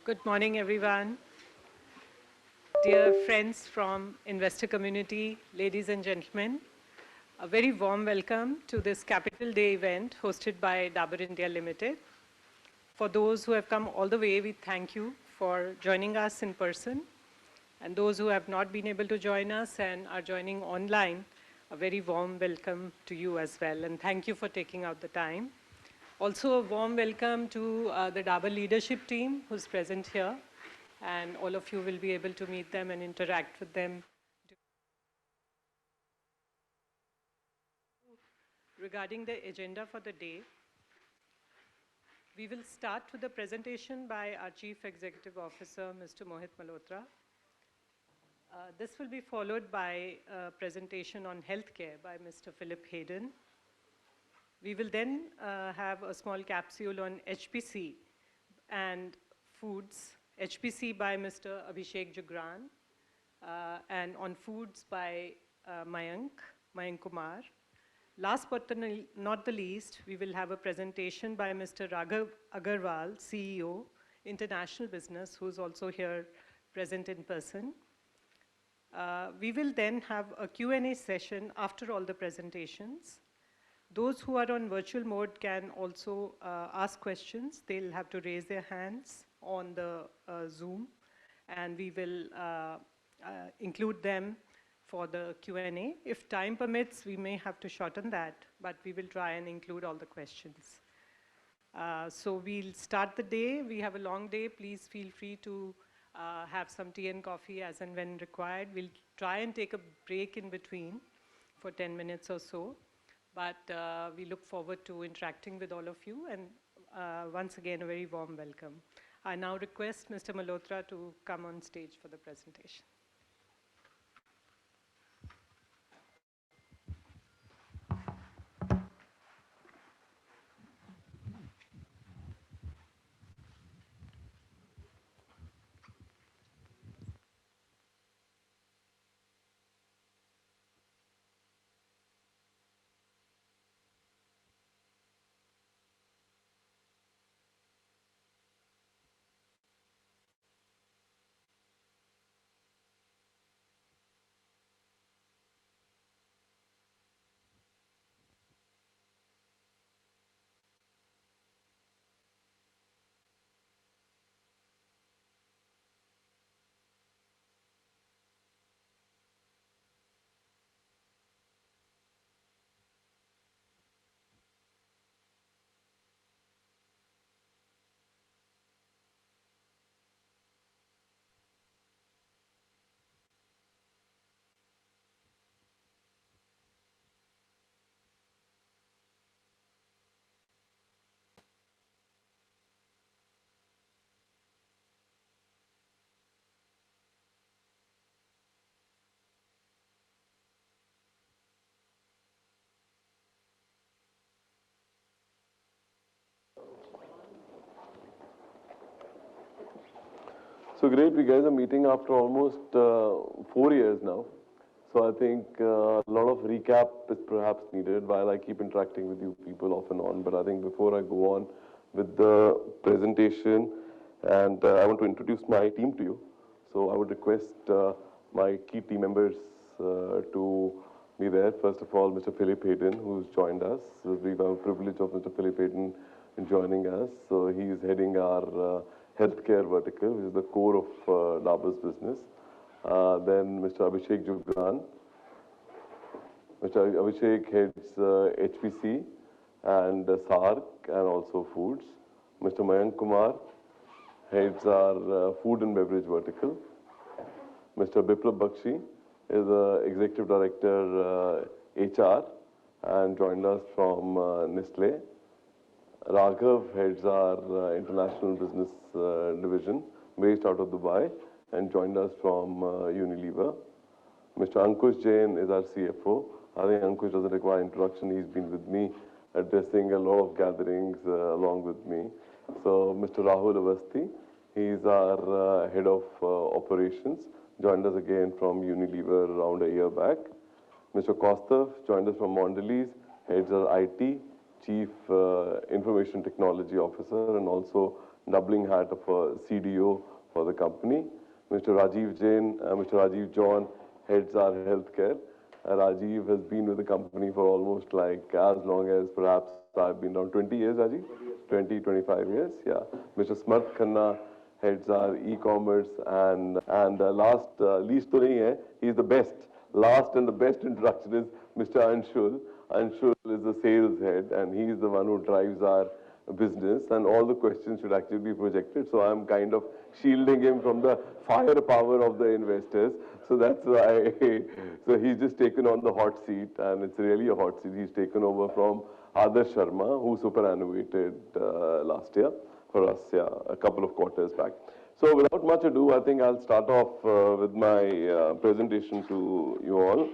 Good morning, everyone. Dear friends from investor community, ladies and gentlemen, a very warm welcome to this Capital Day event hosted by Dabur India Limited. For those who have come all the way, we thank you for joining us in person. And those who have not been able to join us and are joining online, a very warm welcome to you as well. And thank you for taking out the time. Also, a warm welcome to the Dabur leadership team who's present here. And all of you will be able to meet them and interact with them. Regarding the agenda for the day, we will start with the presentation by our Chief Executive Officer, Mr. Mohit Malhotra. This will be followed by a presentation on healthcare by Mr. Philip Hayden. We will then have a small capsule on HPC and foods, HPC by Mr. Abhishek Jugran, and on foods by Mayank Kumar. Last but not the least, we will have a presentation by Mr. Raghav Agarwal, CEO, International Business, who's also here present in person. We will then have a Q&A session after all the presentations. Those who are on virtual mode can also ask questions. They'll have to raise their hands on the Zoom, and we will include them for the Q&A. If time permits, we may have to shorten that, but we will try and include all the questions. So we'll start the day. We have a long day. Please feel free to have some tea and coffee as and when required. We'll try and take a break in between for 10 minutes or so. But we look forward to interacting with all of you, and once again, a very warm welcome. I now request Mr. Malhotra to come on stage for the presentation. So great, we guys are meeting after almost 4 years now. So I think a lot of recap is perhaps needed while I keep interacting with you people off and on. But I think before I go on with the presentation, and I want to introduce my team to you. So I would request my key team members to be there. First of all, Mr. Philip Hayden, who's joined us. We have a privilege of Mr. Philip Hayden joining us. So he's heading our healthcare vertical, which is the core of Dabur's business. Then Mr. Abhishek Jugran. Mr. Abhishek heads HPC and SARC and also foods. Mr. Mayank Kumar heads our food and beverage vertical. Mr. Biplab Bakshi is the executive director HR and joined us from Nestle. Raghav heads our international business division based out of Dubai and joined us from Unilever. Mr. Ankush Jain is our CFO. I think Ankush doesn't require introduction. He's been with me addressing a lot of gatherings along with me. So Mr. Rahul Avasthi, he's our head of operations, joined us again from Unilever around a year back. Mr. Kaustav joined us from Mondelez, heads our IT, Chief Information Technology Officer, and also doubling hat of a CDO for the company. Mr. Rajiv Jain, Mr. Rajiv John heads our healthcare. Rajiv has been with the company for almost like as long as perhaps I've been around 20 years, Rajiv? 20, 25 years, yeah. Mr. Smarth Khanna heads our e-commerce and least to nahi hai, he's the best. Last and the best introduction is Mr. Anshul. Anshul is the sales head and he's the one who drives our business and all the questions should actually be projected. So I'm kind of shielding him from the firepower of the investors. So that's why, so he's just taken on the hot seat and it's really a hot seat. He's taken over from Adarsh Sharma, who superannuated last year for us, yeah, a couple of quarters back. So without much ado, I think I'll start off with my presentation to you all.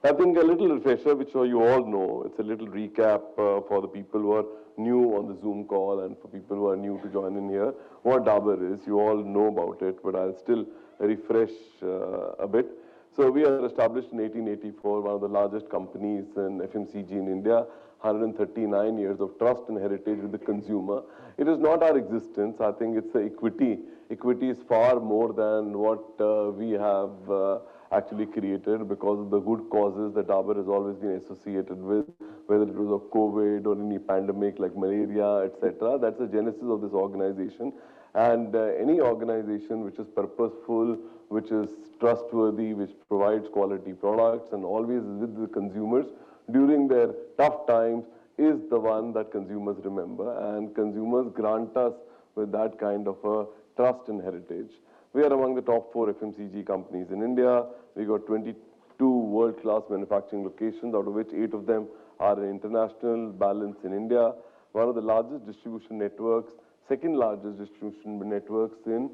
I think a little refresher, which you all know, it's a little recap for the people who are new on the Zoom call and for people who are new to join in here. What Dabur is, you all know about it, but I'll still refresh a bit. So we are established in 1884, one of the largest companies in FMCG in India, 139 years of trust and heritage with the consumer. It is not our existence, I think it's the equity. Equity is far more than what we have actually created because of the good causes that Dabur has always been associated with, whether it was of COVID or any pandemic like malaria, etc. That's the genesis of this organization. And any organization which is purposeful, which is trustworthy, which provides quality products and always is with the consumers during their tough times is the one that consumers remember. And consumers grant us with that kind of a trust and heritage. We are among the top 4 FMCG companies in India. We got 22 world-class manufacturing locations, out of which 8 of them are in international balance in India. One of the largest distribution networks, second largest distribution networks in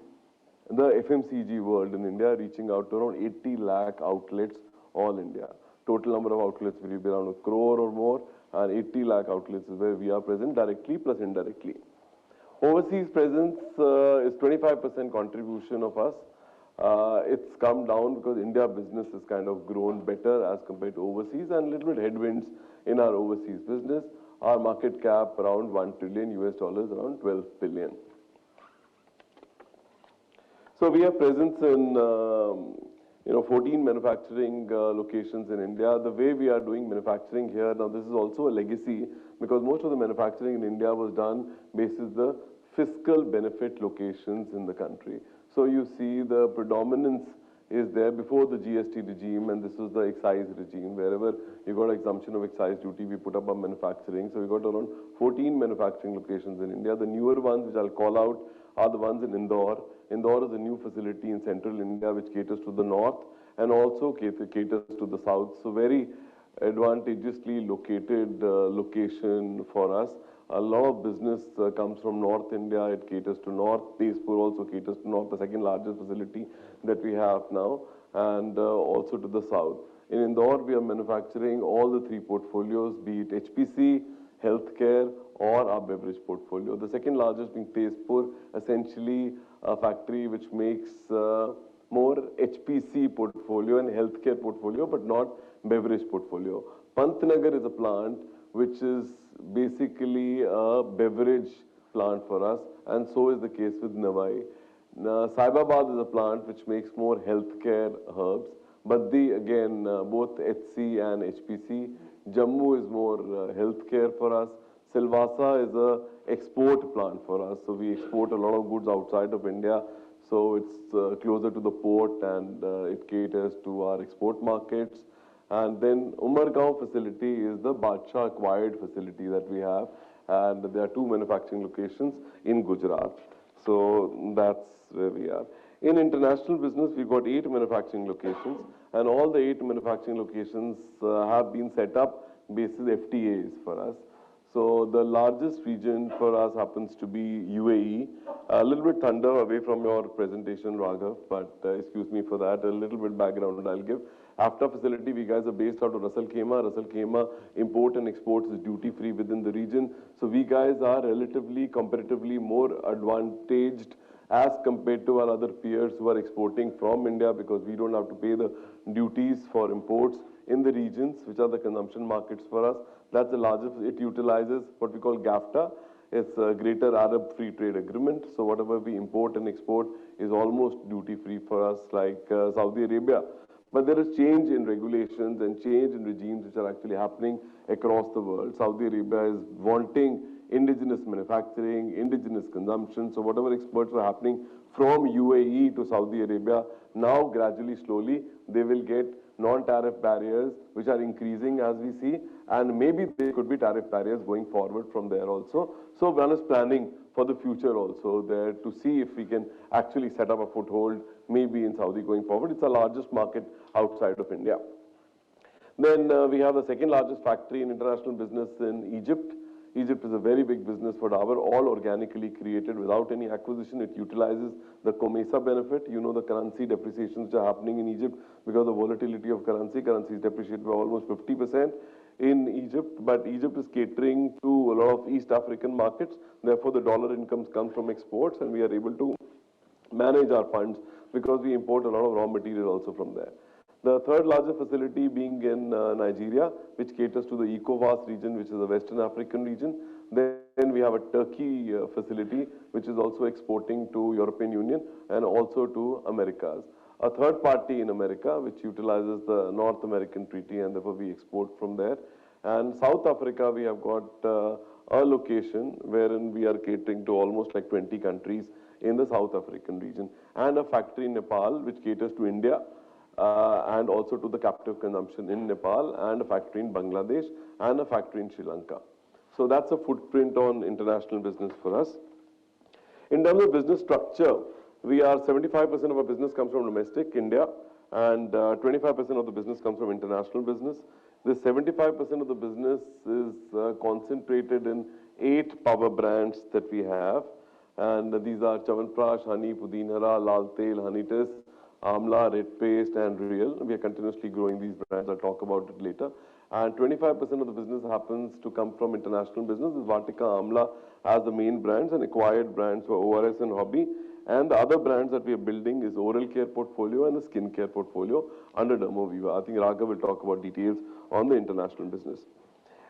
the FMCG world in India, reaching out to around 80 lakh outlets all India. Total number of outlets will be around 1 crore or more, and 80 lakh outlets is where we are present directly plus indirectly. Overseas presence is 25% contribution of us. It's come down because India business has kind of grown better as compared to overseas and little bit headwinds in our overseas business. Our market cap around $1 trillion, US dollars around 12 billion. So we have presence in 14 manufacturing locations in India. The way we are doing manufacturing here, now this is also a legacy because most of the manufacturing in India was done basis the fiscal benefit locations in the country. So you see the predominance is there before the GST regime and this was the excise regime. Wherever you got exemption of excise duty, we put up our manufacturing. So we got around 14 manufacturing locations in India. The newer ones which I'll call out are the ones in Indore. Indore is a new facility in central India which caters to the north and also caters to the south. So very advantageously located location for us. A lot of business comes from North India, it caters to North. Dabur also caters to North, the second largest facility that we have now, and also to the South. In Indore, we are manufacturing all the 3 portfolios, be it HPC, healthcare, or our beverage portfolio. The second largest being Dabur, essentially a factory which makes more HPC portfolio and healthcare portfolio, but not beverage portfolio. Pantnagar is a plant which is basically a beverage plant for us, and so is the case with Navai. Saibabad is a plant which makes more healthcare herbs, but again, both HC and HPC. Jammu is more healthcare for us. Silvassa is a export plant for us, so we export a lot of goods outside of India, so it's closer to the port and it caters to our export markets. And then Umargaon facility is the Badshah acquired facility that we have, and there are 2 manufacturing locations in Gujarat. So that's where we are. In international business, we've got 8 manufacturing locations, and all the 8 manufacturing locations have been set up basis FTAs for us. So the largest region for us happens to be UAE. A little bit thunder away from your presentation, Raghav, but excuse me for that. A little bit background I'll give. After facility, we guys are based out of Ras Al Khaimah. Ras Al Khaimah import and exports is duty free within the region. So we guys are relatively, comparatively more advantaged as compared to our other peers who are exporting from India because we don't have to pay the duties for imports in the regions which are the consumption markets for us. That's the largest. It utilizes what we call GAFTA. It's a Greater Arab Free Trade Agreement. So whatever we import and export is almost duty-free for us, like Saudi Arabia. But there is change in regulations and change in regimes which are actually happening across the world. Saudi Arabia is wanting indigenous manufacturing, indigenous consumption. So whatever exports are happening from UAE to Saudi Arabia, now gradually, slowly, they will get non-tariff barriers which are increasing as we see, and maybe there could be tariff barriers going forward from there also. So one is planning for the future also there to see if we can actually set up a foothold maybe in Saudi going forward. It's the largest market outside of India. Then we have the second largest factory in international business in Egypt. Egypt is a very big business for Dabur, all organically created without any acquisition. It utilizes the COMESA benefit. You know the currency depreciations which are happening in Egypt because of the volatility of currency. Currency is depreciated by almost 50% in Egypt, but Egypt is catering to a lot of East African markets. Therefore, the dollar incomes come from exports, and we are able to manage our funds because we import a lot of raw material also from there. The third largest facility being in Nigeria, which caters to the ECOWAS region, which is a Western African region. Then we have a Turkey facility, which is also exporting to European Union and also to Americas. A third party in America, which utilizes the North American treaty, and therefore we export from there. And South Africa, we have got a location wherein we are catering to almost like 20 countries in the South African region, and a factory in Nepal, which caters to India, and also to the captive consumption in Nepal, and a factory in Bangladesh, and a factory in Sri Lanka. So that's a footprint on international business for us. In terms of business structure, we are 75% of our business comes from domestic India, and 25% of the business comes from international business. This 75% of the business is concentrated in 8 power brands that we have, and these are Chyawanprash, Honey, Pudin Hara, Lal Tel, Honitus, Amla, Red Paste, and Real. We are continuously growing these brands. I'll talk about it later. And 25% of the business happens to come from international business. This Vatika, Amla as the main brands, and acquired brands for ORS and Hobby. And the other brands that we are building is oral care portfolio and the skin care portfolio under Dermoviva. I think Raghav will talk about details on the international business.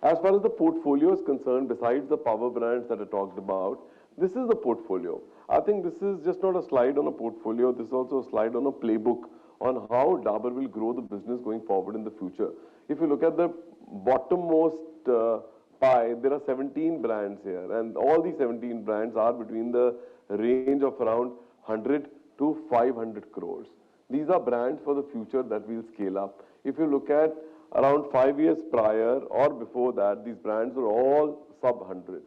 As far as the portfolio is concerned, besides the power brands that I talked about, this is the portfolio. I think this is just not a slide on a portfolio, this is also a slide on a playbook on how Dabur will grow the business going forward in the future. If you look at the bottommost pie, there are 17 brands here, and all these 17 brands are between the range of around 100 to 500 crores. These are brands for the future that will scale up. If you look at around 5 years prior or before that, these brands were all sub 100.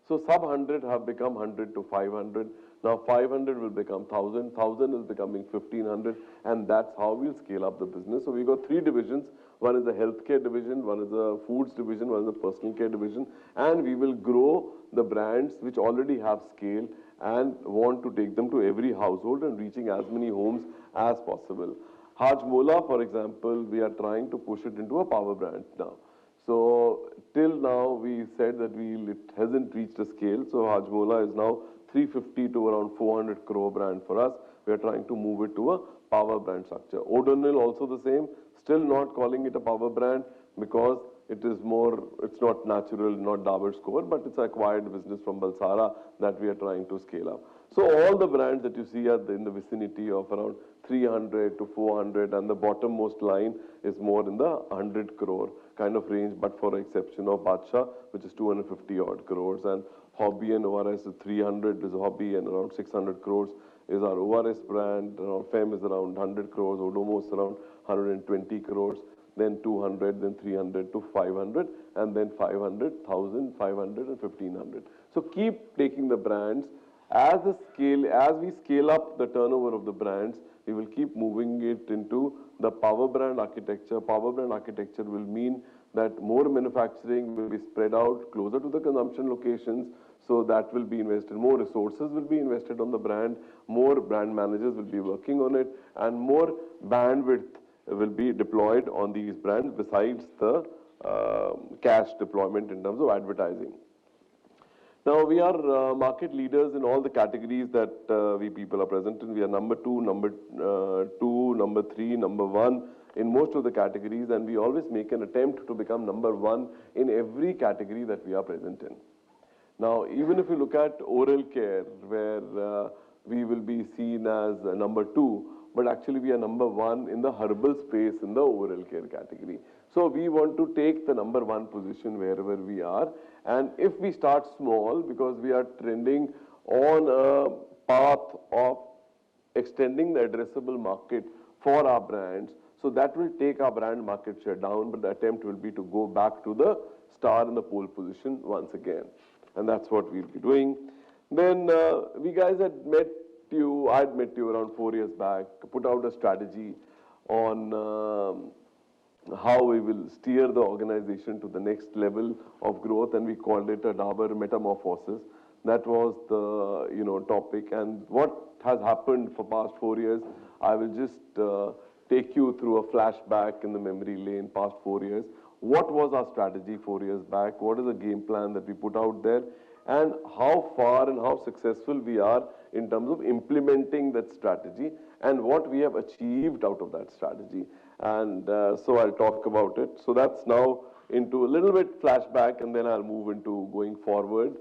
So sub 100 have become 100 to 500. Now 500 will become 1,000, 1,000 is becoming 1,500, and that's how we'll scale up the business. So we've got 3 divisions. One is the healthcare division, one is the foods division, one is the personal care division, and we will grow the brands which already have scale and want to take them to every household and reaching as many homes as possible. Hajmola, for example, we are trying to push it into a power brand now. So till now we said that it hasn't reached a scale. So Hajmola is now 350 to around 400 crore brand for us. We are trying to move it to a power brand structure. Odonil also the same, still not calling it a power brand because it is more, it's not natural, not Dabur's core, but it's acquired business from Balsara that we are trying to scale up. So all the brands that you see are in the vicinity of around 300 to 400, and the bottommost line is more in the 100 crore kind of range, but for exception of Badshah, which is 250 odd crores, and Hobby and ORS is 300 is Hobby, and around 600 crores is our ORS brand. Around Fem is around 100 crores, Odomos around 120 crores, then 200, then 300 to 500, and then 500, 1,000, 500, and 1,500. So keep taking the brands. As we scale up the turnover of the brands, we will keep moving it into the power brand architecture. Power brand architecture will mean that more manufacturing will be spread out closer to the consumption locations. So that will be invested, more resources will be invested on the brand, more brand managers will be working on it, and more bandwidth will be deployed on these brands besides the cash deployment in terms of advertising. Now we are market leaders in all the categories that we people are present in. We are number 2, number 3, number 1 in most of the categories, and we always make an attempt to become number 1 in every category that we are present in. Now, even if you look at oral care, where we will be seen as number 2, but actually we are number 1 in the herbal space in the oral care category. So we want to take the number 1 position wherever we are. And if we start small, because we are trending on a path of extending the addressable market for our brands, so that will take our brand market share down, but the attempt will be to go back to the star in the pole position once again. And that's what we'll be doing. Then we guys had met you, I'd met you around 4 years back, put out a strategy on how we will steer the organization to the next level of growth, and we called it a Dabur metamorphosis. That was the topic, and what has happened for past 4 years, I will just take you through a flashback in the memory lane past 4 years. What was our strategy 4 years back? What is the game plan that we put out there? And how far and how successful we are in terms of implementing that strategy, and what we have achieved out of that strategy. And so I'll talk about it. So that's now into a little bit flashback, and then I'll move into going forward.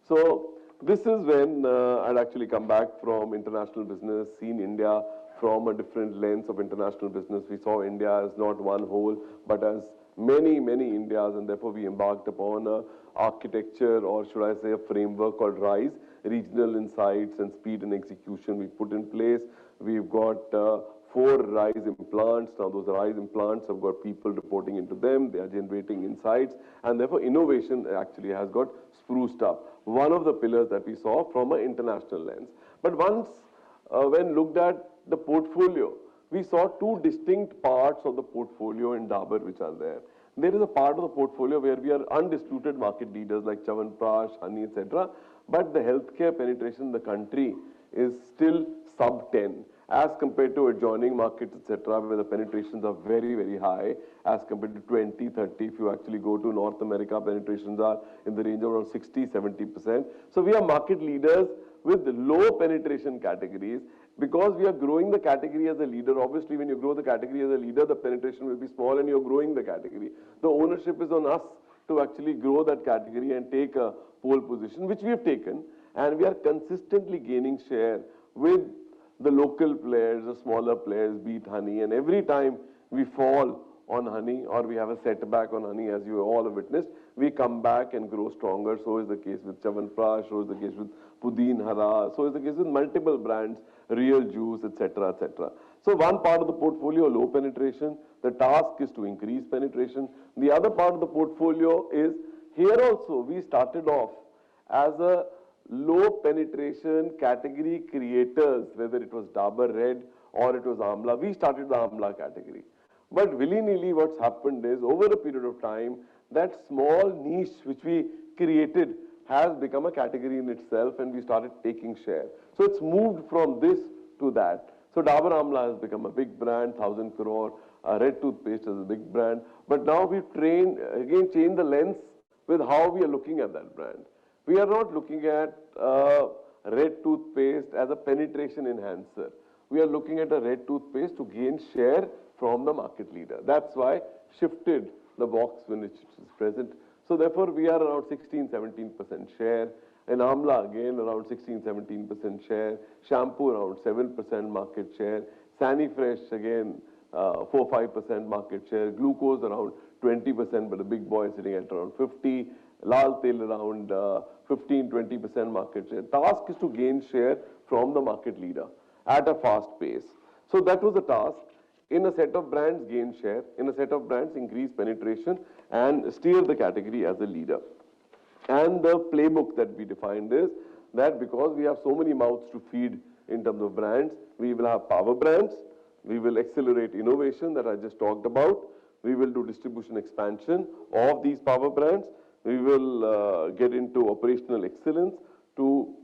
So this is when I'd actually come back from international business, seen India from a different lens of international business. We saw India as not one whole, but as many, many Indias, and therefore we embarked upon a architecture, or should I say a framework called RISE, Regional Insights and Speed and Execution we put in place. We've got 4 RISE implants. Now those RISE implants have got people reporting into them. They are generating insights, and therefore innovation actually has got spruced up. One of the pillars that we saw from an international lens. But once when looked at the portfolio, we saw 2 distinct parts of the portfolio in Dabur which are there. There is a part of the portfolio where we are undisputed market leaders like Chyawanprash, honey, etc. But the healthcare penetration in the country is still sub 10 as compared to adjoining markets, etc., where the penetrations are very, very high as compared to 20, 30. If you actually go to North America, penetrations are in the range of around 60, 70%. So we are market leaders with low penetration categories. Because we are growing the category as a leader, obviously when you grow the category as a leader, the penetration will be small and you're growing the category. The ownership is on us to actually grow that category and take a pole position, which we have taken, and we are consistently gaining share with the local players, the smaller players, be it honey, and every time we fall on honey or we have a setback on honey, as you all have witnessed, we come back and grow stronger. So is the case with Chyawanprash, so is the case with Pudin Hara, so is the case with multiple brands, Real Juice, etc., etc. So one part of the portfolio, low penetration. The task is to increase penetration. The other part of the portfolio is, here also we started off as a low penetration category creators, whether it was Dabur Red or it was Amla. We started the Amla category. But willy-nilly what's happened is, over a period of time, that small niche which we created has become a category in itself, and we started taking share. So it's moved from this to that. So Dabur Amla has become a big brand, 1,000 crore. Red toothpaste is a big brand. But now we've changed the lens with how we are looking at that brand. We are not looking at red toothpaste as a penetration enhancer. We are looking at a red toothpaste to gain share from the market leader. That's why shifted the box when it is present. So therefore we are around 16-17% share. In Amla again around 16-17% share. Shampoo around 7% market share. Sanifresh again 4-5% market share. Glucose around 20%, but the big boy is sitting at around 50. Lal Tel around 15-20% market share. Task is to gain share from the market leader at a fast pace. So that was the task. In a set of brands, gain share. In a set of brands, increase penetration and steer the category as a leader. And the playbook that we defined is that because we have so many mouths to feed in terms of brands, we will have power brands, we will accelerate innovation that I just talked about, we will do distribution expansion of these power brands, we will get into operational excellence to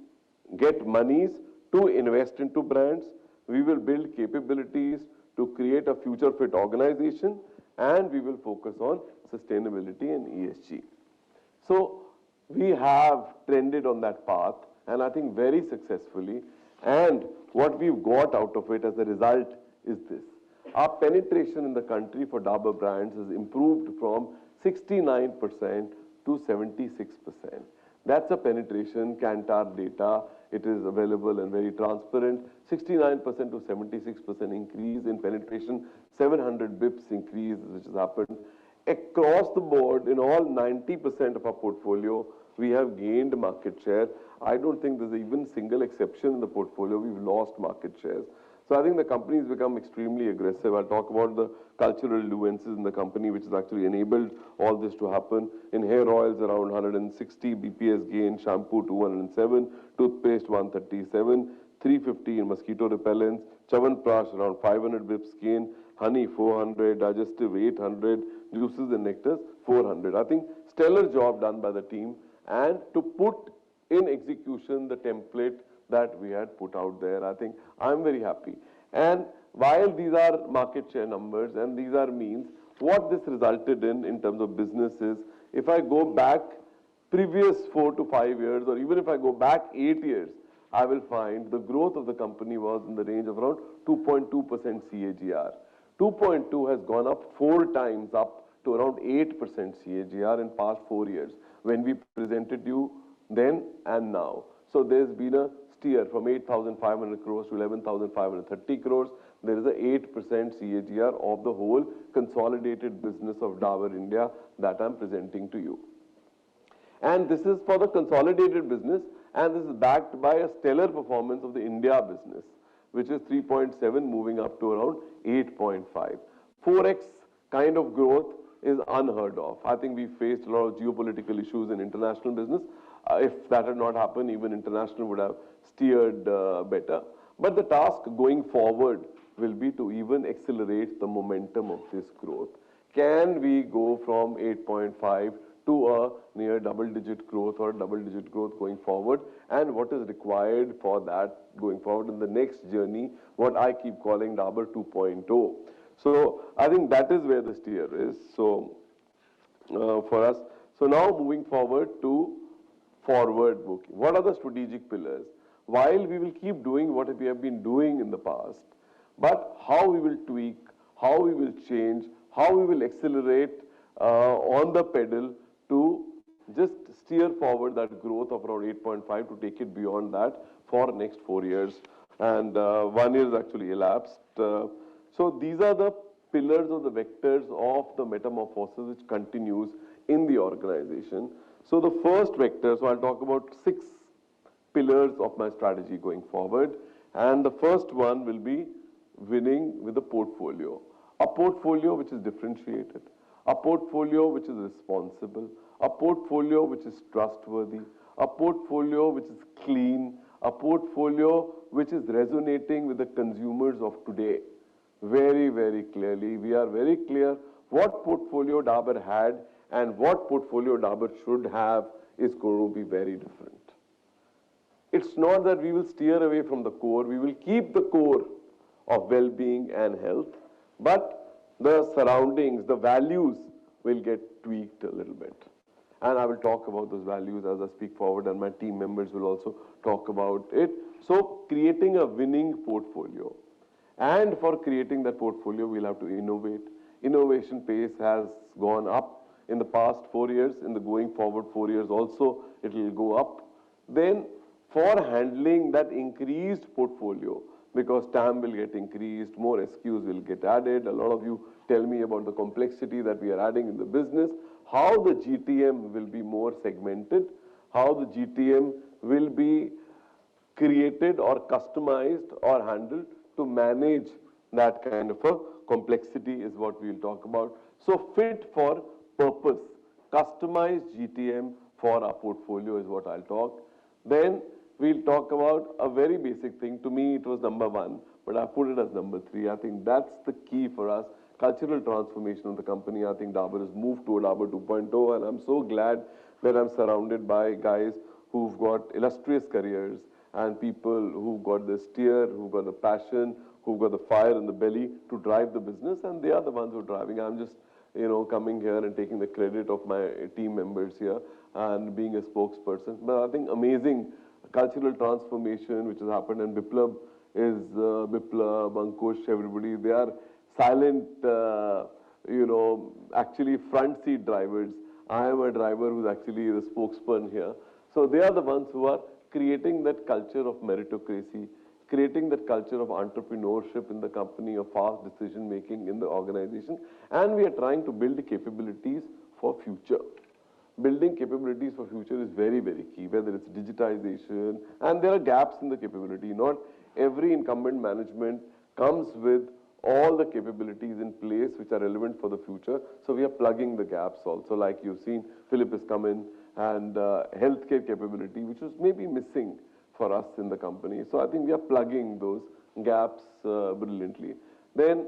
get monies to invest into brands, we will build capabilities to create a future-fit organization, and we will focus on sustainability and ESG. So we have trended on that path, and I think very successfully, and what we've got out of it as a result is this. Our penetration in the country for Dabur brands has improved from 69% to 76%. That's a penetration, Kantar data. It is available and very transparent. 69% to 76% increase in penetration, 700 bips increase which has happened. Across the board, in all 90% of our portfolio, we have gained market share. I don't think there's even single exception in the portfolio. We've lost market shares. So I think the company has become extremely aggressive. I'll talk about the cultural nuances in the company which has actually enabled all this to happen. In hair oils, around 160 BPS gain, shampoo 207, toothpaste 137, 350 in mosquito repellents, Chyawanprash around 500 bips gain, honey 400, digestive 800, juices and nectars 400. I think stellar job done by the team, and to put in execution the template that we had put out there. I think I'm very happy. And while these are market share numbers and these are means, what this resulted in terms of businesses, if I go back previous 4 to 5 years, or even if I go back 8 years, I will find the growth of the company was in the range of around 2.2% CAGR. 2.2 has gone up 4 times up to around 8% CAGR in past 4 years when we presented you then and now. So there's been a steer from 8,500 crores to 11,530 crores. There is a 8% CAGR of the whole consolidated business of Dabur India that I'm presenting to you. And this is for the consolidated business, and this is backed by a stellar performance of the India business, which is 3.7 moving up to around 8.5. 4x kind of growth is unheard of. I think we faced a lot of geopolitical issues in international business. If that had not happened, even international would have steered better. But the task going forward will be to even accelerate the momentum of this growth. Can we go from 8.5 to a near double-digit growth or double-digit growth going forward? And what is required for that going forward in the next journey, what I keep calling Dabur 2.0. So I think that is where the steer is. So for us, so now moving forward to forward booking. What are the strategic pillars? While we will keep doing what we have been doing in the past, but how we will tweak, how we will change, how we will accelerate on the pedal to just steer forward that growth of around 8.5 to take it beyond that for next 4 years. And 1 year is actually elapsed. So these are the pillars or the vectors of the metamorphosis which continues in the organization. So the first vector, so I'll talk about 6 pillars of my strategy going forward. And the first one will be winning with a portfolio. A portfolio which is differentiated, a portfolio which is responsible, a portfolio which is trustworthy, a portfolio which is clean, a portfolio which is resonating with the consumers of today. Very, very clearly, we are very clear what portfolio Dabur had and what portfolio Dabur should have is going to be very different. It's not that we will steer away from the core, we will keep the core of well-being and health, but the surroundings, the values will get tweaked a little bit. And I will talk about those values as I speak forward, and my team members will also talk about it. So creating a winning portfolio. And for creating that portfolio, we'll have to innovate. Innovation pace has gone up in the past 4 years. In the going forward 4 years also, it will go up. Then for handling that increased portfolio, because TAM will get increased, more SKUs will get added. A lot of you tell me about the complexity that we are adding in the business, how the GTM will be more segmented, how the GTM will be created or customized or handled to manage that kind of a complexity is what we'll talk about. So fit for purpose, customized GTM for our portfolio is what I'll talk. Then we'll talk about a very basic thing. To me, it was number 1, but I put it as number 3. I think that's the key for us. Cultural transformation of the company. I think Dabur has moved to a Dabur 2.0, and I'm so glad that I'm surrounded by guys who've got illustrious careers and people who've got the steer, who've got the passion, who've got the fire in the belly to drive the business, and they are the ones who are driving. I'm just, coming here and taking the credit of my team members here and being a spokesperson. But I think amazing cultural transformation which has happened, and Biplab, Ankush, everybody, they are silent, actually front seat drivers. I am a driver who's actually the spokesperson here. So they are the ones who are creating that culture of meritocracy, creating that culture of entrepreneurship in the company, of fast decision making in the organization, and we are trying to build capabilities for future. Building capabilities for future is very, very key, whether it's digitization, and there are gaps in the capability. Not every incumbent management comes with all the capabilities in place which are relevant for the future. So we are plugging the gaps also. Like you've seen, Philip has come in, and healthcare capability, which was maybe missing for us in the company. So I think we are plugging those gaps brilliantly. Then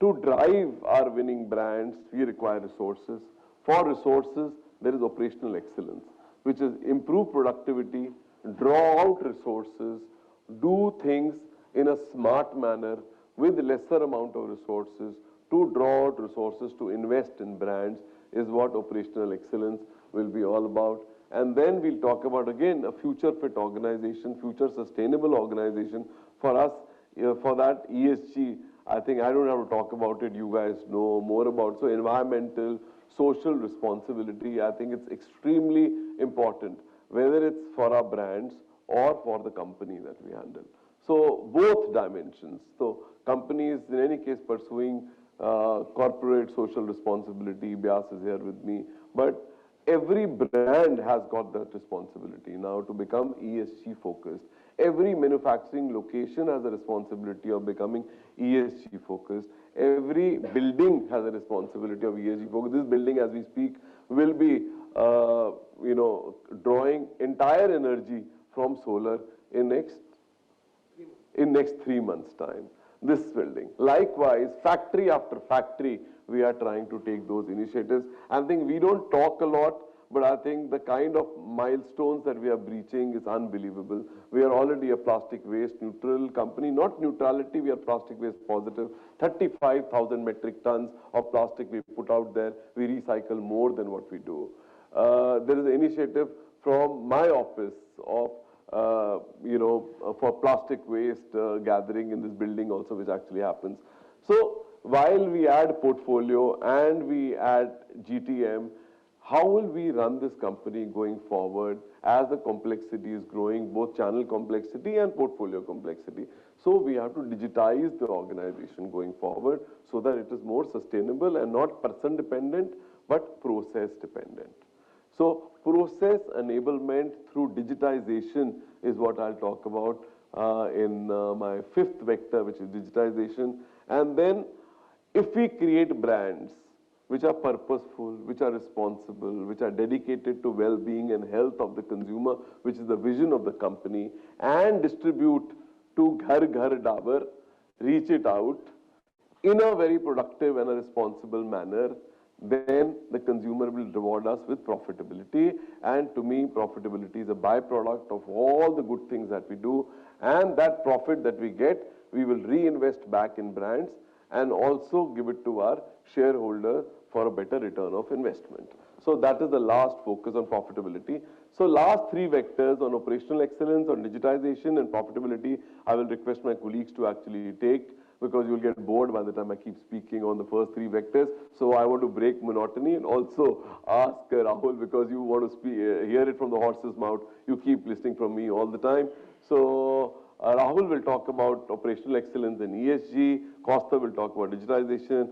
to drive our winning brands, we require resources. For resources, there is operational excellence, which is improve productivity, draw out resources, do things in a smart manner with lesser amount of resources, to draw out resources to invest in brands is what operational excellence will be all about. And then we'll talk about again a future fit organization, future sustainable organization. For us, for that ESG, I think I don't have to talk about it, you guys know more about. So environmental, social responsibility, I think it's extremely important, whether it's for our brands or for the company that we handle. So both dimensions. So companies in any case pursuing corporate social responsibility, Byas is here with me, but every brand has got that responsibility now to become ESG focused. Every manufacturing location has a responsibility of becoming ESG focused. Every building has a responsibility of ESG focused. This building, as we speak, will be, drawing entire energy from solar in next 3 months' time. This building. Likewise, factory after factory, we are trying to take those initiatives. I think we don't talk a lot, but I think the kind of milestones that we are breaching is unbelievable. We are already a plastic waste neutral company, not neutrality, we are plastic waste positive. 35,000 metric tons of plastic we put out there, we recycle more than what we do. There is an initiative from my office of for plastic waste gathering in this building also, which actually happens. So while we add portfolio and we add GTM, how will we run this company going forward as the complexity is growing, both channel complexity and portfolio complexity? So we have to digitize the organization going forward so that it is more sustainable and not person dependent, but process dependent. So process enablement through digitization is what I'll talk about in my fifth vector, which is digitization. And then if we create brands which are purposeful, which are responsible, which are dedicated to well-being and health of the consumer, which is the vision of the company, and distribute to Ghar Ghar Dabur, reach it out in a very productive and a responsible manner, then the consumer will reward us with profitability. And to me, profitability is a byproduct of all the good things that we do. And that profit that we get, we will reinvest back in brands and also give it to our shareholder for a better return of investment. So that is the last focus on profitability. So last three vectors on operational excellence, on digitization and profitability, I will request my colleagues to actually take, because you'll get bored by the time I keep speaking on the first three vectors. So I want to break monotony and also ask Rahul, because you want to hear it from the horse's mouth. You keep listening from me all the time. So Rahul will talk about operational excellence and ESG. Costa will talk about digitization.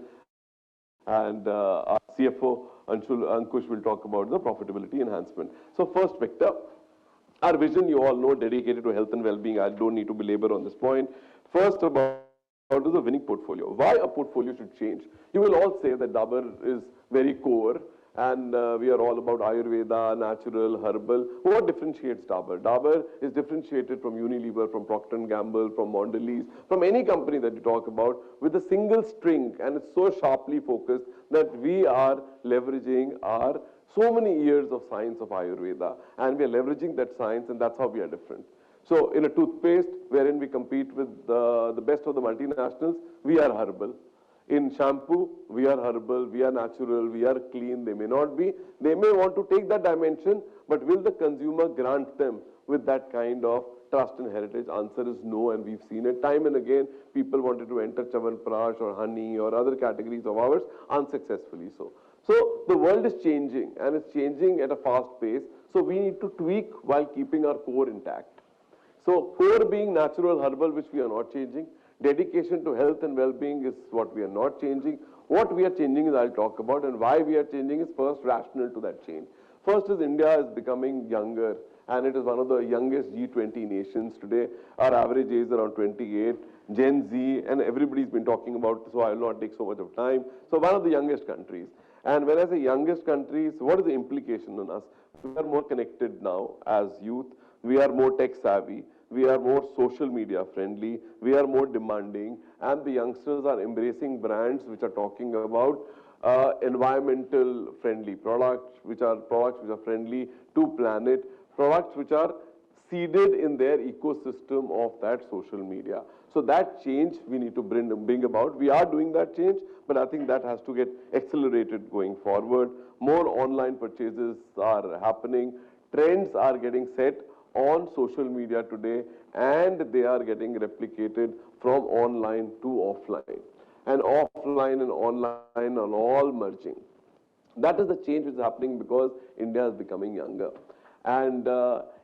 And our CFO, Ankush, will talk about the profitability enhancement. So first vector, our vision, you all know, dedicated to health and well-being. I don't need to belabor on this point. First about what is a winning portfolio? Why a portfolio should change? You will all say that Dabur is very core and we are all about Ayurveda, natural, herbal. What differentiates Dabur? Dabur is differentiated from Unilever, from Procter & Gamble, from Mondelez, from any company that you talk about with a single string, and it's so sharply focused that we are leveraging our so many years of science of Ayurveda, and we are leveraging that science, and that's how we are different. So in a toothpaste, wherein we compete with the best of the multinationals, we are herbal. In shampoo, we are herbal, we are natural, we are clean. They may not be. They may want to take that dimension, but will the consumer grant them with that kind of trust and heritage? Answer is no, and we've seen it time and again. People wanted to enter Chyawanprash or honey or other categories of ours, unsuccessfully so. So the world is changing, and it's changing at a fast pace. So we need to tweak while keeping our core intact. So core being natural herbal, which we are not changing. Dedication to health and well-being is what we are not changing. What we are changing is I'll talk about, and why we are changing is first rational to that change. First is India is becoming younger, and it is one of the youngest G20 nations today. Our average age is around 28. Gen Z, and everybody's been talking about, so I will not take so much of time. So one of the youngest countries. And when I say youngest countries, what is the implication on us? We are more connected now as youth. We are more tech savvy. We are more social media friendly. We are more demanding. And the youngsters are embracing brands which are talking about environmental friendly products, which are friendly to planet, products which are seeded in their ecosystem of that social media. So that change we need to bring about. We are doing that change, but I think that has to get accelerated going forward. More online purchases are happening. Trends are getting set on social media today, and they are getting replicated from online to offline. And offline and online are all merging. That is the change which is happening because India is becoming younger. And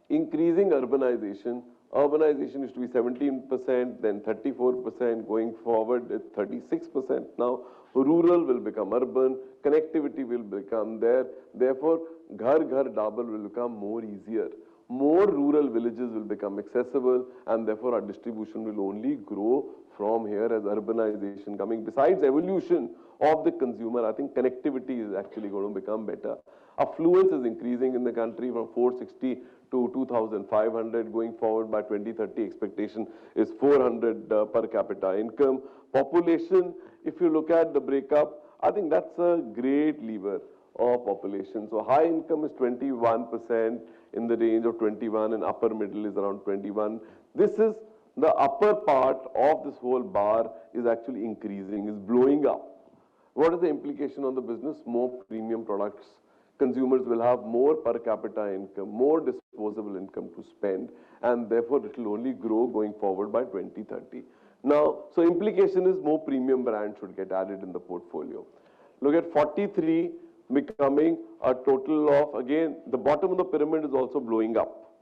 increasing urbanization. Urbanization used to be 17%, then 34%, going forward it's 36% now. Rural will become urban, connectivity will become there. Therefore, Ghar Ghar Dabur will become more easier. More rural villages will become accessible, and therefore our distribution will only grow from here as urbanization coming. Besides evolution of the consumer, I think connectivity is actually going to become better. Affluence is increasing in the country from 460 to 2,500. Going forward by 2030, expectation is 400 per capita income. Population, if you look at the breakup, I think that's a great lever of population. So high income is 21%, in the range of 21, and upper middle is around 21. This is the upper part of this whole bar is actually increasing, is blowing up. What is the implication on the business? More premium products. Consumers will have more per capita income, more disposable income to spend, and therefore it will only grow going forward by 2030. Now, so implication is more premium brands should get added in the portfolio. Look at 43 becoming a total of, again, the bottom of the pyramid is also blowing up.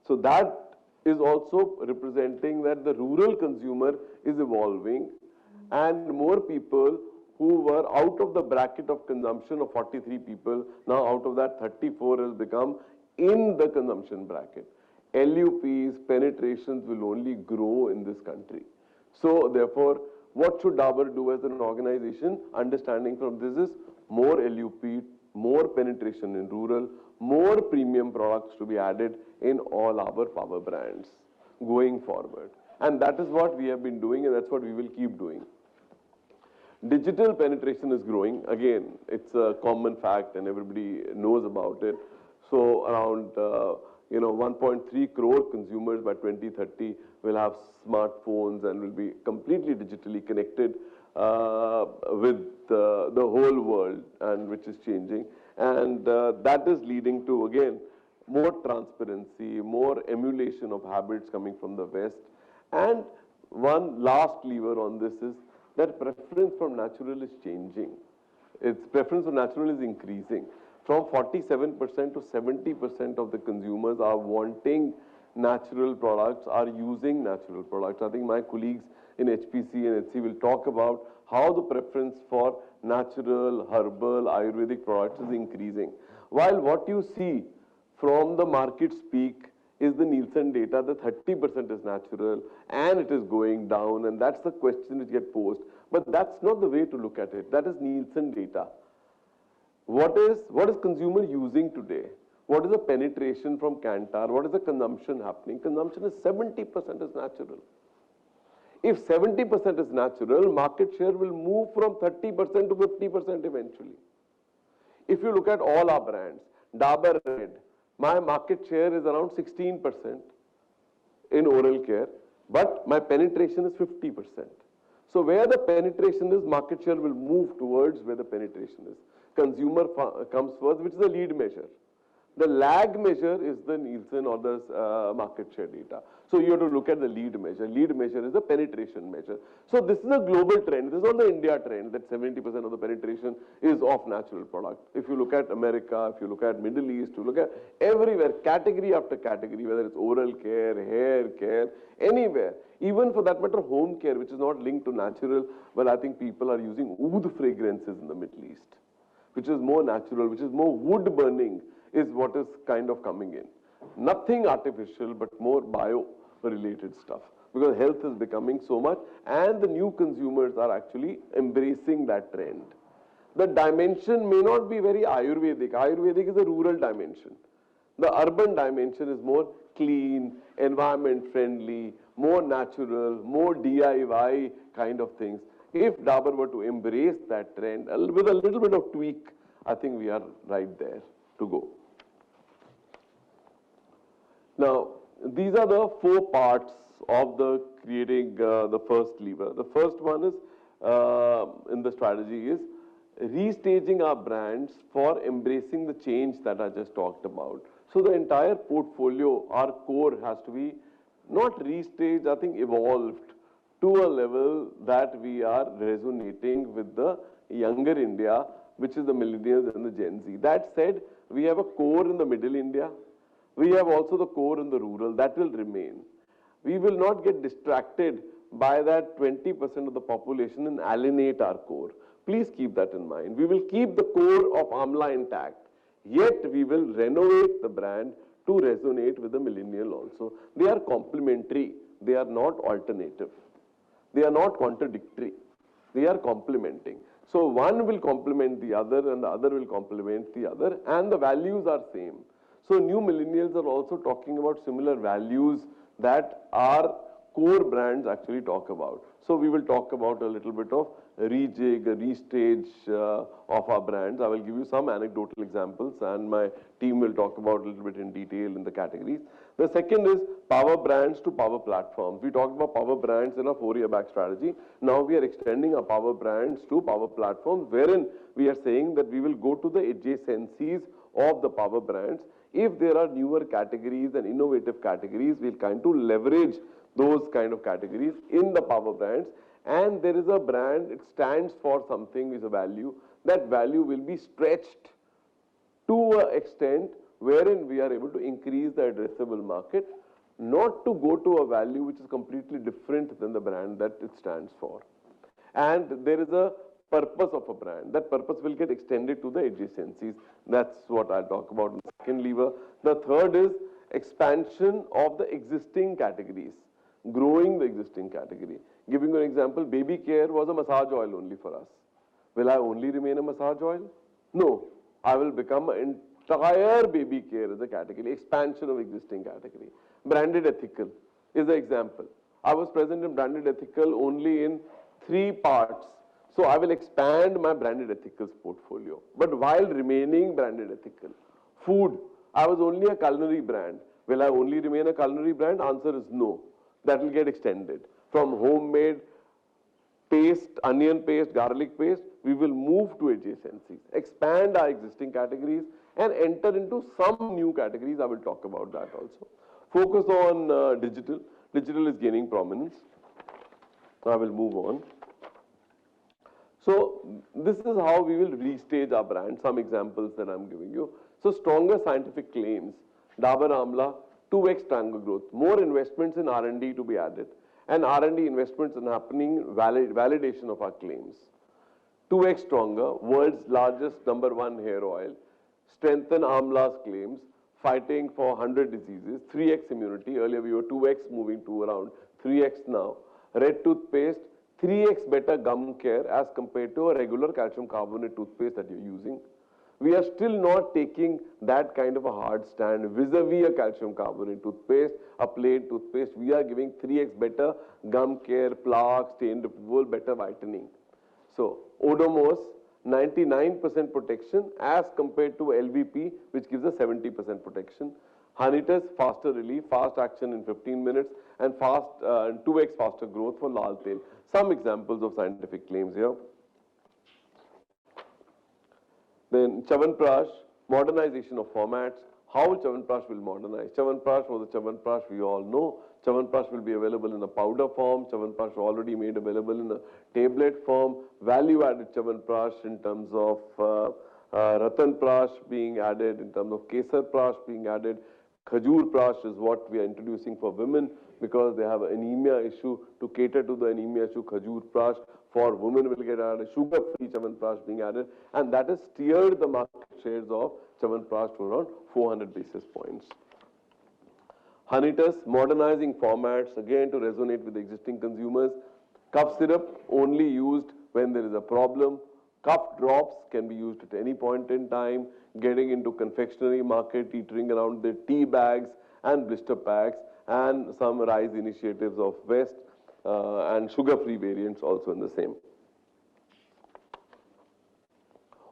So that is also representing that the rural consumer is evolving, and more people who were out of the bracket of consumption of 43 people, now out of that 34 has become in the consumption bracket. LUPs, penetrations will only grow in this country. So therefore, what should Dabur do as an organization? Understanding from this is more LUP, more penetration in rural, more premium products to be added in all our power brands going forward. And that is what we have been doing, and that's what we will keep doing. Digital penetration is growing. Again, it's a common fact and everybody knows about it. So around 1.3 crore consumers by 2030 will have smartphones and will be completely digitally connected with the whole world, and which is changing. And that is leading to, again, more transparency, more emulation of habits coming from the West. And one last lever on this is that preference from natural is changing. Its preference for natural is increasing. From 47% to 70% of the consumers are wanting natural products, are using natural products. I think my colleagues in HPC and HC will talk about how the preference for natural, herbal, Ayurvedic products is increasing. While what you see from the market speak is the Nielsen data that 30% is natural and it is going down, and that's the question which gets posed. But that's not the way to look at it. That is Nielsen data. What is consumer using today? What is the penetration from Kantar? What is the consumption happening? Consumption is 70% is natural. If 70% is natural, market share will move from 30% to 50% eventually. If you look at all our brands, Dabur Red, my market share is around 16% in oral care, but my penetration is 50%. So where the penetration is, market share will move towards where the penetration is. Consumer comes first, which is a lead measure. The lag measure is the Nielsen or the market share data. So you have to look at the lead measure. Lead measure is the penetration measure. So this is a global trend. This is not the India trend that 70% of the penetration is of natural product. If you look at America, if you look at Middle East, you look at everywhere, category after category, whether it's oral care, hair care, anywhere. Even for that matter, home care, which is not linked to natural, well, I think people are using oud fragrances in the Middle East, which is more natural, which is more wood burning, is what is kind of coming in. Nothing artificial, but more bio-related stuff. Because health is becoming so much, and the new consumers are actually embracing that trend. The dimension may not be very Ayurvedic. Ayurvedic is a rural dimension. The urban dimension is more clean, environment friendly, more natural, more DIY kind of things. If Dabur were to embrace that trend with a little bit of tweak, I think we are right there to go. Now, these are the 4 parts of the creating the first lever. The first one is in the strategy is restaging our brands for embracing the change that I just talked about. So the entire portfolio, our core has to be not restaged, I think evolved to a level that we are resonating with the younger India, which is the millennials and the Gen Z. That said, we have a core in the middle India. We have also the core in the rural. That will remain. We will not get distracted by that 20% of the population and alienate our core. Please keep that in mind. We will keep the core of Amla intact. Yet we will renovate the brand to resonate with the millennial also. They are complementary. They are not alternative. They are not contradictory. They are complementing. So one will complement the other and the other will complement the other, and the values are same. So new millennials are also talking about similar values that our core brands actually talk about. So we will talk about a little bit of rejig, restage of our brands. I will give you some anecdotal examples and my team will talk about a little bit in detail in the categories. The second is power brands to power platforms. We talked about power brands in our 4-year back strategy. Now we are extending our power brands to power platforms, wherein we are saying that we will go to the adjacencies of the power brands. If there are newer categories and innovative categories, we'll kind to leverage those kind of categories in the power brands. And there is a brand, it stands for something, is a value. That value will be stretched to an extent wherein we are able to increase the addressable market, not to go to a value which is completely different than the brand that it stands for. And there is a purpose of a brand. That purpose will get extended to the adjacencies. That's what I'll talk about in the second lever. The third is expansion of the existing categories, growing the existing category. Giving you an example, baby care was a massage oil only for us. Will I only remain a massage oil? No. I will become an entire baby care as a category, expansion of existing category. Branded ethical is an example. I was present in branded ethical only in 3 parts. So I will expand my branded ethicals portfolio, but while remaining branded ethical. Food, I was only a culinary brand. Will I only remain a culinary brand? Answer is no. That will get extended. From homemade paste, onion paste, garlic paste, we will move to adjacencies, expand our existing categories and enter into some new categories. I will talk about that also. Focus on digital. Digital is gaining prominence. I will move on. So this is how we will restage our brand. Some examples that I'm giving you. So stronger scientific claims. Dabur Amla, 2x stronger growth. More investments in R&D to be added. And R&D investments are happening, validation of our claims. 2x stronger, world's largest #1 hair oil. Strengthen Amla's claims, fighting for 100 diseases. 3x immunity. Earlier we were 2x, moving to around 3x now. Red toothpaste, 3x better gum care as compared to a regular calcium carbonate toothpaste that you're using. We are still not taking that kind of a hard stand vis-a-vis a calcium carbonate toothpaste, a plain toothpaste. We are giving 3x better gum care, plaque, stain removal, better whitening. So, Odomos, 99% protection as compared to LVP, which gives us 70% protection. Honitus, faster relief, fast action in 15 minutes, and 2x faster growth for Lal Tel. Some examples of scientific claims here. Then Chyawanprash, modernization of formats, how Chyawanprash will modernize. Chyawanprash was the Chyawanprash we all know. Chyawanprash will be available in a powder form. Chyawanprash already made available in a tablet form. Value-added Chyawanprash in terms of Ratan Prash being added, in terms of Kesar Prash being added. Khajur Prash is what we are introducing for women because they have an anemia issue. To cater to the anemia issue, Khajur Prash for women will get added, sugar-free Chyawanprash being added, and that has steered the market shares of Chyawanprash to around 400 basis points. Honitus, modernizing formats, again to resonate with the existing consumers. Cough syrup only used when there is a problem. Cough drops can be used at any point in time. Getting into confectionery market, teetering around the tea bags and blister packs, and some rise initiatives of West and sugar-free variants also in the same.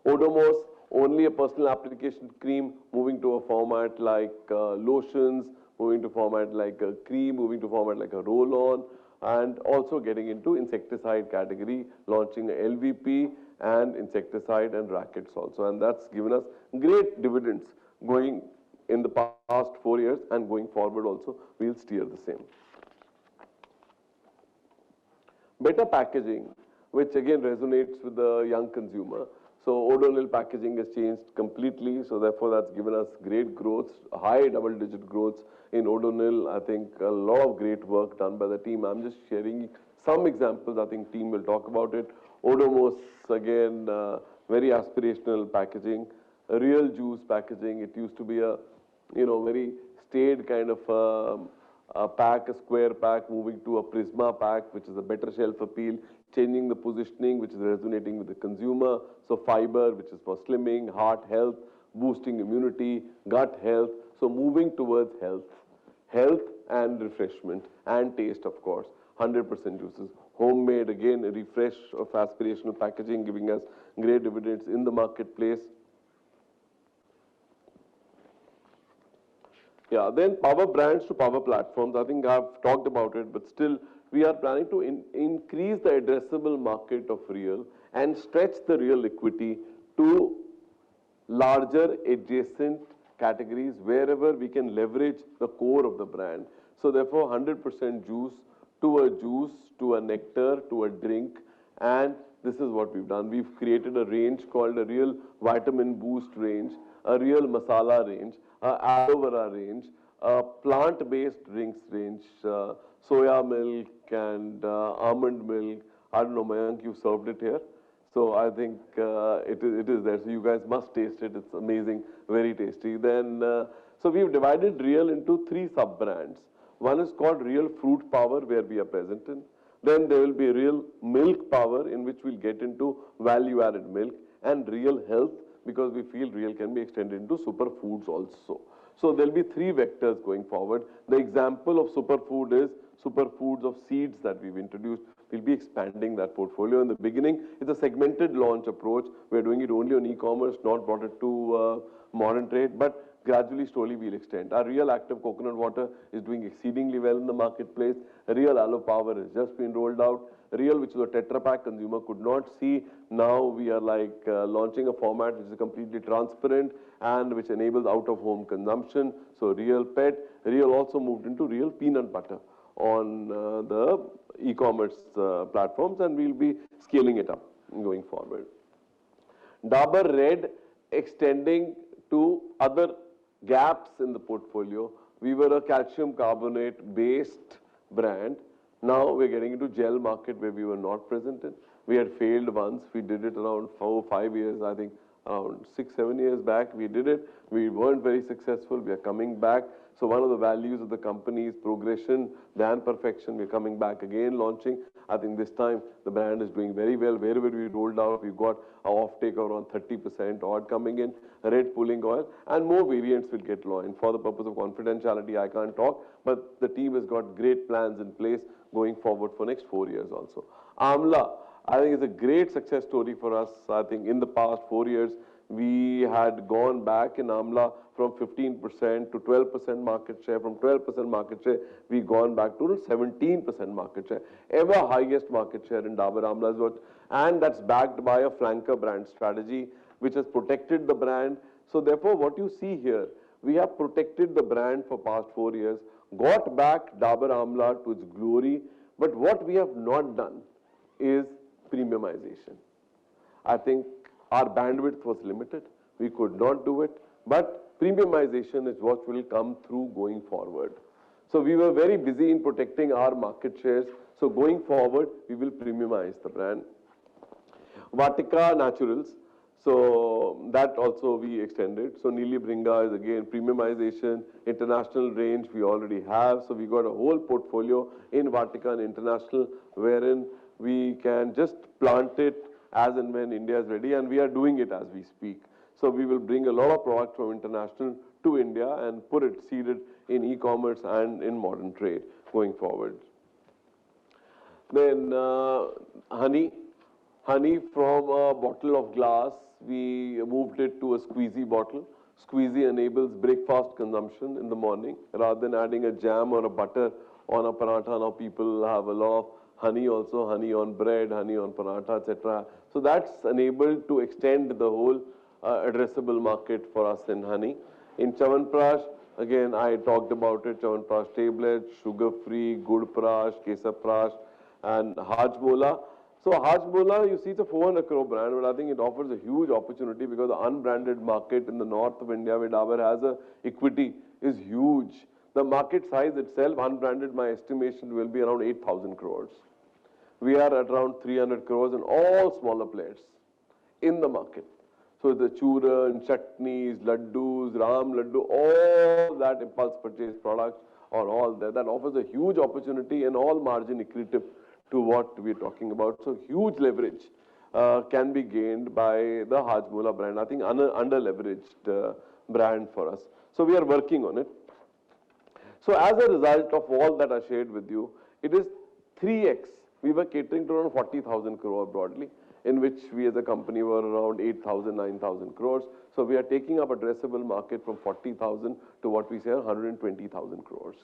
Odomos, only a personal application cream, moving to a format like lotions, moving to format like a cream, moving to format like a roll-on, and also getting into insecticide category, launching a LVP and insecticide and rackets also. And that's given us great dividends going in the past 4 years, and going forward also, we'll steer the same. Better packaging, which again resonates with the young consumer. So Odonil packaging has changed completely, so therefore that's given us great growth, high double-digit growth in Odonil. I think a lot of great work done by the team. I'm just sharing some examples. I think team will talk about it. Odomos, again, very aspirational packaging, a real juice packaging. It used to be a, very staid kind of a pack, a square pack, moving to a Prisma pack, which is a better shelf appeal, changing the positioning, which is resonating with the consumer. So fiber, which is for slimming, heart health, boosting immunity, gut health. So moving towards health and refreshment and taste, of course. 100% juices. Homemade, again, a refresh of aspirational packaging, giving us great dividends in the marketplace. Yeah, then power brands to power platforms. I think I've talked about it, but still we are planning to increase the addressable market of Real and stretch the Real equity to larger adjacent categories wherever we can leverage the core of the brand. So therefore 100% juice to a nectar, to a drink, and this is what we've done. We've created a range called a Real Vitamin Boost range, a Real Masala range, aloe vera range, plant-based drinks range, soya milk and almond milk. I don't know, Mayank, you served it here. So I think it is there. So you guys must taste it. It's amazing, very tasty. Then, so we've divided Real into 3 sub-brands. One is called Real Fruit Power, where we are present in. Then there will be Real Milk Power, in which we'll get into value-added milk, and Real Health, because we feel Real can be extended into superfoods also. So there'll be 3 vectors going forward. The example of superfood is superfoods of seeds that we've introduced. We'll be expanding that portfolio. In the beginning, it's a segmented launch approach. We're doing it only on e-commerce, not brought it to modern trade, but gradually, slowly we'll extend. Our Real Active Coconut Water is doing exceedingly well in the marketplace. Real Aloe Power has just been rolled out. Real, which is a Tetra Pak, consumer could not see. Now we are like launching a format which is completely transparent and which enables out-of-home consumption. So Real Pet. Real also moved into Real Peanut Butter on the e-commerce platforms, and we'll be scaling it up going forward. Dabur Red, extending to other gaps in the portfolio. We were a calcium carbonate based brand. Now we're getting into gel market where we were not present in. We had failed once. We did it around 4 or 5 years, I think around 6, 7 years back. We did it. We weren't very successful. We are coming back. So one of the values of the company is progression than perfection. We're coming back again, launching. I think this time the brand is doing very well. Wherever we rolled out, we've got our offtake around 30% odd coming in, red pulling oil, and more variants will get launched. For the purpose of confidentiality, I can't talk, but the team has got great plans in place going forward for next 4 years also. Amla, I think it's a great success story for us. I think in the past 4 years, we had gone back in Amla from 15% to 12% market share. From 12% market share, we've gone back to 17% market share. Ever highest market share in Dabur Amla is what, and that's backed by a flanker brand strategy, which has protected the brand. So therefore, what you see here, We have protected the brand for past 4 years, got back Dabur Amla to its glory, but what we have not done is premiumization. I think our bandwidth was limited. We could not do it, but premiumization is what will come through going forward. So we were very busy in protecting our market shares. So going forward, we will premiumize the brand. Vatika Naturals, so that also we extended. So Neeli Bringa is again premiumization, international range we already have. So we got a whole portfolio in Vatika and International wherein we can just plant it as and when India is ready, and we are doing it as we speak. So we will bring a lot of product from international to India and put it seeded in e-commerce and in modern trade going forward. Then honey from a bottle of glass, we moved it to a squeezy bottle. Squeezy enables breakfast consumption in the morning rather than adding a jam or a butter on a paratha. Now people have a lot of honey also, honey on bread, honey on paratha, etc. So that's enabled to extend the whole addressable market for us in honey. In Chyawanprash, again I talked about it, Chyawanprash tablets, sugar-free, Gud Prash, Kesar Prash, and Hajmola. So Hajmola, you see, it's a 400 crore brand, but I think it offers a huge opportunity because the unbranded market in the north of India where Dabur has a equity is huge. The market size itself, unbranded, my estimation will be around 8,000 crores. We are at around 300 crores and all smaller players in the market. So the churan, chutneys, laddus, ram laddu, all that impulse purchase products are all there. That offers a huge opportunity and all margin accretive to what we are talking about. So huge leverage can be gained by the Hajmola brand. I think under leveraged brand for us. So we are working on it. So as a result of all that I shared with you, it is 3x. We were catering to around 40,000 crore broadly, in which we as a company were around 8,000, 9,000 crores. So we are taking up addressable market from 40,000 to what we say 120,000 crores.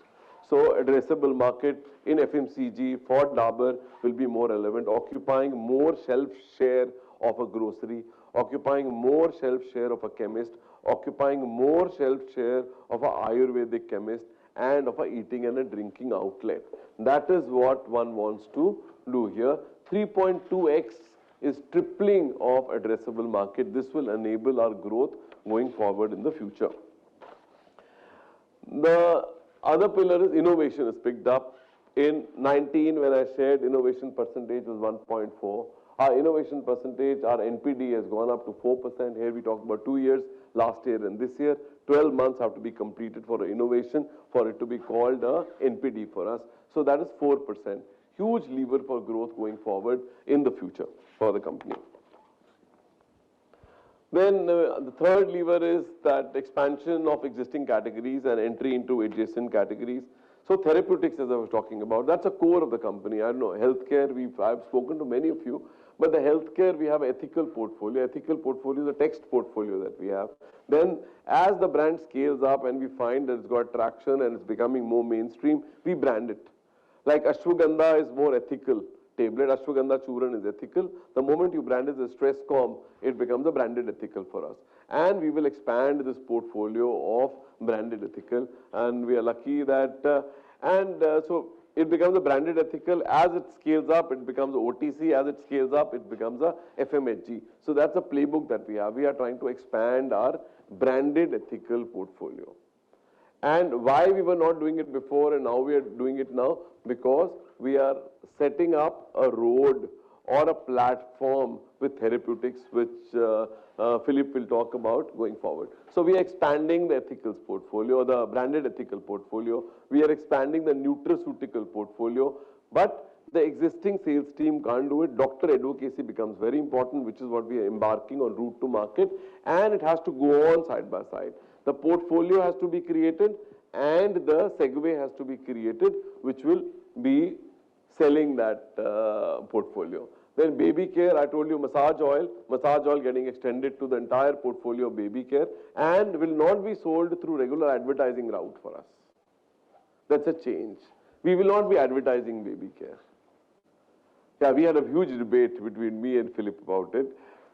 So addressable market in FMCG for Dabur will be more relevant, occupying more shelf share of a grocery, occupying more shelf share of a chemist, occupying more shelf share of a Ayurvedic chemist, and of a eating and a drinking outlet. That is what one wants to do here. 3.2x is tripling of addressable market. This will enable our growth going forward in the future. The other pillar is innovation is picked up. In 19, when I shared, innovation percentage was 1.4. Our innovation percentage, our NPD has gone up to 4%. Here we talk about 2 years, last year and this year. 12 months have to be completed for innovation for it to be called a NPD for us. So that is 4%. Huge lever for growth going forward in the future for the company. Then the third lever is that expansion of existing categories and entry into adjacent categories. So therapeutics, as I was talking about, that's a core of the company. I don't know, healthcare, I've spoken to many of you, but the healthcare, we have ethical portfolio. Ethical portfolio is a text portfolio that we have. Then as the brand scales up and we find that it's got traction and it's becoming more mainstream, we brand it. Like Ashwagandha is more ethical tablet, Ashwagandha Churan is ethical. The moment you brand it as Stress Calm, it becomes a branded ethical for us. And we will expand this portfolio of branded ethical, and we are lucky that, so it becomes a branded ethical. As it scales up, it becomes a OTC. As it scales up, it becomes a FMHG. So that's a playbook that we have. We are trying to expand our branded ethical portfolio. And why we were not doing it before and now we are doing it now? Because we are setting up a road or a platform with therapeutics, which Philip will talk about going forward. So we are expanding the ethicals portfolio, the branded ethical portfolio. We are expanding the nutraceutical portfolio, but the existing sales team can't do it. Doctor advocacy becomes very important, which is what we are embarking on route to market, and it has to go on side by side. The portfolio has to be created and the segue has to be created, which will be selling that portfolio. Then baby care, I told you massage oil getting extended to the entire portfolio of baby care and will not be sold through regular advertising route for us. That's a change. We will not be advertising baby care. Yeah, we had a huge debate between me and Philip about it.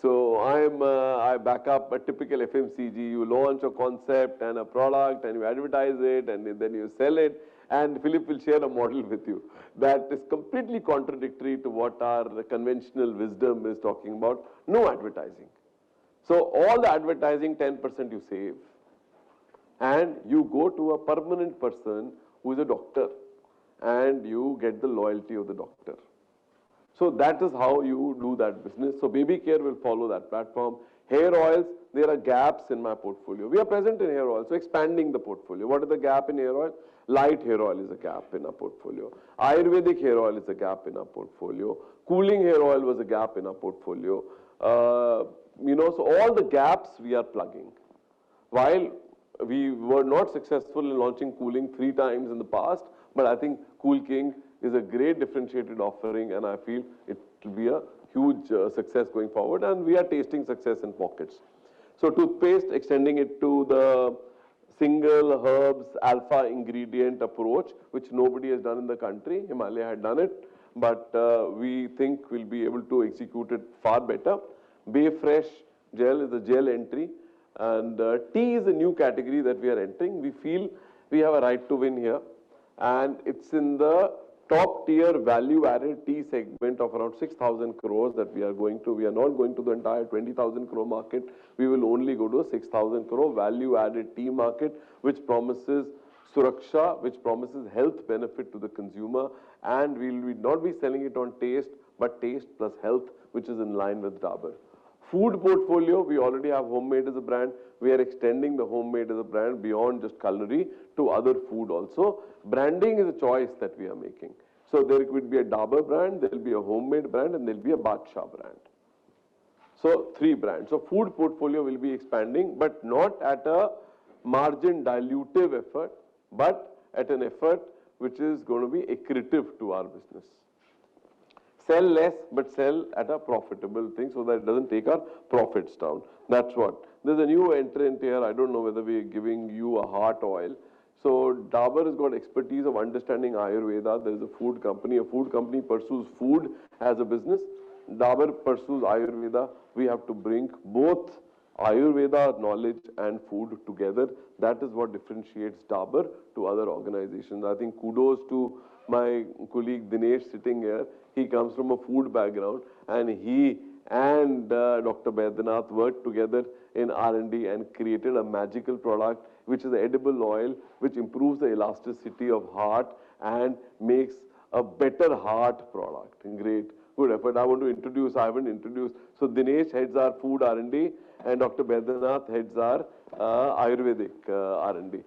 So I back up a typical FMCG. You launch a concept and a product and you advertise it and then you sell it. And Philip will share a model with you that is completely contradictory to what our conventional wisdom is talking about. No advertising. So all the advertising, 10% you save. And you go to a permanent person who is a doctor and you get the loyalty of the doctor. So that is how you do that business. So baby care will follow that platform. Hair oils, there are gaps in my portfolio. We are present in hair oil, so expanding the portfolio. What is the gap in hair oil? Light hair oil is a gap in our portfolio. Ayurvedic hair oil is a gap in our portfolio. Cooling hair oil was a gap in our portfolio. So all the gaps we are plugging. While we were not successful in launching cooling 3 times in the past, but I think Cool King is a great differentiated offering, and I feel it will be a huge success going forward, and we are tasting success in pockets. So toothpaste, extending it to the single herbs alpha ingredient approach, which nobody has done in the country. Himalaya had done it, but we think we'll be able to execute it far better. Bay Fresh gel is a gel entry, and tea is a new category that we are entering. We feel we have a right to win here, and it's in the top tier value added tea segment of around 6,000 crores that we are going to. We are not going to the entire 20,000 crore market. We will only go to a 6,000 crore value added tea market, which promises suraksha, which promises health benefit to the consumer, and we will not be selling it on taste, but taste plus health, which is in line with Dabur. Food portfolio, we already have homemade as a brand. We are extending the homemade as a brand beyond just culinary to other food also. Branding is a choice that we are making. So there could be a Dabur brand, there will be a homemade brand, and there will be a Badshah brand. So 3 brands. So food portfolio will be expanding, but not at a margin dilutive effort, but at an effort which is going to be accretive to our business. Sell less, but sell at a profitable thing so that it doesn't take our profits down. That's what. There's a new entrant here. I don't know whether we are giving you a heart oil. So Dabur has got expertise of understanding Ayurveda. There is a food company. A food company pursues food as a business. Dabur pursues Ayurveda. We have to bring both Ayurveda knowledge and food together. That is what differentiates Dabur to other organizations. I think kudos to my colleague Dinesh sitting here. He comes from a food background, and he and Dr. Baidyanath worked together in R&D and created a magical product, which is edible oil, which improves the elasticity of heart and makes a better heart product. Great, good effort. I want to introduce, I haven't introduced. So Dinesh heads our food R&D, and Dr. Baidyanath heads our Ayurvedic R&D,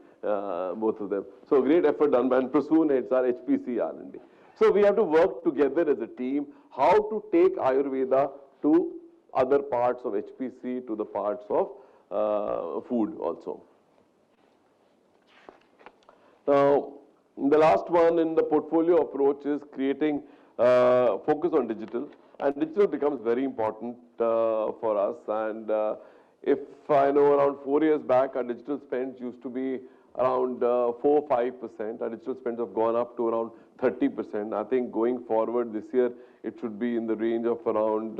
both of them. So great effort done by, and Prasoon heads our HPC R&D. So we have to work together as a team, how to take Ayurveda to other parts of HPC, to the parts of food also. Now, the last one in the portfolio approach is creating focus on digital, and digital becomes very important for us. And if I know, around 4 years back, our digital spends used to be around 4-5%. Our digital spends have gone up to around 30%. I think going forward this year, it should be in the range of around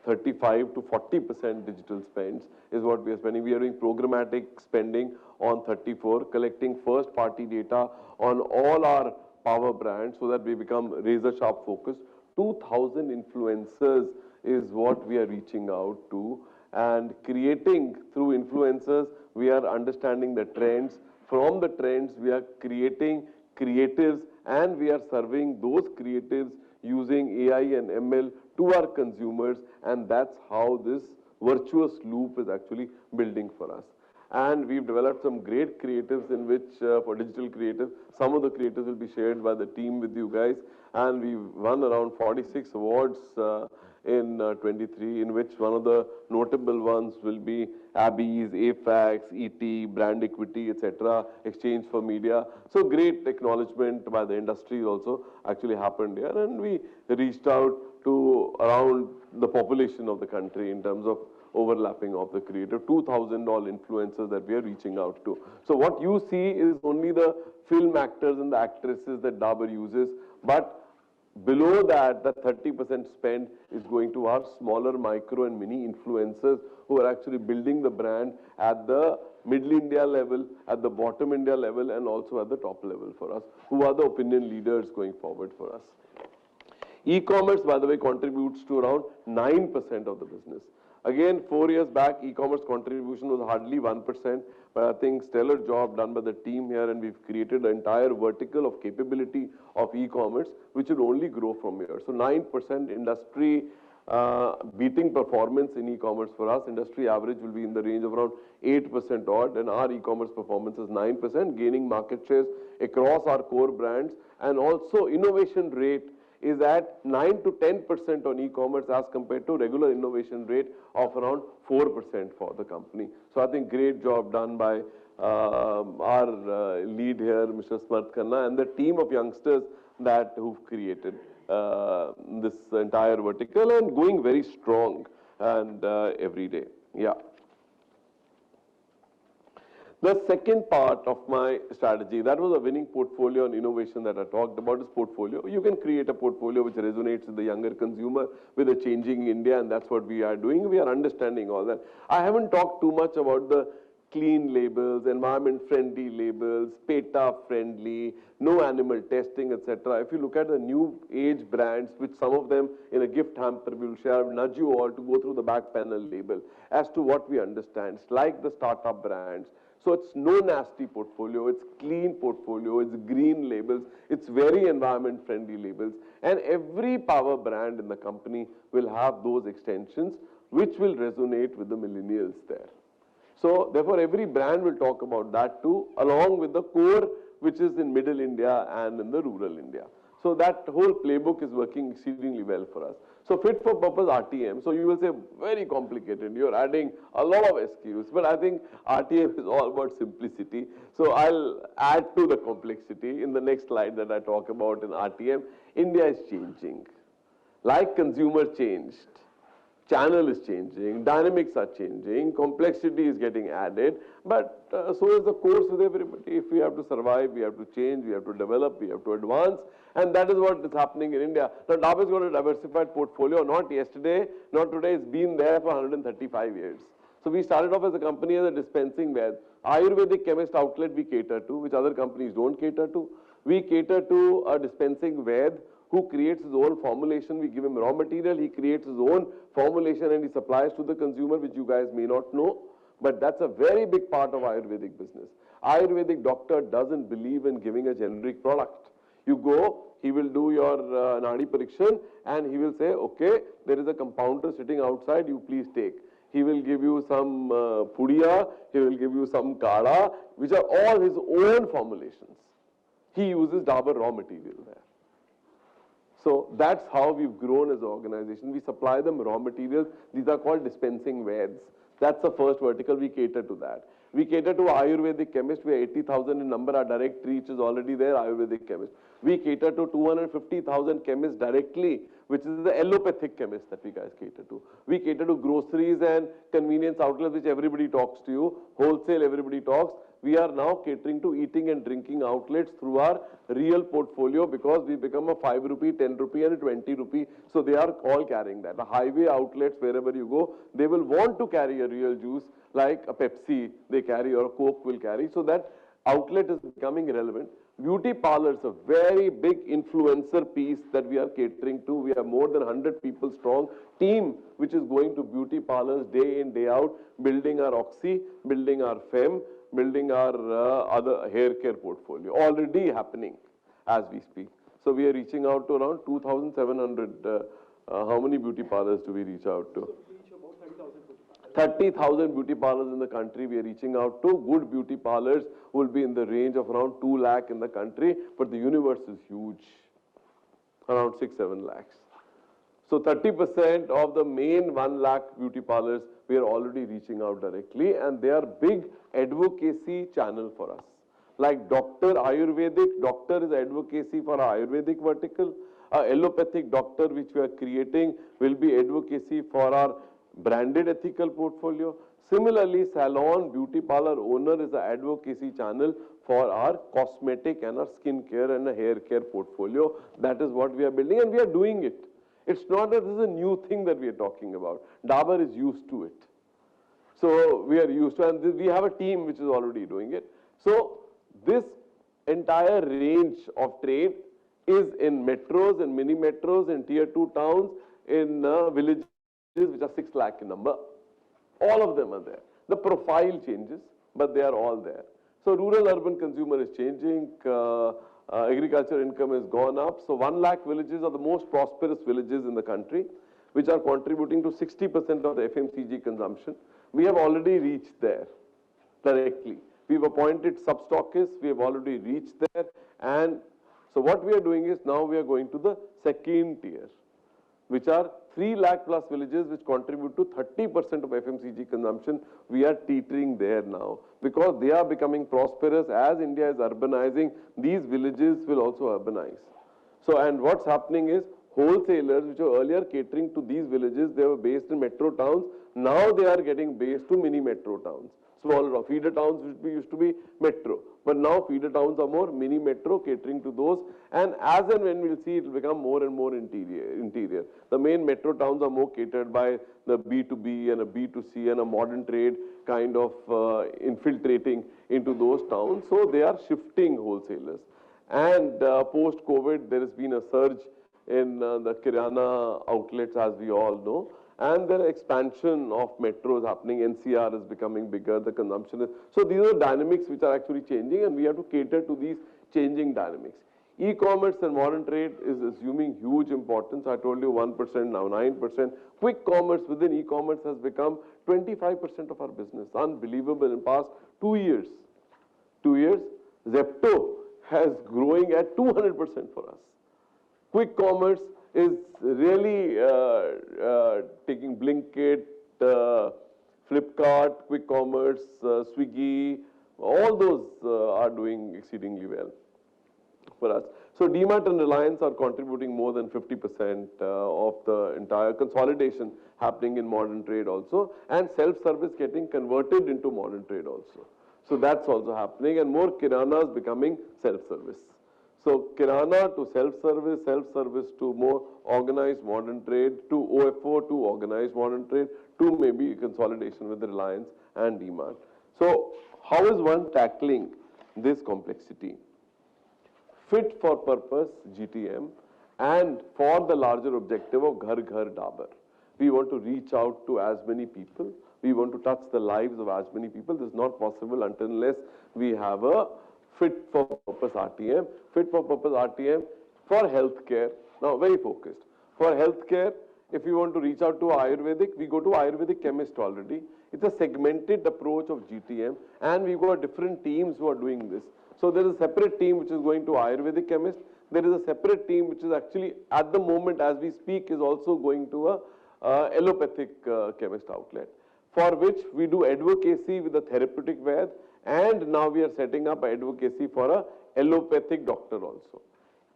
35 to 40% digital spends is what we are spending. We are doing programmatic spending on 34, collecting first party data on all our power brands so that we become razor sharp focused. 2,000 influencers is what we are reaching out to, and creating through influencers, we are understanding the trends. From the trends, we are creating creatives, and we are serving those creatives using AI and ML to our consumers, and that's how this virtuous loop is actually building for us. And we've developed some great creatives in which, for digital creative, some of the creatives will be shared by the team with you guys, and we've won around 46 awards in 23, in which one of the notable ones will be Abby's, AFAX, ET, Brand Equity, etc., Exchange for Media. So great acknowledgement by the industry also actually happened here, and we reached out to around the population of the country in terms of overlapping of the creative, 2,000 all influencers that we are reaching out to. So what you see is only the film actors and the actresses that Dabur uses, but Below that, the 30% spend is going to our smaller micro and mini influencers who are actually building the brand at the middle India level, at the bottom India level, and also at the top level for us, who are the opinion leaders going forward for us. E-commerce, by the way, contributes to around 9% of the business. Again, 4 years back, e-commerce contribution was hardly 1%, but I think stellar job done by the team here, and we've created an entire vertical of capability of e-commerce, which will only grow from here. So 9% industry beating performance in e-commerce for us. Industry average will be in the range of around 8% odd, and our e-commerce performance is 9%, gaining market shares across our core brands, and also innovation rate is at 9 to 10% on e-commerce as compared to regular innovation rate of around 4% for the company. So I think great job done by our lead here, Mr. Smart Khanna, and the team of youngsters that who've created this entire vertical, and going very strong and every day. Yeah. The second part of my strategy, that was a winning portfolio and innovation that I talked about, is portfolio. You can create a portfolio which resonates with the younger consumer, with a changing India, and that's what we are doing. We are understanding all that. I haven't talked too much about the clean labels, environment-friendly labels, PETA-friendly, no animal testing, etc. If you look at the new age brands, which some of them in a gift hamper will share, I will nudge you all to go through the back panel label as to what we understand. It's like the startup brands. So it's no nasty portfolio, it's clean portfolio, it's green labels, it's very environment friendly labels, and every power brand in the company will have those extensions which will resonate with the millennials there. So therefore every brand will talk about that too, along with the core which is in middle India and in the rural India. So that whole playbook is working exceedingly well for us. So fit for purpose RTM. So you will say very complicated. You're adding a lot of SKUs, but I think RTM is all about simplicity. So I'll add to the complexity in the next slide that I talk about in RTM. India is changing. Like consumer changed, channel is changing, dynamics are changing, complexity is getting added, but so is the course with everybody. If we have to survive, we have to change, we have to develop, we have to advance, and that is what is happening in India. Now, Dabur has got a diversified portfolio, not yesterday, not today, it's been there for 135 years. So we started off as a company as a dispensing where Ayurvedic chemist outlet we cater to, which other companies don't cater to. We cater to a dispensing Ved who creates his own formulation. We give him raw material, he creates his own formulation and he supplies to the consumer, which you guys may not know. But that's a very big part of Ayurvedic business. Ayurvedic doctor doesn't believe in giving a generic product. You go, he will do your Nadi Parikshan and he will say, okay, there is a compounder sitting outside, you please take. He will give you some pudiya, he will give you some kada, which are all his own formulations. He uses Dabur raw material there. So that's how we've grown as an organization. We supply them raw materials. These are called dispensing Veds. That's the first vertical. We cater to that. We cater to Ayurvedic chemists. We are 80,000 in number. Our direct reach is already there, Ayurvedic chemists. We cater to 250,000 chemists directly, which is the allopathic chemists that we guys cater to. We cater to groceries and convenience outlets, which everybody talks to you. Wholesale, everybody talks. We are now catering to eating and drinking outlets through our real portfolio because we become a 5 rupee, 10 rupee and a 20 rupee. So they are all carrying that. The highway outlets, wherever you go, they will want to carry a real juice like a Pepsi they carry or a Coke will carry. So that outlet is becoming relevant. Beauty parlors, a very big influencer piece that we are catering to. We have more than 100 people strong team which is going to beauty parlors day in, day out, building our Oxy, building our Fem, building our other hair care portfolio, already happening as we speak. So we are reaching out to around 2,700. How many beauty parlors do we reach out to? 30,000 beauty parlors in the country we are reaching out to. Good beauty parlors will be in the range of around 2 lakh in the country, but the universe is huge, around 6-7 lakhs. So 30% of the main 1 lakh beauty parlors, we are already reaching out directly, and they are big advocacy channel for us. Like doctor, Ayurvedic, doctor is advocacy for our Ayurvedic vertical. Allopathic doctor which we are creating will be advocacy for our branded ethical portfolio. Similarly, salon, beauty parlor owner is an advocacy channel for our cosmetic and our skin care and a hair care portfolio. That is what we are building, and we are doing it. It's not that this is a new thing that we are talking about. Dabur is used to it. So we are used to, and we have a team which is already doing it. So this entire range of trade is in metros and mini metros, in tier 2 towns, in villages which are 6 lakh in number. All of them are there. The profile changes, but they are all there. So rural-urban consumer is changing. Agriculture income has gone up. So 1 lakh villages are the most prosperous villages in the country, which are contributing to 60% of the FMCG consumption. We have already reached there directly. We've appointed sub-stockists. We have already reached there. And so what we are doing is now we are going to the second tier, which are 3 lakh plus villages which contribute to 30% of FMCG consumption. We are teetering there now because they are becoming prosperous. As India is urbanizing, these villages will also urbanize. So, and what's happening is wholesalers which were earlier catering to these villages, they were based in metro towns. Now they are getting based to mini metro towns. Smaller feeder towns which used to be metro, but now feeder towns are more mini metro catering to those, and as and when we'll see, it will become more and more interior. The main metro towns are more catered by the B2B and a B2C and a modern trade kind of infiltrating into those towns, so they are shifting wholesalers. And post-COVID, there has been a surge in the Kirana outlets, as we all know. And there are expansion of metros happening. NCR is becoming bigger, the consumption is. So these are dynamics which are actually changing, and we have to cater to these changing dynamics. E-commerce and modern trade is assuming huge importance. I told you 1%, now 9%. Quick commerce within e-commerce has become 25% of our business. Unbelievable in past 2 years. 2 years, Zepto has growing at 200% for us. Quick commerce is really taking Blinkit, Flipkart, Quick Commerce, Swiggy, all those are doing exceedingly well for us. So DMart and Reliance are contributing more than 50% of the entire consolidation happening in modern trade also, and self-service getting converted into modern trade also. So that's also happening, and more Kiranas becoming self-service. So Kirana to self-service, self-service to more organized modern trade, to OFO to organized modern trade, to maybe consolidation with Reliance and DMart. So how is one tackling this complexity? Fit for purpose GTM, and for the larger objective of Ghar Ghar Dabur. We want to reach out to as many people. We want to touch the lives of as many people. This is not possible unless we have a fit for purpose RTM. Fit for purpose RTM for healthcare. Now, very focused. For healthcare, if we want to reach out to Ayurvedic, we go to Ayurvedic chemist already. It's a segmented approach of GTM, and we've got different teams who are doing this. So there is a separate team which is going to Ayurvedic chemist. There is a separate team which is actually, at the moment as we speak, is also going to a allopathic chemist outlet, for which we do advocacy with the therapeutic Ved, and now we are setting up advocacy for a allopathic doctor also.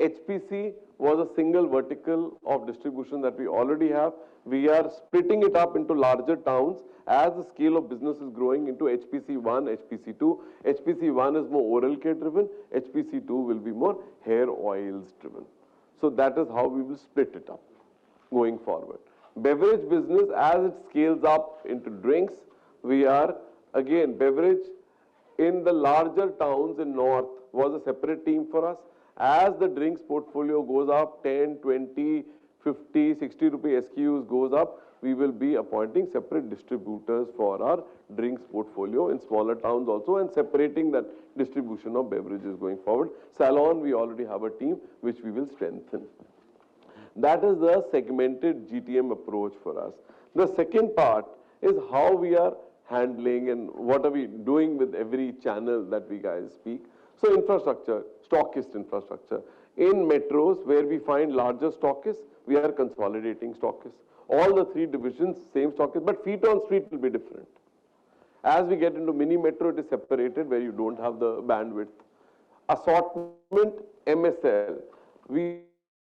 HPC was a single vertical of distribution that we already have. We are splitting it up into larger towns as the scale of business is growing into HPC1, HPC2. HPC1 is more oral care driven, HPC2 will be more hair oils driven. So that is how we will split it up going forward. Beverage business, as it scales up into drinks, we are again beverage in the larger towns in north was a separate team for us. As the drinks portfolio goes up, 10, 20, 50, 60 rupee SKUs goes up, we will be appointing separate distributors for our drinks portfolio in smaller towns also, and separating that distribution of beverages going forward. Salon, we already have a team which we will strengthen. That is the segmented GTM approach for us. The second part is how we are handling and what are we doing with every channel that we guys speak. So infrastructure, stockist infrastructure. In metros where we find larger stockists, we are consolidating stockists. All the three divisions, same stockist, but feet on street will be different. As we get into mini metro, it is separated where you don't have the bandwidth. Assortment, MSL. We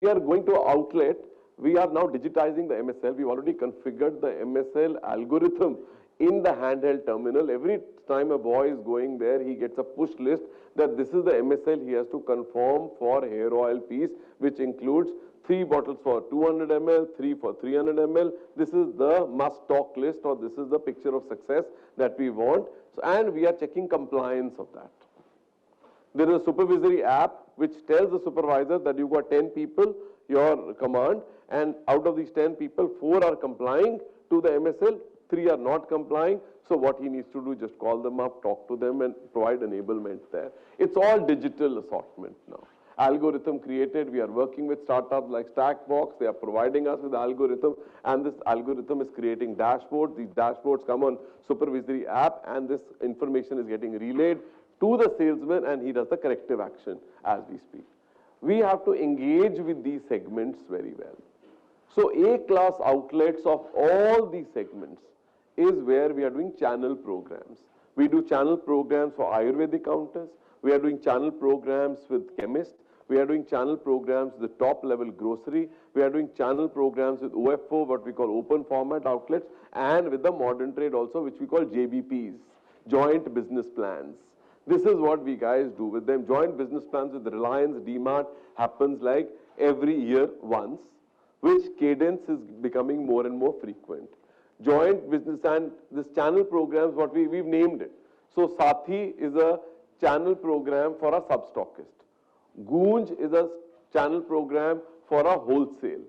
are going to outlet. We are now digitizing the MSL. We've already configured the MSL algorithm in the handheld terminal. Every time a boy is going there, he gets a push list that this is the MSL he has to conform for hair oil piece, which includes 3 bottles for 200 ml, 3 for 300 ml. This is the must stock list, or this is the picture of success that we want. So, and we are checking compliance of that. There is a supervisory app which tells the supervisor that you've got 10 people, your command, and out of these 10 people, 4 are complying to the MSL, 3 are not complying. So what he needs to do is just call them up, talk to them, and provide enablement there. It's all digital assortment now. Algorithm created, we are working with startups like Stackbox, they are providing us with algorithm, and this algorithm is creating dashboards. These dashboards come on supervisory app, and this information is getting relayed to the salesman, and he does the corrective action as we speak. We have to engage with these segments very well. So A-class outlets of all these segments is where we are doing channel programs. We do channel programs for Ayurvedic counters. We are doing channel programs with chemists. We are doing channel programs with top level grocery. We are doing channel programs with OFO, what we call open format outlets, and with the modern trade also, which we call JBPs, joint business plans. This is what we guys do with them. Joint business plans with Reliance, DMart happens like every year once, which cadence is becoming more and more frequent. Joint business and this channel programs, what we've named it. So Sathi is a channel program for a substockist. Goonj is a channel program for a wholesale.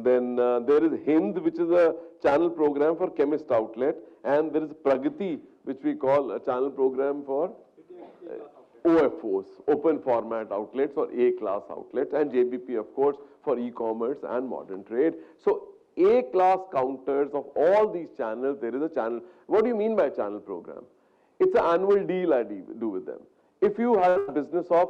Then there is Hind, which is a channel program for chemist outlet, and there is Pragati, which we call a channel program for OFOs, open format outlets or A-class outlets, and JBP, of course, for e-commerce and modern trade. So A-class counters of all these channels, there is a channel. What do you mean by channel program? It's an annual deal I do with them. If you had a business of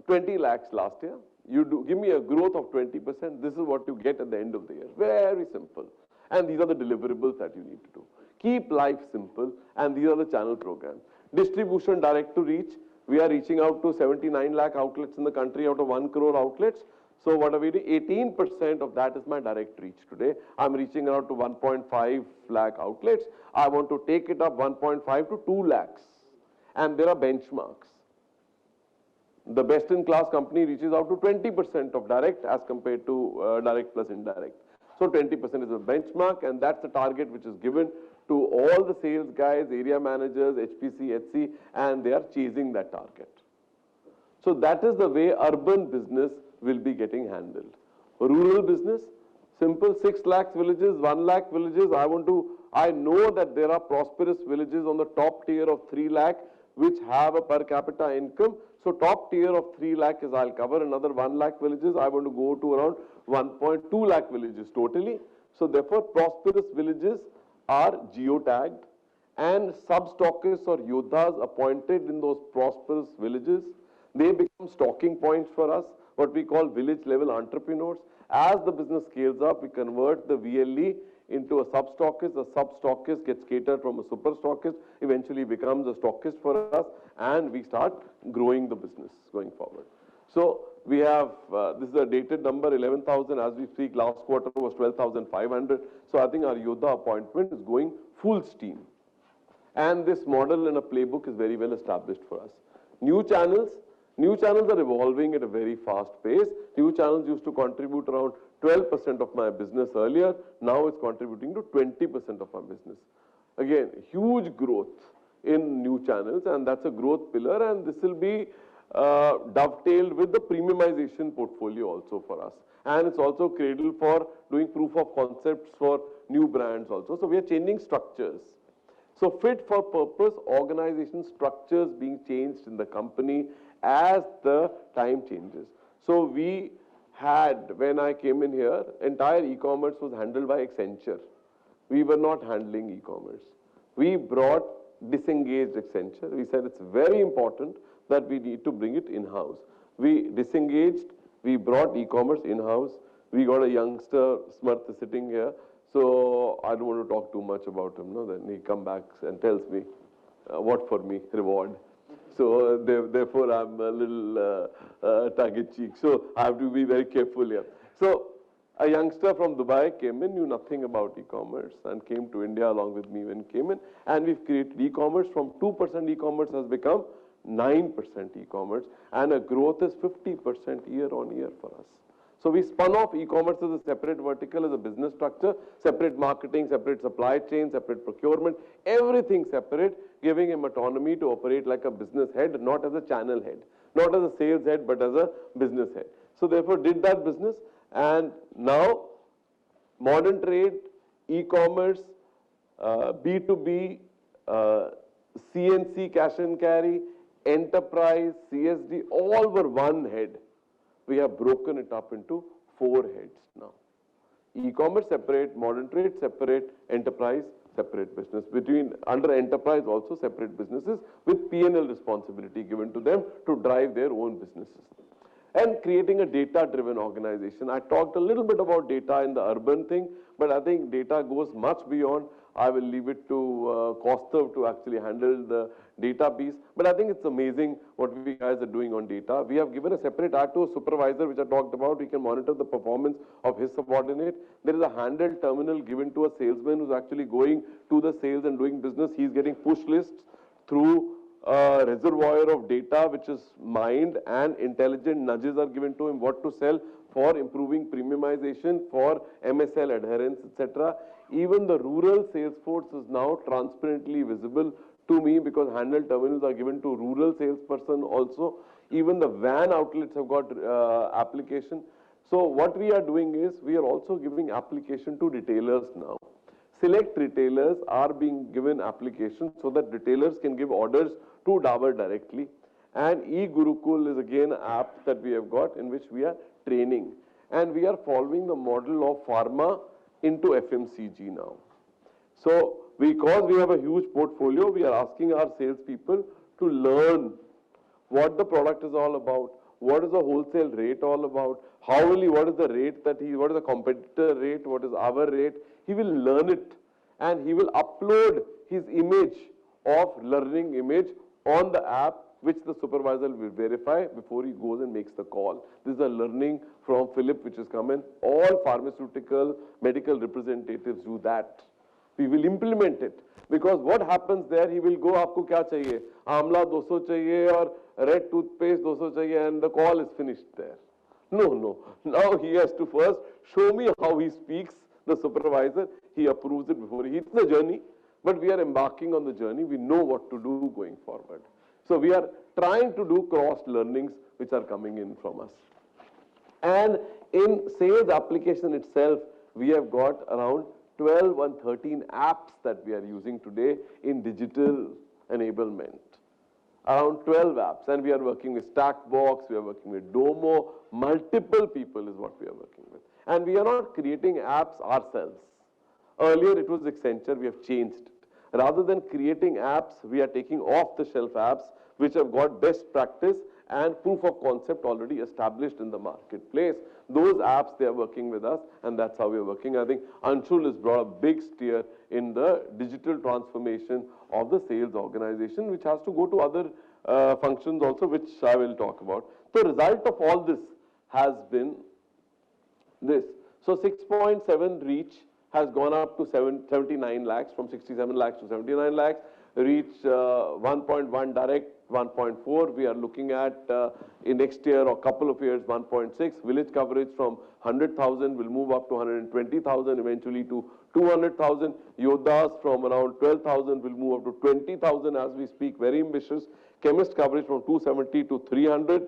20 lakhs last year, you do give me a growth of 20%, this is what you get at the end of the year. Very simple. And these are the deliverables that you need to do. Keep life simple, and these are the channel programs. Distribution direct to reach, we are reaching out to 79 lakh outlets in the country out of 1 crore outlets. So what are we doing? 18% of that is my direct reach today. I'm reaching out to 1.5 lakh outlets. I want to take it up 1.5 to 2 lakhs. And there are benchmarks. The best in class company reaches out to 20% of direct as compared to direct plus indirect. So 20% is a benchmark, and that's the target which is given to all the sales guys, area managers, HPC, HC, and they are chasing that target. So that is the way urban business will be getting handled. Rural business, simple, 6 lakhs villages, 1 lakh villages. I know that there are prosperous villages on the top tier of 3 lakh which have a per capita income. So top tier of 3 lakh is I'll cover another 1 lakh villages. I want to go to around 1.2 lakh villages totally. So therefore prosperous villages are geotagged, and sub-stockists or yodhas appointed in those prosperous villages, they become stocking points for us, what we call village level entrepreneurs. As the business scales up, we convert the VLE into a sub-stockist. The sub-stockist gets catered from a super stockist, eventually becomes a stockist for us, and we start growing the business going forward. So we have, this is a dated number, 11,000 as we speak. Last quarter was 12,500. So I think our Yodha appointment is going full steam. And this model in a playbook is very well established for us. New channels are evolving at a very fast pace. New channels used to contribute around 12% of my business earlier. Now it's contributing to 20% of our business. Again, huge growth in new channels, and that's a growth pillar, and this will be dovetailed with the premiumization portfolio also for us. And it's also cradle for doing proof of concepts for new brands also. So we are changing structures. So fit for purpose organization structures being changed in the company as the time changes. So we had, when I came in here, entire e-commerce was handled by Accenture. We were not handling e-commerce. We brought disengaged Accenture. We said it's very important that we need to bring it in-house. We disengaged, we brought e-commerce in-house. We got a youngster, Smarth, sitting here. So I don't want to talk too much about him. No? Then he comes back and tells me, what for me, reward. So therefore I'm a little tongue-in-cheek. So I have to be very careful here. So A youngster from Dubai came in, knew nothing about e-commerce and came to India along with me when he came in. And we've created e-commerce. From 2% e-commerce has become 9% e-commerce. And a growth is 50% year on year for us. So we spun off e-commerce as a separate vertical, as a business structure, separate marketing, separate supply chain, separate procurement, everything separate, giving him autonomy to operate like a business head, not as a channel head, not as a sales head, but as a business head. So therefore did that business, and now modern trade, e-commerce, B2B, CNC, cash and carry, enterprise, CSD, all were one head. We have broken it up into 4 heads now. E-commerce separate, modern trade separate, enterprise separate business. Under enterprise also separate businesses with P&L responsibility given to them to drive their own businesses. And creating a data-driven organization. I talked a little bit about data in the urban thing, but I think data goes much beyond. I will leave it to Kaustav to actually handle the data piece. But I think it's amazing what we guys are doing on data. We have given a separate act to a supervisor, which I talked about. We can monitor the performance of his subordinate. There is a handheld terminal given to a salesman who's actually going to the sales and doing business. He's getting push lists through a reservoir of data which is mined, and intelligent nudges are given to him what to sell for improving premiumization, for MSL adherence, etc. Even the rural sales force is now transparently visible to me because handheld terminals are given to rural salesperson also. Even the van outlets have got application. So what we are doing is we are also giving application to retailers now. Select retailers are being given applications so that retailers can give orders to Dabur directly. And e-Gurukul is again an app that we have got in which we are training. And we are following the model of pharma into FMCG now. So because we have a huge portfolio, we are asking our salespeople to learn what the product is all about, what is the wholesale rate all about, what is the rate that what is the competitor rate, what is our rate. He will learn it and he will upload his image of learning image on the app, which the supervisor will verify before he goes and makes the call. This is a learning from Philip which has come in. All pharmaceutical, medical representatives do that. We will implement it because what happens there, he will go, aapko kya chahiye? Amla 200 chahiye or red toothpaste 200 chahiye, and the call is finished there. No. Now he has to first show me how he speaks, the supervisor. He approves it before he hits the journey. But we are embarking on the journey. We know what to do going forward. So we are trying to do cross learnings which are coming in from us. And in sales application itself, we have got around 12 and 13 apps that we are using today in digital enablement. Around 12 apps. And we are working with Stackbox, we are working with Domo. Multiple people is what we are working with. And we are not creating apps ourselves. Earlier it was Accenture, we have changed it. Rather than creating apps, we are taking off-the-shelf apps which have got best practice and proof of concept already established in the marketplace. Those apps, they are working with us, and that's how we are working. I think Anshul has brought a big steer in the digital transformation of the sales organization, which has to go to other functions also, which I will talk about. The result of all this has been this. So 6.7 reach has gone up to 79 lakhs, from 67 lakhs to 79 lakhs. Reach 1.1 direct, 1.4. We are looking at in next year or couple of years 1.6. Village coverage from 100,000 will move up to 120,000, eventually to 200,000. Yodhas from around 12,000 will move up to 20,000 as we speak. Very ambitious. Chemist coverage from 270 to 300.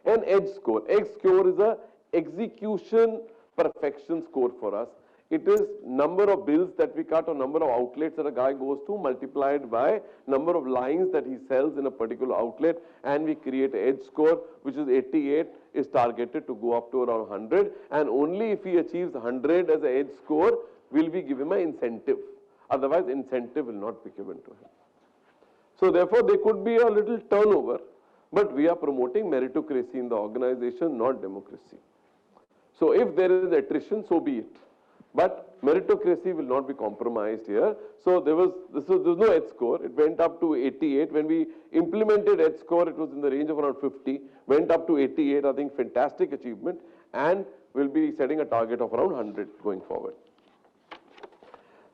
And edge score. Edge score is a execution perfection score for us. It is number of bills that we cut or number of outlets that a guy goes to multiplied by number of lines that he sells in a particular outlet, and we create an edge score which is 88 is targeted to go up to around 100, and only if he achieves 100 as an edge score will we give him an incentive. Otherwise incentive will not be given to him. So therefore there could be a little turnover, but we are promoting meritocracy in the organization, not democracy. So if there is attrition, so be it. But meritocracy will not be compromised here. So there was no edge score. It went up to 88. When we implemented edge score, it was in the range of around 50. Went up to 88. I think fantastic achievement. and we'll be setting a target of around 100 going forward.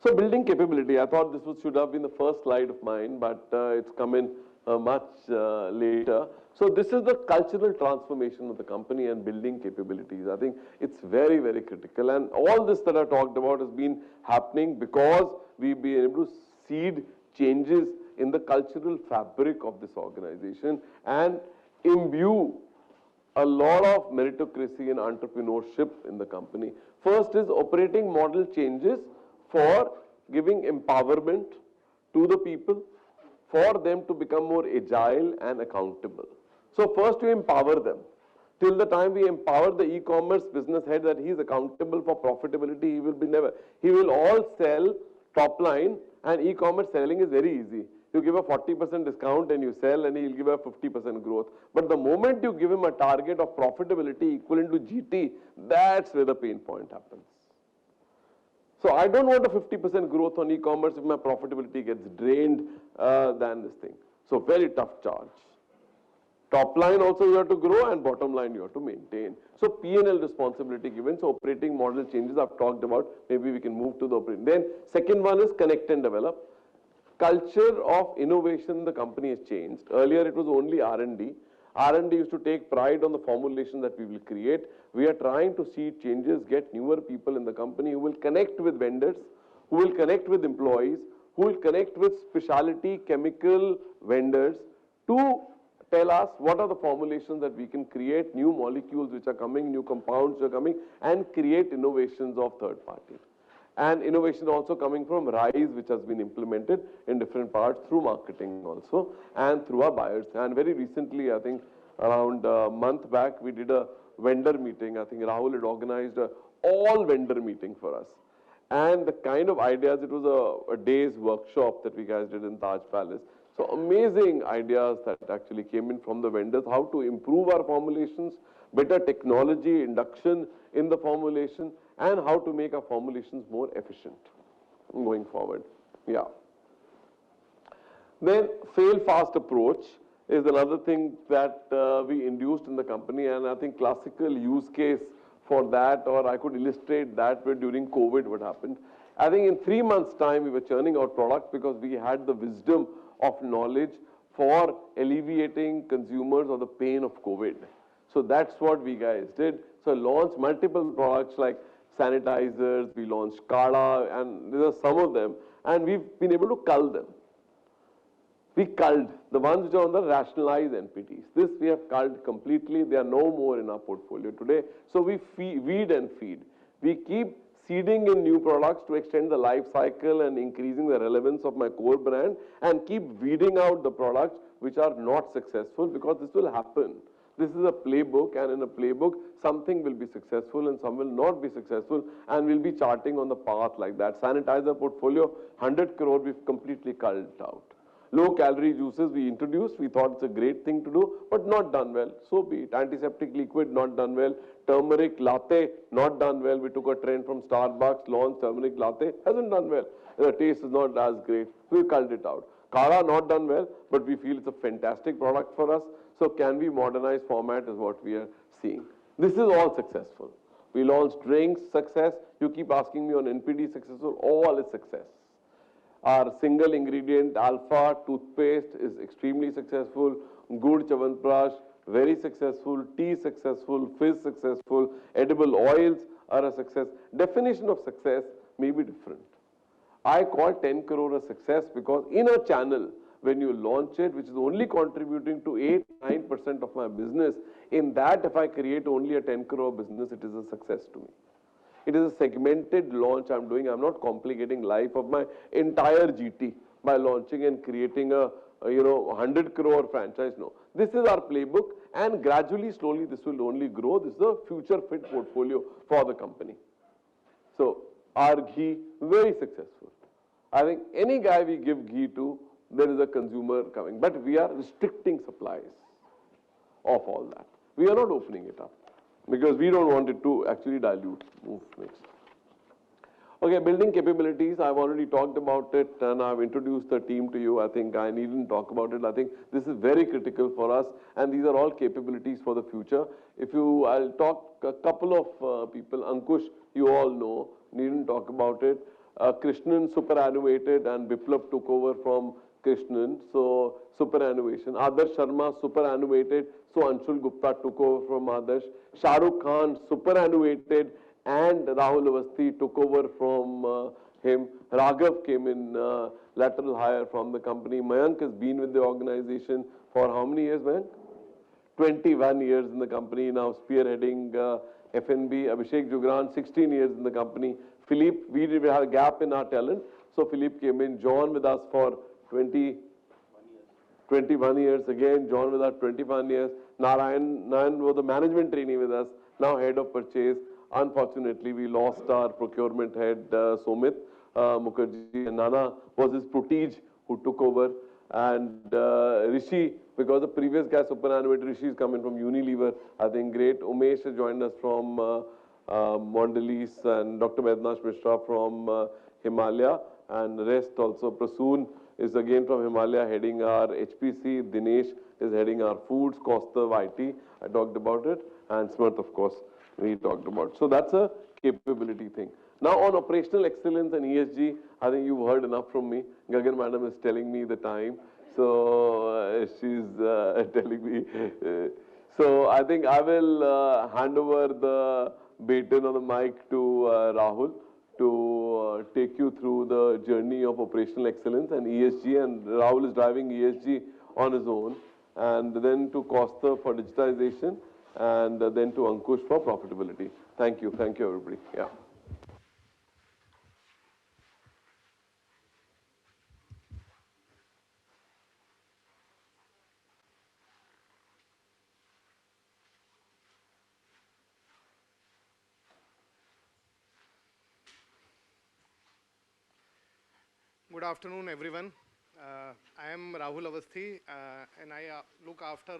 So building capability, I thought should have been the first slide of mine, but it's come in much later. So this is the cultural transformation of the company and building capabilities. I think it's very, very critical. And all this that I talked about has been happening because we've been able to seed changes in the cultural fabric of this organization and imbue a lot of meritocracy and entrepreneurship in the company. First is operating model changes for giving empowerment to the people, for them to become more agile and accountable. So first we empower them. Till the time we empower the e-commerce business head that he is accountable for profitability, he will all sell top line, and e-commerce selling is very easy. You give a 40% discount and you sell, and he'll give a 50% growth. But the moment you give him a target of profitability equivalent to GT, that's where the pain point happens. So I don't want a 50% growth on e-commerce if my profitability gets drained than this thing. So very tough charge. Top line also you have to grow, and bottom line you have to maintain. So P&L responsibility given. So operating model changes I've talked about. Maybe we can move to the operating. Then second one is connect and develop. Culture of innovation in the company has changed. Earlier it was only R&D. R&D used to take pride on the formulation that we will create. We are trying to see changes, get newer people in the company who will connect with vendors, who will connect with employees, who will connect with specialty chemical vendors to tell us what are the formulations that we can create, new molecules which are coming, new compounds which are coming, and create innovations of third parties. And innovation also coming from RISE, which has been implemented in different parts through marketing also and through our buyers. And very recently, I think around a month back, we did a vendor meeting. I think Rahul had organized a all vendor meeting for us. And the kind of ideas, it was a day's workshop that we guys did in Taj Palace. So amazing ideas that actually came in from the vendors, how to improve our formulations, better technology induction in the formulation, and how to make our formulations more efficient going forward. Yeah. Then fail fast approach is another thing that we induced in the company, and I think classical use case for that, or I could illustrate that where during COVID what happened. I think in 3 months' time we were churning out products because we had the wisdom of knowledge for alleviating consumers of the pain of COVID. So that's what we guys did. So launched multiple products like sanitizers, we launched Kada, and there are some of them, and we've been able to cull them. We culled the ones which are on the rationalized NPTs. This we have culled completely. They are no more in our portfolio today. So we weed and feed. We keep seeding in new products to extend the life cycle and increasing the relevance of my core brand, and keep weeding out the products which are not successful, because this will happen. This is a playbook, and in a playbook, something will be successful and some will not be successful, and we'll be charting on the path like that. Sanitizer portfolio, 100 crore, we've completely culled out. Low calorie juices we introduced, we thought it's a great thing to do, but not done well. So be it. Antiseptic liquid, not done well. Turmeric latte, not done well. We took a trend from Starbucks, launched turmeric latte, hasn't done well. The taste is not as great. We culled it out. Kara, not done well, but we feel it's a fantastic product for us. So can we modernize format is what we are seeing. This is all successful. We launched drinks, success. You keep asking me on NPD successful, all is success. Our single ingredient alpha toothpaste is extremely successful. Good Chyawanprash, very successful. Tea successful. Fizz successful. Edible oils are a success. Definition of success may be different. I call 10 crore a success because in a channel, when you launch it, which is only contributing to 8-9% of my business, in that if I create only a 10 crore business, it is a success to me. It is a segmented launch I'm doing. I'm not complicating life of my entire GT by launching and creating a 100 crore franchise. No, this is our playbook, and gradually, slowly, this will only grow. This is a future fit portfolio for the company. So our ghee, very successful. I think any guy we give ghee to, there is a consumer coming, but we are restricting supplies of all that. We are not opening it up because we don't want it to actually dilute. Move next. Okay, building capabilities, I've already talked about it and I've introduced the team to you. I think I needn't talk about it. I think this is very critical for us, and these are all capabilities for the future. I'll talk a couple of people. Ankush, you all know, needn't talk about it. Krishnan superannuated and Biplab took over from Krishnan, so superannuation. Adarsh Sharma superannuated, so Anshul Gupta took over from Adarsh. Shah Rukh Khan superannuated and Rahul Avasthi took over from him. Raghav came in lateral hire from the company. Mayank has been with the organization for how many years, Mayank? 21 years in the company, now spearheading FNB. Abhishek Jugran, 16 years in the company. Philippe, we had a gap in our talent, so Philippe came in. John with us for 21 years again. John with us 21 years. Narayan was the management trainee with us, now head of purchase. Unfortunately, we lost our procurement head, Somit Mukherjee, and Nana was his protege who took over. And Rishi, because the previous guy superannuated, Rishi is coming from Unilever, I think great. Umesh has joined us from Mondelez, and Dr. Vednash Mishra from Himalaya, and the rest also. Prasoon is again from Himalaya heading our HPC. Dinesh is heading our foods. Kaustav IT, I talked about it, and Smart, of course, we talked about. So that's a capability thing. Now on operational excellence and ESG, I think you've heard enough from me. Gagan madam is telling me the time, so she's telling me. So I think I will hand over the baton or the mic to Rahul to take you through the journey of operational excellence and ESG. And Rahul is driving ESG on his own, and then to Costa for digitization, and then to Ankush for profitability. Thank you everybody. Yeah. Good afternoon, everyone. I am Rahul Avasthi, and I look after.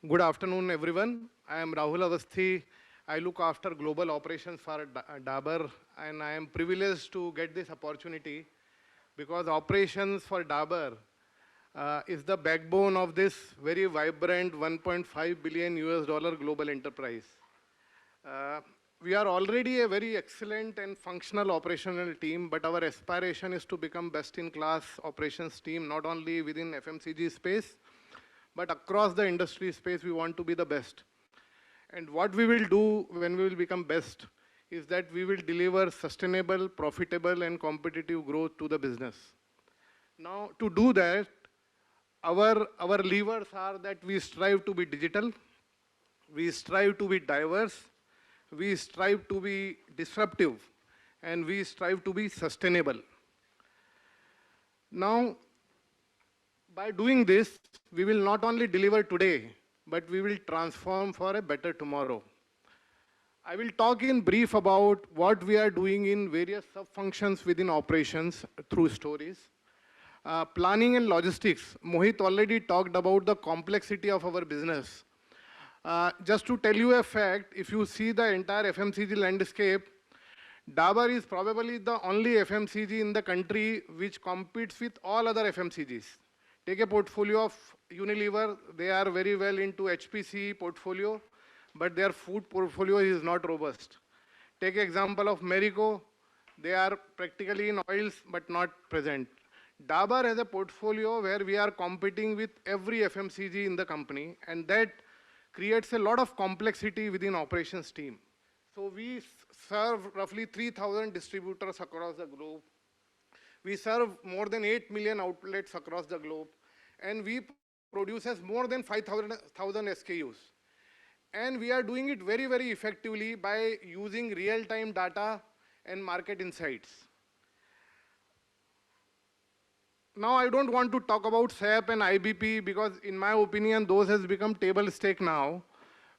Good afternoon, everyone. I am Rahul Avasthi. I look after global operations for Dabur, and I am privileged to get this opportunity because operations for Dabur is the backbone of this very vibrant 1.5 billion US dollar global enterprise. We are already a very excellent and functional operational team, but our aspiration is to become best-in-class operations team, not only within FMCG space, but across the industry space. We want to be the best. And what we will do when we will become best is that we will deliver sustainable, profitable, and competitive growth to the business. Now, to do that, our levers are that we strive to be digital, we strive to be diverse, we strive to be disruptive, and we strive to be sustainable. Now, by doing this, we will not only deliver today, but we will transform for a better tomorrow. I will talk in brief about what we are doing in various sub-functions within operations through stories. Planning and logistics. Mohit already talked about the complexity of our business. Just to tell you a fact, if you see the entire FMCG landscape, Dabur is probably the only FMCG in the country which competes with all other FMCGs. Take a portfolio of Unilever, they are very well into HPC portfolio, but their food portfolio is not robust. Take example of Marico, they are practically in oils but not present. Dabur has a portfolio where we are competing with every FMCG in the company, and that creates a lot of complexity within operations team. So we serve roughly 3,000 distributors across the globe. We serve more than 8 million outlets across the globe, and we produces more than 5,000 SKUs. And we are doing it very, very effectively by using real-time data and market insights. Now, I don't want to talk about SAP and IBP because, in my opinion, those has become table stake now.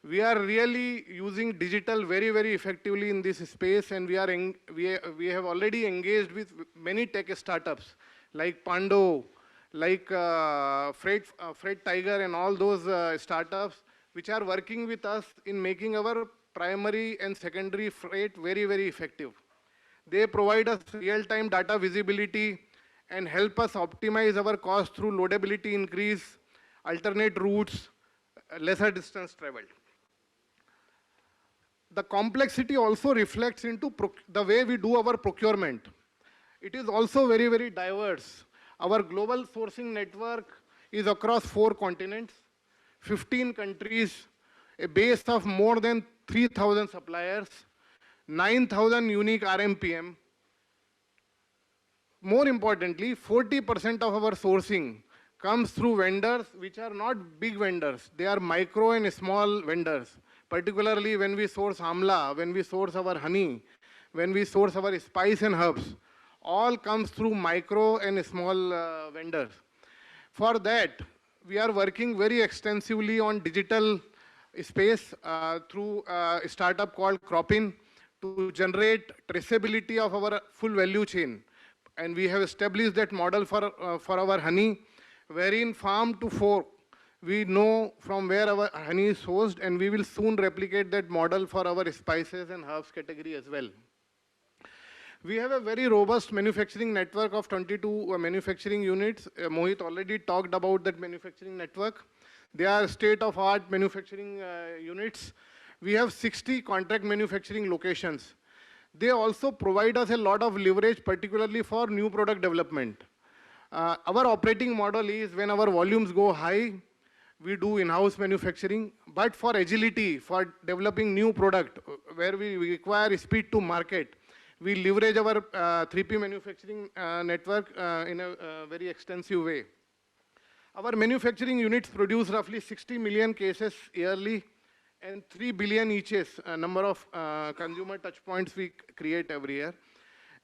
We are really using digital very, very effectively in this space, and we have already engaged with many tech startups like Pando, like Freight Tiger, and all those startups which are working with us in making our primary and secondary freight very, very effective. They provide us real-time data visibility and help us optimize our cost through loadability increase, alternate routes, lesser distance traveled. The complexity also reflects into the way we do our procurement. It is also very, very diverse. Our global sourcing network is across 4 continents, 15 countries, a base of more than 3,000 suppliers, 9,000 unique RMPM. More importantly, 40% of our sourcing comes through vendors which are not big vendors. They are micro and small vendors. Particularly when we source amla, when we source our honey, when we source our spice and herbs, all comes through micro and small vendors. For that, we are working very extensively on digital space through a startup called Cropin to generate traceability of our full value chain. And we have established that model for our honey, wherein farm to fork, we know from where our honey is sourced, and we will soon replicate that model for our spices and herbs category as well. We have a very robust manufacturing network of 22 manufacturing units. Mohit already talked about that manufacturing network. They are state-of-art manufacturing units. We have 60 contract manufacturing locations. They also provide us a lot of leverage, particularly for new product development. Our operating model is when our volumes go high, we do in-house manufacturing. But for agility, for developing new product, where we require speed to market, we leverage our 3P manufacturing network in a very extensive way. Our manufacturing units produce roughly 60 million cases yearly, and 3 billion each is number of consumer touch points we create every year.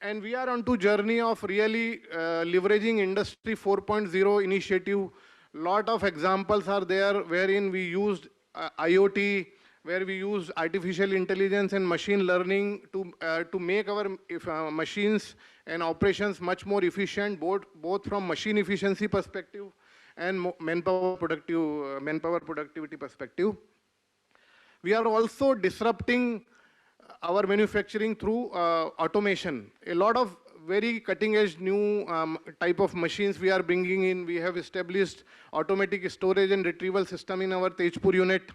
And we are on to journey of really leveraging Industry 4.0 initiative. Lot of examples are there wherein we used IoT, where we use artificial intelligence and machine learning to make our machines and operations much more efficient, both from machine efficiency perspective and manpower productivity perspective. We are also disrupting our manufacturing through automation. A lot of very cutting-edge new type of machines we are bringing in. We have established automatic storage and retrieval system in our Tejpur unit.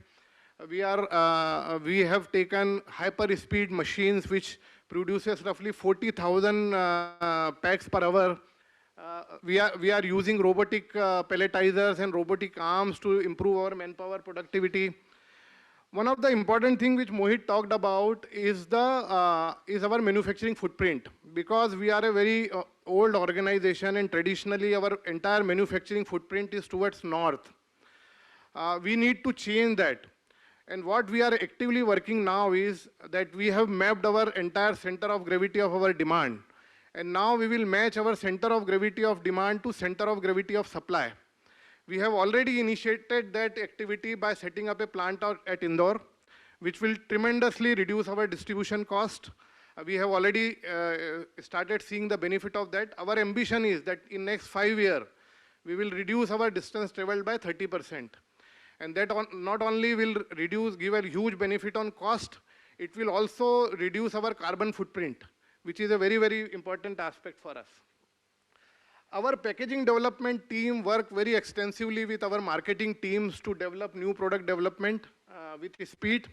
We have taken hyper-speed machines which produces roughly 40,000 packs per hour. We are using robotic pelletizers and robotic arms to improve our manpower productivity. One of the important things which Mohit talked about is our manufacturing footprint. Because we are a very old organization and traditionally our entire manufacturing footprint is towards north. We need to change that. And what we are actively working now is that we have mapped our entire center of gravity of our demand. And now we will match our center of gravity of demand to center of gravity of supply. We have already initiated that activity by setting up a plant at Indore, which will tremendously reduce our distribution cost. We have already started seeing the benefit of that. Our ambition is that in next 5 years, we will reduce our distance traveled by 30%. And that not only will give a huge benefit on cost, it will also reduce our carbon footprint, which is a very, very important aspect for us. Our packaging development team work very extensively with our marketing teams to develop new product development with speed.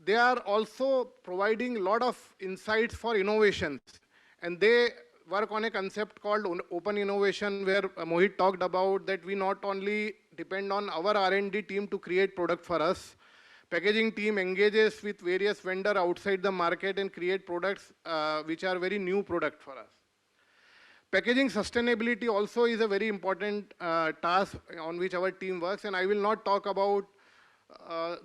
They are also providing a lot of insights for innovations. And they work on a concept called open innovation, where Mohit talked about that we not only depend on our R&D team to create product for us. Packaging team engages with various vendors outside the market and create products which are very new product for us. Packaging sustainability also is a very important task on which our team works, and I will not talk about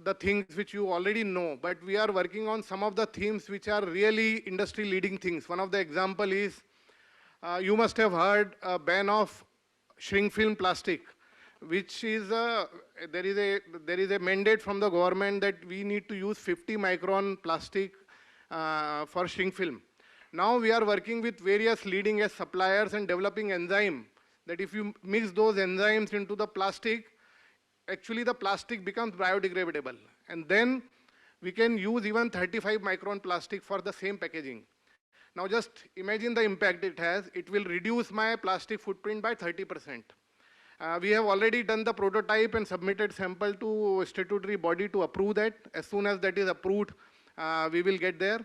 the things which you already know, but we are working on some of the themes which are really industry leading things. One of the example is, you must have heard a ban of shrink film plastic, which is there is a mandate from the government that we need to use 50 micron plastic for shrink film. Now we are working with various leading edge suppliers and developing enzyme that if you mix those enzymes into the plastic, actually the plastic becomes biodegradable. And then we can use even 35 micron plastic for the same packaging. Now just imagine the impact it has. It will reduce my plastic footprint by 30%. We have already done the prototype and submitted sample to statutory body to approve that. As soon as that is approved, we will get there.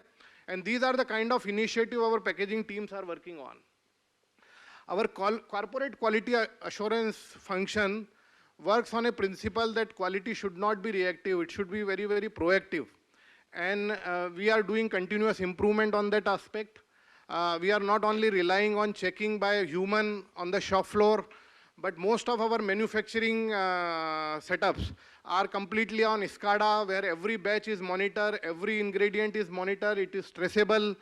And these are the kind of initiative our packaging teams are working on. Our corporate quality assurance function works on a principle that quality should not be reactive, it should be very, very proactive. And we are doing continuous improvement on that aspect. We are not only relying on checking by a human on the shop floor, but most of our manufacturing setups are completely on SCADA, where every batch is monitored, every ingredient is monitored, it is traceable.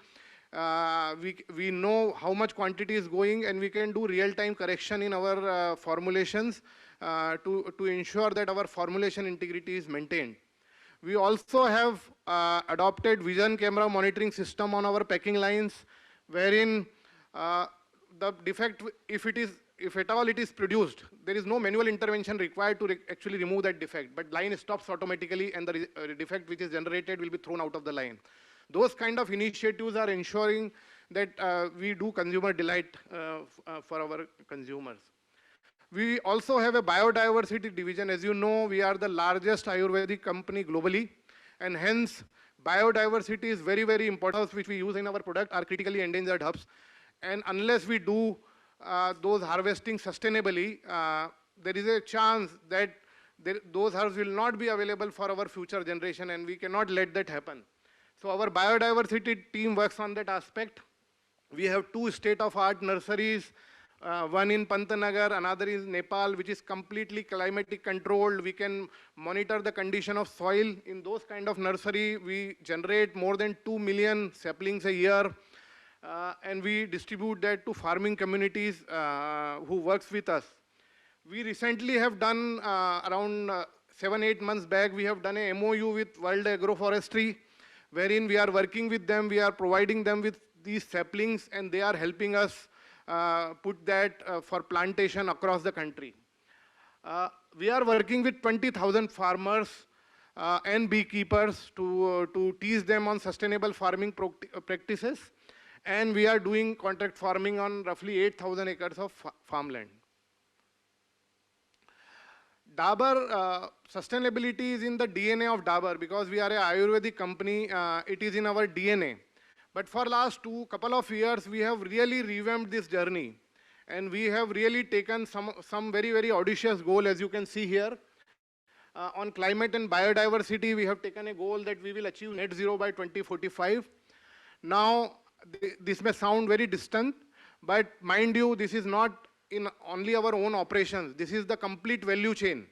We know how much quantity is going, and we can do real-time correction in our formulations to ensure that our formulation integrity is maintained. We also have adopted vision camera monitoring system on our packing lines, wherein the defect, if at all it is produced, there is no manual intervention required to actually remove that defect, but line stops automatically and the defect which is generated will be thrown out of the line. Those kind of initiatives are ensuring that we do consumer delight for our consumers. We also have a biodiversity division. As you know, we are the largest Ayurvedic company globally, and hence biodiversity is very, very important, which we use in our product are critically endangered herbs. And unless we do those harvesting sustainably, there is a chance that those herbs will not be available for our future generation, and we cannot let that happen. So our biodiversity team works on that aspect. We have 2 state-of-art nurseries, one in Pantnagar, another is Nepal, which is completely climatic controlled. We can monitor the condition of soil. In those kind of nursery, we generate more than 2 million saplings a year, and we distribute that to farming communities who works with us. We recently have done, around 7-8 months back, we have done a MOU with World Agroforestry, wherein we are working with them, we are providing them with these saplings, and they are helping us put that for plantation across the country. We are working with 20,000 farmers and beekeepers to teach them on sustainable farming practices, and we are doing contract farming on roughly 8,000 acres of farmland. Dabur, sustainability is in the DNA of Dabur because we are a Ayurvedic company, it is in our DNA. But for last couple of years, we have really revamped this journey. And we have really taken some very, very audacious goal, as you can see here. On climate and biodiversity, we have taken a goal that we will achieve net zero by 2045. Now, this may sound very distant, but mind you, this is not in only our own operations. This is the complete value chain.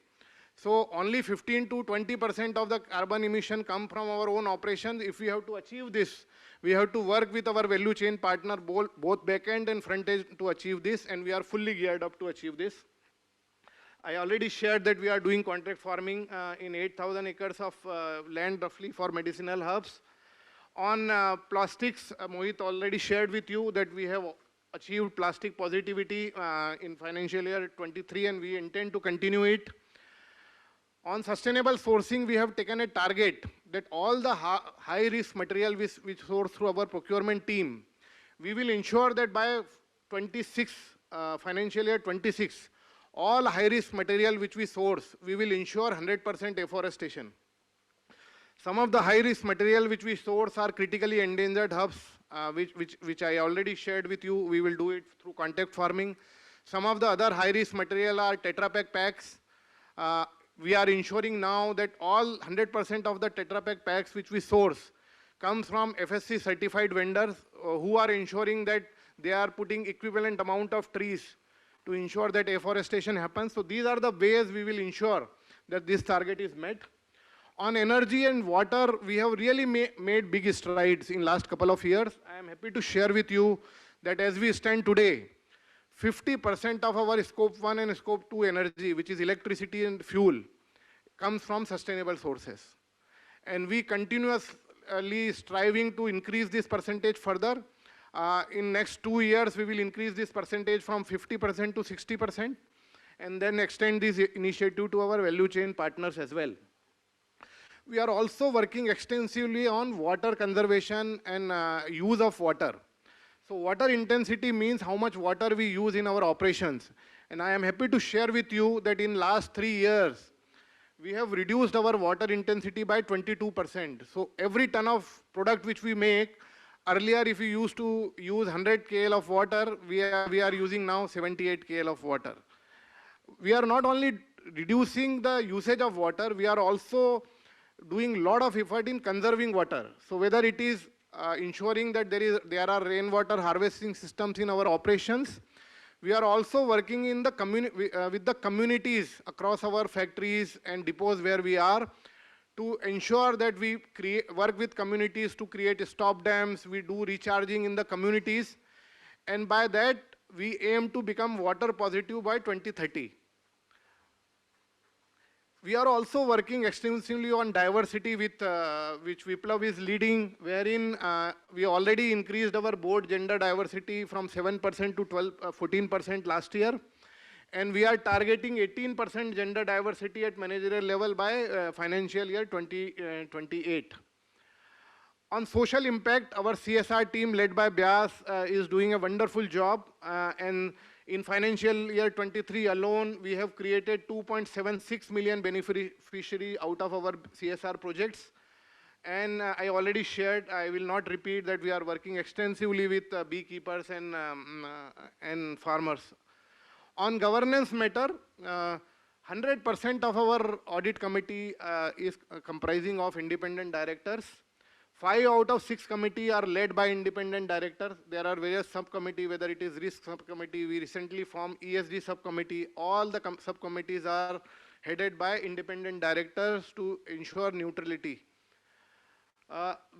So only 15 to 20% of the carbon emission come from our own operations. If we have to achieve this, we have to work with our value chain partner, both back-end and front-end, to achieve this, and we are fully geared up to achieve this. I already shared that we are doing contract farming in 8,000 acres of land roughly for medicinal herbs. On plastics, Mohit already shared with you that we have achieved plastic positivity in financial year 23, and we intend to continue it. On sustainable sourcing, we have taken a target that all the high-risk material which source through our procurement team, we will ensure that by financial year 26, all high-risk material which we source, we will ensure 100% afforestation. Some of the high-risk material which we source are critically endangered herbs, which I already shared with you. We will do it through contact farming. Some of the other high-risk material are Tetra Pak packs. We are ensuring now that all 100% of the Tetra Pak packs which we source comes from FSC certified vendors who are ensuring that they are putting equivalent amount of trees to ensure that afforestation happens. So these are the ways we will ensure that this target is met. On energy and water, we have really made big strides in last couple of years. I am happy to share with you that as we stand today, 50% of our scope 1 and scope 2 energy, which is electricity and fuel, comes from sustainable sources. And we continuously striving to increase this percentage further. In next 2 years, we will increase this percentage from 50% to 60%, and then extend this initiative to our value chain partners as well. We are also working extensively on water conservation and use of water. So water intensity means how much water we use in our operations. And I am happy to share with you that in last 3 years, we have reduced our water intensity by 22%. So every ton of product which we make, earlier if we used to use 100 kl of water, we are using now 78 kl of water. We are not only reducing the usage of water, we are also doing a lot of effort in conserving water. So whether it is ensuring that there are rainwater harvesting systems in our operations, we are also working in the with the communities across our factories and depots where we are to ensure that we work with communities to create stop dams, we do recharging in the communities, and by that we aim to become water positive by 2030. We are also working extensively on diversity with which Viplav is leading, wherein we already increased our board gender diversity from 7% to 14% last year. And we are targeting 18% gender diversity at managerial level by financial year 2028. On social impact, our CSR team led by Byas is doing a wonderful job. And in financial year 23 alone, we have created 2.76 million beneficiaries out of our CSR projects. And I already shared, I will not repeat that we are working extensively with beekeepers and farmers. On governance matter, 100% of our audit committee is comprising of independent directors. 5 out of 6 committees are led by independent directors. There are various subcommittees, whether it is risk subcommittee, we recently formed ESG subcommittee. All the subcommittees are headed by independent directors to ensure neutrality.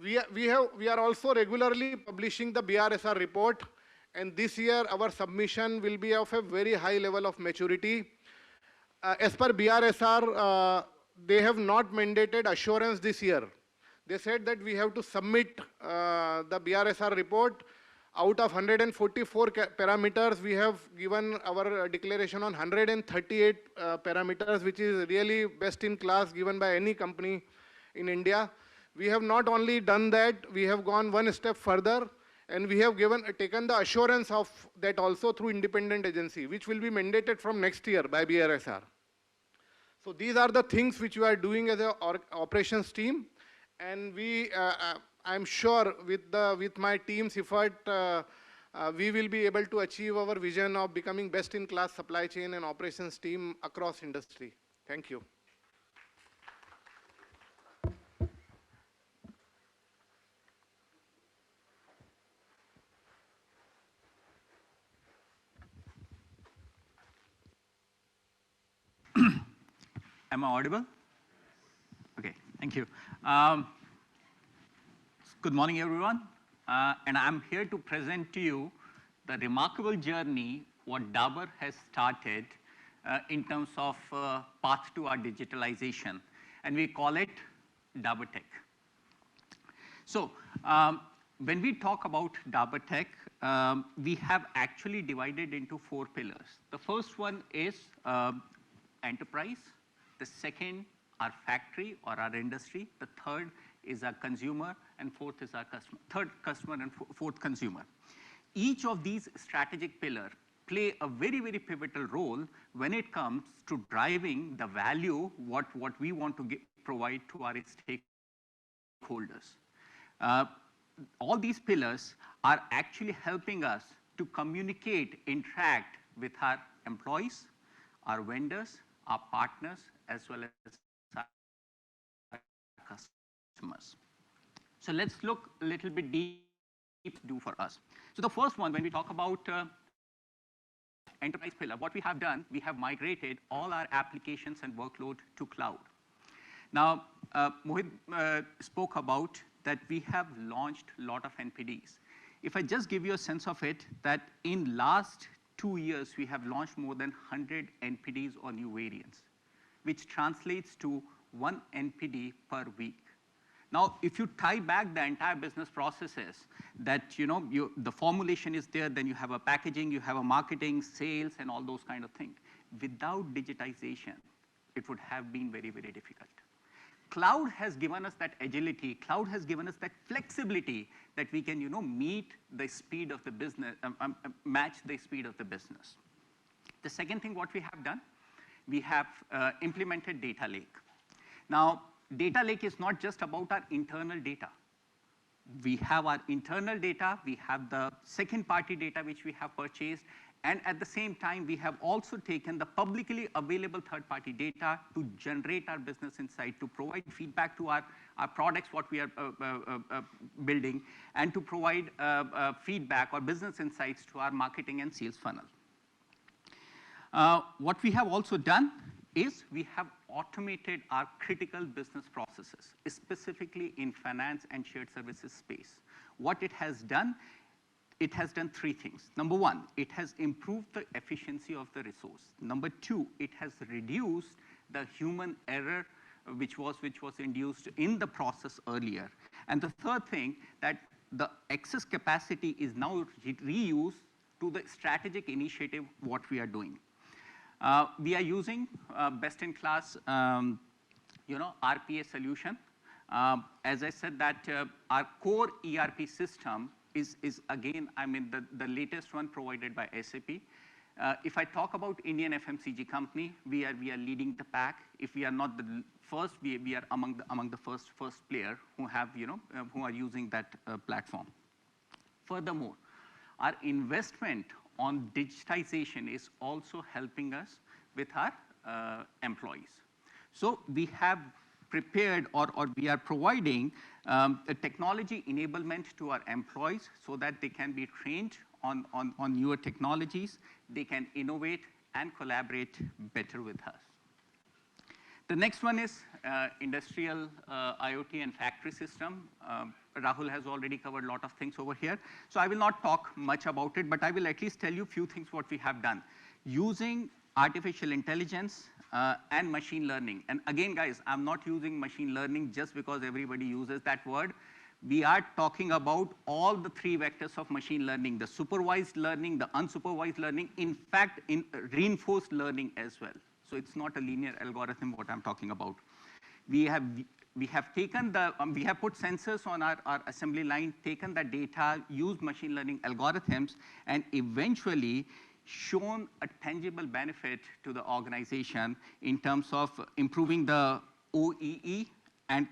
We are also regularly publishing the BRSR report, and this year our submission will be of a very high level of maturity. As per BRSR, they have not mandated assurance this year. They said that we have to submit the BRSR report. Out of 144 parameters, we have given our declaration on 138 parameters, which is really best in class given by any company in India. We have not only done that, we have gone one step further, and we have taken the assurance of that also through independent agency, which will be mandated from next year by BRSR. So these are the things which we are doing as an operations team. And I'm sure with my team's effort, we will be able to achieve our vision of becoming best-in-class supply chain and operations team across industry. Thank you. Am I audible? Okay, thank you. Good morning, everyone. And I'm here to present to you the remarkable journey what Dabur has started in terms of path to our digitalization. And we call it Dabur Tech. So when we talk about Dabur Tech, we have actually divided into 4 pillars. The first one is enterprise. The second, our factory or our industry. The third is our consumer, and fourth is our customer. Third, customer, and fourth, consumer. Each of these strategic pillars play a very, very pivotal role when it comes to driving the value what we want to provide to our stakeholders. All these pillars are actually helping us to communicate, interact with our employees, our vendors, our partners, as well as our customers. So let's look a little bit deep do for us. So the first one, when we talk about enterprise pillar, what we have done, we have migrated all our applications and workload to cloud. Now, Mohit spoke about that we have launched a lot of NPDs. If I just give you a sense of it, that in last 2 years, we have launched more than 100 NPDs or new variants, which translates to 1 NPD per week. Now, if you tie back the entire business processes, that the formulation is there, then you have a packaging, you have a marketing, sales, and all those kind of things. Without digitization, it would have been very, very difficult. Cloud has given us that agility. Cloud has given us that flexibility that we can, meet the speed of the business, match the speed of the business. The second thing what we have done, we have implemented data lake. Now, data lake is not just about our internal data. We have our internal data, we have the second-party data which we have purchased, and at the same time, we have also taken the publicly available third-party data to generate our business insight, to provide feedback to our products, what we are building, and to provide feedback or business insights to our marketing and sales funnel. What we have also done is we have automated our critical business processes, specifically in finance and shared services space. What it has done three things. Number one, it has improved the efficiency of the resource. Number two, it has reduced the human error which was induced in the process earlier. And the third thing, that the excess capacity is now reused to the strategic initiative what we are doing. We are using best-in-class, RPA solution. As I said, that our core ERP system is again, the latest one provided by SAP. If I talk about Indian FMCG company, we are leading the pack. If we are not the first, we are among the first player who have, who are using that platform. Furthermore, our investment on digitization is also helping us with our employees. So we have prepared or we are providing a technology enablement to our employees so that they can be trained on newer technologies, they can innovate and collaborate better with us. The next one is industrial IoT and factory system. Rahul has already covered a lot of things over here. So I will not talk much about it, but I will at least tell you a few things what we have done. Using artificial intelligence and machine learning. And again, guys, I'm not using machine learning just because everybody uses that word. We are talking about all the three vectors of machine learning, the supervised learning, the unsupervised learning, in fact, in reinforced learning as well. So it's not a linear algorithm what I'm talking about. We have taken we have put sensors on our assembly line, taken the data, used machine learning algorithms, and eventually shown a tangible benefit to the organization in terms of improving the OEE and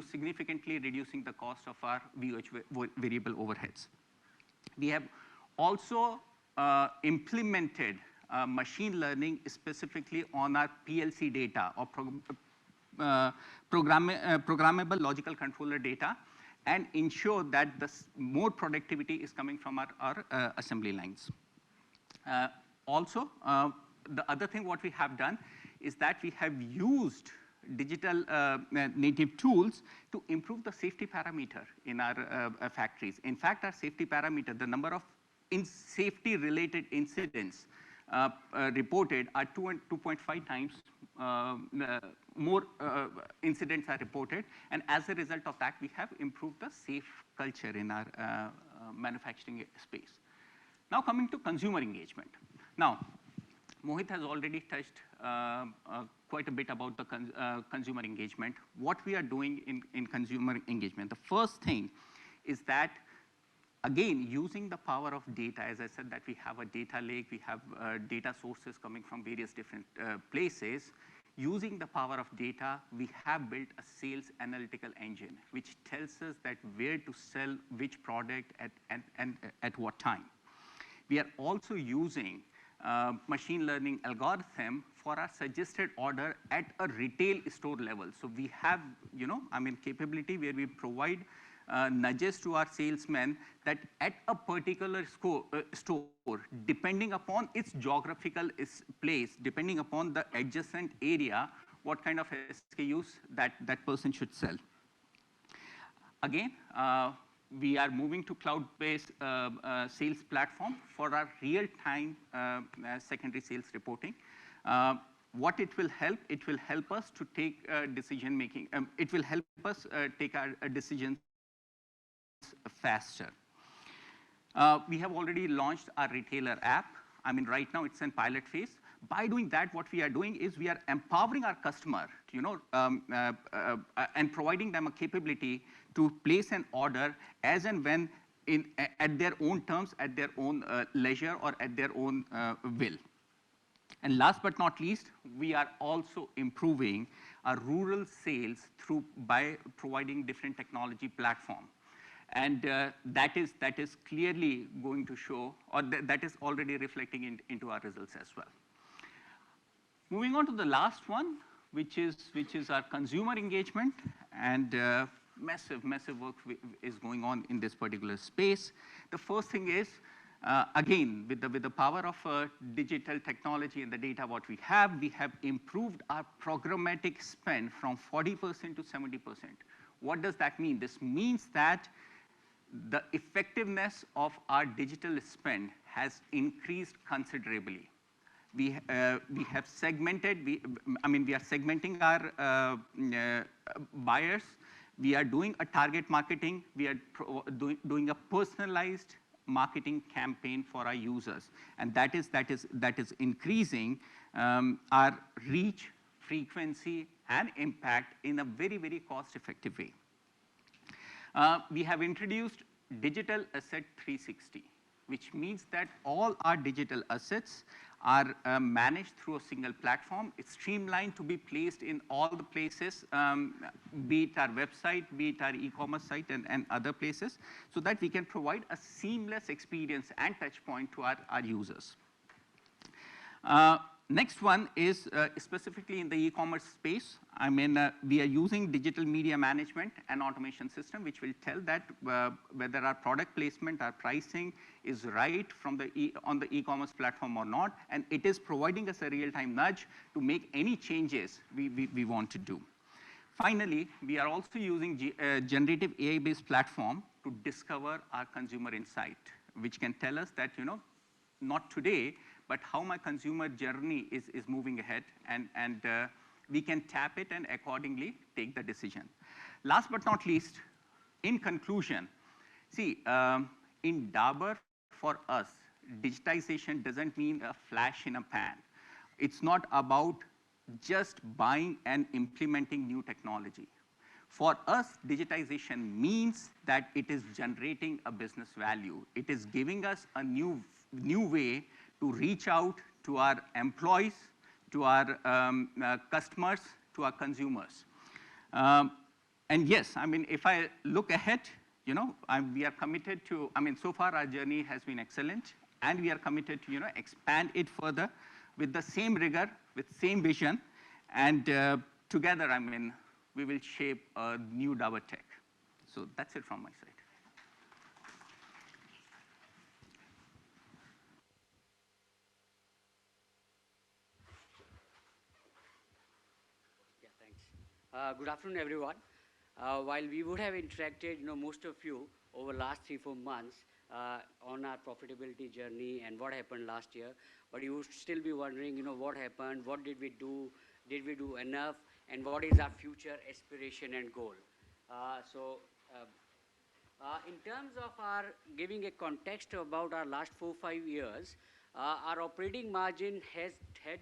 significantly reducing the cost of our VOH variable overheads. We have also implemented machine learning specifically on our PLC data or programmable logical controller data, and ensure that the more productivity is coming from our assembly lines. Also, the other thing what we have done is that we have used digital native tools to improve the safety parameter in our factories. In fact, our safety parameter, the number of safety-related incidents reported are 2.5 times more incidents are reported, and as a result of that, we have improved the safe culture in our manufacturing space. Now coming to consumer engagement. Now, Mohit has already touched quite a bit about the consumer engagement. What we are doing in consumer engagement, the first thing is that, again, using the power of data, as I said that we have a data lake, we have data sources coming from various different places. Using the power of data, we have built a sales analytical engine, which tells us that where to sell which product at what time. We are also using machine learning algorithm for our suggested order at a retail store level. So we have, capability where we provide nudges to our salesmen that at a particular store, depending upon its geographical place, depending upon the adjacent area, what kind of SKUs that person should sell. Again, we are moving to cloud-based sales platform for our real-time secondary sales reporting. What it will help us to take decision making. It will help us take our decisions faster. We have already launched our retailer app. Right now it's in pilot phase. By doing that, what we are doing is we are empowering our customer, and providing them a capability to place an order as and when at their own terms, at their own leisure, or at their own will. And last but not least, we are also improving our rural sales by providing different technology platform. And that is clearly going to show, or that is already reflecting into our results as well. Moving on to the last one, which is our consumer engagement, and massive work is going on in this particular space. The first thing is, again, with the power of digital technology and the data what we have improved our programmatic spend from 40% to 70%. What does that mean? This means that the effectiveness of our digital spend has increased considerably. We have segmented, we are segmenting our buyers. We are doing a target marketing. We are doing a personalized marketing campaign for our users. And that is increasing our reach, frequency, and impact in a very cost-effective way. We have introduced Digital Asset 360, which means that all our digital assets are managed through a single platform. It's streamlined to be placed in all the places, be it our website, be it our e-commerce site, and other places, so that we can provide a seamless experience and touch point to our users. Next one is specifically in the e-commerce space. We are using digital media management and automation system, which will tell that whether our product placement, our pricing is right on the e-commerce platform or not, and it is providing us a real-time nudge to make any changes we want to do. Finally, we are also using generative AI-based platform to discover our consumer insight, which can tell us that, not today, but how my consumer journey is moving ahead, and we can tap it and accordingly take the decision. Last but not least, in conclusion, see, in Dabur, for us, digitization doesn't mean a flash in a pan. It's not about just buying and implementing new technology. For us, digitization means that it is generating a business value. It is giving us a new way to reach out to our employees, to our customers, to our consumers. And yes, if I look ahead, we are committed to, so far our journey has been excellent, and we are committed to, expand it further with the same rigor, with same vision, and together, we will shape a new Dabur Tech. So that's it from my side. Good afternoon, everyone. While we would have interacted, most of you over last 3-4 months on our profitability journey and what happened last year, but you would still be wondering, what happened, what did we do enough, and what is our future aspiration and goal. In terms of our giving a context about our last 4-5 years, our operating margin had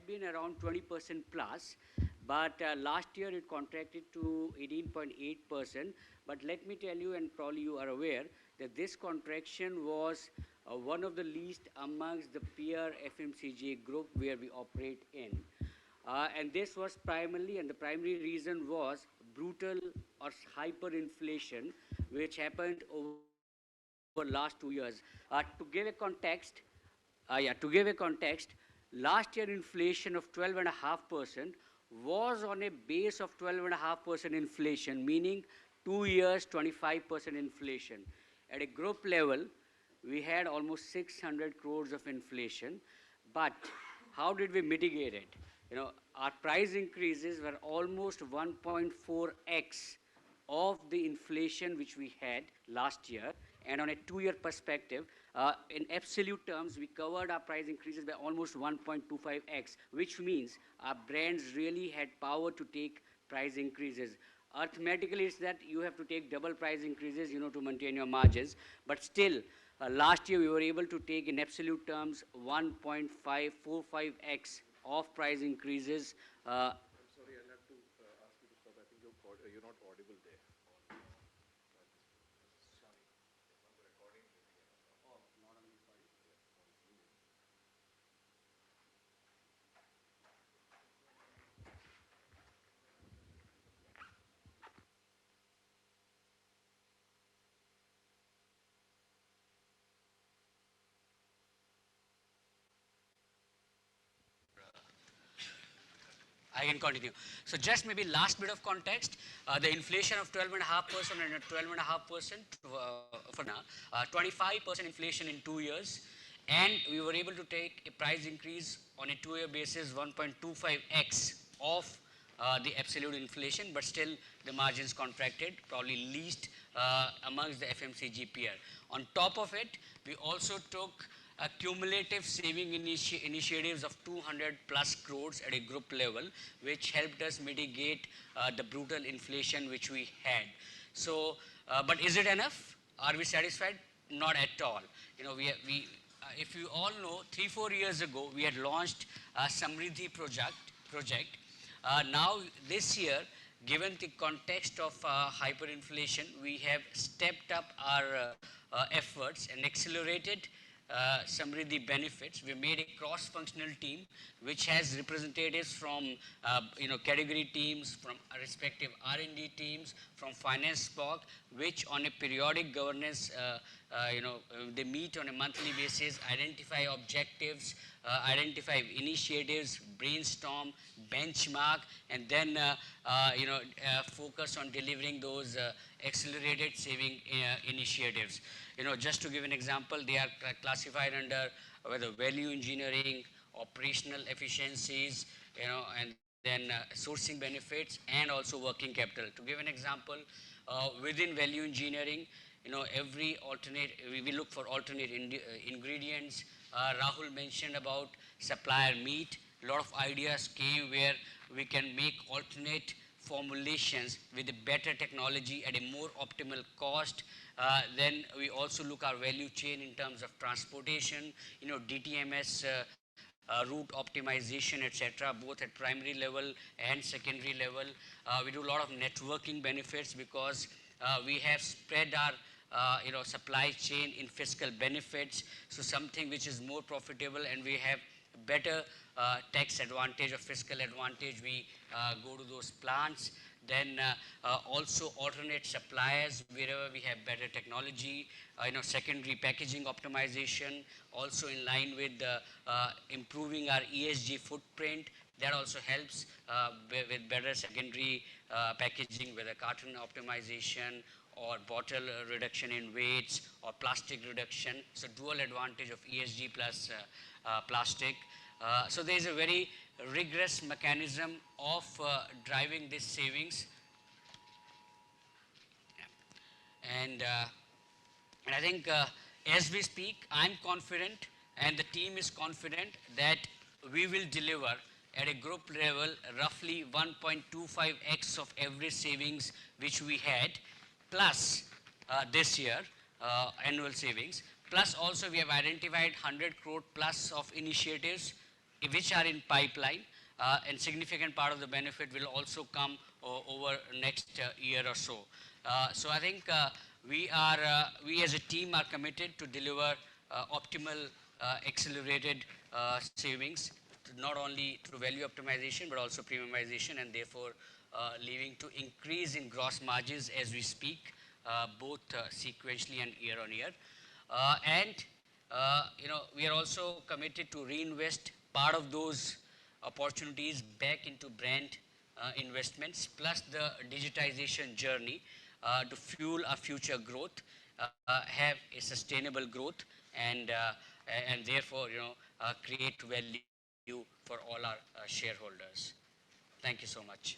been around 20% plus. But last year it contracted to 18.8%. But let me tell you, and probably you are aware, that this contraction was one of the least amongst the peer FMCG group where we operate in. And this was primarily, and the primary reason was brutal or hyperinflation, which happened over last 2 years. To give a context, last year inflation of 12.5% was on a base of 12.5% inflation, meaning 2 years, 25% inflation. At a group level, we had almost 600 crores of inflation. But how did we mitigate it? Our price increases were almost 1.4x of the inflation which we had last year. And on a 2-year perspective, in absolute terms, we covered our price increases by almost 1.25x, which means our brands really had power to take price increases. Arithmetically, it's that you have to take double price increases, to maintain your margins. But still, last year we were able to take in absolute terms 1.545x of price increases. I'm sorry, I'll have to ask you to stop. I think you're not audible there. I can continue. So just maybe last bit of context, the inflation of 12.5% and 12.5% for now, 25% inflation in 2 years, and we were able to take a price increase on a 2-year basis 1.25x of the absolute inflation, but still the margins contracted, probably least amongst the FMCG peer. On top of it, we also took cumulative saving initiatives of 200 plus crores at a group level, which helped us mitigate the brutal inflation which we had. So, but is it enough? Are we satisfied? Not at all. You know, if you all know, 3-4 years ago, we had launched a Samriddhi project. Now, this year, given the context of hyperinflation, we have stepped up our efforts and accelerated Samriddhi benefits. We made a cross-functional team which has representatives from category teams, from respective R&D teams, from finance block, which on a periodic governance, they meet on a monthly basis, identify objectives, identify initiatives, brainstorm, benchmark, and then focus on delivering those accelerated saving initiatives. Just to give an example, they are classified under whether value engineering, operational efficiencies, and then sourcing benefits, and also working capital. To give an example, within value engineering, every alternate, we look for alternate ingredients. Rahul mentioned about supplier meet. A lot of ideas came where we can make alternate formulations with a better technology at a more optimal cost. Then we also look our value chain in terms of transportation, DTMS, route optimization, etc., both at primary level and secondary level. We do a lot of networking benefits because we have spread our supply chain in fiscal benefits. So something which is more profitable and we have better tax advantage or fiscal advantage, we go to those plants. Then also alternate suppliers wherever we have better technology, secondary packaging optimization, also in line with improving our ESG footprint. That also helps with better secondary packaging, whether carton optimization or bottle reduction in weights or plastic reduction. So dual advantage of ESG plus plastic. So there is a very rigorous mechanism of driving these savings. And I think as we speak, I'm confident and the team is confident that we will deliver at a group level roughly 1.25x of every savings which we had, plus this year, annual savings. Plus also we have identified 100 crore plus of initiatives which are in pipeline, and significant part of the benefit will also come over next year or so. So I think we as a team are committed to deliver optimal accelerated savings, not only through value optimization but also premiumization, and therefore leading to increase in gross margins as we speak, both sequentially and year on year. We are also committed to reinvest part of those opportunities back into brand investments, plus the digitization journey to fuel our future growth, have a sustainable growth, and therefore create value for all our shareholders. Thank you so much.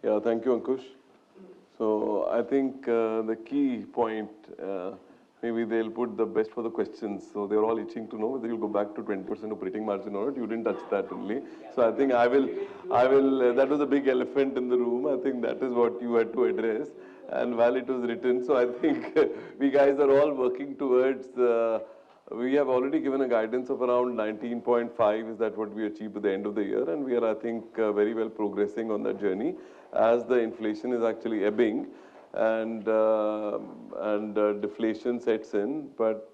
Yeah, thank you, Ankush. So I think the key point, maybe they'll put the best for the questions. So they're all itching to know whether you'll go back to 20% operating margin or not. You didn't touch that only. So I think I will, that was a big elephant in the room. I think that is what you had to address. and while it was written. So I think we guys are all working towards, we have already given a guidance of around 19.5. Is that what we achieved at the end of the year? And we are, I think, very well progressing on that journey as the inflation is actually ebbing and, deflation sets in. But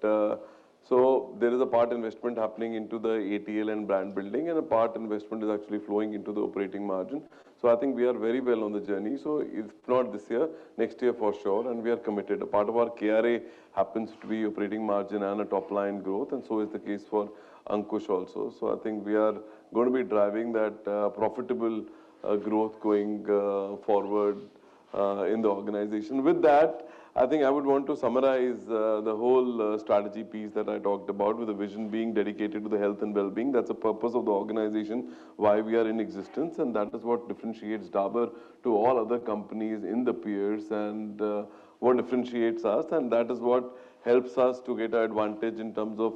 so there is a part investment happening into the ATL and brand building, and a part investment is actually flowing into the operating margin. So I think we are very well on the journey. So if not this year, next year for sure, and we are committed. A part of our KRA happens to be operating margin and a top line growth, and so is the case for Ankush also. So I think we are going to be driving that profitable growth going forward in the organization. With that, I think I would want to summarize the whole strategy piece that I talked about, with the vision being dedicated to the health and well-being. That's the purpose of the organization, why we are in existence, and that is what differentiates Dabur to all other companies in the peers, and what differentiates us, and that is what helps us to get an advantage in terms of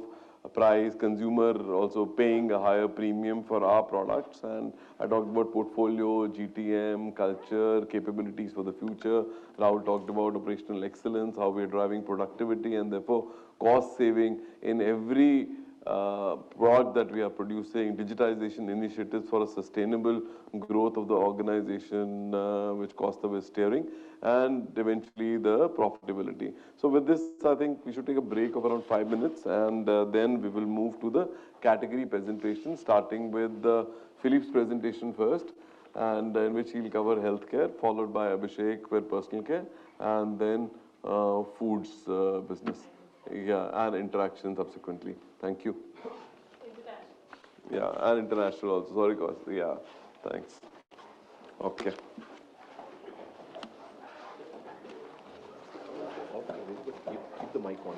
price, consumer also paying a higher premium for our products. And I talked about portfolio, GTM, culture, capabilities for the future. Rahul talked about operational excellence, how we're driving productivity and therefore cost saving in every product that we are producing, digitization initiatives for a sustainable growth of the organization, which Costa is steering, and eventually the profitability. So with this, I think we should take a break of around 5 minutes, and then we will move to the category presentation, starting with Philippe's presentation first, and in which he'll cover healthcare, followed by Abhishek with personal care, and then foods business. Yeah, and interaction subsequently. Thank you. Yeah, and international also. Sorry, Costa. Yeah, thanks. Okay. Keep the mic on.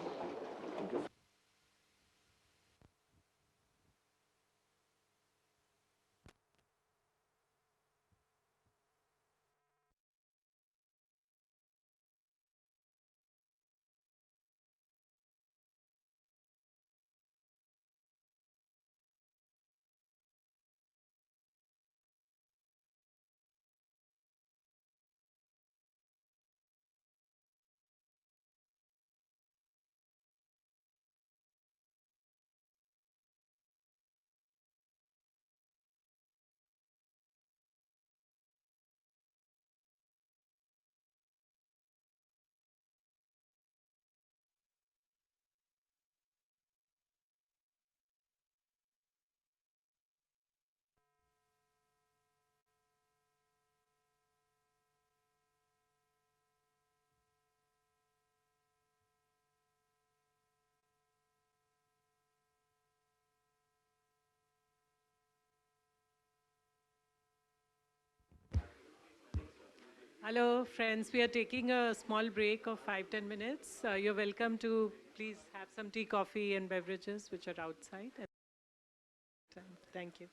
Hello, friends. We are taking a small break of 5-10 minutes. You're welcome to please have some tea, coffee, and beverages which are outside. Thank you.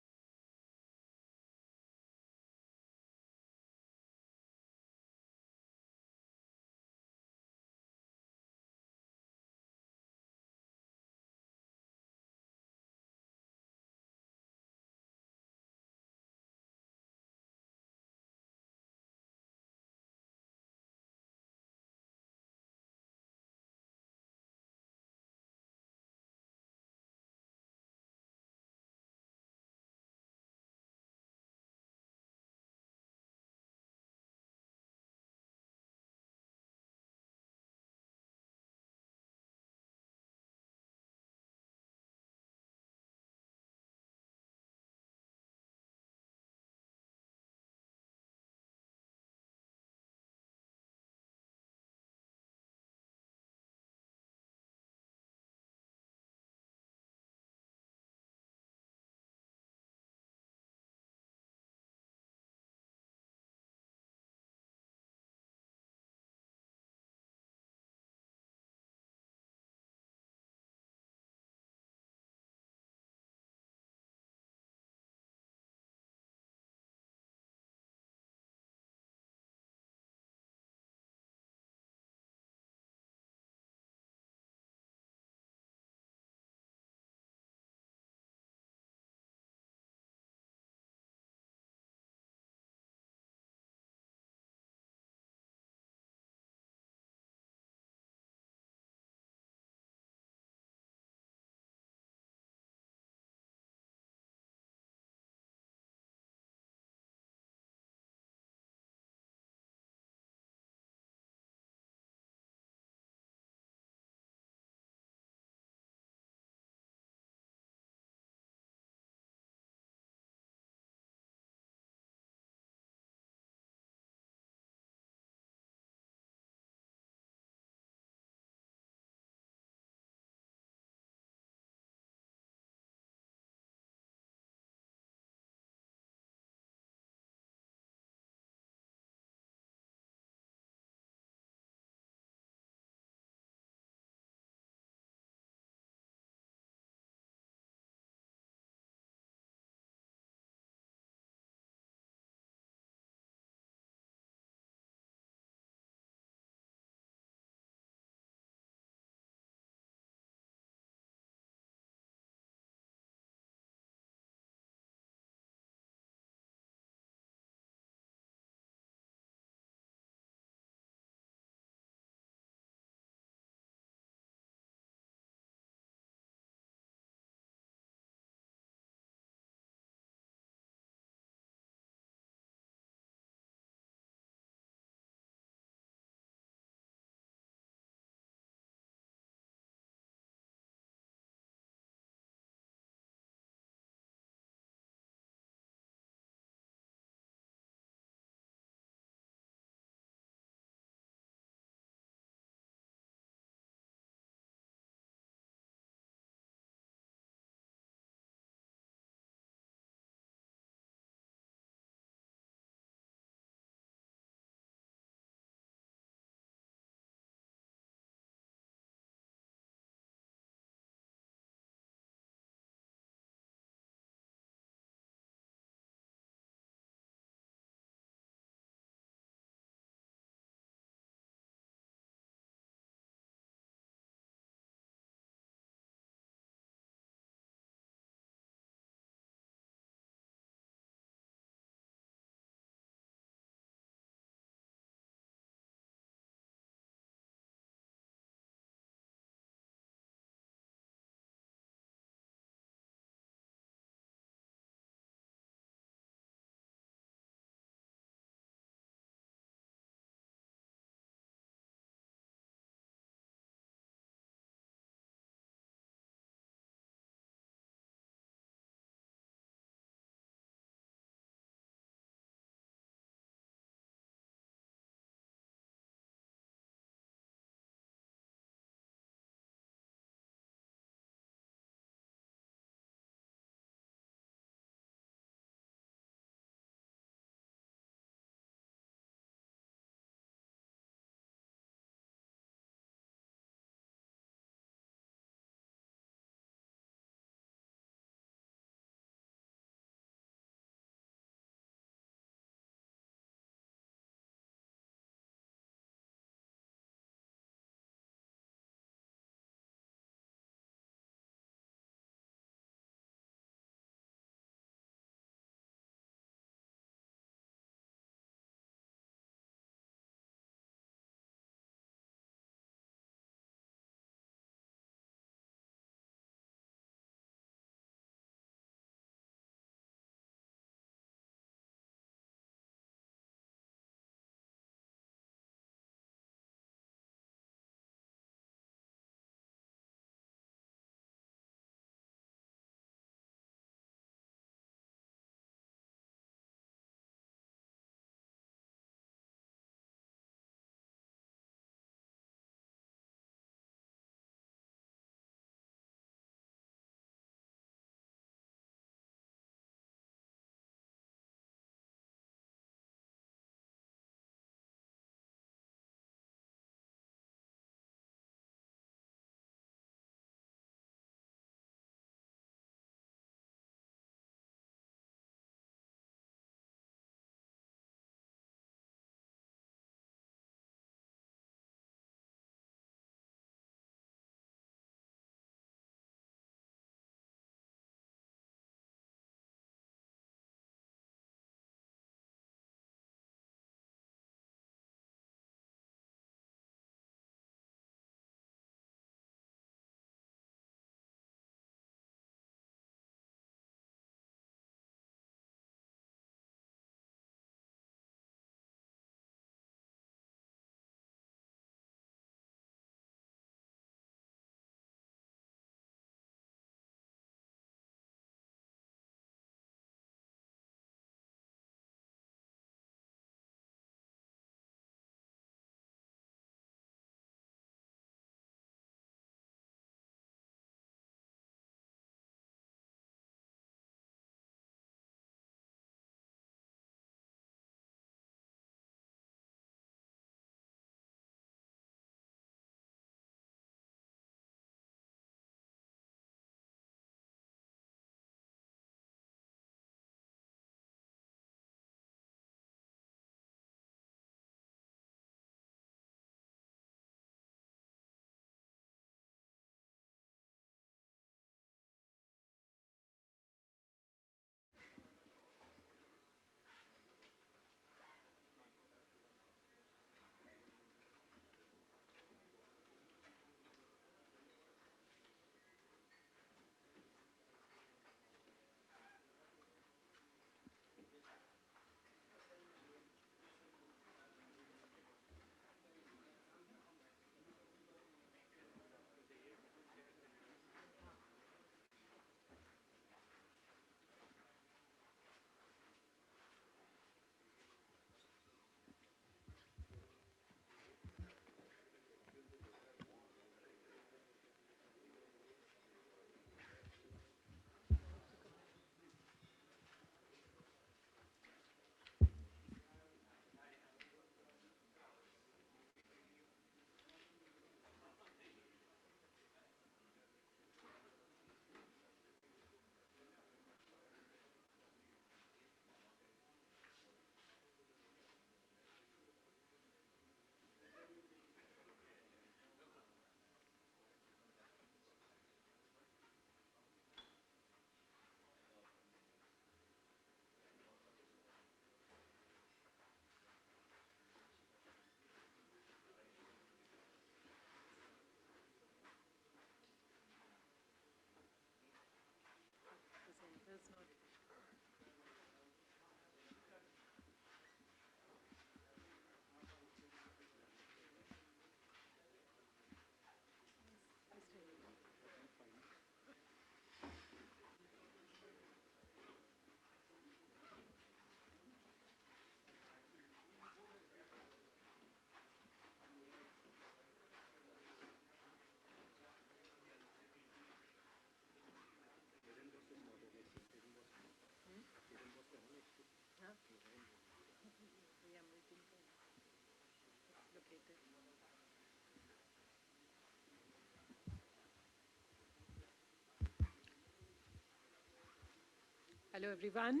Hello, everyone.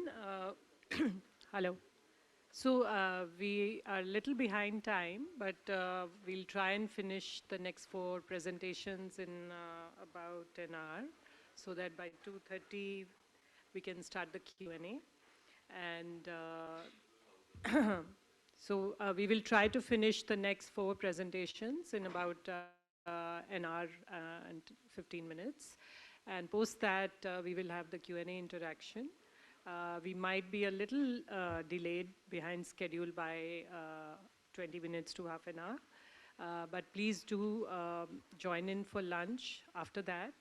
Hello. So we are a little behind time, but we'll try and finish the next 4 presentations in about an hour, so that by 2:30 we can start the Q&A. And so we will try to finish the next 4 presentations in about an hour and 15 minutes. And post that, we will have the Q&A interaction. We might be a little delayed behind schedule by 20 minutes to half an hour. But please do join in for lunch after that.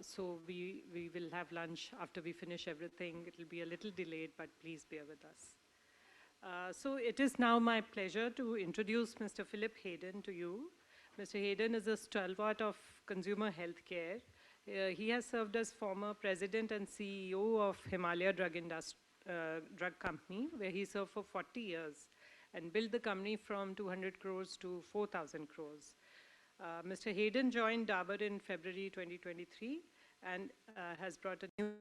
So we will have lunch after we finish everything. It will be a little delayed, but please bear with us. So it is now my pleasure to introduce Mr. Philip Hayden to you. Mr. Hayden is a stalwart of consumer healthcare. He has served as former president and CEO of Himalaya Drug Company, where he served for 40 years and built the company from 200 crores to 4,000 crores. Mr. Hayden joined Dabur in February 2023 and has brought a new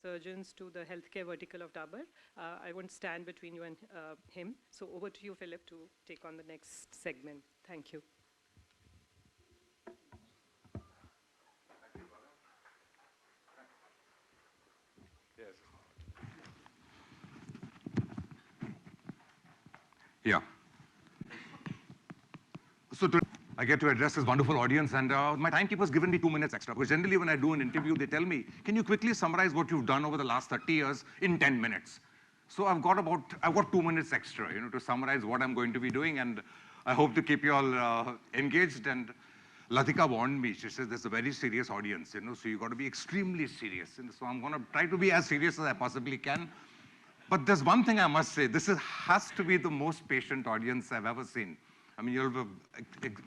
surgeons to the healthcare vertical of Dabur. I won't stand between you and him. So over to you, Philip, to take on the next segment. Thank you. Yeah. So today I get to address this wonderful audience, and my timekeeper's given me 2 minutes extra, because generally when I do an interview, they tell me, can you quickly summarize what you've done over the last 30 years in 10 minutes? So I've got 2 minutes extra, to summarize what I'm going to be doing, and I hope to keep you all engaged. And Latika warned me. She says there's a very serious audience, so you've got to be extremely serious. And so I'm going to try to be as serious as I possibly can. But there's one thing I must say, has to be the most patient audience I've ever seen. I mean, you're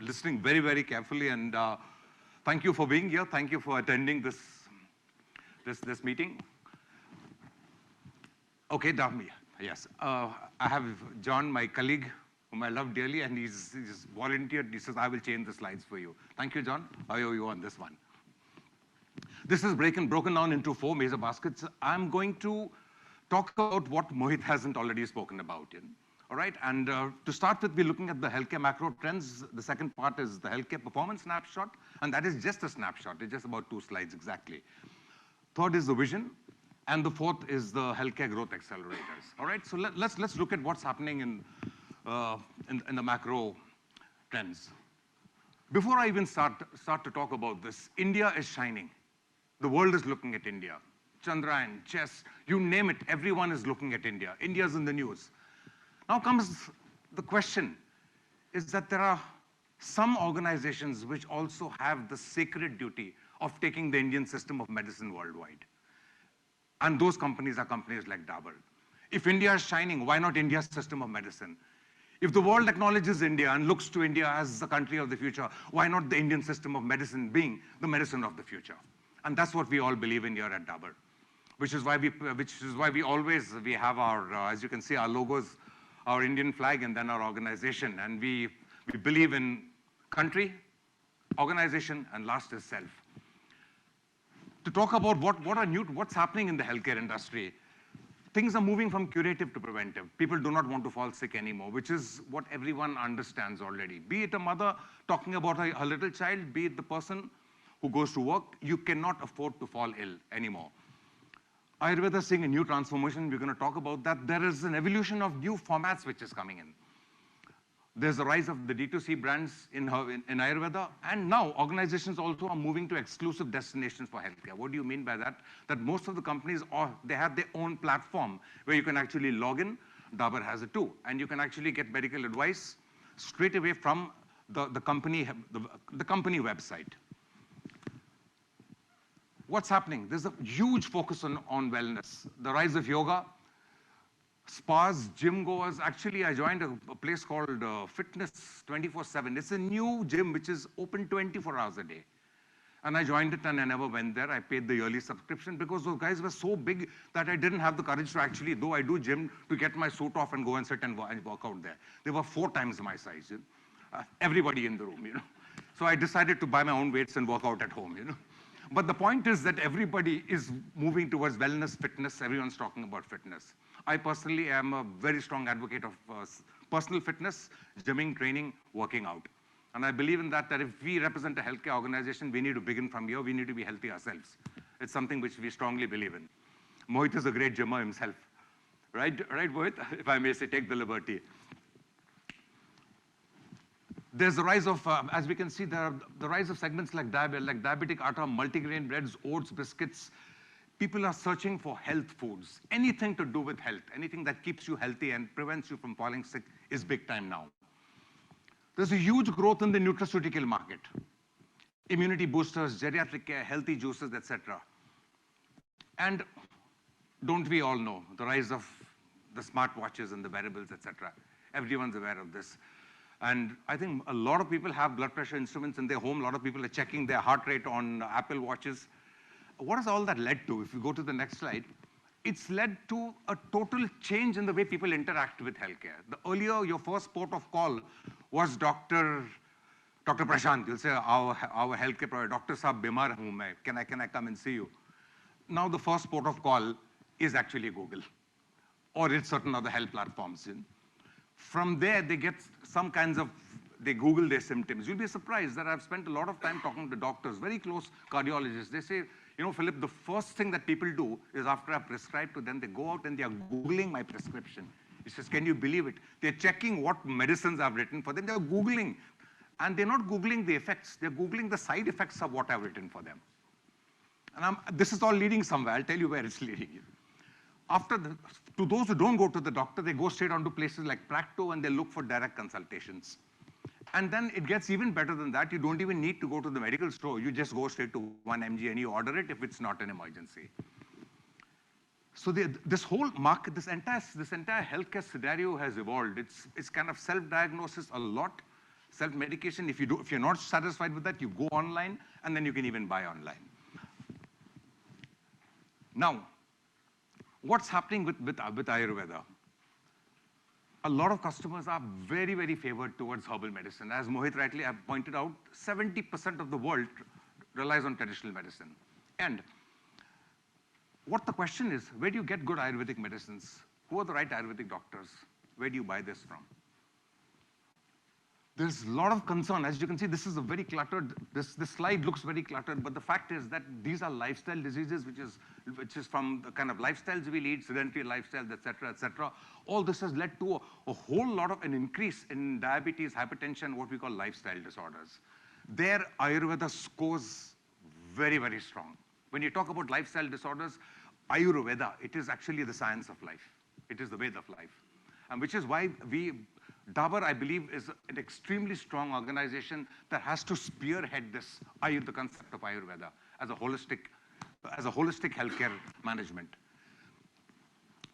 listening very, very carefully, and thank you for being here. Thank you for attending this meeting. Okay, Dami, yes. I have John, my colleague, whom I love dearly, and he's volunteered. He says, I will change the slides for you. Thank you, John. I owe you on this one. This is broken down into 4 major baskets. I'm going to talk about what Mohit hasn't already spoken about. All right, and to start with, we're looking at the healthcare macro trends. The second part is the healthcare performance snapshot, and that is just a snapshot. It's just about 2 slides exactly. Third is the vision, and the fourth is the healthcare growth accelerators. All right, so let's look at what's happening in the macro trends. Before I even start to talk about this, India is shining. The world is looking at India. Chandrayaan, chess, you name it, everyone is looking at India. India's in the news. Now comes the question, is that there are some organizations which also have the sacred duty of taking the Indian system of medicine worldwide. And those companies are companies like Dabur. If India is shining, why not India's system of medicine? If the world acknowledges India and looks to India as the country of the future, why not the Indian system of medicine being the medicine of the future? And that's what we all believe in here at Dabur. Which is why we always have our, as you can see, our logos, our Indian flag, and then our organization. And we believe in country, organization, and last is self. To talk about what's happening in the healthcare industry, things are moving from curative to preventive. People do not want to fall sick anymore, which is what everyone understands already. Be it a mother talking about her little child, be it the person who goes to work, you cannot afford to fall ill anymore. Ayurveda is seeing a new transformation. We're going to talk about that. There is an evolution of new formats which is coming in. There's the rise of the D2C brands in Ayurveda, and now organizations also are moving to exclusive destinations for healthcare. What do you mean by that? That most of the companies, they have their own platform where you can actually log in. Dabur has it too, and you can actually get medical advice straight away from the company website. What's happening? There's a huge focus on wellness. The rise of yoga, spas, gym goers. Actually, I joined a place called Fitness 24/7. It's a new gym which is open 24 hours a day. And I joined it and I never went there. I paid the yearly subscription because those guys were so big that I didn't have the courage to actually, though I do gym, to get my suit off and go and sit and work out there. They were 4 times my size, you know? Everybody in the room, you know. So I decided to buy my own weights and work out at home, you know. But the point is that everybody is moving towards wellness, fitness. Everyone's talking about fitness. I personally am a very strong advocate of personal fitness, gymming, training, working out. And I believe in that if we represent a healthcare organization, we need to begin from here. We need to be healthy ourselves. It's something which we strongly believe in. Mohit is a great gymmer himself. Right, Mohit? If I may say, take the liberty. There's the rise of, as we can see, the rise of segments like diabetic atta, multigrain breads, oats, biscuits. People are searching for health foods. Anything to do with health, anything that keeps you healthy and prevents you from falling sick is big time now. There's a huge growth in the nutraceutical market. Immunity boosters, geriatric care, healthy juices, etc. And don't we all know the rise of the smartwatches and the wearables, etc. Everyone's aware of this. And I think a lot of people have blood pressure instruments in their home. A lot of people are checking their heart rate on Apple watches. What has all that led to? If you go to the next slide, it's led to a total change in the way people interact with healthcare. Earlier, your first port of call was Dr. Prashant. You'll say, our healthcare provider, Dr. Saab, bimar hoon main. Can I come and see you? Now the first port of call is actually Google, or it's certain other health platforms. From there, they get some kinds of, they Google their symptoms. You'll be surprised that I've spent a lot of time talking to doctors, very close cardiologists. They say, you know, Philip, the first thing that people do is after I prescribe to them, they go out and they are Googling my prescription. He says, can you believe it? They're checking what medicines I've written for them. They're Googling. And they're not Googling the effects. They're Googling the side effects of what I've written for them. And this is all leading somewhere. I'll tell you where it's leading you. To those who don't go to the doctor, they go straight on to places like Practo and they look for direct consultations. And then it gets even better than that. You don't even need to go to the medical store. You just go straight to 1mg and you order it if it's not an emergency. So this whole market, this entire healthcare scenario has evolved. It's kind of self-diagnosis a lot, self-medication. If you're not satisfied with that, you go online and then you can even buy online. Now, what's happening with Ayurveda? A lot of customers are very, very favored towards herbal medicine. As Mohit rightly pointed out, 70% of the world relies on traditional medicine. And what the question is, where do you get good Ayurvedic medicines? Who are the right Ayurvedic doctors? Where do you buy this from? There's a lot of concern. As you can see, this is a very cluttered, this slide looks very cluttered, but the fact is that these are lifestyle diseases, which is from the kind of lifestyles we lead, sedentary lifestyles, etc., etc. All this has led to a whole lot of an increase in diabetes, hypertension, what we call lifestyle disorders. There, Ayurveda scores very, very strong. When you talk about lifestyle disorders, Ayurveda, it is actually the science of life. It is the way of life. And which is why Dabur, I believe, is an extremely strong organization that has to spearhead the concept of Ayurveda as a holistic healthcare management.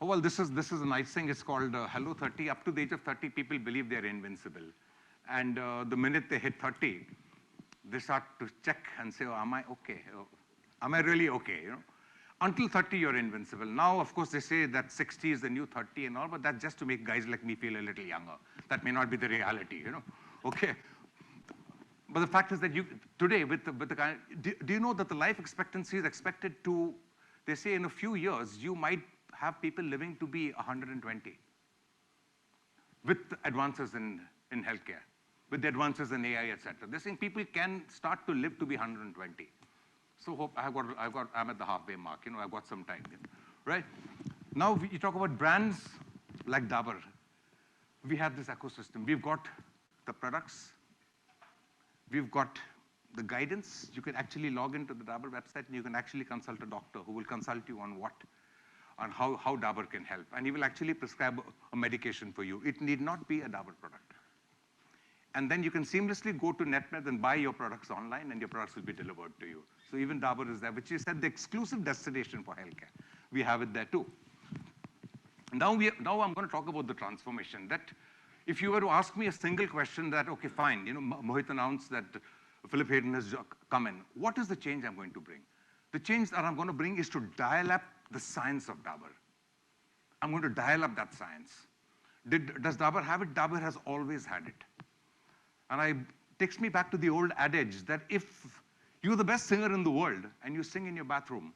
Oh, well, this is a nice thing. It's called Hello 30. Up to the age of 30, people believe they're invincible. And the minute they hit 30, they start to check and say, oh, am I okay? Am I really okay? You know? Until 30, you're invincible. Now, of course, they say that 60 is the new 30 and all, but that's just to make guys like me feel a little younger. That may not be the reality, you know? Okay. But the fact is that today, with the kind, do you know that the life expectancy is expected to, they say in a few years, you might have people living to be 120 with advances in healthcare, with the advances in AI, etc. They're saying people can start to live to be 120. So I'm at the halfway mark, you know, I've got some time, you know, right? Now you talk about brands like Dabur. We have this ecosystem. We've got the products, we've got the guidance. You can actually log into the Dabur website and you can actually consult a doctor who will consult you on how Dabur can help. And he will actually prescribe a medication for you. It need not be a Dabur product. And then you can seamlessly go to NetMed and buy your products online and your products will be delivered to you. So even Dabur is there, which is the exclusive destination for healthcare. We have it there too. Now I'm going to talk about the transformation. That if you were to ask me a single question that, okay, fine, you know, Mohit announced that Philip Hayden has come in. What is the change I'm going to bring? The change that I'm going to bring is to dial up the science of Dabur. I'm going to dial up that science. Does Dabur have it? Dabur has always had it. And it takes me back to the old adage that if you're the best singer in the world and you sing in your bathroom,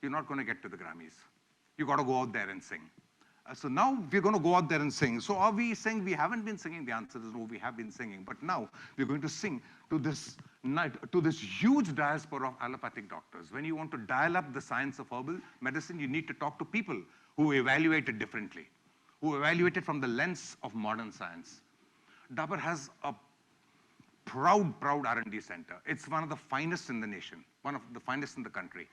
you're not going to get to the Grammys. You got to go out there and sing. So now we're going to go out there and sing. So are we saying we haven't been singing? The answer is no, we have been singing. But now we're going to sing to this huge diaspora of allopathic doctors. When you want to dial up the science of herbal medicine, you need to talk to people who evaluate it differently, who evaluate it from the lens of modern science. Dabur has a proud R&D center. It's one of the finest in the nation, one of the finest in the country.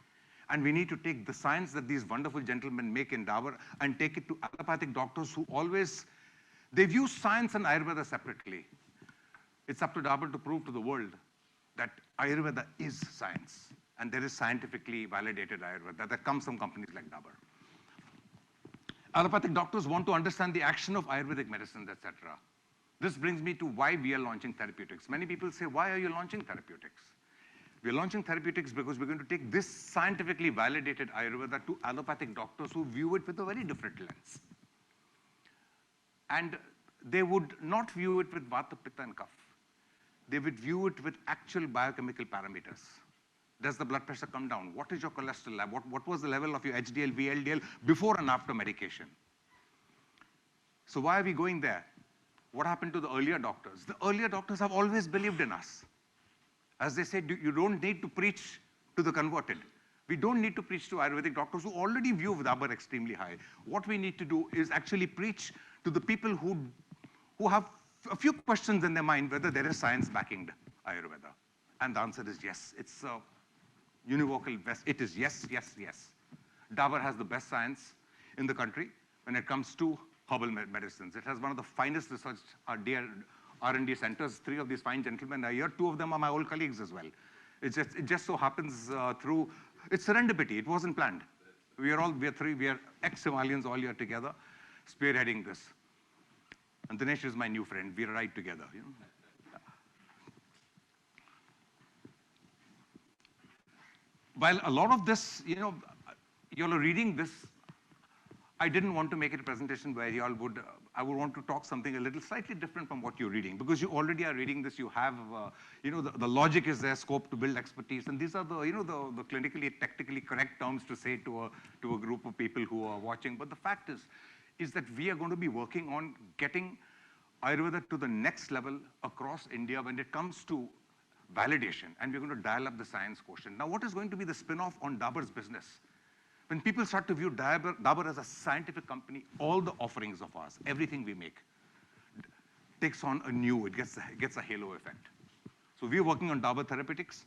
And we need to take the science that these wonderful gentlemen make in Dabur and take it to allopathic doctors who they view science and Ayurveda separately. It's up to Dabur to prove to the world that Ayurveda is science. And there is scientifically validated Ayurveda that comes from companies like Dabur. Allopathic doctors want to understand the action of Ayurvedic medicines, etc. This brings me to why we are launching therapeutics. Many people say, why are you launching therapeutics? We're launching therapeutics because we're going to take this scientifically validated Ayurveda to allopathic doctors who view it with a very different lens. And they would not view it with Vata, Pitta, and Kapha. They would view it with actual biochemical parameters. Does the blood pressure come down? What is your cholesterol level? What was the level of your HDL, VLDL before and after medication? So why are we going there? What happened to the earlier doctors? The earlier doctors have always believed in us. As they said, you don't need to preach to the converted. We don't need to preach to Ayurvedic doctors who already view Dabur extremely high. What we need to do is actually preach to the people who have a few questions in their mind whether there is science backing Ayurveda. And the answer is yes. It's a univocal best. It is yes, yes, yes. Dabur has the best science in the country when it comes to herbal medicines. It has one of the finest research R&D centers. 3 of these fine gentlemen are here. 2 of them are my old colleagues as well. It just so happens it's serendipity. It wasn't planned. We are ex-Himalians all here together, spearheading this. And Dinesh is my new friend. We ride together. You know? While a lot of this, you all are reading this, I didn't want to make it a presentation where I would want to talk something a little slightly different from what you're reading, because you already are reading this. You have, the logic is there, scope to build expertise, and these are the clinically, technically correct terms to say to a group of people who are watching. But the fact is that we are going to be working on getting Ayurveda to the next level across India when it comes to validation, and we're going to dial up the science quotient. Now, what is going to be the spin-off on Dabur's business? When people start to view Dabur as a scientific company, all the offerings of ours, everything we make, takes on it gets a halo effect. So we're working on Dabur Therapeutics,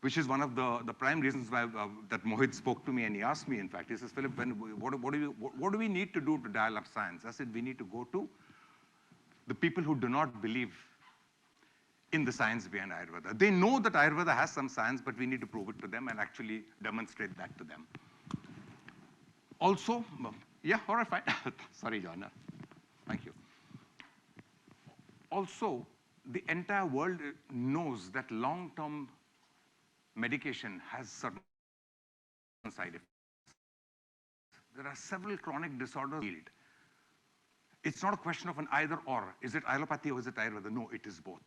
which is one of the prime reasons why that Mohit spoke to me, and he asked me, in fact, he says, Philip, what do we need to do to dial up science? I said, we need to go to the people who do not believe in the science behind Ayurveda. They know that Ayurveda has some science, but we need to prove it to them and actually demonstrate that to them. Also, yeah, all right, fine. Sorry, John. Thank you. Also, the entire world knows that long-term medication has certain side effects. There are several chronic disorders. It's not a question of an either or. Is it allopathy or is it Ayurveda? No, it is both.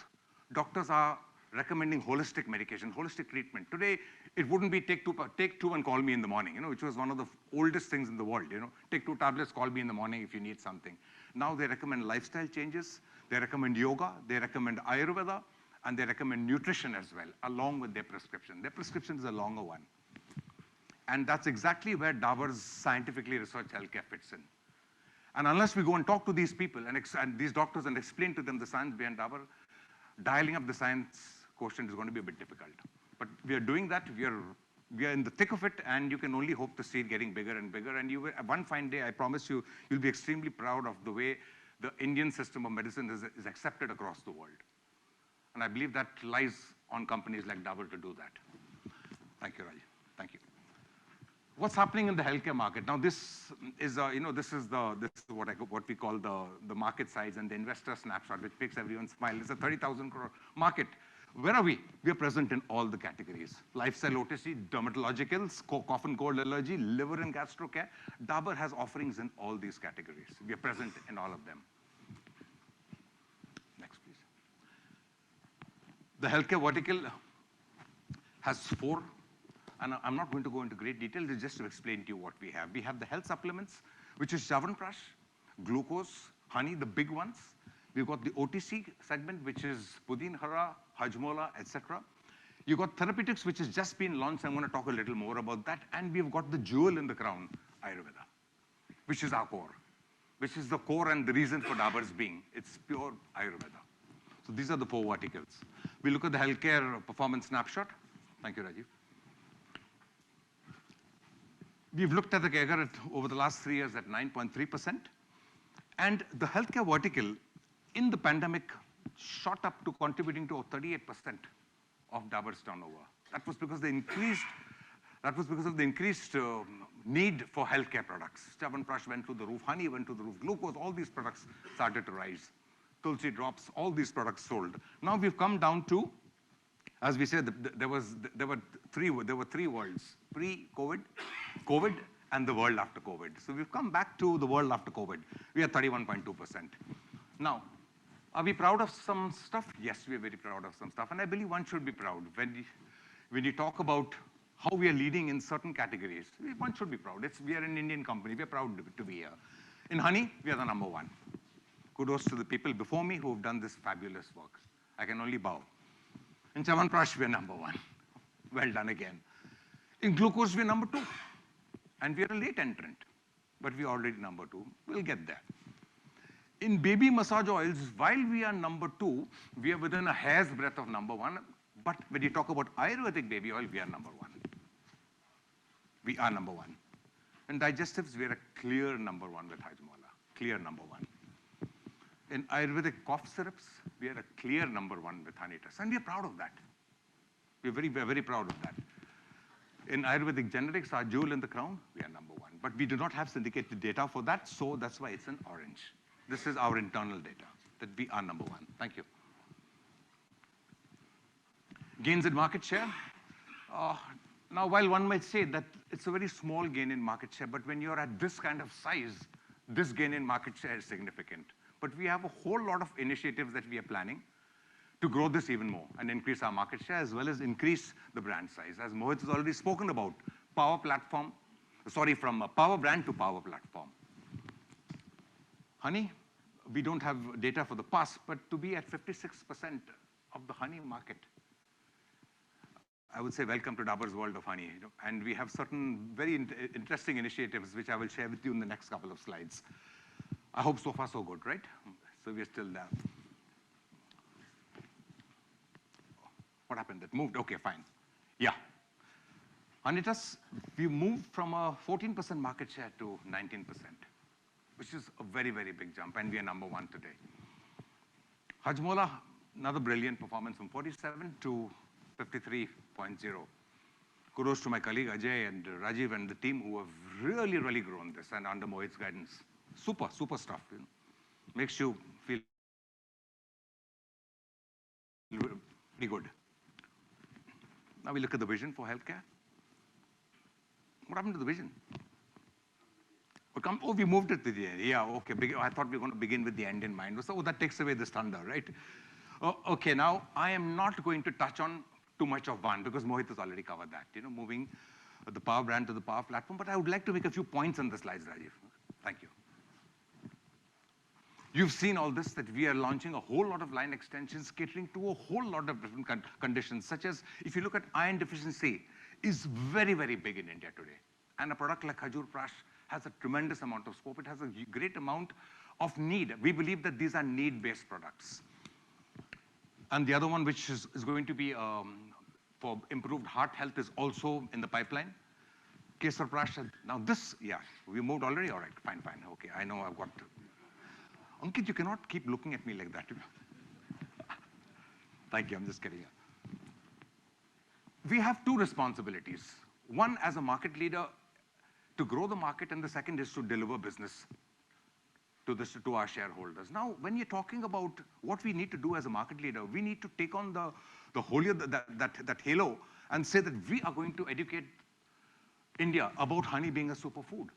Doctors are recommending holistic medication, holistic treatment. Today, it wouldn't be take two and call me in the morning, which was one of the oldest things in the world. Take 2 tablets, call me in the morning if you need something. Now they recommend lifestyle changes, they recommend yoga, they recommend Ayurveda, and they recommend nutrition as well, along with their prescription. Their prescription is a longer one. And that's exactly where Dabur's scientifically researched healthcare fits in. And unless we go and talk to these people and these doctors and explain to them the science behind Dabur, dialing up the science quotient is going to be a bit difficult. But we are doing that. We are in the thick of it, and you can only hope to see it getting bigger and bigger. And you will, one fine day, I promise you, you'll be extremely proud of the way the Indian system of medicine is accepted across the world. And I believe that lies on companies like Dabur to do that. Thank you, Raj. Thank you. What's happening in the healthcare market? Now, this is what we call the market size and the investor snapshot, which makes everyone smile. It's a 30,000 crore market. Where are we? We are present in all the categories. Lifestyle OTC, dermatologicals, cough and cold allergy, liver and gastro care. Dabur has offerings in all these categories. We are present in all of them. Next, please. The healthcare vertical has 4, and I'm not going to go into great detail, just to explain to you what we have. We have the health supplements, which is Chyawanprash, glucose, honey, the big ones. We've got the OTC segment, which is Pudin Hara, Hajmola, etc. You've got therapeutics, which has just been launched. I'm going to talk a little more about that. And we've got the jewel in the crown, Ayurveda, which is our core, which is the core and the reason for Dabur's being. It's pure Ayurveda. So these are the 4 verticals. We look at the healthcare performance snapshot. Thank you, Rajiv. We've looked at the CAGR over the last 3 years at 9.3%. And the healthcare vertical in the pandemic shot up to contributing to 38% of Dabur's turnover. That was because of the increased need for healthcare products. Chyawanprash went through the roof, honey went through the roof, glucose, all these products started to rise. Tulsi drops, all these products sold. Now we've come down to, as we said, there were 3 worlds: pre-COVID, COVID, and the world after COVID. So we've come back to the world after COVID. We are 31.2%. Now, are we proud of some stuff? Yes, we are very proud of some stuff. And I believe one should be proud. When you talk about how we are leading in certain categories, one should be proud. We are an Indian company. We are proud to be here. In honey, we are the number 1. Kudos to the people before me who have done this fabulous work. I can only bow. In Chyawanprash, we are number 1. Well done again. In glucose, we are number 2. And we are a late entrant. But we are already number 2. We'll get there. In baby massage oils, while we are number 2, we are within a hair's breadth of number 1. But when you talk about Ayurvedic baby oil, we are number 1. We are number 1. In digestives, we are a clear number 1 with Hajmola. Clear number 1. In Ayurvedic cough syrups, we are a clear number 1 with Honitus. And we are proud of that. We're very proud of that. In Ayurvedic generics, our jewel in the crown, we are number 1. But we do not have syndicated data for that, so that's why it's in orange. This is our internal data, that we are number 1. Thank you. Gains in market share. Now, while one might say that it's a very small gain in market share, but when you're at this kind of size, this gain in market share is significant. But we have a whole lot of initiatives that we are planning to grow this even more and increase our market share, as well as increase the brand size. As Mohit has already spoken about, from a power brand to power platform. Honey, we don't have data for the past, but to be at 56% of the honey market, I would say welcome to Dabur's world of honey. And we have certain very interesting initiatives, which I will share with you in the next couple of slides. I hope so far so good, right? So we're still there. What happened? That moved? Okay, fine. Yeah. Honitus, we moved from a 14% market share to 19%. Which is a very big jump, and we are number 1 today. Hajmola, another brilliant performance from 47 to 53.0. Kudos to my colleague Ajay and Rajiv and the team who have really grown this, and under Mohit's guidance. Super stuff. Makes you feel pretty good. Now we look at the vision for healthcare. What happened to the vision? Oh, we moved it to the end. Yeah, okay. I thought we were going to begin with the end in mind. So that takes away this thunder, right? Okay, now I am not going to touch on too much of one because Mohit has already covered that, moving the power brand to the power platform. But I would like to make a few points on the slides, Rajiv. Thank you. You've seen all this, that we are launching a whole lot of line extensions catering to a whole lot of different conditions, such as, if you look at iron deficiency, is very big in India today. And a product like Khajur Prash has a tremendous amount of scope. It has a great amount of need. We believe that these are need-based products. And the other one, which is going to be for improved heart health, is also in the pipeline. Kesar Prash. Now this, yeah, we moved already? All right, fine. Okay, I know I've got to. Ankit, you cannot keep looking at me like that. Thank you, I'm just kidding. We have 2 responsibilities. One, as a market leader, to grow the market, and the second is to deliver business to our shareholders. Now, when you're talking about what we need to do as a market leader, we need to take on the holier, that halo and say that we are going to educate India about honey being a superfood.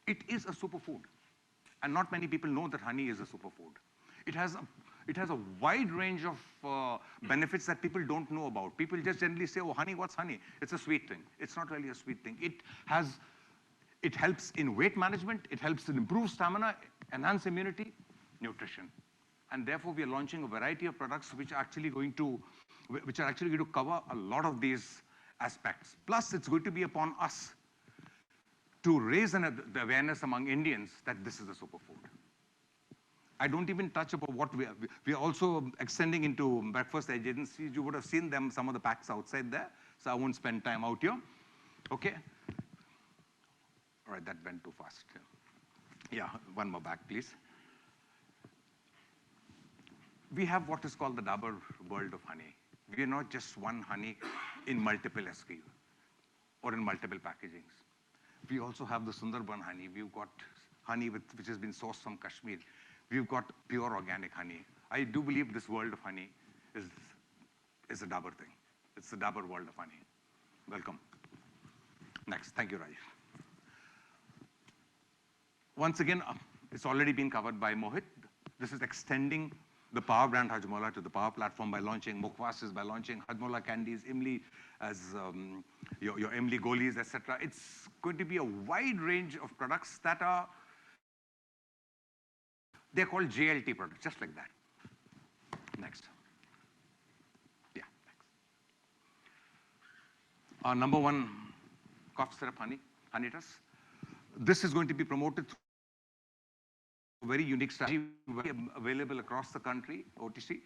It is a superfood. And not many people know that honey is a superfood. It has a wide range of benefits that people don't know about. People just generally say, oh, honey, what's honey? It's a sweet thing. It's not really a sweet thing. It helps in weight management. It helps in improve stamina, enhance immunity, nutrition. And therefore, we are launching a variety of products which are actually going to cover a lot of these aspects. Plus, it's going to be upon us to raise the awareness among Indians that this is a superfood. I don't even touch about what we are also extending into breakfast agencies. You would have seen them, some of the packs outside there, so I won't spend time out here. Okay. All right, that went too fast. Yeah, one more back, please. We have what is called the Dabur world of honey. We are not just one honey in multiple SKU or in multiple packagings. We also have the Sundarban honey. We've got honey which has been sourced from Kashmir. We've got pure organic honey. I do believe this world of honey is a Dabur thing. It's the Dabur world of honey. Welcome. Next, thank you, Rajesh. Once again, it's already been covered by Mohit. This is extending the Power brand Hajmola to the Power platform by launching Mukhwasis, by launching Hajmola candies, Imli as your Imli Golis, etc. It's going to be a wide range of products that they're called JLT products, just like that. Next. Yeah, next. Our number one cough syrup honey, Honitus. This is going to be promoted through a very unique strategy available across the country, OTC.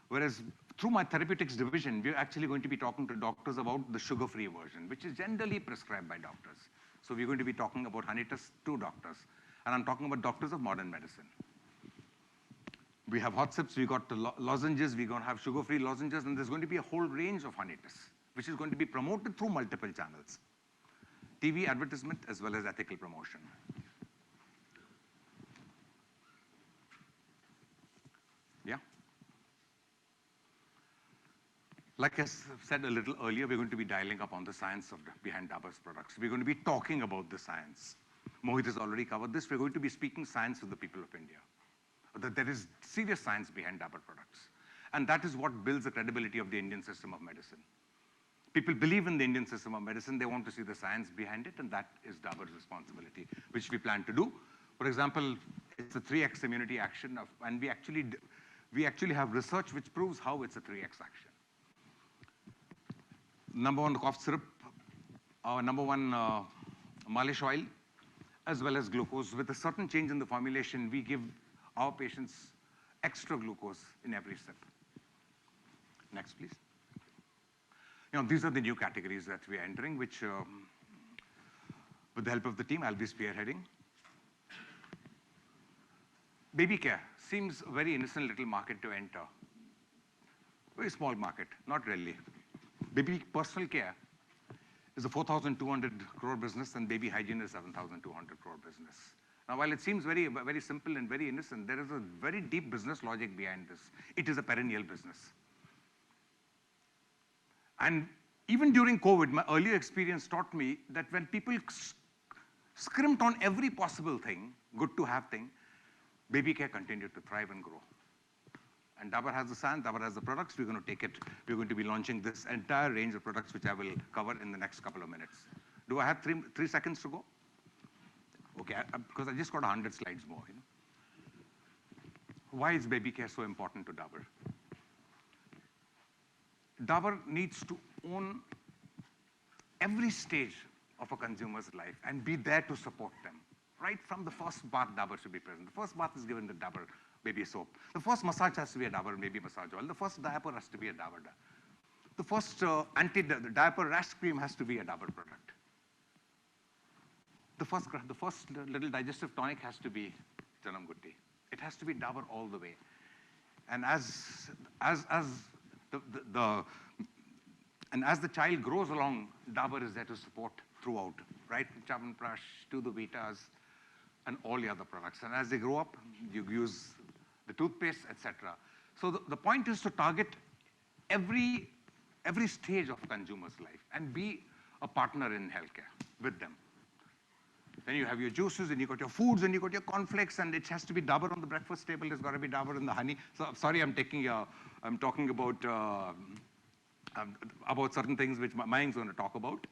Whereas through my therapeutics division, we're actually going to be talking to doctors about the sugar-free version, which is generally prescribed by doctors. So we're going to be talking about Honitus to doctors. And I'm talking about doctors of modern medicine. We have hot sips, we got lozenges, we're going to have sugar-free lozenges, and there's going to be a whole range of Honitus, which is going to be promoted through multiple channels. TV advertisement as well as ethical promotion. Yeah. Like I said a little earlier, we're going to be dialing up on the science behind Dabur's products. We're going to be talking about the science. Mohit has already covered this. We're going to be speaking science to the people of India. That there is serious science behind Dabur products. And that is what builds the credibility of the Indian system of medicine. People believe in the Indian system of medicine. They want to see the science behind it, and that is Dabur's responsibility, which we plan to do. For example, it's a 3x immunity action, and we actually have research which proves how it's a 3x action. Number one cough syrup, our number one malish oil, as well as glucose. With a certain change in the formulation, we give our patients extra glucose in every sip. Next, please. You know, these are the new categories that we are entering, which, with the help of the team, I'll be spearheading. Baby care seems a very innocent little market to enter. Very small market, not really. Baby personal care is a 4,200 crore business, and baby hygiene is 7,200 crore business. Now, while it seems very, very simple and very innocent, there is a very deep business logic behind this. It is a perennial business. And even during COVID, my earlier experience taught me that when people scrimped on every possible thing, good to have thing, baby care continued to thrive and grow. And Dabur has the science, Dabur has the products. We're going to take it. We're going to be launching this entire range of products, which I will cover in the next couple of minutes. Do I have three seconds to go? Okay, because I just got 100 slides more. You know? Why is baby care so important to Dabur? Dabur needs to own every stage of a consumer's life and be there to support them. Right from the first bath, Dabur should be present. The first bath is given with Dabur baby soap. The first massage has to be a Dabur baby massage oil. The first diaper has to be a Dabur. The first anti-diaper rash cream has to be a Dabur product. The first little digestive tonic has to be Janam Gutti. It has to be Dabur all the way. And as the child grows along, Dabur is there to support throughout, right? From Chyawanprash to the Vitas, and all the other products. And as they grow up, you use the toothpaste, etc. So the point is to target every stage of a consumer's life and be a partner in healthcare with them. Then you have your juices, and you got your foods, and you got your cornflakes, and it has to be Dabur on the breakfast table. There's got to be Dabur in the honey. So sorry, I'm talking about certain things which my mind's going to talk about.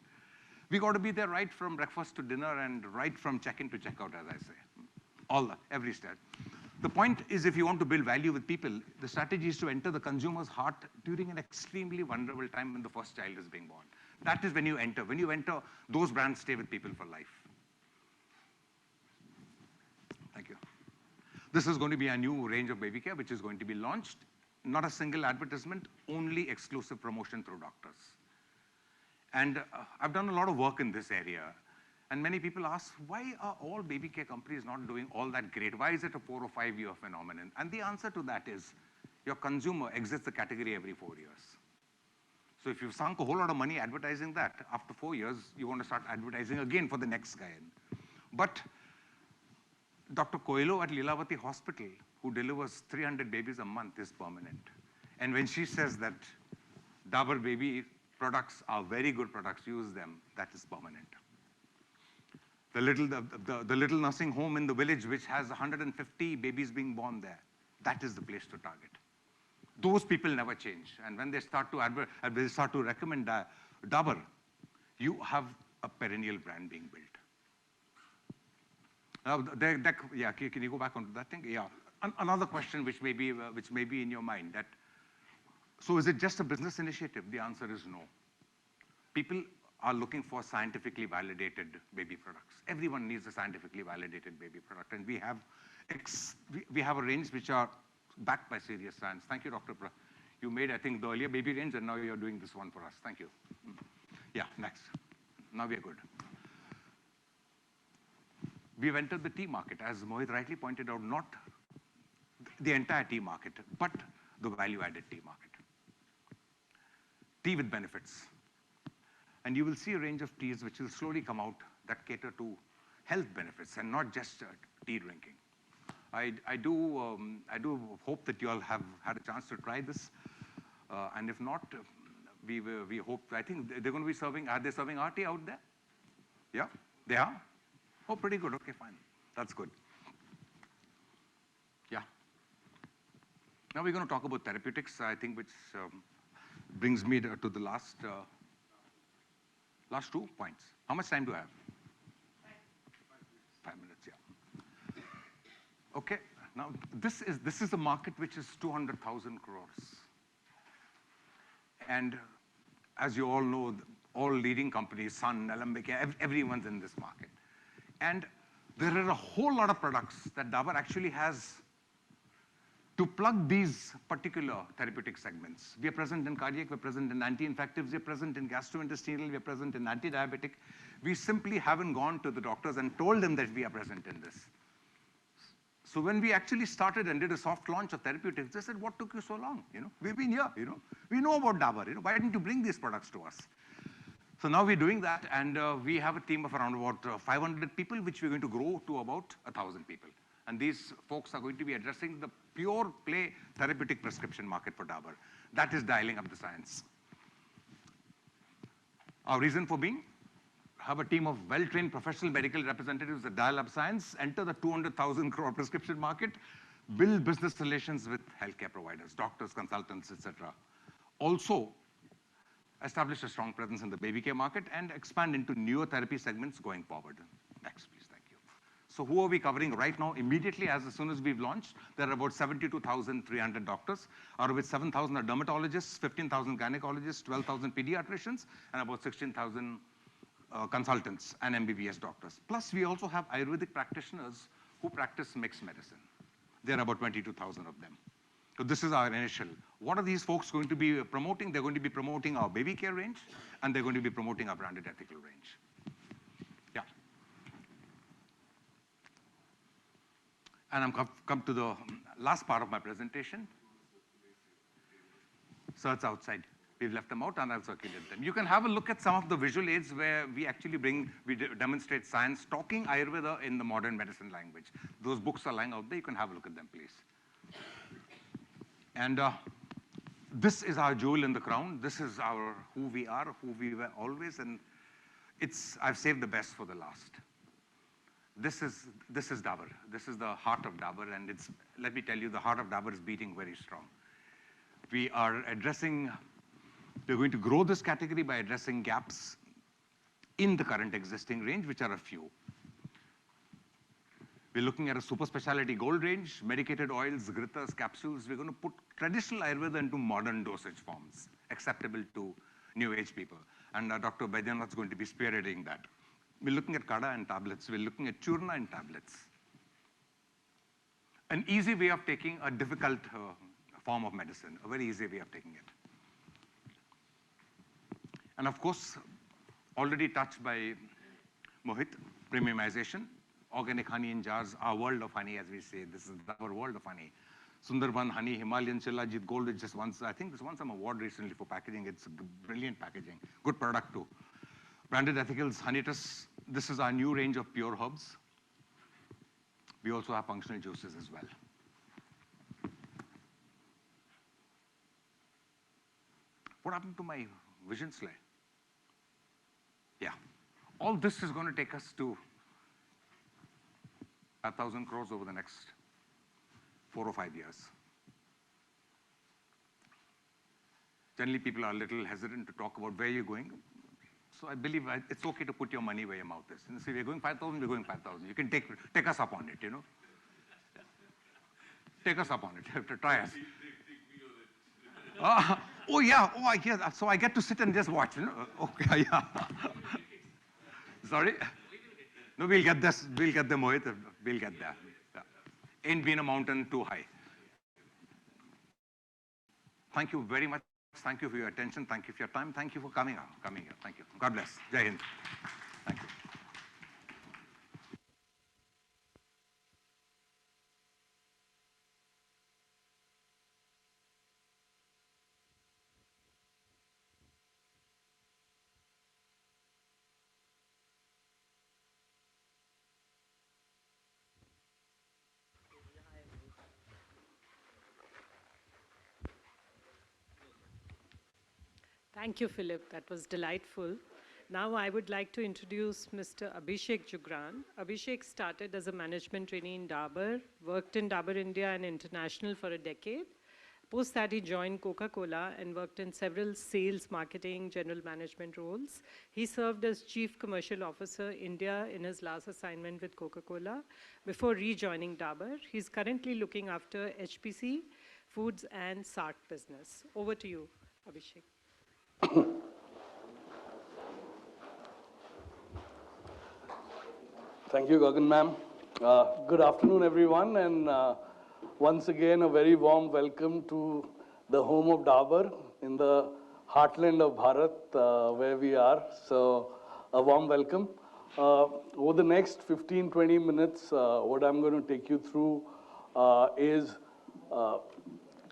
We got to be there right from breakfast to dinner and right from check-in to check-out, as I say. Every step. The point is, if you want to build value with people, the strategy is to enter the consumer's heart during an extremely vulnerable time when the first child is being born. That is when you enter. When you enter, those brands stay with people for life. Thank you. This is going to be a new range of baby care, which is going to be launched. Not a single advertisement, only exclusive promotion through doctors. And I've done a lot of work in this area. And many people ask, why are all baby care companies not doing all that great? Why is it a 4 or 5 year phenomenon? And the answer to that is, your consumer exits the category every 4 years. So if you've sunk a whole lot of money advertising that, after 4 years, you want to start advertising again for the next guy in. But Dr. Coelho at Lilavati Hospital, who delivers 300 babies a month, is permanent. And when she says that Dabur baby products are very good products, use them, that is permanent. The little nursing home in the village, which has 150 babies being born there, that is the place to target. Those people never change. And when they start to recommend Dabur, you have a perennial brand being built. Now, can you go back onto that thing? Yeah. Another question which may be in your mind, that, so is it just a business initiative? The answer is no. People are looking for scientifically validated baby products. Everyone needs a scientifically validated baby product, and we have a range which are backed by serious science. Thank you, Dr. You made, I think, the earlier baby range, and now you're doing this one for us. Thank you. Yeah, next. Now we are good. We've entered the tea market, as Mohit rightly pointed out, not the entire tea market, but the value-added tea market. Tea with benefits. And you will see a range of teas which will slowly come out that cater to health benefits and not just tea drinking. I do hope that you all have had a chance to try this. And if not, we hope, I think they're going to be serving, are they serving our tea out there? Yeah, they are? Oh, pretty good. Okay, fine. That's good. Yeah. Now we're going to talk about therapeutics, I think, which brings me to the last 2 points. How much time do I have? 5 minutes, yeah. Okay, now this is a market which is 200,000 crores. And as you all know, all leading companies, Sun, Alembic, everyone's in this market. And there are a whole lot of products that Dabur actually has to plug these particular therapeutic segments. We are present in cardiac, we're present in anti-infectives, we're present in gastrointestinal, we're present in anti-diabetic. We simply haven't gone to the doctors and told them that we are present in this. So when we actually started and did a soft launch of therapeutics, they said, what took you so long? We've been here, We know about Dabur, Why didn't you bring these products to us? So now we're doing that, and we have a team of around about 500 people, which we're going to grow to about 1,000 people. And these folks are going to be addressing the pure play therapeutic prescription market for Dabur. That is dialing up the science. Our reason for being, have a team of well-trained professional medical representatives that dial up science, enter the 200,000 crore prescription market, build business relations with healthcare providers, doctors, consultants, etc. Also, establish a strong presence in the baby care market and expand into newer therapy segments going forward. Next, please, thank you. So who are we covering right now? Immediately, as soon as we've launched, there are about 72,300 doctors, out of which 7,000 are dermatologists, 15,000 gynecologists, 12,000 pediatricians, and about 16,000 consultants and MBBS doctors. Plus, we also have Ayurvedic practitioners who practice mixed medicine. There are about 22,000 of them. So this is our initial. What are these folks going to be promoting? They're going to be promoting our baby care range, and they're going to be promoting our branded ethical range. Yeah. And I'm come to the last part of my presentation. So it's outside. We've left them out and I'll circulate them. You can have a look at some of the visual aids where we actually demonstrate science talking Ayurveda in the modern medicine language. Those books are lying out there. You can have a look at them, please. And this is our jewel in the crown. This is who we are, who we were always, and I've saved the best for the last. This is Dabur. This is the heart of Dabur, and let me tell you, the heart of Dabur is beating very strong. We're going to grow this category by addressing gaps in the current existing range, which are a few. We're looking at a super specialty gold range, medicated oils, gritas, capsules. We're going to put traditional Ayurveda into modern dosage forms, acceptable to new age people. And Dr. Baidyanath is going to be spearheading that. We're looking at kada and tablets. We're looking at churna and tablets. An easy way of taking a difficult form of medicine, a very easy way of taking it. And of course, already touched by Mohit, premiumization. Organic honey in jars, our world of honey, as we say. This is our world of honey. Sundarban honey, Himalayan Shilajit Gold, which just I think this won some award recently for packaging. It's brilliant packaging. Good product too. Branded Ethicals, Honeytus. This is our new range of pure herbs. We also have functional juices as well. What happened to my vision slide? Yeah. All this is going to take us to 5,000 crores over the next 4 or 5 years. Generally, people are a little hesitant to talk about where you're going. So I believe it's okay to put your money where your mouth is. And say, we're going 5,000, we're going 5,000. You can take us up on it, you know. Take us up on it. You have to try us. Oh, yeah. Oh, I hear that. So I get to sit and just watch, you know. Okay, yeah. Sorry? No, we'll get this. We'll get the Mohit. We'll get there. Yeah. Ain't been a mountain too high. Thank you very much. Thank you for your attention. Thank you for your time. Thank you for coming here. Thank you. God bless. Jai Hind. Thank you. Thank you, Philip. That was delightful. Now I would like to introduce Mr. Abhishek Jugran. Abhishek started as a management trainee in Dabur, worked in Dabur India and International for a decade. Post that, he joined Coca-Cola and worked in several sales, marketing, general management roles. He served as Chief Commercial Officer, India, in his last assignment with Coca-Cola before rejoining Dabur. He's currently looking after HPC, Foods and SART business. Over to you, Abhishek. Thank you, Gagan ma'am. Good afternoon, everyone, and once again, a very warm welcome to the home of Dabur in the heartland of Bharat, where we are. So, a warm welcome. Over the next 15-20 minutes, what I'm going to take you through is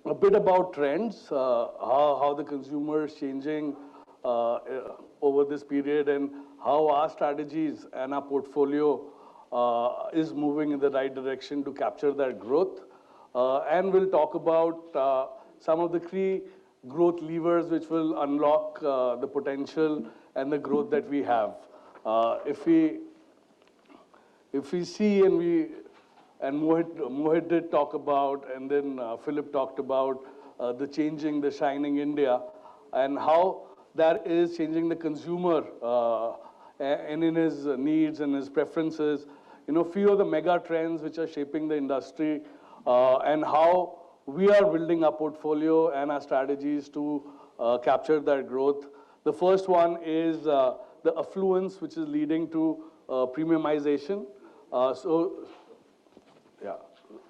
a bit about trends, how the consumer is changing over this period, and how our strategies and our portfolio is moving in the right direction to capture that growth. And we'll talk about some of the key growth levers which will unlock the potential and the growth that we have. If we see and Mohit did talk about, and then Philip talked about the shining India, and how that is changing the consumer and in his needs and his preferences. You know, few of the mega trends which are shaping the industry and how we are building our portfolio and our strategies to capture that growth. The first one is the affluence, which is leading to premiumization.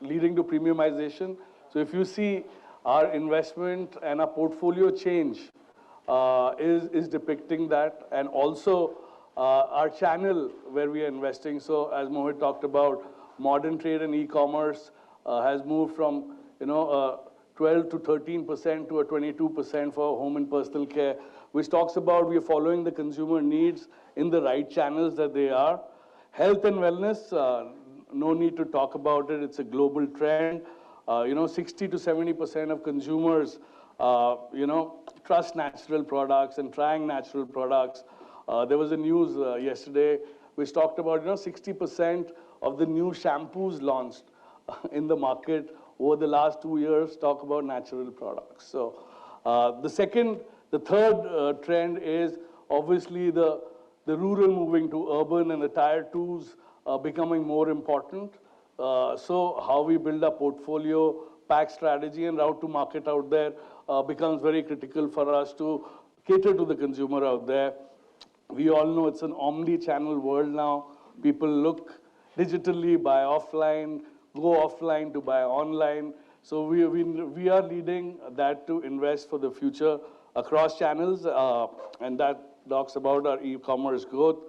Leading to premiumization. So if you see our investment and our portfolio change is depicting that, and also our channel where we are investing. So as Mohit talked about, modern trade and e-commerce has moved from 12 to 13% to a 22% for home and personal care, which talks about we are following the consumer needs in the right channels that they are. Health and wellness, no need to talk about it. It's a global trend. 60 to 70% of consumers, trust natural products and trying natural products. There was a news yesterday which talked about, 60% of the new shampoos launched in the market over the last 2 years talk about natural products. So the third trend is obviously the rural moving to urban and the tier twos becoming more important. So how we build a portfolio, pack strategy and route to market out there becomes very critical for us to cater to the consumer out there. We all know it's an omni-channel world now. People look digitally, buy offline, go offline to buy online. So we are leading that to invest for the future across channels, and that talks about our e-commerce growth.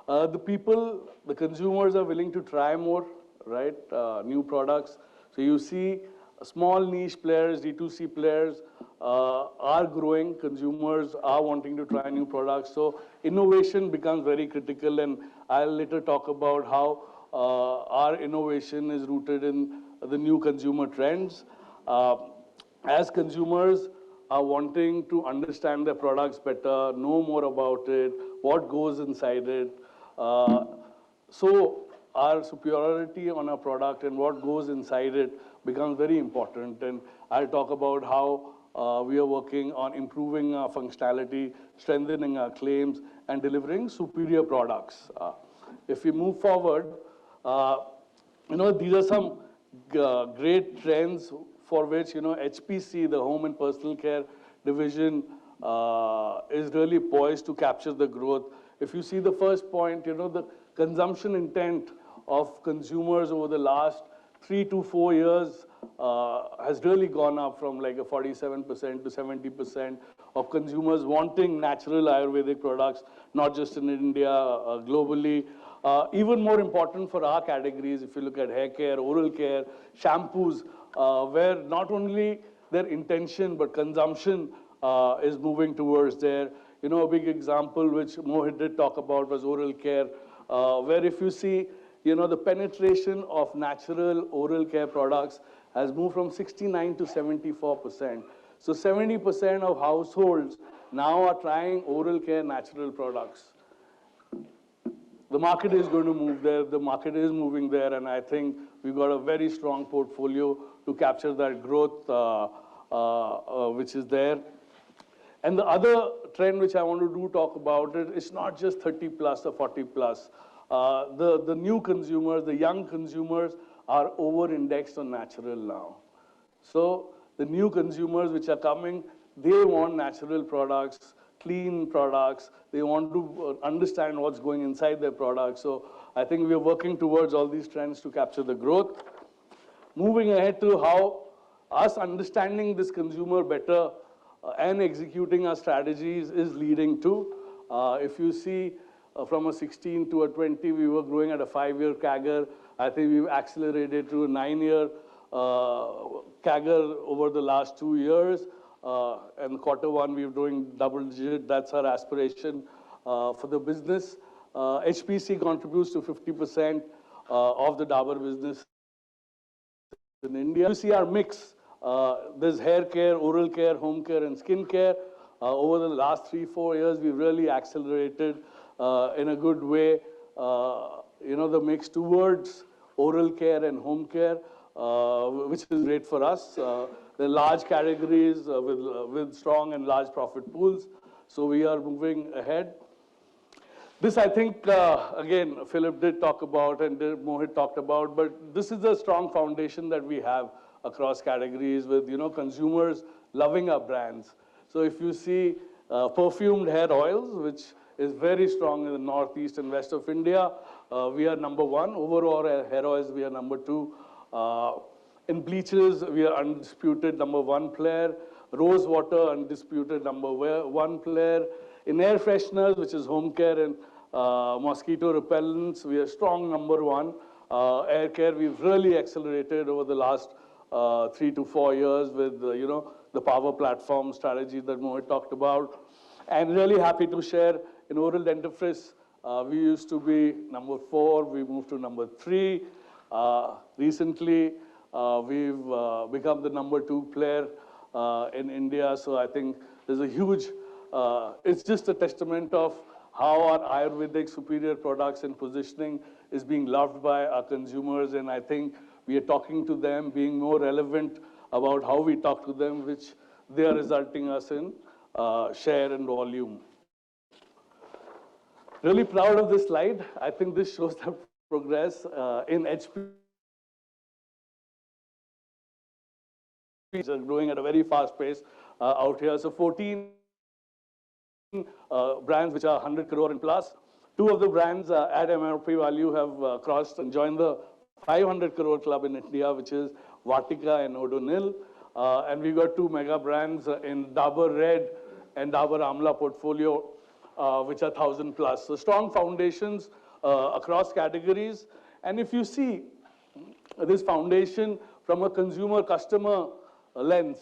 The consumers are willing to try more, right? New products. So you see small niche players, D2C players are growing. Consumers are wanting to try new products. So innovation becomes very critical, and I'll later talk about how our innovation is rooted in the new consumer trends. As consumers are wanting to understand their products better, know more about it, what goes inside it. So our superiority on our product and what goes inside it becomes very important. And I'll talk about how we are working on improving our functionality, strengthening our claims, and delivering superior products. If we move forward, these are some great trends for which, HPC, the Home and Personal Care division, is really poised to capture the growth. If you see the first point, the consumption intent of consumers over the last 3 to 4 years has really gone up from like a 47% to 70% of consumers wanting natural Ayurvedic products, not just in India, globally. Even more important for our categories, if you look at hair care, oral care, shampoos, where not only their intention but consumption is moving towards there. A big example which Mohit did talk about was oral care, where if you see, the penetration of natural oral care products has moved from 69 to 74%. So 70% of households now are trying oral care natural products. The market is going to move there, the market is moving there, and I think we've got a very strong portfolio to capture that growth which is there. And the other trend which I want to talk about it's not just 30 plus or 40 plus. The new consumers, the young consumers are over-indexed on natural now. So the new consumers which are coming, they want natural products, clean products. They want to understand what's going inside their products. So I think we're working towards all these trends to capture the growth. Moving ahead to how us understanding this consumer better and executing our strategies is leading to. If you see from a 16 to a 20, we were growing at a 5-year CAGR. I think we've accelerated to a 9-year CAGR over the last 2 years. And Q1, we're doing double digit. That's our aspiration for the business. HPC contributes to 50% of the Dabur business in India. You see our mix. There's hair care, oral care, home care, and skin care. Over the last 3-4 years, we've really accelerated in a good way, the mix towards oral care and home care, which is great for us. They're large categories with strong and large profit pools. So we are moving ahead. This, I think, again, Philip did talk about and Mohit talked about, but this is a strong foundation that we have across categories with, consumers loving our brands. So if you see perfumed hair oils, which is very strong in the northeast and west of India, we are number 1. Overall hair oils, we are number 2. In bleaches, we are undisputed number 1 player. Rose water, undisputed number 1 player. In air fresheners, which is home care and mosquito repellents, we are strong number 1. Air care, we've really accelerated over the last 3 to 4 years with, the power platform strategy that Mohit talked about. And really happy to share in oral dentifrice, we used to be number 4, we moved to number 3. Recently, we've become the number 2 player in India. So I think there's a huge, it's just a testament of how our Ayurvedic superior products and positioning is being loved by our consumers. And I think we are talking to them, being more relevant about how we talk to them, which they are resulting us in share and volume. Really proud of this slide. I think this shows the progress in HP. Are growing at a very fast pace out here. So 14 brands which are 100 crore and plus. 2 of the brands at MRP value have crossed and joined the 500 crore club in India, which is Vatika and Odonil. And we got 2 mega brands in Dabur Red and Dabur Amla portfolio, which are 1,000 plus. So strong foundations across categories. And if you see this foundation from a consumer customer lens,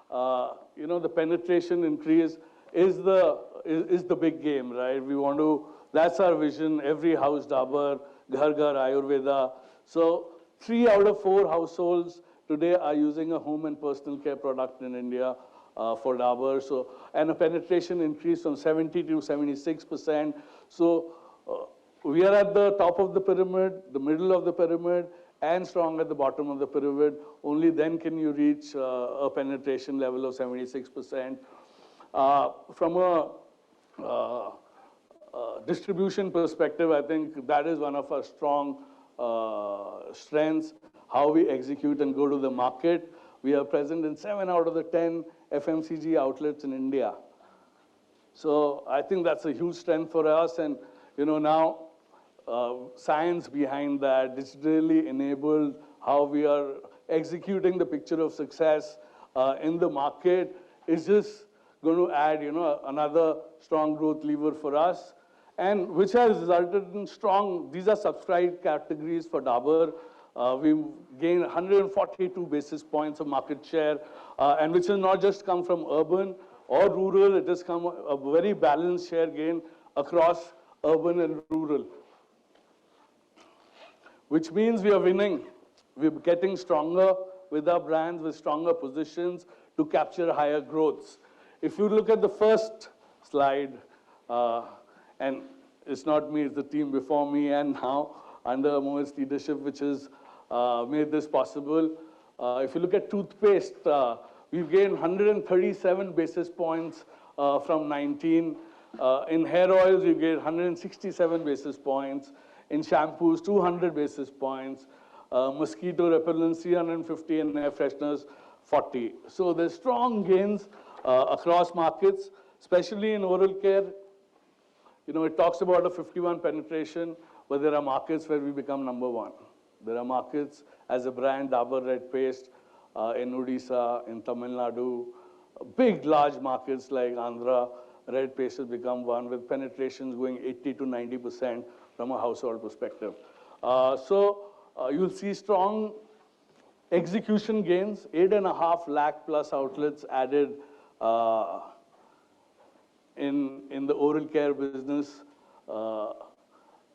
the penetration increase is the big game, right? We want to, that's our vision, every house Dabur, Ghar Ghar Ayurveda. So 3 out of 4 households today are using a home and personal care product in India for Dabur. So, and a penetration increase from 70 to 76%. So we are at the top of the pyramid, the middle of the pyramid, and strong at the bottom of the pyramid. Only then can you reach a penetration level of 76%. From a distribution perspective, I think that is one of our strong strengths, how we execute and go to the market. We are present in 7 out of the 10 FMCG outlets in India. So I think that's a huge strength for us. And, now science behind that, digitally enabled, how we are executing the picture of success in the market is just going to add, another strong growth lever for us. And which has resulted in strong, these are subscribed categories for Dabur. We've gained 142 basis points of market share, and which has not just come from urban or rural, it has come a very balanced share gain across urban and rural. Which means we are winning. We're getting stronger with our brands, with stronger positions to capture higher growths. If you look at the first slide, and it's not me, it's the team before me and now under Mohit's leadership, which has made this possible. If you look at toothpaste, we've gained 137 basis points from 19. In hair oils, we've gained 167 basis points. In shampoos, 200 basis points. Mosquito repellents, 350, and air fresheners, 40. So there's strong gains across markets, especially in oral care. It talks about a 51 penetration, but there are markets where we become number 1. There are markets as a brand, Dabur Red Paste, in Odisha, in Tamil Nadu, big, large markets like Andhra, Red Paste has become 1 with penetrations going 80 to 90% from a household perspective. You'll see strong execution gains, 8.5 lakh plus outlets added in the oral care business. A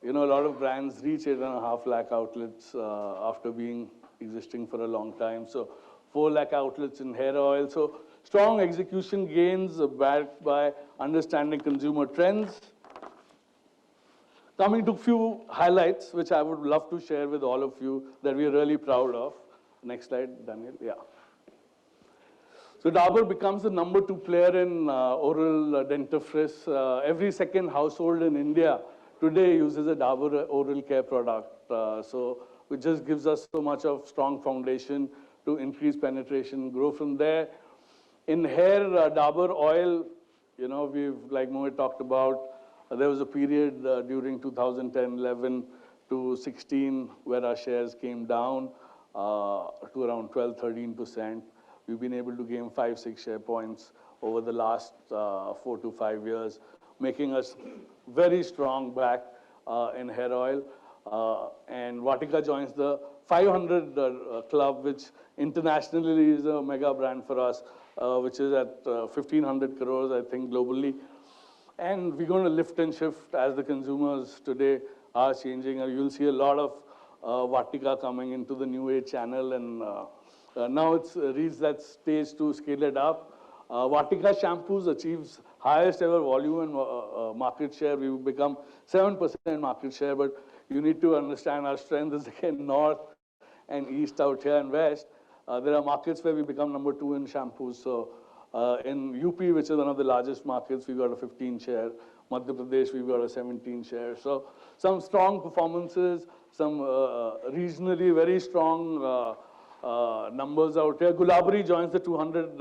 lot of brands reach 8.5 lakh outlets after being existing for a long time. So 4 lakh outlets in hair oil. So strong execution gains backed by understanding consumer trends. Coming to a few highlights, which I would love to share with all of you that we are really proud of. Next slide, Daniel. Yeah. So Dabur becomes the number 2 player in oral dentifrice. Every second household in India today uses a Dabur oral care product. Which just gives us so much of strong foundation to increase penetration, grow from there. In hair, Dabur oil, we've, like Mohit talked about, there was a period during 2010-11 to 16 where our shares came down to around 12-13%. We've been able to gain 5-6 share points over the last 4 to 5 years, making us very strong back in hair oil. And Vatika joins the 500 Club, which internationally is a mega brand for us, which is at 1,500 crores, I think, globally. And we're going to lift and shift as the consumers today are changing. You'll see a lot of Vatika coming into the new age channel, and now it's reached that stage to scale it up. Vatika shampoos achieves highest ever volume and market share. We've become 7% market share, but you need to understand our strength is again north and east out here and west. There are markets where we become number 2 in shampoos. So in UP, which is one of the largest markets, we've got a 15 share. Madhya Pradesh, we've got a 17 share. So some strong performances, some regionally very strong numbers out here. Gulabari joins the 200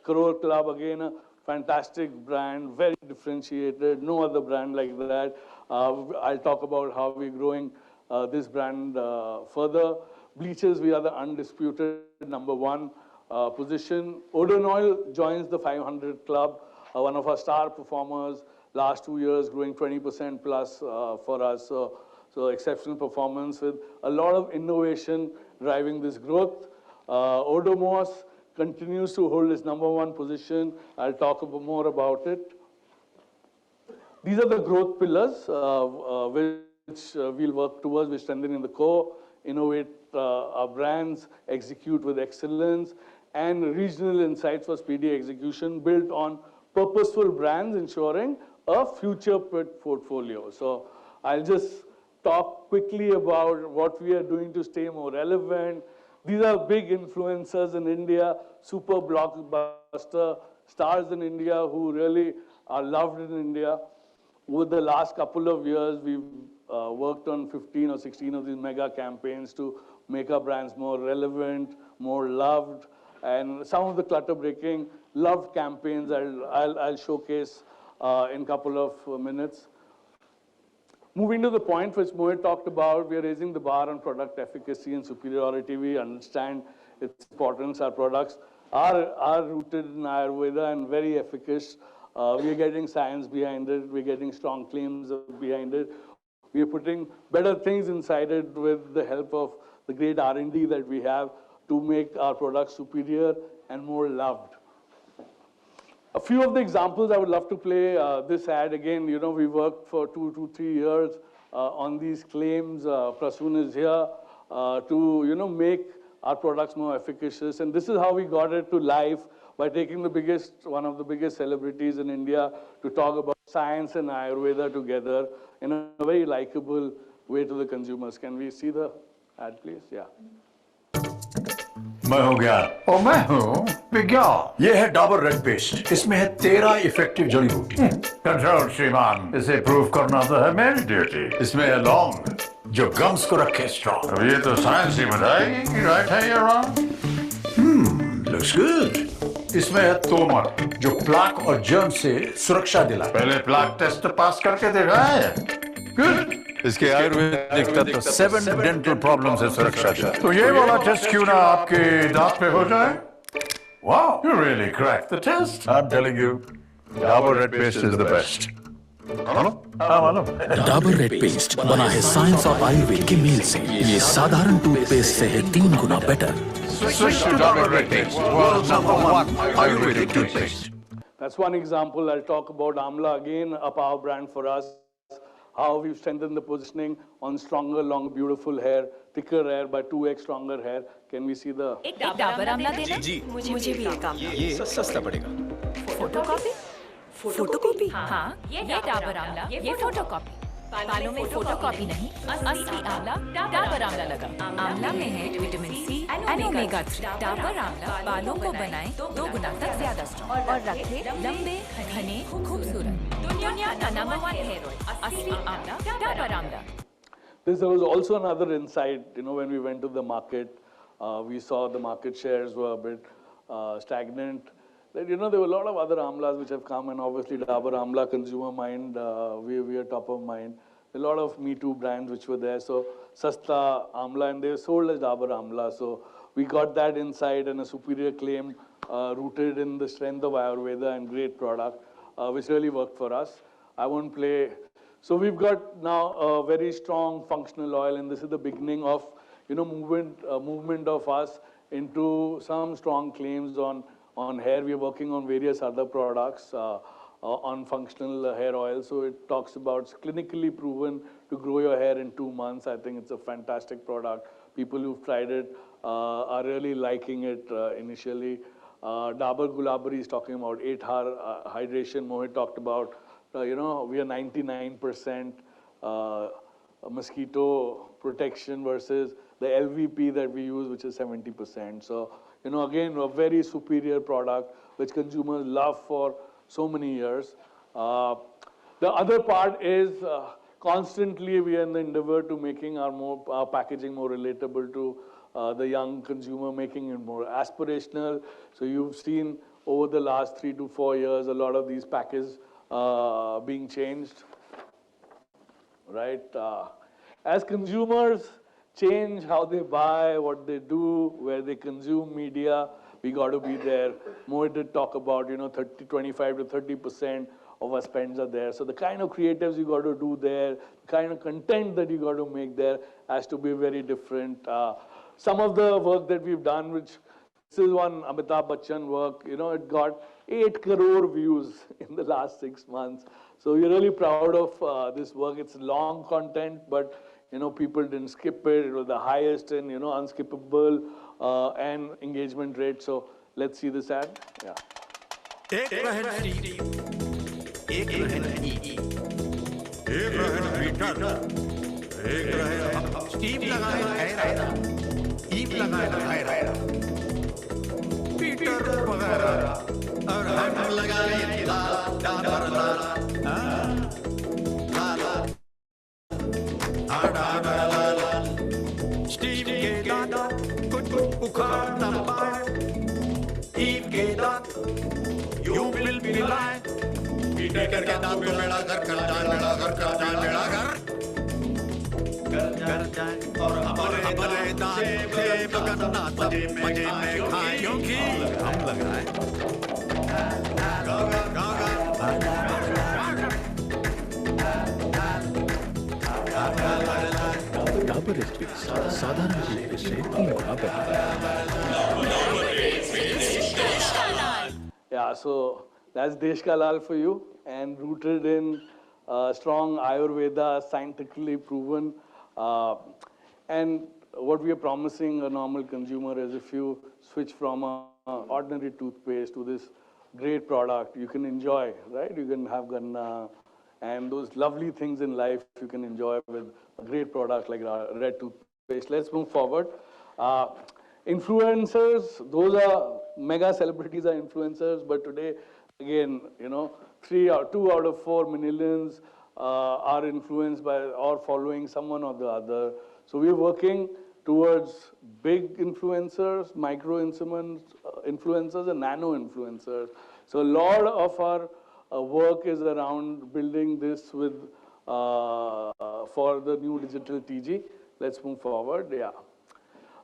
crore club, again a fantastic brand, very differentiated, no other brand like that. I'll talk about how we're growing this brand further. Bleaches, we are the undisputed number 1 position. Odonil joins the 500 club, one of our star performers, last 2 years growing 20% plus for us. So exceptional performance with a lot of innovation driving this growth. Odomos continues to hold its number 1 position. I'll talk more about it. These are the growth pillars which we'll work towards. We're strengthening the core, innovate our brands, execute with excellence, and regional insights for speedy execution built on purposeful brands, ensuring a future portfolio. So I'll just talk quickly about what we are doing to stay more relevant. These are big influencers in India, super blockbuster stars in India who really are loved in India. Over the last couple of years, we've worked on 15 or 16 of these mega campaigns to make our brands more relevant, more loved, and some of the clutter-breaking loved campaigns I'll showcase in a couple of minutes. Moving to the point which Mohit talked about, we are raising the bar on product efficacy and superiority. We understand its importance. Our products are rooted in Ayurveda and very efficacious. We are getting science behind it. We're getting strong claims behind it. We are putting better things inside it with the help of the great R&D that we have to make our products superior and more loved. A few of the examples I would love to play. This ad, again, you know, we worked for 2 to 3 years on these claims. Prasoon is here to, you know, make our products more efficacious. And this is how we got it to life, by taking one of the biggest celebrities in India to talk about science and Ayurveda together in a very likable way to the consumers. Can we see the ad, please? Yeah. मैं हूँ ज्ञान और मैं हूँ विज्ञान। ये है Dabur red paste. इसमें है 13 इफेक्टिव जड़ी बूटी। कंट्रोल श्रीमान, इसे प्रूव करना तो है मेरी ड्यूटी। इसमें है लौंग जो गम्स को रखे स्ट्रॉन्ग। अब ये तो साइंस ही बताएगी कि राइट है या रॉन्ग। Looks good. इसमें है तोमर जो प्लाक और जर्म से सुरक्षा दिलाए। पहले प्लाक टेस्ट पास करके देखा है। गुड। इसके आयुर्वेदिक तत्व 7 डेंटल प्रॉब्लम से सुरक्षा देता। तो ये वाला टेस्ट क्यों ना आपके दांत पे हो जाए? Wow, you really cracked the test. I'm telling you, Dabur Red Paste is the best. Dabur red paste बना है साइंस और आयुर्वेद के मेल से। ये साधारण टूथपेस्ट से है 3 गुना better. Switch to Dabur Red Paste, world's #1 Ayurvedic toothpaste. That's one example. I'll talk about Amla again, a power brand for us. How we've strengthened the positioning on stronger, long, beautiful hair, thicker hair by 2x stronger hair. Can we see the? एक डाबर आमला देना? जी, मुझे भी एक आमला। ये सस्ता पड़ेगा। Photocopy? Photocopy? हाँ, ये डाबर आमला, ये फोटोकॉपी। बालों में फोटोकॉपी नहीं, असली आमला डाबर आमला लगा। आमला में है विटामिन सी और ओमेगा 3। डाबर आमला बालों को बनाए 2 गुना तक ज्यादा स्ट्रॉन्ग और रखे लंबे, घने, खूबसूरत। दुनिया का नंबर 1 हेयर ऑयल, असली Amla Dabur Amla. This was also another insight, you know, when we went to the market, we saw the market shares were a bit stagnant. That, you know, there were a lot of other amlas which have come, and obviously Dabur Amla, consumer mind, we are top of mind. A lot of Me Too brands which were there, so Sasta Amla, and they were sold as Dabur Amla. So we got that insight and a superior claim rooted in the strength of Ayurveda and great product, which really worked for us. I won't play. So we've got now a very strong functional oil, and this is the beginning of movement of us into some strong claims on hair. We are working on various other products on functional hair oil. So it talks about clinically proven to grow your hair in 2 months. I think it's a fantastic product. People who've tried it are really liking it initially. Dabur Gulabari is talking about 8-hour hydration. Mohit talked about, we are 99% mosquito protection versus the LVP that we use, which is 70%. So, again, a very superior product, which consumers love for so many years. The other part is constantly we are in the endeavor to making our packaging more relatable to the young consumer, making it more aspirational. So you've seen over the last 3 to 4 years, a lot of these packages being changed, right? As consumers change how they buy, what they do, where they consume media, we got to be there. Mohit did talk about, 25 to 30% of our spends are there. So the kind of creatives you got to do there, the kind of content that you got to make there has to be very different. Some of the work that we've done, which this is one Amitabh Bachchan work, it got 8 crore views in the last 6 months. So we're really proud of this work. It's long content, but people didn't skip it. It was the highest in, unskippable and engagement rate. So let's see this ad. Yeah. एक रहन heater, एक रहन steam लगाए ईप लगाए Peter वगैरह और हम लगाए डाबर लाल स्टीम के दांत कुछ उखाड़ न पाए ईप के दांत यूं मिलाए पीटर के दांत को मेड़ा कर जाए और हमारे दांत से बगन्ना मजे में खाए क्योंकि हम लगाए डाबर साधारण तरीके से 3 गुना Yeah, so that's Desh Ka Lal for you, and rooted in strong Ayurveda, scientifically proven. And what we are promising a normal consumer is if you switch from an ordinary toothpaste to this great product, you can enjoy, right? You can have ganna and those lovely things in life you can enjoy with a great product like red toothpaste. Let's move forward. Influencers, those are mega celebrities are influencers, but today, again, 2 out of 4 millions are influenced by or following someone or the other. So we're working towards big influencers, micro influencers, and nano influencers. So a lot of our work is around building this with for the new digital TG. Let's move forward. Yeah.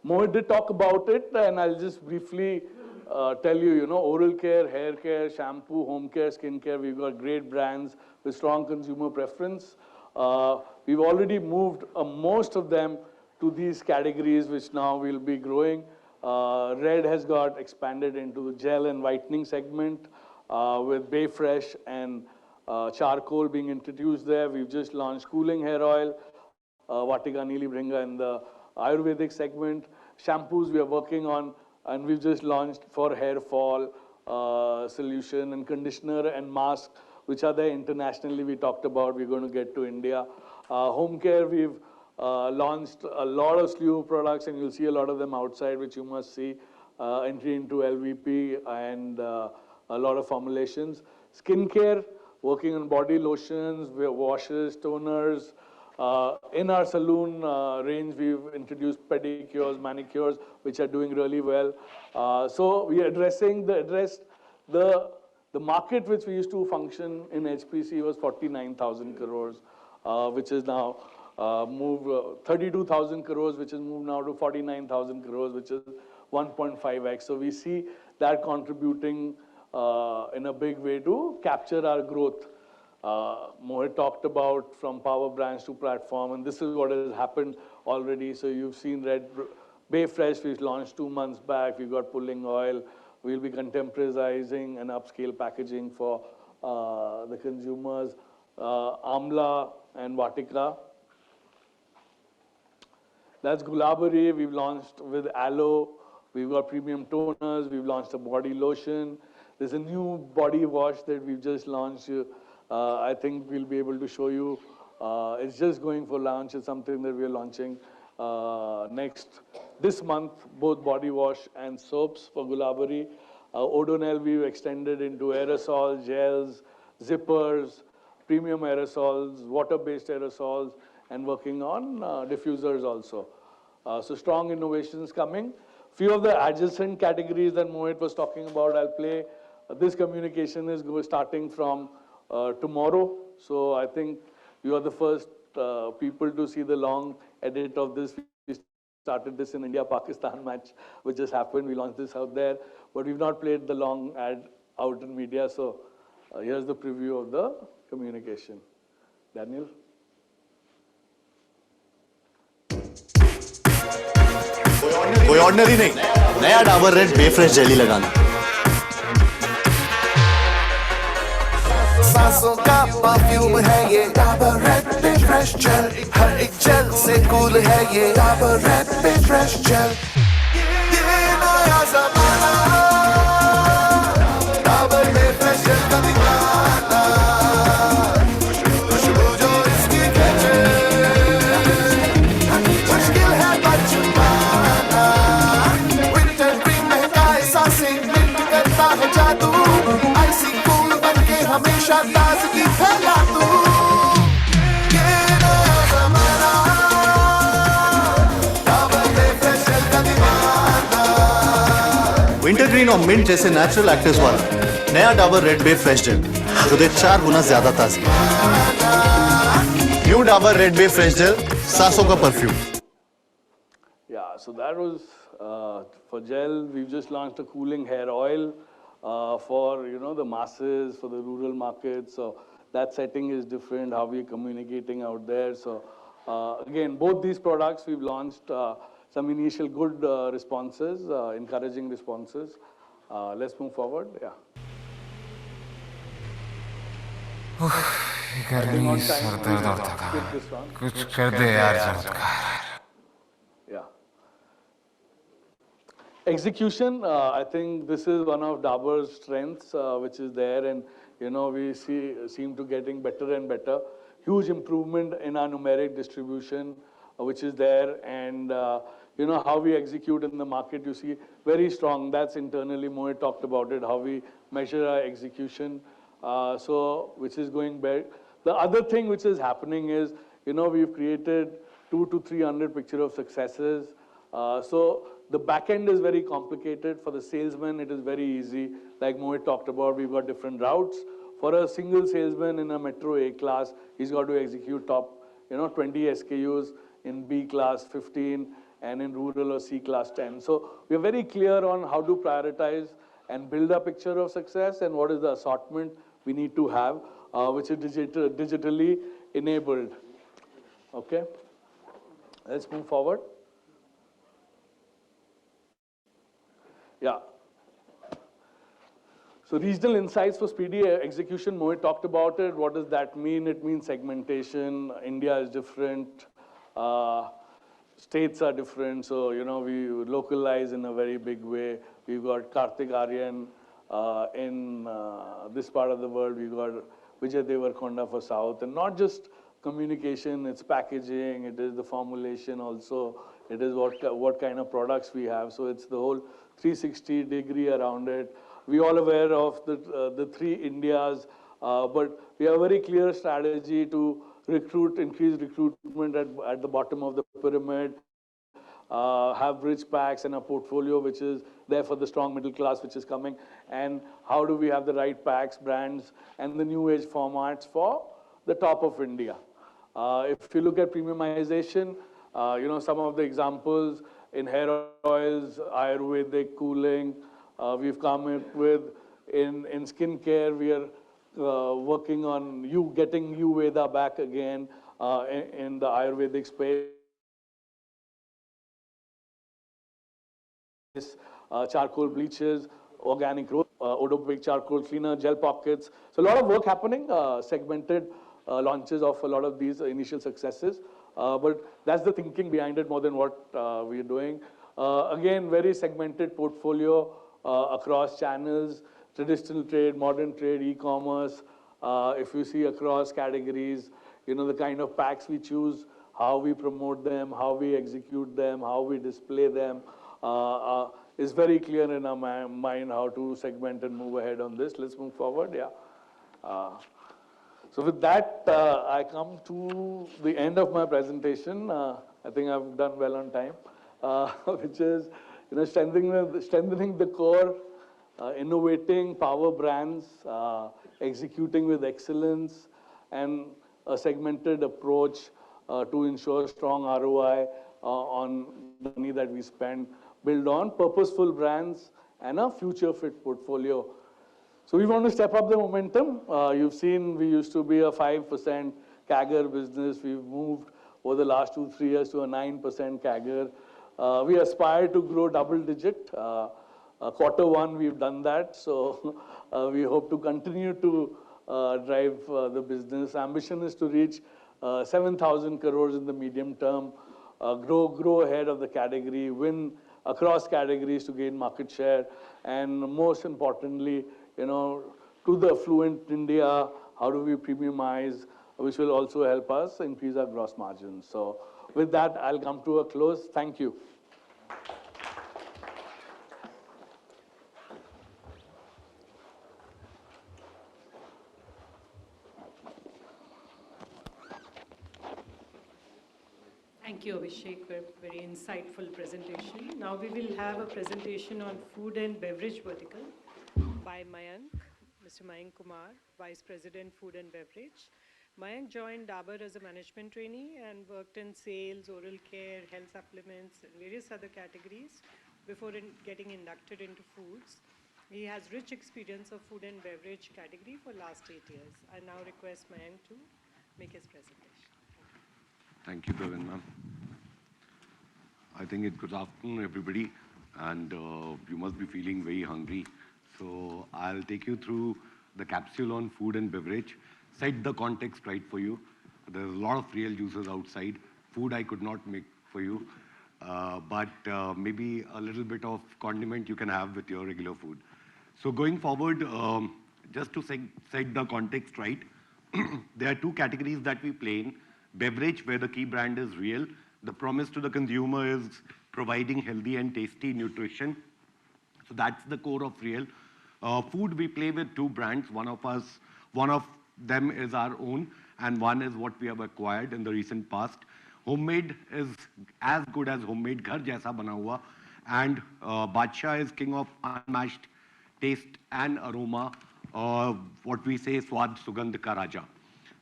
Mohit did talk about it, and I'll just briefly tell you, oral care, hair care, shampoo, home care, skin care, we've got great brands with strong consumer preference. We've already moved most of them to these categories, which now will be growing. Red has got expanded into the gel and whitening segment with Bay Fresh and charcoal being introduced there. We've just launched cooling hair oil, Vatika Neeli Bringa in the Ayurvedic segment. Shampoos we are working on, and we've just launched for hair fall solution, and conditioner and mask, which are there internationally. We talked about, we're going to get to India. Home care, we've launched a lot of slew of products, and you'll see a lot of them outside, which you must see. Entry into LVP and a lot of formulations. Skincare, working on body lotions, washes, toners. In our salon range, we've introduced pedicures, manicures, which are doing really well. So we are addressing the market which we used to function in HPC was 49,000 crores, which is now moved 32,000 crores, which is moved now to 49,000 crores, which is 1.5x. So we see that contributing in a big way to capture our growth. Mohit talked about from power brands to platform, and this is what has happened already. So you've seen Bay Fresh, we launched 2 months back. We got pulling oil. We'll be contemporizing and upscale packaging for the consumers. Amla and Vatika. That's Gulabari. We've launched with aloe. We've got premium toners. We've launched a body lotion. There's a new body wash that we've just launched. I think we'll be able to show you. It's just going for launch. It's something that we're launching this month, both body wash and soaps for Gulabari. Odonel we've extended into aerosols, gels, zippers, premium aerosols, water-based aerosols, and working on diffusers also. So strong innovations coming. Few of the adjacent categories that Mohit was talking about, I'll play. This communication is starting from tomorrow. So I think you are the first people to see the long edit of this. We started this in India-Pakistan match, which just happened. We launched this out there, but we've not played the long ad out in media. So here's the preview of the communication. Daniel? कोई ordinary नहीं, नया Dabur red बे fresh jelly लगाना। सांसों का perfume है ये Dabur red बे fresh jail, हर एक jail से कूल है ये डाबर रेड बे फ्रेश जेल। ये नया ज़माना, डाबर बे फ्रेश जेल का दीवाना, खुशबू जो इसकी खींचे, मुश्किल है बचपाना। विंटर ड्रीम महकाए सांसें, मिंट करता है जादू, आइसी कूल बनके हमेशा ताज़गी फैला तू। ये नया ज़माना, डाबर बे फ्रेश जेल का दीवाना। विंटर ग्रीन और मिंट जैसे नेचुरल एक्टिव्स वाला नया डाबर रेड बे फ्रेश जेल जो दे 4 गुना ज्यादा ताजगी। न्यू डाबर रेड बे फ्रेश जेल, सांसों का perfume. Yeah, so that was for gel. We've just launched a cooling hair oil for the masses, for the rural markets. So that setting is different. How we're communicating out there. So again, both these products we've launched some initial good responses, encouraging responses. Let's move forward. Yeah. गर्मी sir दर्द और थकान कुछ कर दे यार चमत्कार। Yeah. Execution, I think this is one of Dabur's strengths, which is there, and we seem to getting better and better. Huge improvement in our numeric distribution, which is there, and how we execute in the market. You see, very strong. That's internally. Mohit talked about it. How we measure our execution, which is going back. The other thing which is happening is, we've created 200 to 300 picture of successes. So the back end is very complicated. For the salesman, it is very easy. Like Mohit talked about, we've got different routes. For a single salesman in a metro A class, he's got to execute top, 20 SKUs, in B class 15, and in rural or C class 10. So we're very clear on how to prioritize and build a picture of success and what is the assortment we need to have, which is digitally enabled. Okay, let's move forward. Yeah. So regional insights for speedy execution, Mohit talked about it. What does that mean? It means segmentation. India is different. States are different. So, we localize in a very big way. We've got Karthik Aryan in this part of the world. We've got Vijay Devarkonda for South. And not just communication, it's packaging, it is the formulation also, it is what kind of products we have. So it's the whole 360-degree around it. We all aware of the 3 Indias, but we have a very clear strategy to increase recruitment at the bottom of the pyramid, have bridge packs and a portfolio which is there for the strong middle class which is coming, and how do we have the right packs, brands, and the new age formats for the top of India. If you look at premiumization, some of the examples in hair oils, Ayurvedic cooling, we've come up with in skincare, we are working on getting Ayurveda back again in the Ayurvedic space. Charcoal bleaches, organic growth, odor-quick charcoal cleaner, gel pockets. So a lot of work happening, segmented launches of a lot of these initial successes. But that's the thinking behind it more than what we're doing. Again, very segmented portfolio across channels, traditional trade, modern trade, e-commerce. If you see across categories, the kind of packs we choose, how we promote them, how we execute them, how we display them, is very clear in our mind how to segment and move ahead on this. Let's move forward, yeah. So with that, I come to the end of my presentation. I think I've done well on time, which is strengthening the core, innovating power brands, executing with excellence, and a segmented approach to ensure strong ROI on the money that we spend, build on purposeful brands and a future fit portfolio. So we want to step up the momentum. You've seen we used to be a 5% CAGR business. We've moved over the last 2-3 years to a 9% CAGR. We aspire to grow double digit. Q1 we've done that. So we hope to continue to drive the business. Ambition is to reach 7,000 crores in the medium term, grow ahead of the category, win across categories to gain market share, and most importantly, to the affluent India, how do we premiumize, which will also help us increase our gross margins. So with that, I'll come to a close. Thank you. Thank you, Abhishek, for a very insightful presentation. Now we will have a presentation on food and beverage vertical by Mayank, Mr. Mayank Kumar, Vice President, Food and Beverage. Mayank joined Dabur as a management trainee and worked in sales, oral care, health supplements, and various other categories before getting inducted into foods. He has rich experience of food and beverage category for last 8 years. I now request Mayank to make his presentation. Thank you, Praveen, ma'am. I think it's good afternoon, everybody, and you must be feeling very hungry. So I'll take you through the capsule on food and beverage, set the context right for you. There's a lot of real juices outside. Food I could not make for you, but maybe a little bit of condiment you can have with your regular food. So going forward, just to set the context right, there are two categories that we play in. Beverage, where the key brand is Real. The promise to the consumer is providing healthy and tasty nutrition. So that's the core of Real. Food, we play with two brands. One of them is our own, and one is what we have acquired in the recent past. Homemade is as good as homemade, ghar jaisa bana hua, and Badshah is king of unmatched taste and aroma. What we say, Swad Sugandh ka Raja.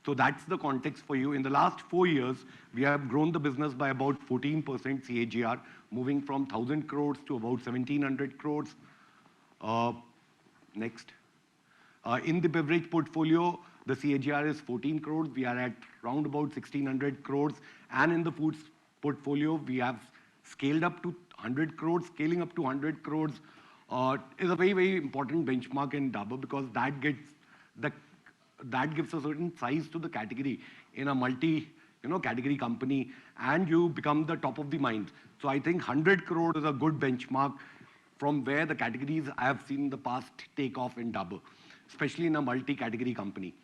So that's the context for you. In the last 4 years, we have grown the business by about 14% CAGR, moving from 1,000 crores to about 1,700 crores. Next. In the beverage portfolio, the CAGR is 14 crores. We are at round about 1,600 crores. And in the foods portfolio, we have scaled up to 100 crores. Scaling up to 100 crores is a very, very important benchmark in Dabur, because that gives a certain size to the category in a category company, and you become the top of the mind. So I think 100 crore is a good benchmark from where the categories I have seen in the past take off in Dabur, especially in a multi-category company.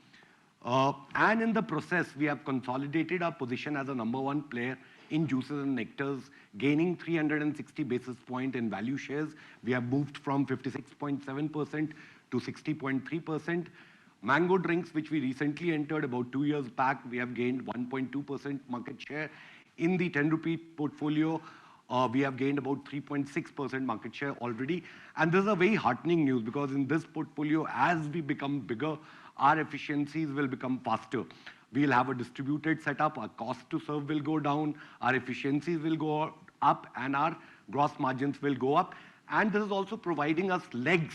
And in the process, we have consolidated our position as a #1 player in juices and nectars, gaining 360 basis points in value shares. We have moved from 56.7% to 60.3%. Mango drinks, which we recently entered about 2 years back, we have gained 1.2% market share. In the 10 rupee portfolio, we have gained about 3.6% market share already. And this is a very heartening news, because in this portfolio, as we become bigger, our efficiencies will become faster. We'll have a distributed setup, our cost to serve will go down, our efficiencies will go up, and our gross margins will go up. And this is also providing us legs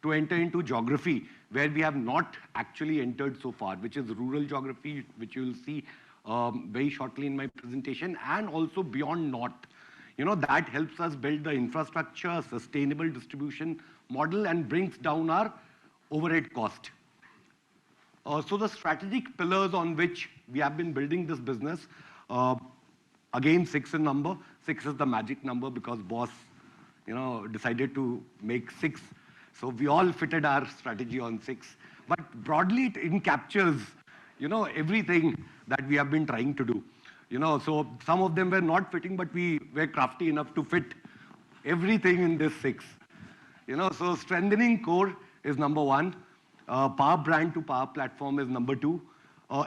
to enter into geography where we have not actually entered so far, which is rural geography, which you will see very shortly in my presentation, and also beyond north. That helps us build the infrastructure, sustainable distribution model, and brings down our overhead cost. So the strategic pillars on which we have been building this business, again, 6 in number. 6 is the magic number because boss, decided to make 6. So we all fitted our strategy on 6. But broadly, it encaptures, everything that we have been trying to do. So some of them were not fitting, but we were crafty enough to fit everything in this 6. So strengthening core is number 1. Power brand to power platform is number 2.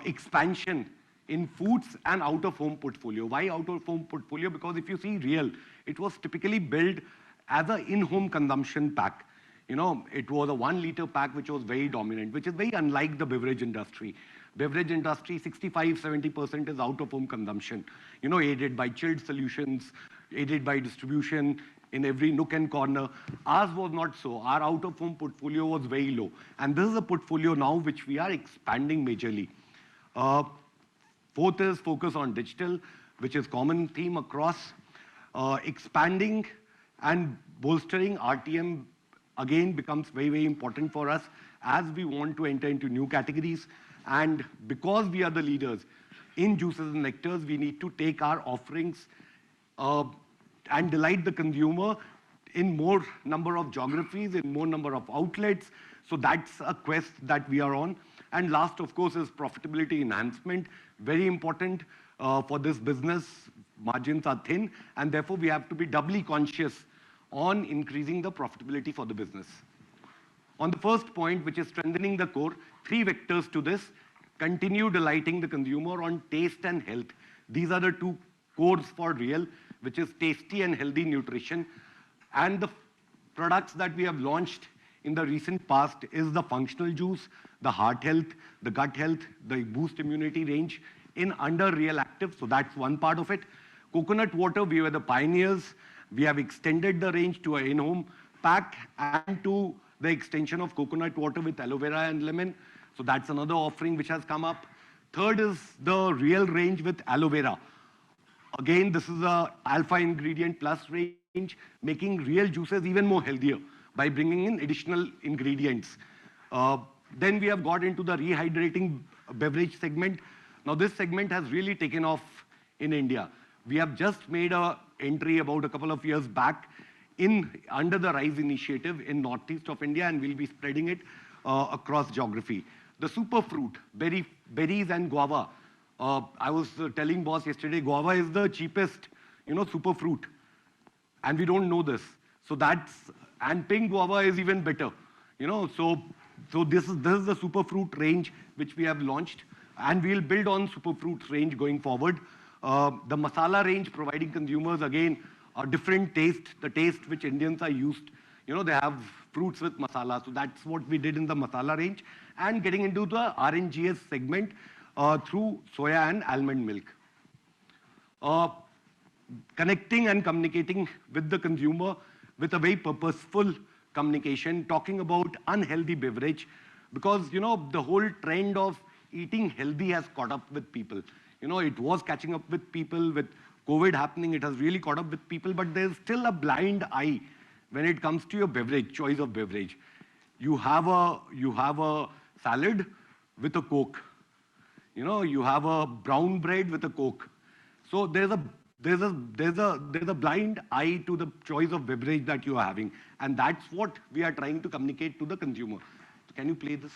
Expansion in foods and out-of-home portfolio. Why out-of-home portfolio? Because if you see Real, it was typically built as an in-home consumption pack. It was a 1-liter pack which was very dominant, which is very unlike the beverage industry. Beverage industry, 65-70% is out-of-home consumption, aided by chilled solutions, aided by distribution in every nook and corner. Ours was not so. Our out-of-home portfolio was very low. And this is a portfolio now which we are expanding majorly. 4th is focus on digital, which is common theme across. Expanding and bolstering RTM again becomes very, very important for us as we want to enter into new categories. And because we are the leaders in juices and nectars, we need to take our offerings and delight the consumer in more number of geographies, in more number of outlets. So that's a quest that we are on. And last, of course, is profitability enhancement. Very important for this business. Margins are thin, and therefore we have to be doubly conscious on increasing the profitability for the business. On the first point, which is strengthening the core, 3 vectors to this. Continue delighting the consumer on taste and health. These are the 2 cores for Real, which is tasty and healthy nutrition. And the products that we have launched in the recent past is the functional juice, the heart health, the gut health, the boost immunity range in under Real Active. So that's one part of it. Coconut water, we were the pioneers. We have extended the range to an in-home pack and to the extension of coconut water with aloe vera and lemon. So that's another offering which has come up. Third is the Real range with aloe vera. Again, this is a alpha ingredient plus range, making Real juices even more healthier by bringing in additional ingredients. Then we have got into the rehydrating beverage segment. Now this segment has really taken off in India. We have just made an entry about a couple of years back under the RISE initiative in northeast of India, and we'll be spreading it across geography. The superfruit, berries and guava. I was telling boss yesterday, guava is the cheapest, superfruit. And we don't know this. So and pink guava is even better. So this is the superfruit range which we have launched. And we'll build on superfruit range going forward. The masala range providing consumers, again, a different taste, the taste which Indians are used. They have fruits with masala. So that's what we did in the masala range. And getting into the RNGS segment through soya and almond milk. Connecting and communicating with the consumer with a very purposeful communication, talking about unhealthy beverage, because, the whole trend of eating healthy has caught up with people. It was catching up with people. With COVID happening, it has really caught up with people, but there's still a blind eye when it comes to your beverage, choice of beverage. You have a salad with a Coke. You have a brown bread with a Coke. So there's a blind eye to the choice of beverage that you are having. And that's what we are trying to communicate to the consumer. So can you play this?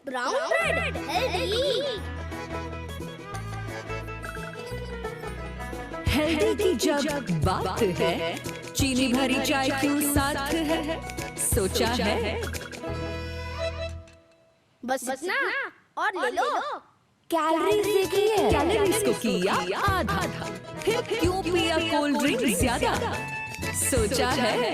Brown bread, healthy. Healthy की जब बात है, चीनी भरी चाय क्यों साथ है, सोचा है बस इतना और ले लो। कैलोरीज देखिए, कैलोरीज को किया आधा, फिर क्यों पिया कोल्ड ड्रिंक ज्यादा, सोचा है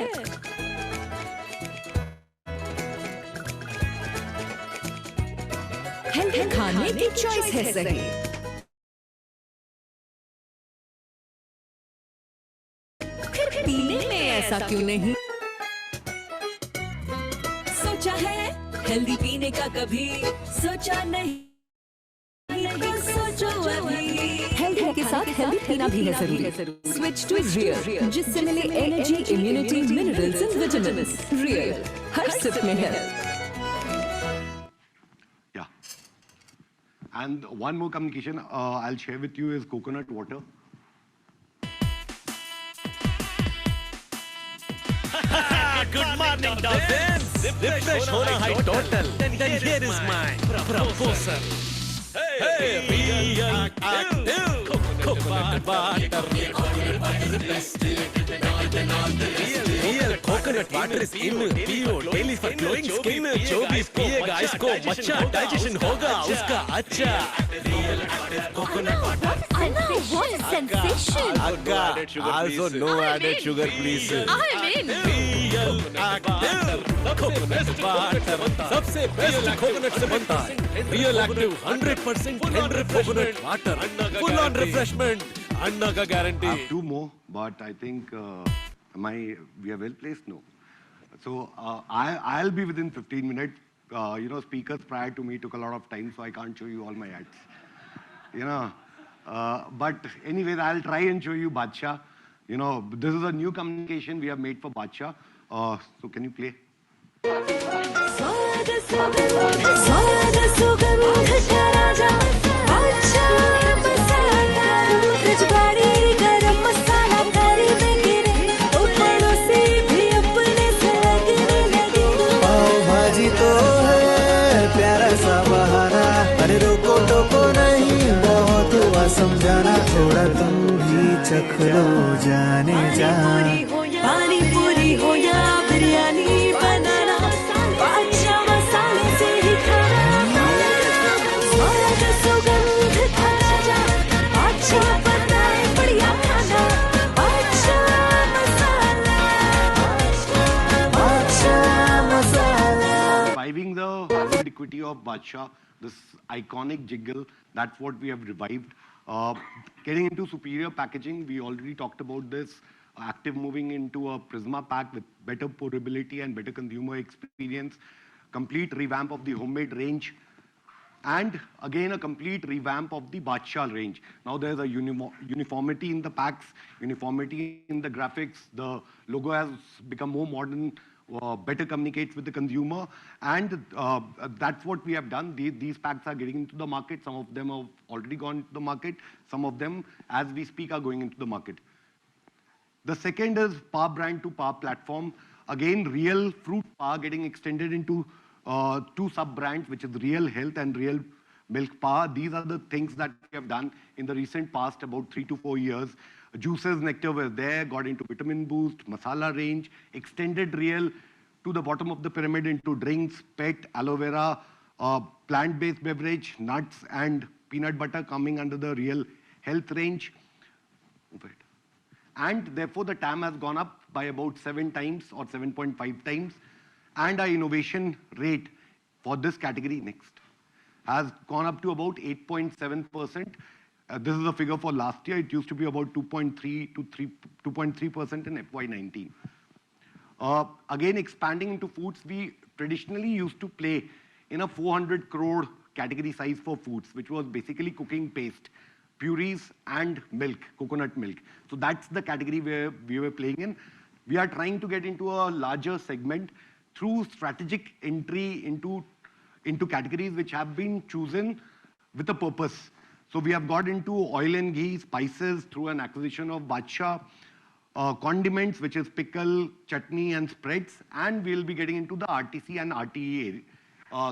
हेल्दी खाने की चॉइस है सही। फिर पीने में ऐसा क्यों नहीं, सोचा है हेल्दी पीने का कभी सोचा नहीं तो सोचो अभी हेल्थ के साथ हेल्दी पीना भी है जरूरी स्विच टू रियल जिससे मिले energy immunity minerals and vitamins real हर सिप में है And one more communication I'll share with you is coconut water. Good morning, dolphins. Refresh hona high total. Then here is my proposal. Hey, real active coconut water. Real coconut water is in. पियो daily for glowing skin. जो भी पिएगा इसको अच्छा digestion होगा उसका अच्छा. Real active coconut water. Anna, what a sensation! Akka, also no added sugar, please. I'm in. Real active coconut water. सबसे best coconut से बनता है. Real active 100% tender coconut water. Full on refreshment. Anna का guarantee. I have two more, but I think we are well placed? No. So I'll be within 15 minutes. Speakers prior to me took a lot of time, so I can't show you all my ads. But anyways, I'll try and show you Badshah. This is a new communication we have made for Badshah. So can you play? भाजी तो है प्यारा सा बहाना अरे रोको टोको नहीं बहुत हुआ समझाना थोड़ा तुम भी चख लो जाने जा पानी पूरी हो या बिरयानी बनाना बादशाह मसाले से ही खाना स्वाद सुगंध का राजा बादशाह बनाए बढ़िया खाना बादशाह मसाला Reviving the ubiquity of Badshah, this iconic jiggle, that's what we have revived. Getting into superior packaging, we already talked about this. Active moving into a Prisma pack with better portability and better consumer experience. Complete revamp of the homemade range. And again, a complete revamp of the Badshah range. Now there's a uniformity in the packs, uniformity in the graphics. The logo has become more modern, better communicates with the consumer. And that's what we have done. These packs are getting into the market. Some of them have already gone into the market. Some of them, as we speak, are going into the market. The second is Power Brand to Power Platform. Again, Real Fruit Power getting extended into two sub-brands, which is Real Health and Real Milk Power. These are the things that we have done in the recent past, about 3 to 4 years. Juices, nectar were there, got into vitamin boost, masala range, extended Real to the bottom of the pyramid into drinks, pet, aloe vera, plant-based beverage, nuts and peanut butter coming under the Real Health range. And therefore, the TAM has gone up by about 7 times or 7.5 times. And our innovation rate for this category next has gone up to about 8.7%. This is a figure for last year. It used to be about 2.3 to 2.3% in FY19. Again, expanding into foods, we traditionally used to play in a 400 crore category size for foods, which was basically cooking paste, purees and milk, coconut milk. So that's the category where we were playing in. We are trying to get into a larger segment through strategic entry into categories which have been chosen with a purpose. So we have got into oil and ghee, spices through an acquisition of Badshah, condiments, which is pickle, chutney and spreads, and we'll be getting into the RTC and RTE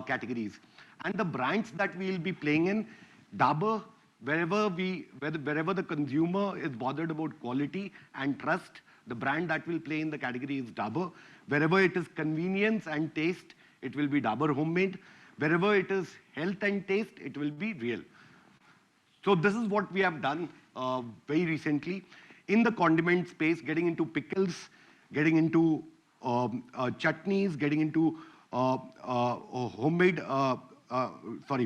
categories. And the brands that we'll be playing in, Dabur, wherever the consumer is bothered about quality and trust, the brand that will play in the category is Dabur. Wherever it is convenience and taste, it will be Dabur Homemade. Wherever it is health and taste, it will be Real. So this is what we have done very recently. In the condiment space, getting into pickles, getting into chutneys, getting into homemade,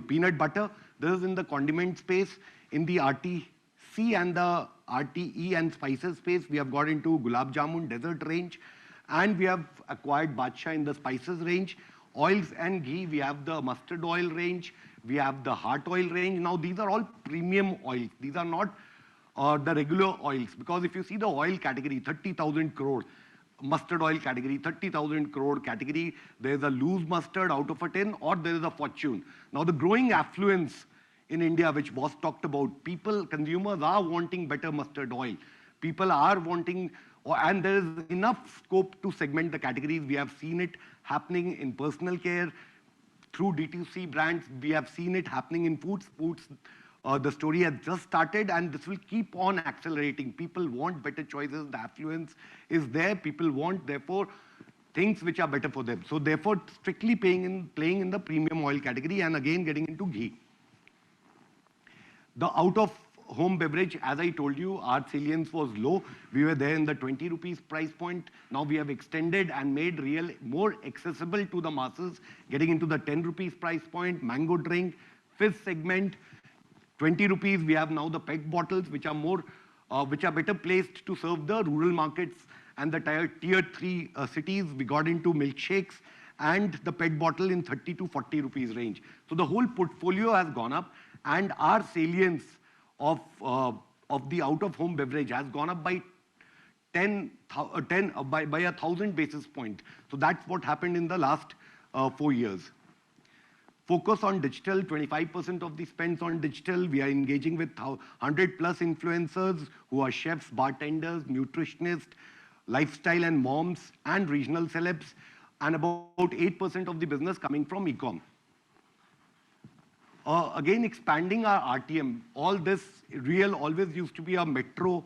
peanut butter. This is in the condiment space. In the RTC and the RTE and spices space, we have got into gulab jamun, dessert range, and we have acquired Badshah in the spices range. Oils and ghee, we have the mustard oil range, we have the heart oil range. Now these are all premium oils. These are not the regular oils, because if you see the oil category, 30,000 crore, mustard oil category, 30,000 crore category, there's a loose mustard out of a tin, or there is a fortune. Now the growing affluence in India, which was talked about, consumers are wanting better mustard oil. People are wanting, and there is enough scope to segment the categories. We have seen it happening in personal care through D2C brands. We have seen it happening in foods. The story has just started, and this will keep on accelerating. People want better choices. The affluence is there. People want, therefore, things which are better for them. So therefore, strictly playing in the premium oil category, and again getting into ghee. The out-of-home beverage, as I told you, our salience was low. We were there in the 20 rupees price point. Now we have extended and made more accessible to the masses, getting into the 10 rupees price point, mango drink, fizz segment. 20 rupees, we have now the PET bottles, which are better placed to serve the rural markets and the tier 3 cities. We got into milkshakes and the PET bottle in 30 to 40 rupees range. So the whole portfolio has gone up, and our salience of the out-of-home beverage has gone up by 1,000 basis points. So that's what happened in the last 4 years. Focus on digital, 25% of the spends on digital. We are engaging with 100 plus influencers who are chefs, bartenders, nutritionists, lifestyle and moms, and regional celebs, and about 8% of the business coming from e-com. Again, expanding our RTM. All this real always used to be a metro,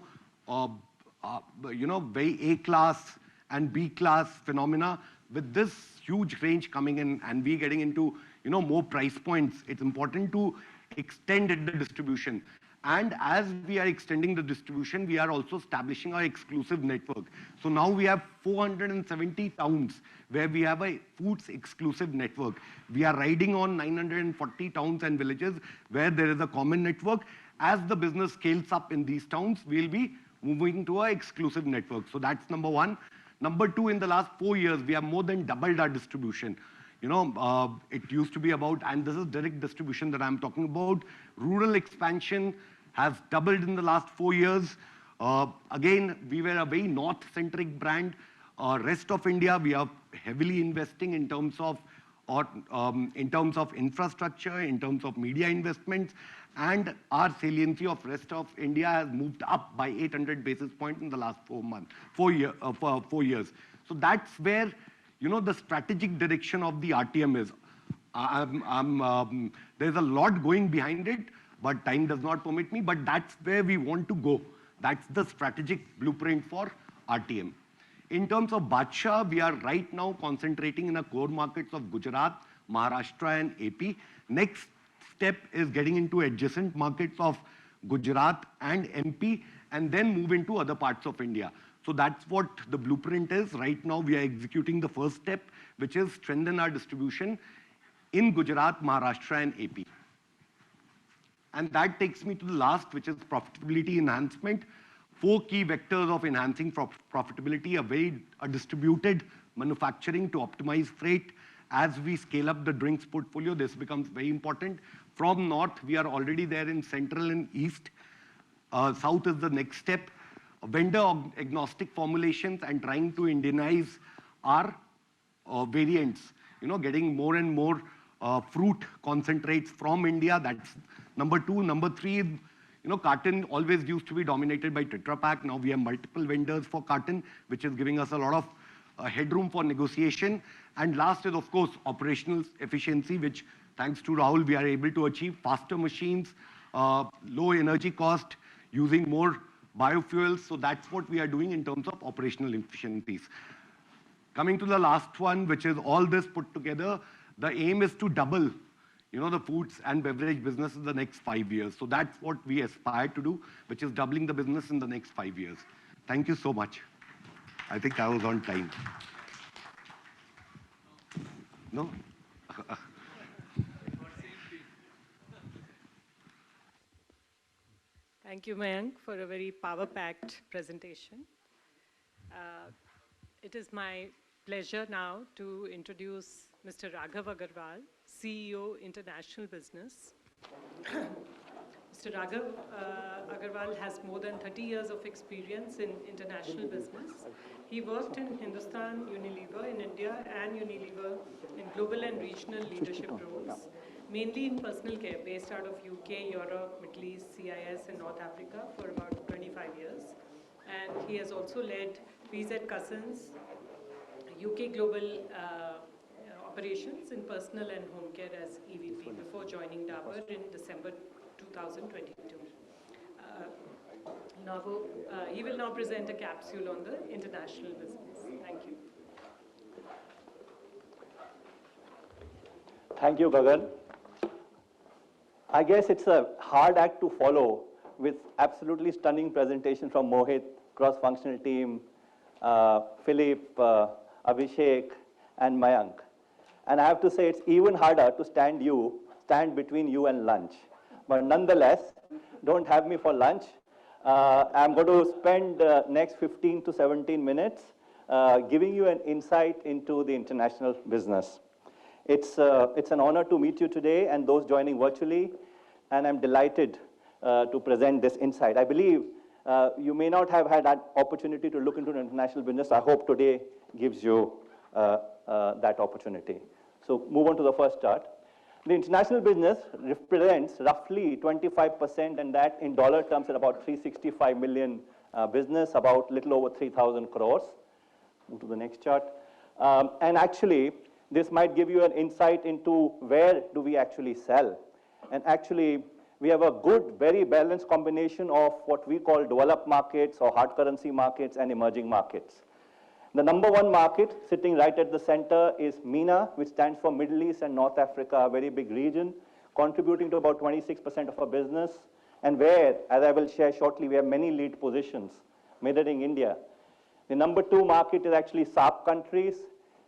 very A-class and B-class phenomena. With this huge range coming in and we getting into more price points, it's important to extend the distribution. And as we are extending the distribution, we are also establishing our exclusive network. So now we have 470 towns where we have a foods exclusive network. We are riding on 940 towns and villages where there is a common network. As the business scales up in these towns, we'll be moving to our exclusive network. So that's number one. Number two, in the last 4 years, we have more than doubled our distribution. It used to be about, and this is direct distribution that I'm talking about, rural expansion has doubled in the last 4 years. Again, we were a very north-centric brand. Rest of India, we are heavily investing in terms of infrastructure, in terms of media investments, and our saliency of rest of India has moved up by 800 basis points in the last 4 years. So that's where the strategic direction of the RTM is. There's a lot going behind it, but time does not permit me, but that's where we want to go. That's the strategic blueprint for RTM. In terms of Badshah, we are right now concentrating in the core markets of Gujarat, Maharashtra and AP. Next step is getting into adjacent markets of Gujarat and MP, and then move into other parts of India. So that's what the blueprint is. Right now, we are executing the first step, which is strengthen our distribution in Gujarat, Maharashtra, and AP. And that takes me to the last, which is profitability enhancement. 4 key vectors of enhancing profitability: a distributed manufacturing to optimize freight. As we scale up the drinks portfolio, this becomes very important. From north, we are already there in central and east. South is the next step. Vendor agnostic formulations and trying to Indianize our variants. Getting more and more fruit concentrates from India. That's number 2. Number 3, carton always used to be dominated by Tetra Pak. Now we have multiple vendors for carton, which is giving us a lot of headroom for negotiation. And last is, of course, operational efficiency, which thanks to Rahul, we are able to achieve faster machines, low energy cost, using more biofuels. So that's what we are doing in terms of operational efficiencies. Coming to the last one, which is all this put together, the aim is to double the foods and beverage business in the next 5 years. So that's what we aspire to do, which is doubling the business in the next 5 years. Thank you so much. I think I was on time. No? Thank you, Mayank, for a very power-packed presentation. It is my pleasure now to introduce Mr. Raghav Agarwal, CEO, International Business. Mr. Raghav Agarwal has more than 30 years of experience in international business. He worked in Hindustan Unilever in India and Unilever in global and regional leadership roles, mainly in personal care, based out of UK, Europe, Middle East, CIS, and North Africa for about 25 years. And he has also led PZ Cousins, UK Global operations in personal and home care as EVP before joining Dabur in December 2022. He will now present a capsule on the international business. Thank you. Thank you, Gagan. I guess it's a hard act to follow with absolutely stunning presentation from Mohit, cross-functional team, Philip, Abhishek, and Mayank. And I have to say it's even harder to stand between you and lunch. But nonetheless, don't have me for lunch. I'm going to spend the next 15 to 17 minutes giving you an insight into the international business. It's an honor to meet you today and those joining virtually, and I'm delighted to present this insight. I believe you may not have had that opportunity to look into the international business. I hope today gives you that opportunity. So move on to the first chart. The international business represents roughly 25%, and that in dollar terms at about 365 million business, about little over 3,000 crores. Move to the next chart. And actually, this might give you an insight into where do we actually sell. And actually, we have a good, very balanced combination of what we call developed markets or hard currency markets and emerging markets. The number one market sitting right at the center is MENA, which stands for Middle East and North Africa, a very big region, contributing to about 26% of our business, and where, as I will share shortly, we have many lead positions, mirroring India. The number two market is actually SAARC countries,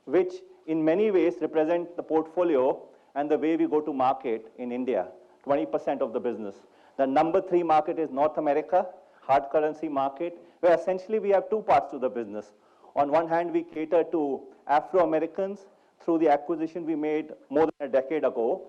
which in many ways represent the portfolio and the way we go to market in India, 20% of the business. The number three market is North America, hard currency market, where essentially we have two parts to the business. On one hand, we cater to Afro-Americans through the acquisition we made more than a decade ago.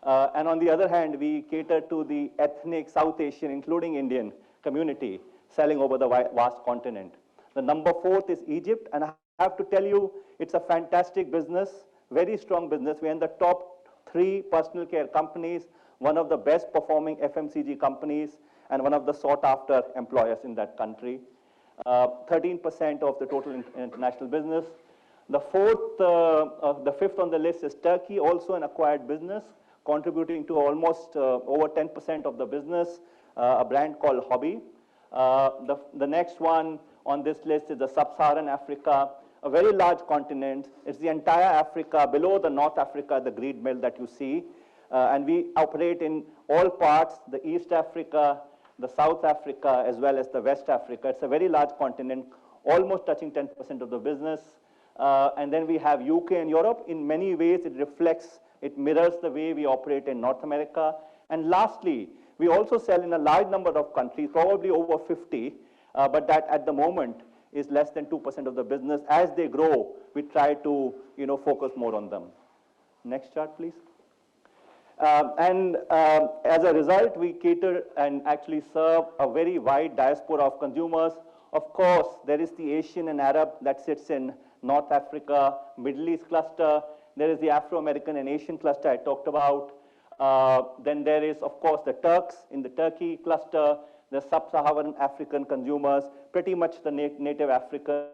And on the other hand, we cater to the ethnic South Asian, including Indian community, selling over the vast continent. The number fourth is Egypt, and I have to tell you, it's a fantastic business, very strong business. We're in the top 3 personal care companies, one of the best performing FMCG companies, and one of the sought after employers in that country. 13% of the total international business. The fifth on the list is Turkey, also an acquired business, contributing to almost over 10% of the business, a brand called Hobby. The next one on this list is the Sub-Saharan Africa, a very large continent. It's the entire Africa, below the North Africa, the green belt that you see. And we operate in all parts, the East Africa, the South Africa, as well as the West Africa. It's a very large continent, almost touching 10% of the business. And then we have UK and Europe. In many ways, it mirrors the way we operate in North America. And lastly, we also sell in a large number of countries, probably over 50, but that at the moment is less than 2% of the business. As they grow, we try to focus more on them. Next chart, please. As a result, we cater and actually serve a very wide diaspora of consumers. Of course, there is the Asian and Arab that sits in North Africa, Middle East cluster. There is the Afro-American and Asian cluster I talked about. Then there is, of course, the Turks in the Turkey cluster, the Sub-Saharan African consumers, pretty much the native Africans.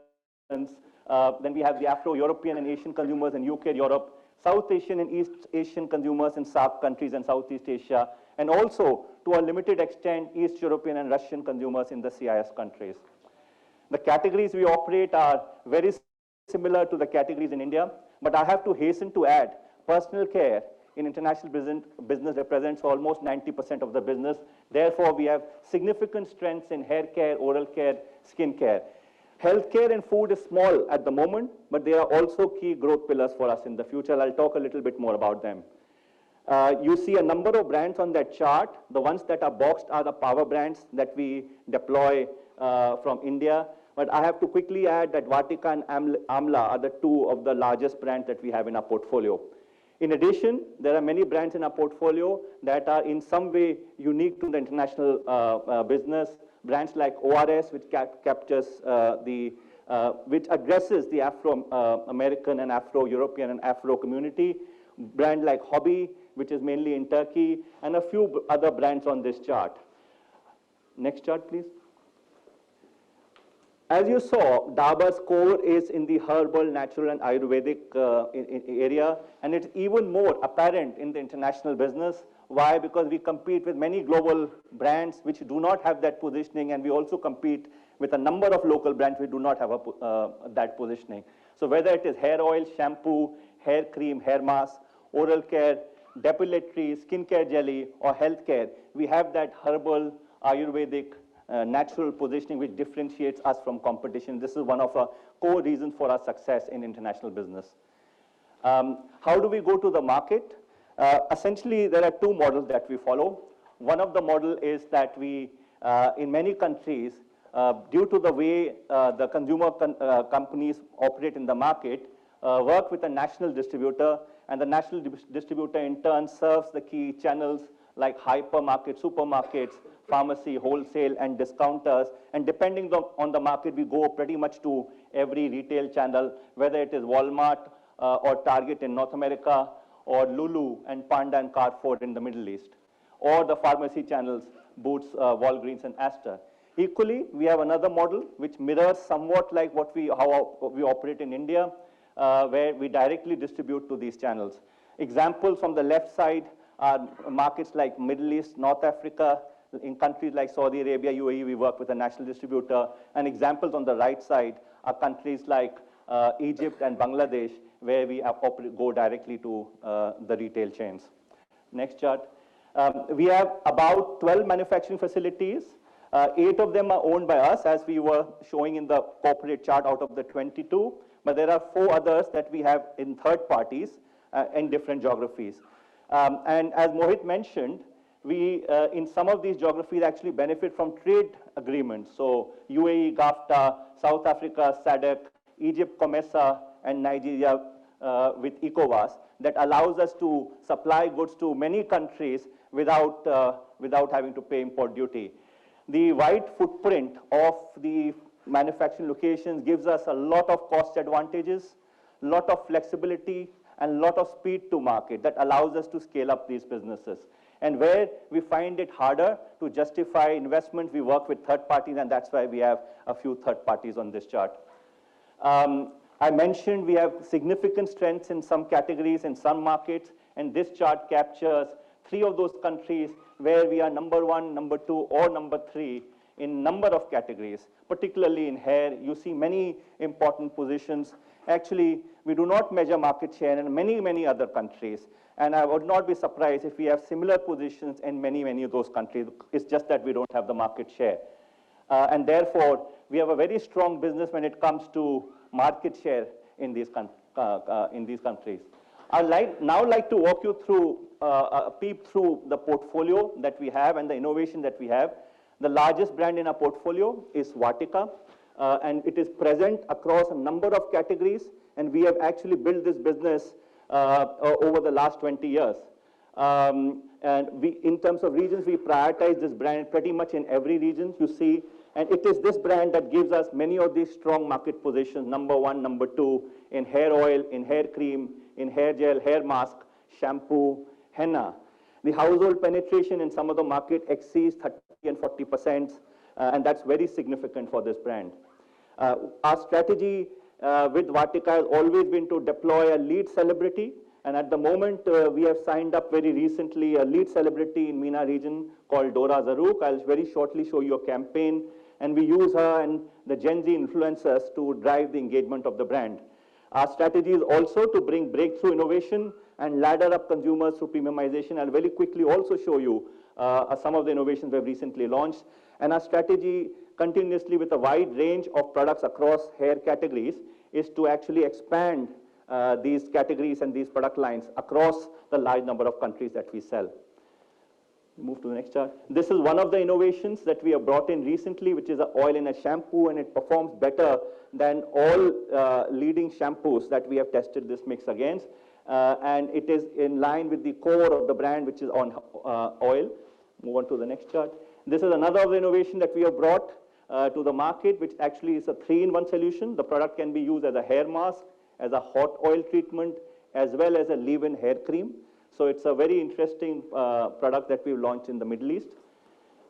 Then we have the Afro-European and Asian consumers in UK, Europe, South Asian and East Asian consumers in SAARC countries and Southeast Asia, and also, to a limited extent, East European and Russian consumers in the CIS countries. The categories we operate are very similar to the categories in India, but I have to hasten to add, personal care in international business represents almost 90% of the business. Therefore, we have significant strengths in hair care, oral care, skin care. Healthcare and food is small at the moment, but they are also key growth pillars for us in the future. I'll talk a little bit more about them. You see a number of brands on that chart. The ones that are boxed are the power brands that we deploy from India. But I have to quickly add that Vatika and Amla are the two of the largest brands that we have in our portfolio. In addition, there are many brands in our portfolio that are in some way unique to the international business. Brands like ORS, which captures which addresses the Afro-American and Afro-European and Afro community. Brand like Hobby, which is mainly in Turkey, and a few other brands on this chart. Next chart, please. As you saw, Dabur's core is in the herbal, natural, and Ayurvedic area, and it's even more apparent in the international business. Why? Because we compete with many global brands which do not have that positioning, and we also compete with a number of local brands which do not have that positioning. So whether it is hair oil, shampoo, hair cream, hair mask, oral care, depilatory, skincare jelly, or healthcare, we have that herbal, Ayurvedic, natural positioning which differentiates us from competition. This is one of our core reasons for our success in international business. How do we go to the market? Essentially, there are two models that we follow. One of the model is that we, in many countries, due to the way the consumer companies operate in the market, work with a national distributor, and the national distributor in turn serves the key channels like hypermarket, supermarkets, pharmacy, wholesale, and discounters. And depending on the market, we go pretty much to every retail channel, whether it is Walmart or Target in North America, or Lulu and Panda and Carrefour in the Middle East, or the pharmacy channels, Boots, Walgreens, and Astor. Equally, we have another model which mirrors somewhat like how we operate in India, where we directly distribute to these channels. Examples from the left side are markets like Middle East, North Africa. In countries like Saudi Arabia, UAE, we work with a national distributor. And examples on the right side are countries like Egypt and Bangladesh, where we go directly to the retail chains. Next chart. We have about 12 manufacturing facilities. 8 of them are owned by us, as we were showing in the corporate chart out of the 22. But there are 4 others that we have in third parties in different geographies. And as Mohit mentioned, we, in some of these geographies, actually benefit from trade agreements. So UAE, GAFTA, South Africa, SADC, Egypt, COMESA, and Nigeria with ECOWAS that allows us to supply goods to many countries without having to pay import duty. The wide footprint of the manufacturing locations gives us a lot of cost advantages, a lot of flexibility, and a lot of speed to market that allows us to scale up these businesses. And where we find it harder to justify investment, we work with third parties, and that's why we have a few third parties on this chart. I mentioned we have significant strengths in some categories in some markets, and this chart captures 3 of those countries where we are number 1, number 2, or number 3 in number of categories, particularly in hair. You see many important positions. Actually, we do not measure market share in many, many other countries. And I would not be surprised if we have similar positions in many, many of those countries. It's just that we don't have the market share. And therefore, we have a very strong business when it comes to market share in these countries. I'd now like to walk you through, peep through the portfolio that we have and the innovation that we have. The largest brand in our portfolio is Vatika, and it is present across a number of categories, and we have actually built this business over the last 20 years. And in terms of regions, we prioritize this brand pretty much in every region you see, and it is this brand that gives us many of these strong market positions, number 1, number 2, in hair oil, in hair cream, in hair gel, hair mask, shampoo, henna. The household penetration in some of the market exceeds 30 and 40%, and that's very significant for this brand. Our strategy with Vatika has always been to deploy a lead celebrity, and at the moment we have signed up very recently a lead celebrity in MENA region called Dora Zarouk. I'll very shortly show you a campaign, and we use her and the Gen Z influencers to drive the engagement of the brand. Our strategy is also to bring breakthrough innovation and ladder up consumers through premiumization. I'll very quickly also show you some of the innovations we've recently launched. And our strategy continuously with a wide range of products across hair categories is to actually expand these categories and these product lines across the large number of countries that we sell. Move to the next chart. This is one of the innovations that we have brought in recently, which is an oil in a shampoo, and it performs better than all leading shampoos that we have tested this mix against. And it is in line with the core of the brand, which is on oil. Move on to the next chart. This is another of the innovation that we have brought to the market, which actually is a 3-in-1 solution. The product can be used as a hair mask, as a hot oil treatment, as well as a leave-in hair cream. So it's a very interesting product that we've launched in the Middle East.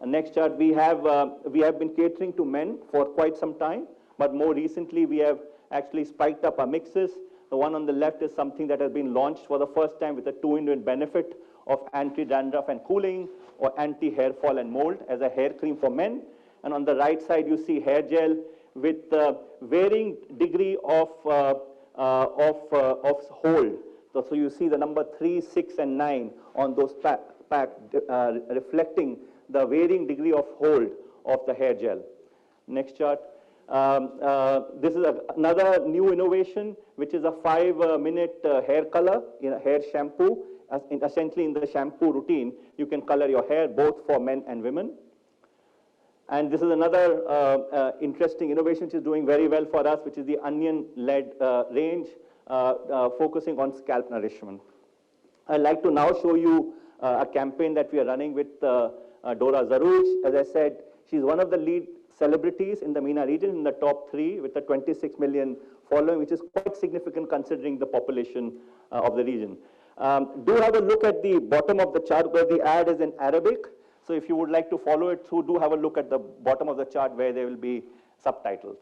Next chart, we have been catering to men for quite some time, but more recently we have actually spiked up our mixes. The one on the left is something that has been launched for the first time with a 2-in-1 benefit of anti-dandruff and cooling, or anti-hair fall and mold as a hair cream for men. And on the right side, you see hair gel with varying degree of hold. So you see the number 3, 6, and 9 on those pack reflecting the varying degree of hold of the hair gel. Next chart. This is another new innovation, which is a 5-minute hair color in a hair shampoo. Essentially, in the shampoo routine, you can color your hair both for men and women. And this is another interesting innovation which is doing very well for us, which is the onion-led range, focusing on scalp nourishment. I'd like to now show you a campaign that we are running with Dora Zarouj. As I said, she's one of the lead celebrities in the MENA region, in the top 3, with a 26 million following, which is quite significant considering the population of the region. Do have a look at the bottom of the chart where the ad is in Arabic. So if you would like to follow it through, do have a look at the bottom of the chart where there will be subtitles.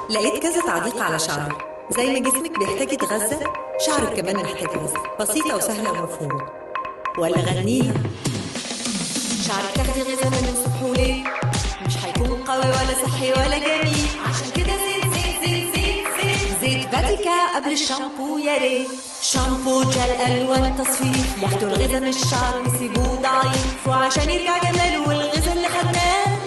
لقيت كذا تعليق على شعرك. زي ما جسمك بيحتاج يتغذى، شعرك كمان محتاج غذاء. بسيطة وسهلة ومفهومة. ولا غنيها. شعرك تاخدي غذاء من الصبح وليل، مش هيكون قوي ولا صحي ولا جميل. عشان كده زيت زيت زيت زيت زيت زيت فاتيكا قبل الشامبو يا ريت. شامبو جل الوان تصفيف، ياخدوا الغذاء من الشعر ويسيبوه ضعيف، وعشان يرجع جماله والغذاء اللي خدناه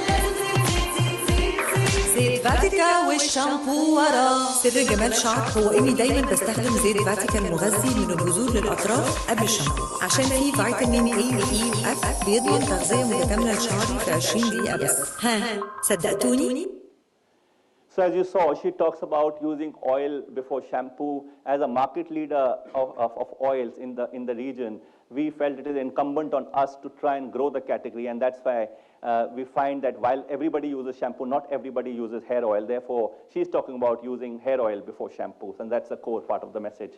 زيت فاتيكا والشامبو وراه. سر جمال شعرك هو اني دايما بستخدم زيت فاتيكا المغذي من الجذور للاطراف قبل الشامبو، عشان فيه فيتامين اي واي واف بيضمن تغذيه متكامله لشعري في 20 دقيقه بس. ها صدقتوني؟ So as you saw, she talks about using oil before shampoo. As a market leader of oils in the region, we felt it is incumbent on us to try and grow the category, and that's why we find that while everybody uses shampoo, not everybody uses hair oil. Therefore, she's talking about using hair oil before shampoos, and that's the core part of the message.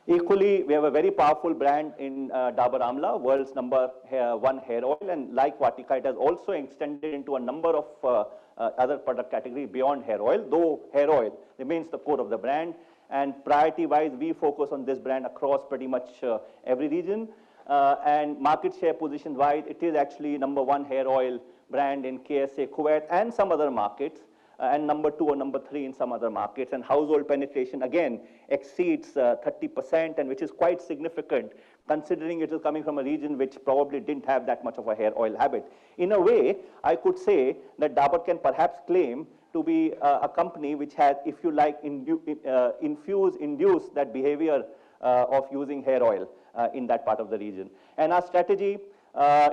Equally, we have a very powerful brand in Dabur Amla, world's #1 hair oil, and like Vatika, it has also extended into a number of other product categories beyond hair oil, though hair oil remains the core of the brand. And priority-wise, we focus on this brand across pretty much every region. And market share position-wise, it is actually #1 hair oil brand in KSA, Kuwait, and some other markets, and #2 or #3 in some other markets. And household penetration, again, exceeds 30%, and which is quite significant, considering it is coming from a region which probably didn't have that much of a hair oil habit. In a way, I could say that Dabur can perhaps claim to be a company which has, if you like, induced that behavior of using hair oil in that part of the region. And our strategy,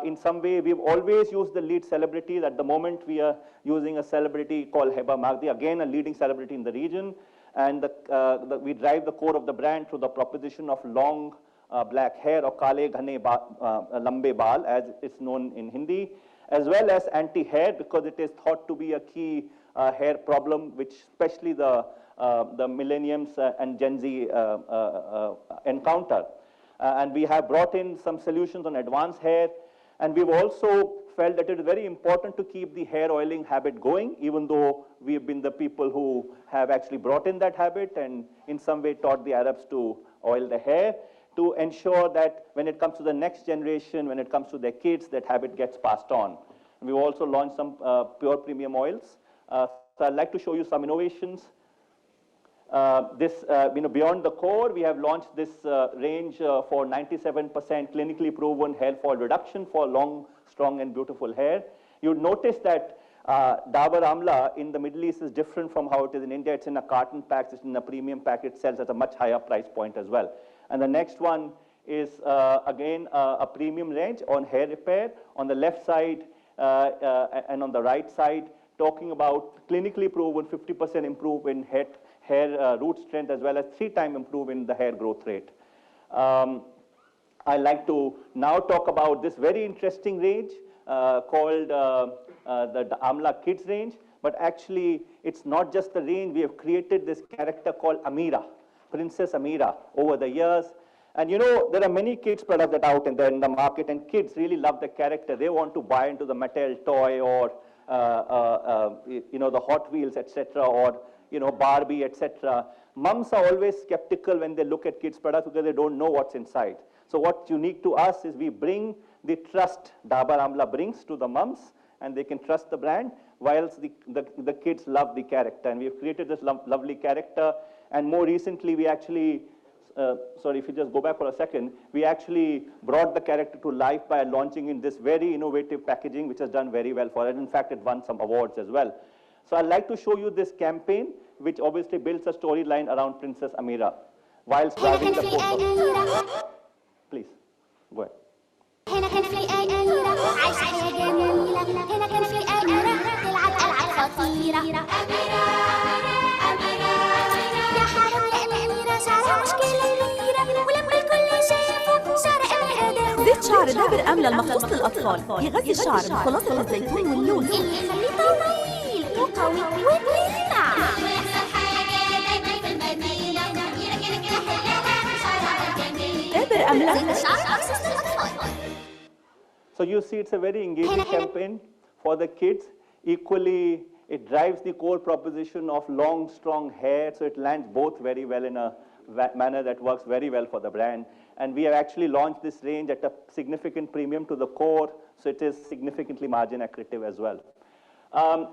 in some way, we've always used the lead celebrities. At the moment, we are using a celebrity called Heba Magdi, again a leading celebrity in the region. And we drive the core of the brand through the proposition of long black hair, or kale ghane lambe baal, as it's known in Hindi, as well as anti-hair, because it is thought to be a key hair problem, which especially the millenniums and Gen Z encounter. And we have brought in some solutions on advanced hair, and we've also felt that it is very important to keep the hair oiling habit going, even though we have been the people who have actually brought in that habit and in some way taught the Arabs to oil the hair, to ensure that when it comes to the next generation, when it comes to their kids, that habit gets passed on. And we've also launched some pure premium oils. So I'd like to show you some innovations. Beyond the core, we have launched this range for 97% clinically proven hair fall reduction for long, strong, and beautiful hair. You'd notice that Dabur Amla in the Middle East is different from how it is in India. It's in a carton pack, it's in a premium pack. It sells at a much higher price point as well. And the next one is, again, a premium range on hair repair. On the left side and on the right side, talking about clinically proven 50% improvement in hair root strength, as well as 3-time improvement in the hair growth rate. I'd like to now talk about this very interesting range called the Amla Kids range. But actually, it's not just the range. We have created this character called Amira, Princess Amira, over the years. And you know, there are many kids products that are out in the market, and kids really love the character. They want to buy into the Mattel toy or the Hot Wheels, etc., or Barbie, etc. Mums are always skeptical when they look at kids products because they don't know what's inside. So what's unique to us is we bring the trust Dabur Amla brings to the mums, and they can trust the brand, whilst the kids love the character. And we've created this lovely character. And more recently, we actually, sorry, if you just go back for a second, we actually brought the character to life by launching in this very innovative packaging, which has done very well for it. In fact, it won some awards as well. So I'd like to show you this campaign, which obviously builds a storyline around Princess Amira, whilst driving the photo. Please, go ahead. هنا كان في أميرة عايشة حياة جميلة. هنا كان في أميرة تلعب ألعاب خطيرة. أميرة أميرة يا حبيبي أميرة شعرها مشكلة كبيرة. ولما الكل شافه شعر أميرة زيت شعر دابر أملة المخصوص للأطفال يغذي الشعر بخلاصة الزيتون واللوز اللي يخليه طويل وقوي وبيلمع. ويحصل حاجة دايما في المدينة. أميرة كده كده حلوة شعرها جميل. دابر أملة زيت الشعر مخصوص للأطفال. So you see, it's a very engaging campaign for the kids. Equally, it drives the core proposition of long, strong hair, so it lands both very well in a manner that works very well for the brand. And we have actually launched this range at a significant premium to the core, so it is significantly margin accretive as well.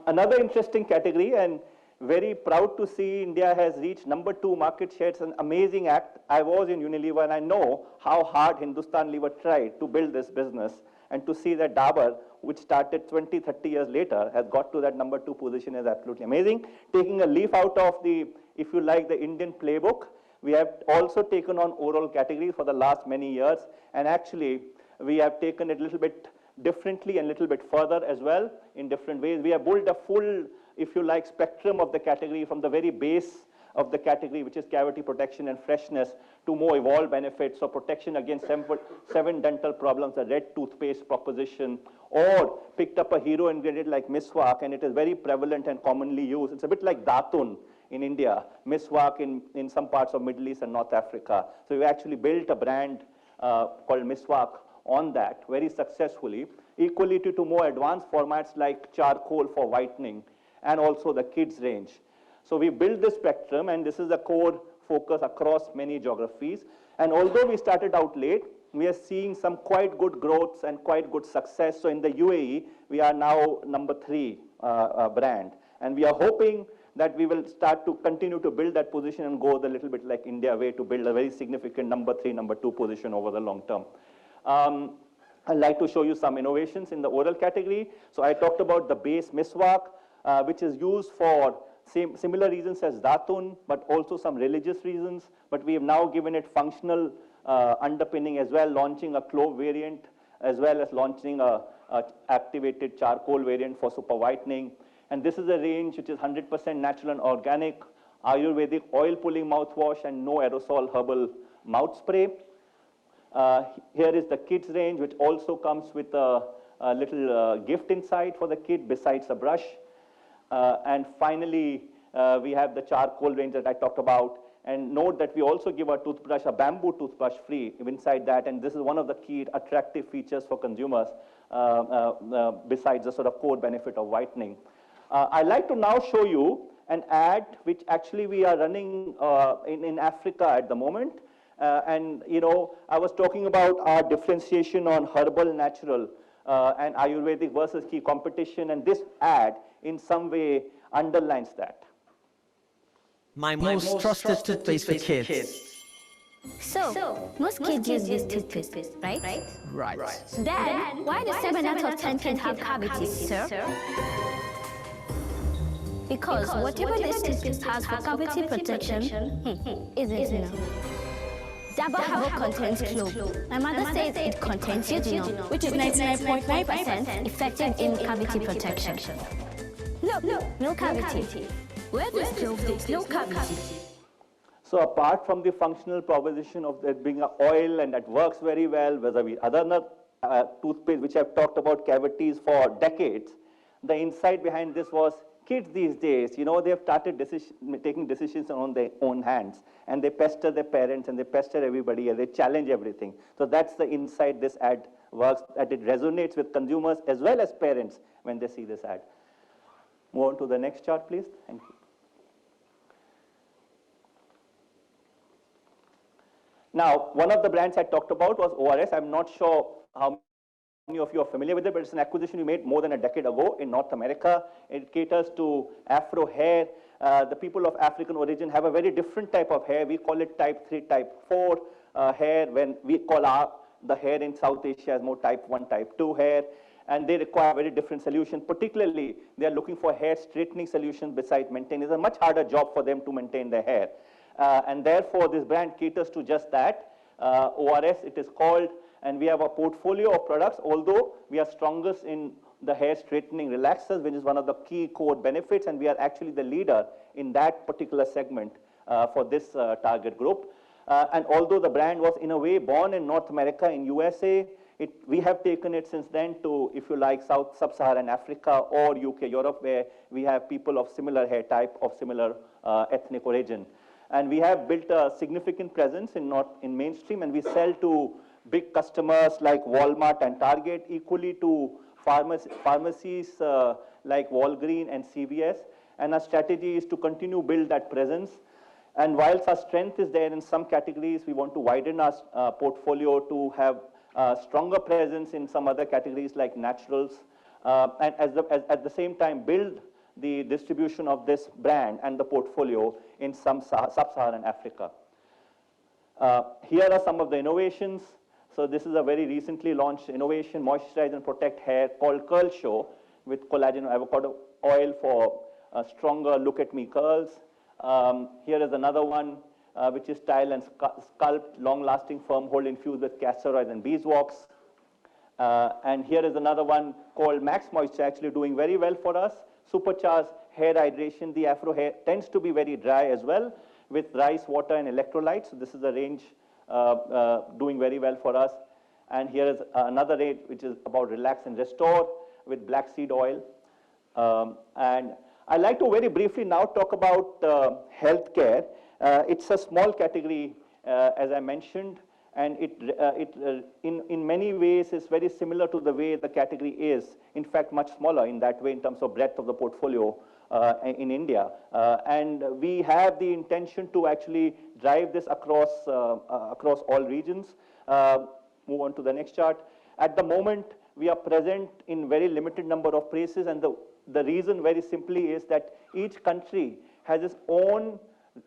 Another interesting category, and very proud to see India has reached #2 market share. It's an amazing act. I was in Unilever, and I know how hard Hindustan Lever tried to build this business. And to see that Dabur, which started 20, 30 years later, has got to that #2 position is absolutely amazing. Taking a leaf out of the, if you like, the Indian playbook, we have also taken on oral category for the last many years. And actually, we have taken it a little bit differently and a little bit further as well in different ways. We have built a full, if you like, spectrum of the category from the very base of the category, which is cavity protection and freshness, to more evolved benefits, so protection against 7 dental problems, a red toothpaste proposition, or picked up a hero ingredient like miswak, and it is very prevalent and commonly used. It's a bit like datun in India, miswak in some parts of Middle East and North Africa. So we actually built a brand called miswak on that very successfully, equally to more advanced formats like charcoal for whitening, and also the kids range. So we built this spectrum, and this is the core focus across many geographies. And although we started out late, we are seeing some quite good growths and quite good success. So in the UAE, we are now #3 brand. And we are hoping that we will start to continue to build that position and go a little bit like India way to build a very significant #3, #2 position over the long term. I'd like to show you some innovations in the oral category. So I talked about the base miswak, which is used for similar reasons as datun, but also some religious reasons. But we have now given it functional underpinning as well, launching a clove variant, as well as launching a activated charcoal variant for super whitening. And this is a range which is 100% natural and organic, Ayurvedic oil pulling mouthwash, and no aerosol herbal mouth spray. Here is the kids range, which also comes with a little gift inside for the kid besides a brush. And finally, we have the charcoal range that I talked about. And note that we also give our toothbrush, a bamboo toothbrush free inside that. And this is one of the key attractive features for consumers, besides the sort of core benefit of whitening. I'd like to now show you an ad which actually we are running in Africa at the moment. And, you know, I was talking about our differentiation on herbal, natural, and Ayurvedic versus key competition. And this ad in some way underlines that. My most trusted toothpaste for kids. So, most kids use this toothpaste, right? Right. Then, why do 7 out of 10 kids have cavities, sir? Because whatever this toothpaste has for cavity protection isn't enough. Dabur Herbal contains clove. My mother says it contains eugenol, which is 99.9% effective in cavity protection. Look, no cavity. Where there's clove, there's no cavity. So apart from the functional proposition of that being an oil and that works very well vis-a-vis other toothpaste which I've talked about cavities for decades, the insight behind this was kids these days, you know, they've started taking decisions on their own hands, and they pester their parents and they pester everybody and they challenge everything. So that's the insight this ad works, that it resonates with consumers as well as parents when they see this ad. Move on to the next chart, please. Thank you. Now, one of the brands I talked about was ORS. I'm not sure how many of you are familiar with it, but it's an acquisition we made more than a decade ago in North America. It caters to Afro hair. The people of African origin have a very different type of hair. We call it type 3, type 4 hair, when we call the hair in South Asia as more type 1, type 2 hair. And they require a very different solution. Particularly, they are looking for hair straightening solutions besides maintaining. It's a much harder job for them to maintain their hair. And therefore, this brand caters to just that. ORS, it is called, and we have a portfolio of products, although we are strongest in the hair straightening relaxers, which is one of the key core benefits, and we are actually the leader in that particular segment for this target group. And although the brand was, in a way, born in North America, in USA, we have taken it since then to, if you like, Sub-Saharan Africa or UK, Europe, where we have people of similar hair type, of similar ethnic origin. And we have built a significant presence in mainstream, and we sell to big customers like Walmart and Target, equally to pharmacies like Walgreens and CVS. And our strategy is to continue to build that presence. And whilst our strength is there in some categories, we want to widen our portfolio to have stronger presence in some other categories like naturals, and at the same time build the distribution of this brand and the portfolio in some sub-Saharan Africa. Here are some of the innovations. So this is a very recently launched innovation, moisturize and protect hair, called Curl Show, with collagen avocado oil for stronger look at me curls. Here is another one, which is style and sculpt, long-lasting firm hold infused with castor oil and beeswax. And here is another one called Max Moisture, actually doing very well for us. Supercharged hair hydration. The Afro hair tends to be very dry as well, with rice, water, and electrolytes. So this is a range doing very well for us. And here is another range which is about relax and restore with black seed oil. And I'd like to very briefly now talk about healthcare. It's a small category, as I mentioned, and in many ways is very similar to the way the category is. In fact, much smaller in that way in terms of breadth of the portfolio in India. And we have the intention to actually drive this across all regions. Move on to the next chart. At the moment, we are present in very limited number of places, and the reason very simply is that each country has its own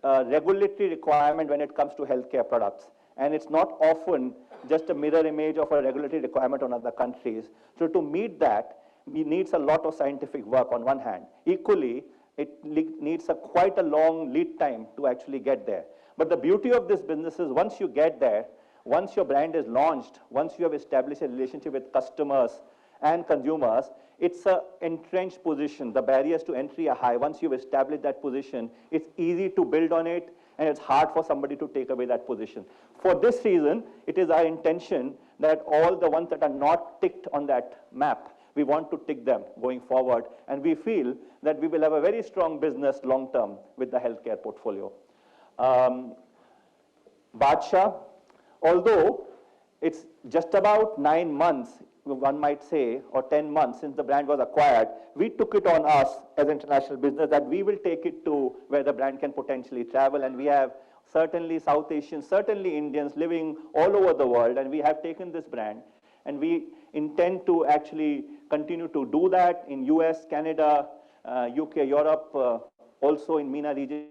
regulatory requirement when it comes to healthcare products. And it's not often just a mirror image of a regulatory requirement on other countries. So to meet that, it needs a lot of scientific work on one hand. Equally, it needs quite a long lead time to actually get there. But the beauty of this business is once you get there, once your brand is launched, once you have established a relationship with customers and consumers, it's an entrenched position. The barriers to entry are high. Once you've established that position, it's easy to build on it, and it's hard for somebody to take away that position. For this reason, it is our intention that all the ones that are not ticked on that map, we want to tick them going forward, and we feel that we will have a very strong business long term with the healthcare portfolio. Badshah, although it's just about 9 months, one might say, or 10 months since the brand was acquired, we took it on us as international business that we will take it to where the brand can potentially travel, and we have certainly South Asians, certainly Indians living all over the world, and we have taken this brand, and we intend to actually continue to do that in US, Canada, UK, Europe, also in MENA region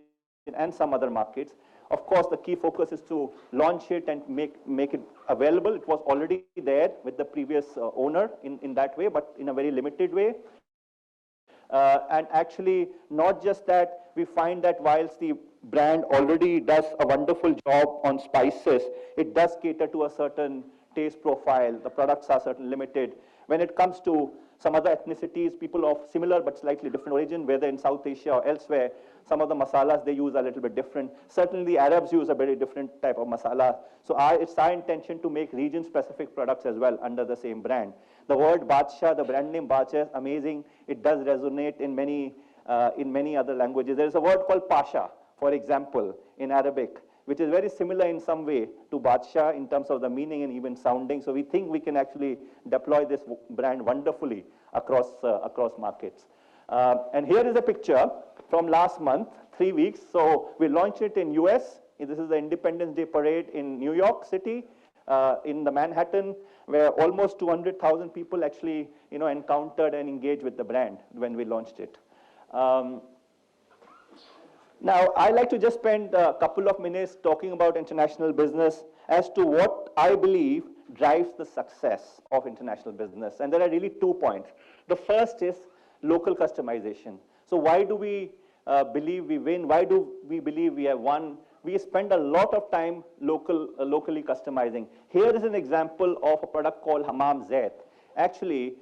and some other markets. Of course, the key focus is to launch it and make it available. It was already there with the previous owner in that way, but in a very limited way. And actually, not just that, we find that whilst the brand already does a wonderful job on spices, it does cater to a certain taste profile. The products are certainly limited. When it comes to some other ethnicities, people of similar but slightly different origin, whether in South Asia or elsewhere, some of the masalas they use are a little bit different. Certainly the Arabs use a very different type of masala. So it's our intention to make region-specific products as well under the same brand. The word Badshah, the brand name Badshah is amazing. It does resonate in many other languages. There is a word called Pasha, for example, in Arabic, which is very similar in some way to Badshah in terms of the meaning and even sounding. So we think we can actually deploy this brand wonderfully across markets. And here is a picture from last month, 3 weeks. So we launched it in US. This is the Independence Day parade in New York City, in the Manhattan, where almost 200,000 people actually encountered and engaged with the brand when we launched it. Now, I'd like to just spend a couple of minutes talking about international business as to what I believe drives the success of international business. And there are really 2 points. The first is local customization. So why do we believe we win? Why do we believe we have won? We spend a lot of time locally customizing. Here is an example of a product called Hammam Zait. Actually,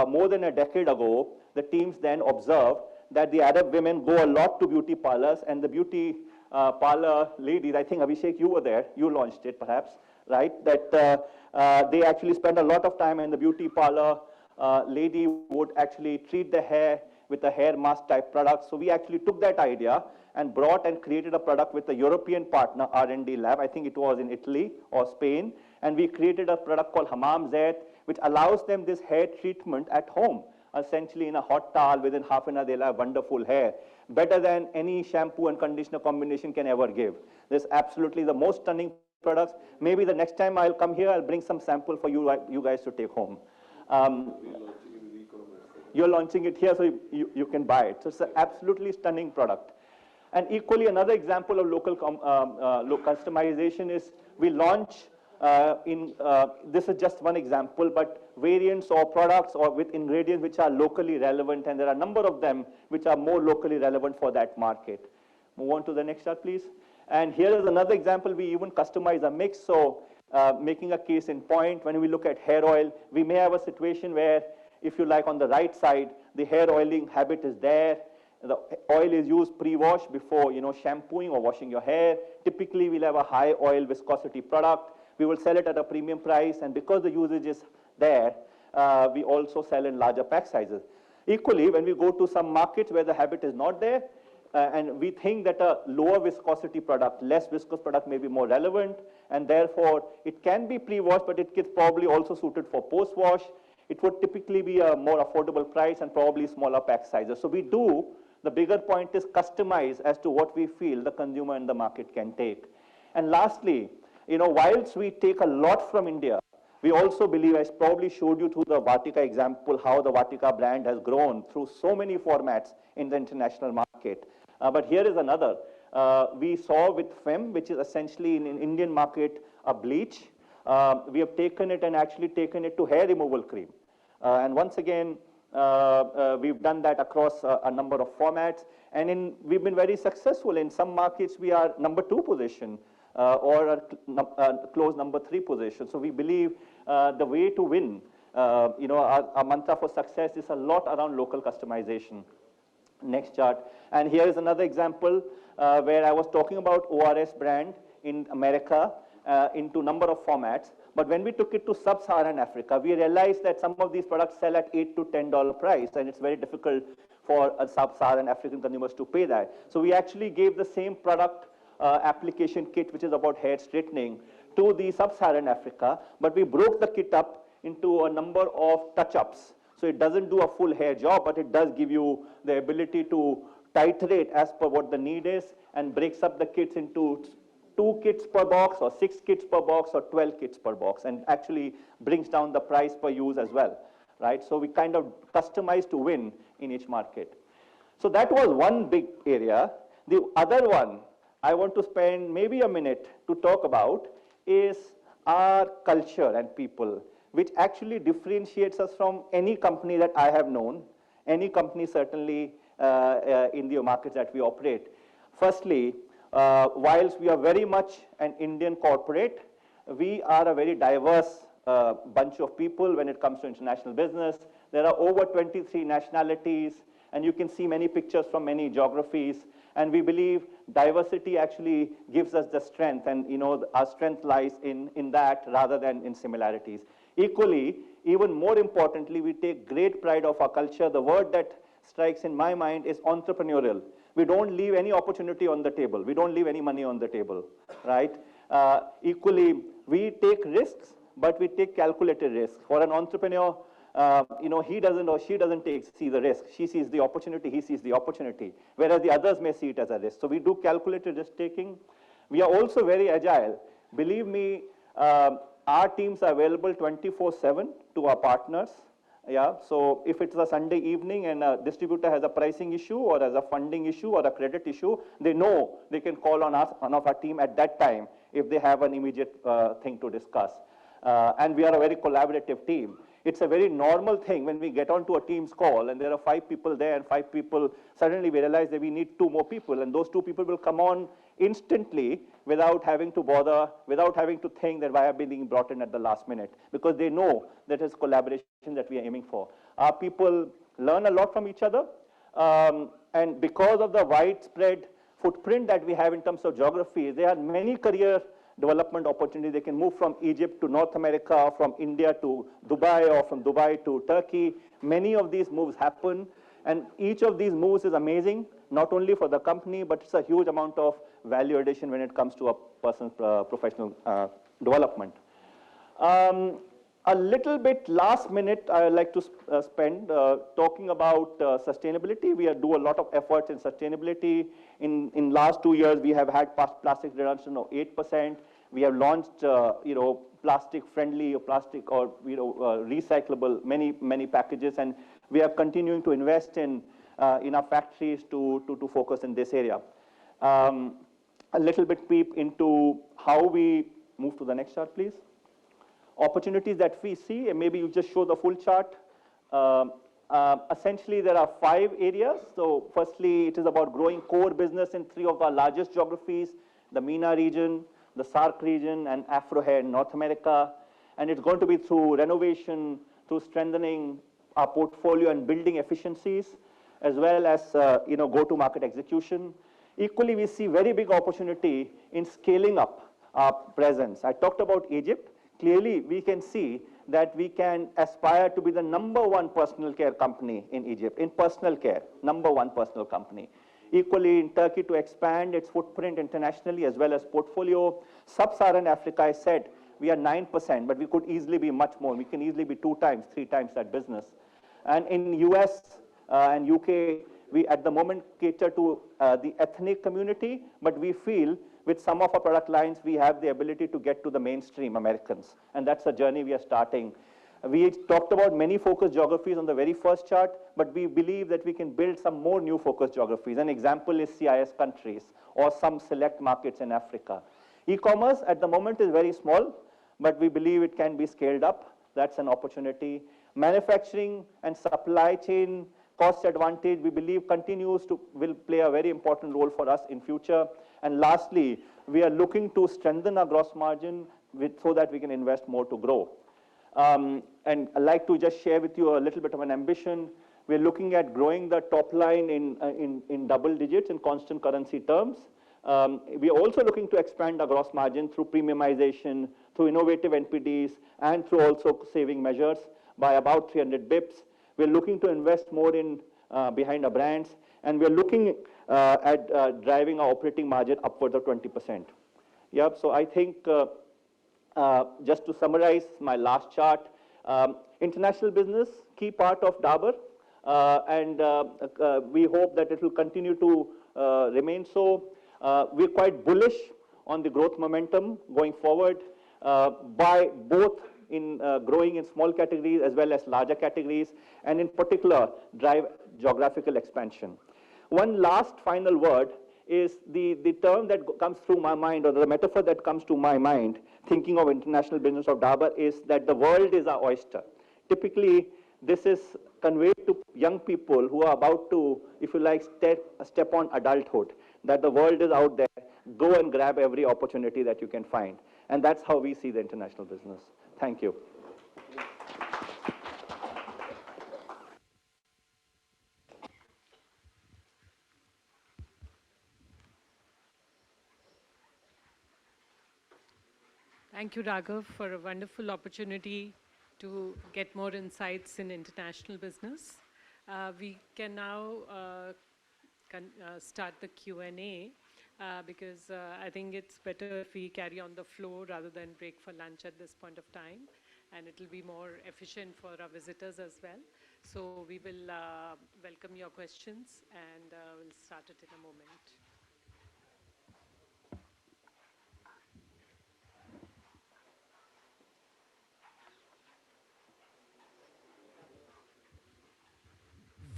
more than a decade ago, the teams then observed that the Arab women go a lot to beauty parlors, and the beauty parlor ladies, I think Abhishek, you were there, you launched it perhaps, right? That they actually spend a lot of time, and the beauty parlor lady would actually treat the hair with a hair mask type product. So we actually took that idea and brought and created a product with a European partner, R&D lab. I think it was in Italy or Spain. And we created a product called Hammam Zait, which allows them this hair treatment at home. Essentially in a hot towel, within half an hour, they'll have wonderful hair. Better than any shampoo and conditioner combination can ever give. This is absolutely the most stunning products. Maybe the next time I'll come here, I'll bring some sample for you guys to take home. You're launching it here, so you can buy it. So it's an absolutely stunning product. And equally, another example of local customization is we launch this is just one example, but variants or products or with ingredients which are locally relevant, and there are a number of them which are more locally relevant for that market. Move on to the next chart, please. And here is another example. We even customize a mix. So making a case in point, when we look at hair oil, we may have a situation where, if you like, on the right side, the hair oiling habit is there. The oil is used pre-wash before shampooing or washing your hair. Typically, we'll have a high oil viscosity product. We will sell it at a premium price, and because the usage is there, we also sell in larger pack sizes. Equally, when we go to some markets where the habit is not there, and we think that a lower viscosity product, less viscous product may be more relevant, and therefore it can be pre-wash, but it gets probably also suited for post-wash. It would typically be a more affordable price and probably smaller pack sizes. So we do, the bigger point is customize as to what we feel the consumer and the market can take. And lastly, whilst we take a lot from India, we also believe, I probably showed you through the Vatika example, how the Vatika brand has grown through so many formats in the international market. But here is another. We saw with FEM, which is essentially in an Indian market, a bleach. We have taken it and actually taken it to hair removal cream. And once again, we've done that across a number of formats. And we've been very successful. In some markets, we are number 2 position. Or a close number 3 position. So we believe the way to win, our mantra for success is a lot around local customization. Next chart. And here is another example where I was talking about ORS brand in America into number of formats. But when we took it to sub-Saharan Africa, we realized that some of these products sell at $8 to $10 price, and it's very difficult for sub-Saharan African consumers to pay that. So we actually gave the same product application kit, which is about hair straightening, to the sub-Saharan Africa, but we broke the kit up into a number of touch-ups. So it doesn't do a full hair job, but it does give you the ability to titrate as per what the need is, and breaks up the kits into 2 kits per box, or 6 kits per box, or 12 kits per box, and actually brings down the price per use as well, right? So we kind of customize to win in each market. So that was one big area. The other one I want to spend maybe a minute to talk about is our culture and people, which actually differentiates us from any company that I have known, any company certainly in the markets that we operate. Firstly, whilst we are very much an Indian corporate, we are a very diverse bunch of people when it comes to international business. There are over 23 nationalities, and you can see many pictures from many geographies. And we believe diversity actually gives us the strength, and our strength lies in that rather than in similarities. Equally, even more importantly, we take great pride of our culture. The word that strikes in my mind is entrepreneurial. We don't leave any opportunity on the table. We don't leave any money on the table, right? Equally, we take risks, but we take calculated risks. For an entrepreneur, he doesn't or she doesn't see the risk. She sees the opportunity, he sees the opportunity, whereas the others may see it as a risk. So we do calculated risk taking. We are also very agile. Believe me, our teams are available 24/7 to our partners. Yeah, so if it's a Sunday evening and a distributor has a pricing issue or has a funding issue or a credit issue, they know they can call on us, on our team at that time if they have an immediate thing to discuss. And we are a very collaborative team. It's a very normal thing when we get onto a team's call and there are 5 people there and 5 people, suddenly we realize that we need 2 more people, and those 2 people will come on instantly without having to bother, without having to think that why have been being brought in at the last minute, because they know that it's collaboration that we are aiming for. Our people learn a lot from each other, and because of the widespread footprint that we have in terms of geography, there are many career development opportunities. They can move from Egypt to North America, from India to Dubai, or from Dubai to Turkey. Many of these moves happen, and each of these moves is amazing, not only for the company, but it's a huge amount of value addition when it comes to a person's professional development. A little bit last minute, I would like to spend talking about sustainability. We do a lot of efforts in sustainability. In last 2 years, we have had plastic reduction of 8%. We have launched, plastic-friendly or plastic or recyclable many packages, and we are continuing to invest in our factories to focus in this area. A little bit peep into how we move to the next chart, please. Opportunities that we see, and maybe you just show the full chart. Essentially, there are 5 areas. So firstly, it is about growing core business in 3 of our largest geographies, the MENA region, the SAARC region, and Afro-Hair in North America. And it's going to be through renovation, through strengthening our portfolio and building efficiencies, as well as go-to-market execution. Equally, we see very big opportunity in scaling up our presence. I talked about Egypt. Clearly, we can see that we can aspire to be the #1 personal care company in Egypt, in personal care, #1 personal company. Equally, in Turkey, to expand its footprint internationally as well as portfolio. Sub-Saharan Africa, I said, we are 9%, but we could easily be much more. We can easily be 2 times, 3 times that business. And in US and UK, we at the moment cater to the ethnic community, but we feel with some of our product lines, we have the ability to get to the mainstream Americans. And that's a journey we are starting. We talked about many focus geographies on the very first chart, but we believe that we can build some more new focus geographies. An example is CIS countries or some select markets in Africa. E-commerce at the moment is very small, but we believe it can be scaled up. That's an opportunity. Manufacturing and supply chain cost advantage, we believe will play a very important role for us in future. And lastly, we are looking to strengthen our gross margin so that we can invest more to grow. And I'd like to just share with you a little bit of an ambition. We're looking at growing the top line in double digits in constant currency terms. We are also looking to expand our gross margin through premiumization, through innovative NPDs, and through also saving measures by about 300 bips. We're looking to invest more in behind our brands, and we're looking at driving our operating margin upwards of 20%. Yep, so I think just to summarize my last chart, international business, key part of Dabur, and we hope that it will continue to remain so. We're quite bullish on the growth momentum going forward by both in growing in small categories as well as larger categories, and in particular drive geographical expansion. One last final word is the term that comes through my mind, or the metaphor that comes to my mind, thinking of international business of Dabur, is that the world is our oyster. Typically, this is conveyed to young people who are about to, if you like, step on adulthood, that the world is out there, go and grab every opportunity that you can find. And that's how we see the international business. Thank you. Thank you, Raghav, for a wonderful opportunity to get more insights in international business. We can now start the Q&A because I think it's better if we carry on the flow rather than break for lunch at this point of time. And it will be more efficient for our visitors as well. So we will welcome your questions and we'll start it in a moment.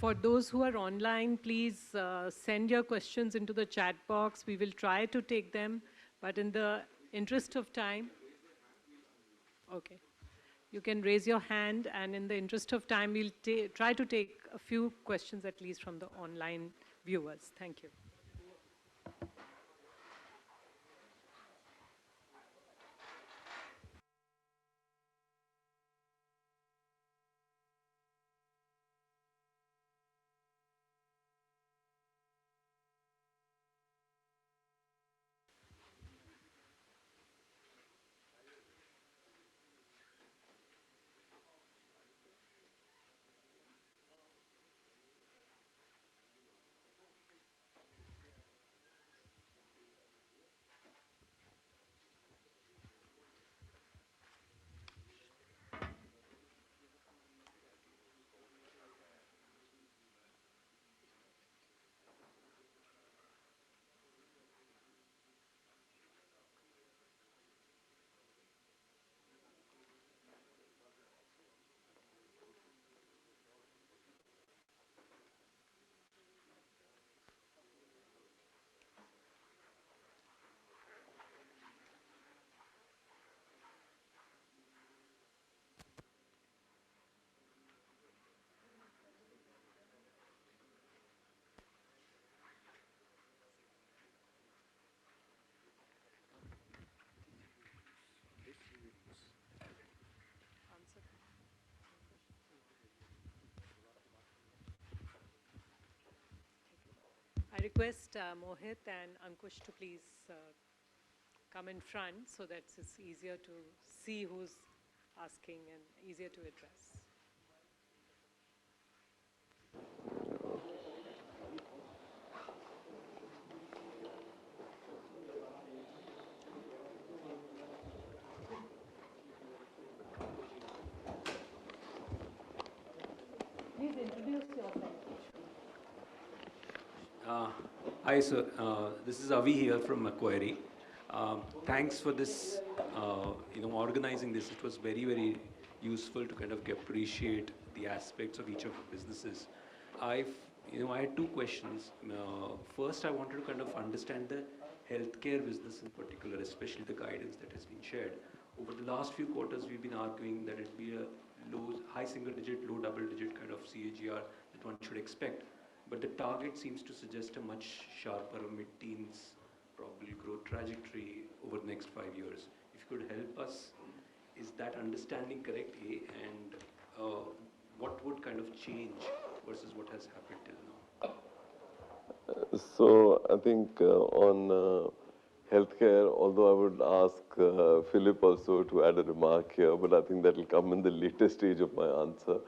For those who are online, please send your questions into the chat box. We will try to take them, but in the interest of time, okay, you can raise your hand, and in the interest of time, we'll try to take a few questions at least from the online viewers. Thank you. I request Mohit and Ankush to please come in front so that it's easier to see who's asking and easier to address. Please introduce yourself. Hi, sir. This is Avi here from Macquarie. Thanks for this, organizing this. It was very, very useful to kind of appreciate the aspects of each of the businesses. I had two questions. First, I wanted to kind of understand the healthcare business in particular, especially the guidance that has been shared. Over the last few quarters, we've been arguing that it'd be a high single-digit, low double-digit kind of CAGR that one should expect. But the target seems to suggest a much sharper mid-teens probably growth trajectory over the next 5 years. If you could help us, is that understanding correct, A? And what would kind of change versus what has happened till now? So I think on healthcare, although I would ask Philip also to add a remark here, but I think that will come in the later stage of my answer.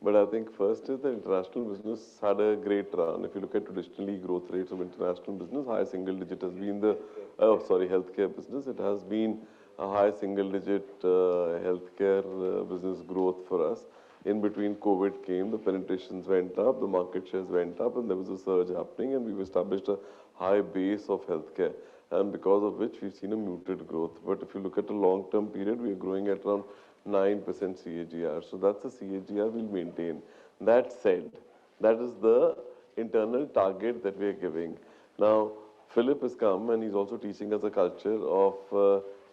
But I think first is the international business had a great run. If you look at traditionally growth rates of international business, high single digit has been the, healthcare business. It has been a high single digit healthcare business growth for us. In between COVID came, the penetrations went up, the market shares went up, and there was a surge happening, and we've established a high base of healthcare, and because of which we've seen a muted growth. But if you look at a long-term period, we are growing at around 9% CAGR. So that's a CAGR we'll maintain. That said, that is the internal target that we are giving. Now, Philip has come and he's also teaching us a culture of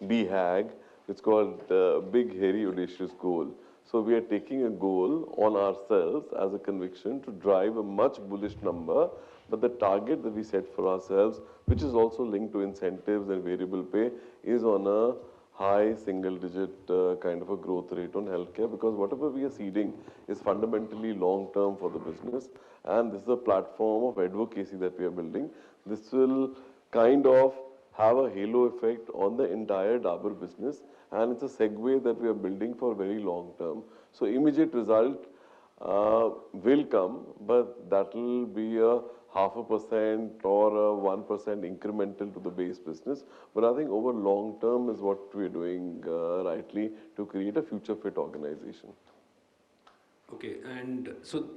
BHAG. It's called Big Hairy Audacious Goal. So we are taking a goal on ourselves as a conviction to drive a much bullish number, but the target that we set for ourselves, which is also linked to incentives and variable pay, is on a high single-digit kind of a growth rate on healthcare, because whatever we are seeding is fundamentally long-term for the business, and this is a platform of advocacy that we are building. This will kind of have a halo effect on the entire Dabur business, and it's a segue that we are building for very long term. So immediate result will come, but that will be a 0.5% or a 1% incremental to the base business. But I think over long term is what we're doing rightly to create a future fit organization. Okay, and so,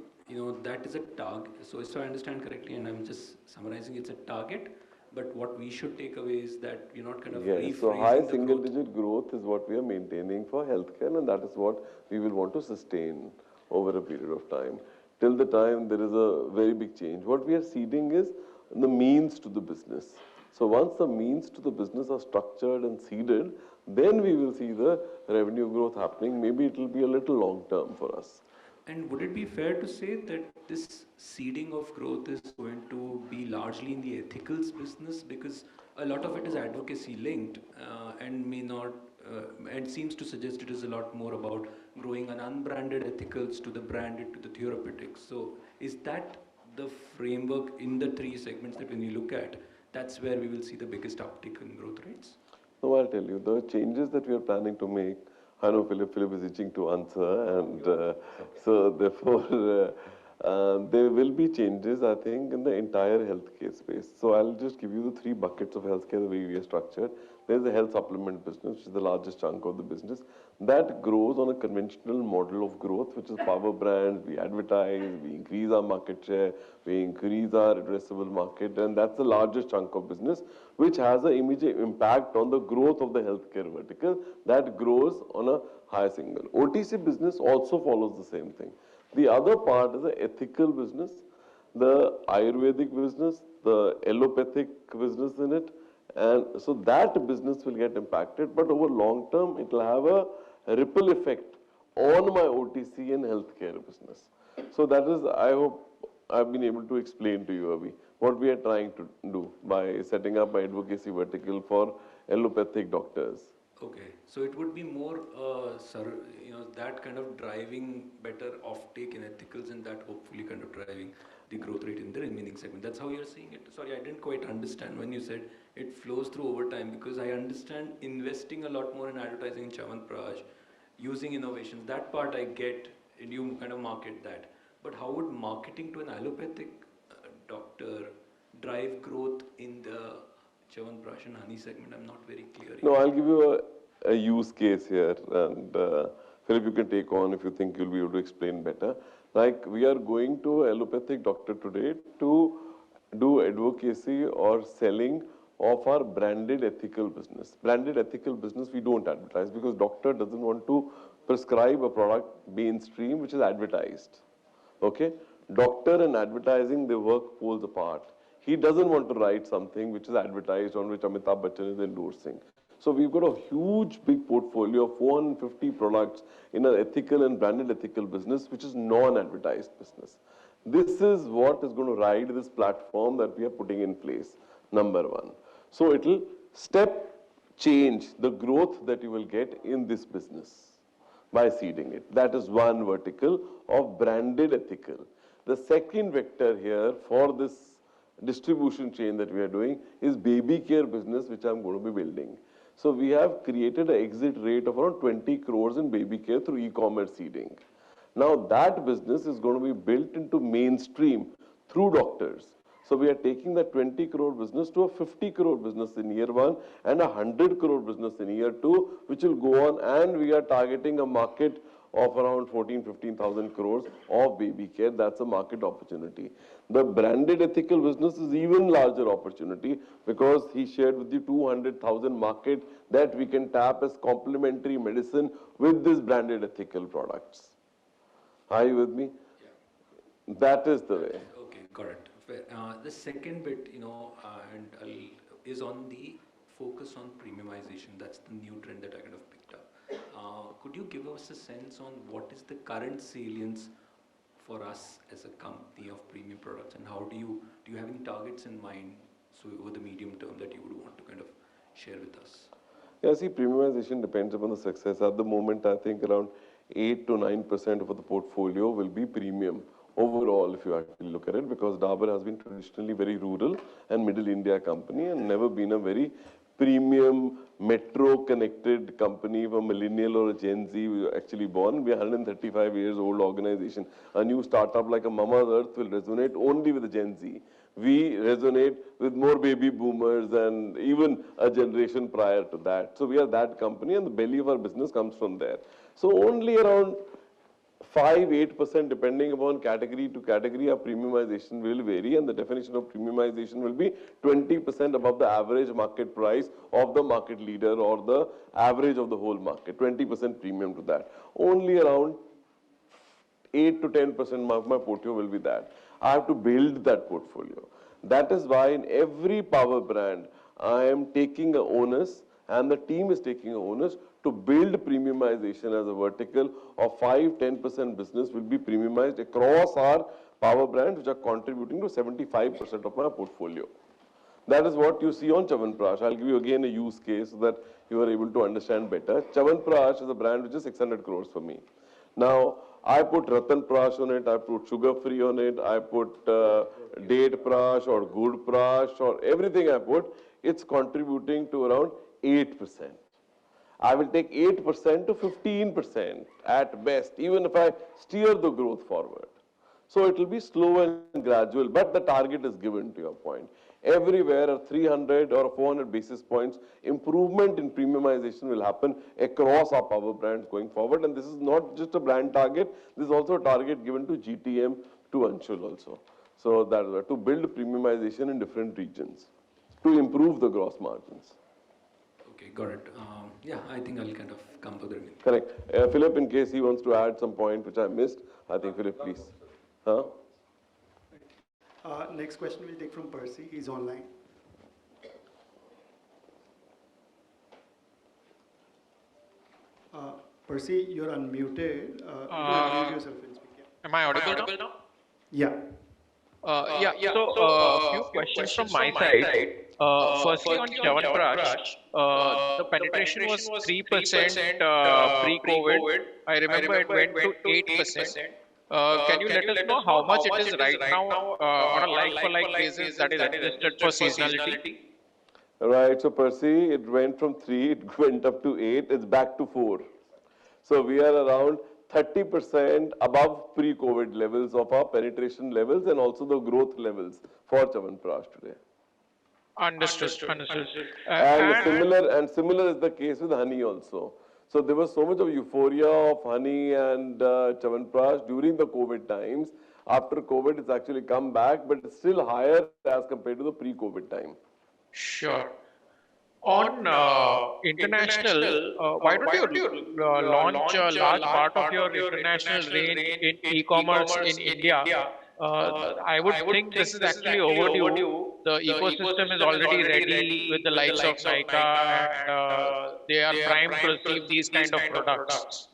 that is a target. So if I understand correctly, and I'm just summarizing, it's a target, but what we should take away is that we're not kind of Yes, so high single-digit growth is what we are maintaining for healthcare, and that is what we will want to sustain over a period of time. Till the time there is a very big change. What we are seeding is the means to the business. So once the means to the business are structured and seeded, then we will see the revenue growth happening. Maybe it will be a little long term for us. And would it be fair to say that this seeding of growth is going to be largely in the ethicals business, because a lot of it is advocacy linked and may not, and seems to suggest it is a lot more about growing an unbranded ethicals to the branded to the therapeutics. So is that the framework in the three segments that when you look at, that's where we will see the biggest uptick in growth rates? So I'll tell you, the changes that we are planning to make, I know Philip is itching to answer, and so therefore there will be changes, I think, in the entire healthcare space. So I'll just give you the three buckets of healthcare the way we are structured. There's the health supplement business, which is the largest chunk of the business. That grows on a conventional model of growth, which is power brands. We advertise, we increase our market share, we increase our addressable market, and that's the largest chunk of business, which has an immediate impact on the growth of the healthcare vertical. That grows on a high single. OTC business also follows the same thing. The other part is the ethical business, the Ayurvedic business, the allopathic business in it, and so that business will get impacted, but over long term, it will have a ripple effect on my OTC and healthcare business. So that is, I hope I've been able to explain to you, Avi, what we are trying to do by setting up an advocacy vertical for allopathic doctors. Okay, so it would be more, that kind of driving better offtake in ethicals, and that hopefully kind of driving the growth rate in the remaining segment. That's how you're seeing it. Sorry, I didn't quite understand when you said it flows through over time, because I understand investing a lot more in advertising in Chyawanprash, using innovations. That part I get, and you kind of market that. But how would marketing to an allopathic doctor drive growth in the Chyawanprash and honey segment? I'm not very clear. No, I'll give you a use case here, and Philip, you can take on if you think you'll be able to explain better. Like, we are going to an allopathic doctor today to do advocacy or selling of our branded ethical business. Branded ethical business we don't advertise, because doctor doesn't want to prescribe a product mainstream which is advertised. Okay? Doctor and advertising, they work poles apart. He doesn't want to write something which is advertised, on which Amitabh Bachchan is endorsing. So we've got a huge big portfolio of 450 products in an ethical and branded ethical business, which is non-advertised business. This is what is going to ride this platform that we are putting in place, number one. So it will step change the growth that you will get in this business by seeding it. That is one vertical of branded ethical. The second vector here for this distribution chain that we are doing is baby care business, which I'm going to be building. So we have created an exit rate of around 20 crores in baby care through e-commerce seeding. Now that business is going to be built into mainstream through doctors. So we are taking that 20 crore business to a 50 crore business in year one and a 100 crore business in year two, which will go on, and we are targeting a market of around 15,000 crores of baby care. That's a market opportunity. The branded ethical business is even larger opportunity, because he shared with you 200,000 market that we can tap as complementary medicine with these branded ethical products. Are you with me? Yeah. That is the way. Okay, got it. fair. The second bit, is on the focus on premiumization. That's the new trend that I kind of picked up. Could you give us a sense on what is the current salience for us as a company of premium products, and how do you have any targets in mind, so over the medium term, that you would want to kind of share with us? Yeah, see, premiumization depends upon the success. At the moment, I think around 8 to 9% of the portfolio will be premium overall, if you actually look at it, because Dabur has been traditionally very rural and middle India company and never been a very premium metro connected company for millennial or a Gen Z. We were actually born. We are 135 years old organization. A new startup like a Mama's Earth will resonate only with the Gen Z. We resonate with more baby boomers and even a generation prior to that. So we are that company, and the belly of our business comes from there. So only around 5-8%, depending upon category to category, our premiumization will vary, and the definition of premiumization will be 20% above the average market price of the market leader or the average of the whole market, 20% premium to that. Only around 8 to 10% of my portfolio will be that. I have to build that portfolio. That is why in every power brand, I am taking a onus, and the team is taking a onus to build premiumization as a vertical of 5-10% business will be premiumized across our power brands, which are contributing to 75% of my portfolio. That is what you see on Chyawanprash. I'll give you again a use case so that you are able to understand better. Chyawanprash is a brand which is 600 crores for me. Now, I put Ratan Prash on it, I put sugar free on it, I put date prash or gur prash or everything I put, it's contributing to around 8%. I will take 8% to 15% at best, even if I steer the growth forward. So it will be slow and gradual, but the target is given, to your point. Everywhere a 300 or 400 basis points improvement in premiumization will happen across our power brands going forward. And this is not just a brand target, this is also a target given to GTM, to Anshul also. So that is to build premiumization in different regions, to improve the gross margins. Okay, got it. Yeah, I think I'll kind of come further. Correct. Philip, in case he wants to add some point which I missed, I think Philip, please. Huh? Next question we'll take from Percy. He's online. Percy, you're unmuted. Unmute yourself and speak. Yeah. Am I audible now? Yeah. So a few questions from my side. Firstly, on Chyawanprash, the penetration was 3% pre-COVID. I remember it went to 8%. Can you let us know how much it is right now on a like-for-like basis, that is adjusted for seasonality? Right, so Percy, it went from 3, it went up to 8, it's back to 4. So we are around 30% above pre-COVID levels of our penetration levels and also the growth levels for Chyawanprash today. Understood. And similar is the case with honey also. So there was so much of euphoria of honey and Chyawanprash during the COVID times. After COVID, it's actually come back, but it's still higher as compared to the pre-COVID time. Sure. On international, why don't you launch a large part of your international range in e-commerce in India? I would think this is actually overdue. The ecosystem is already ready with the likes of Nykaa, and they are primed to receive these kind of products.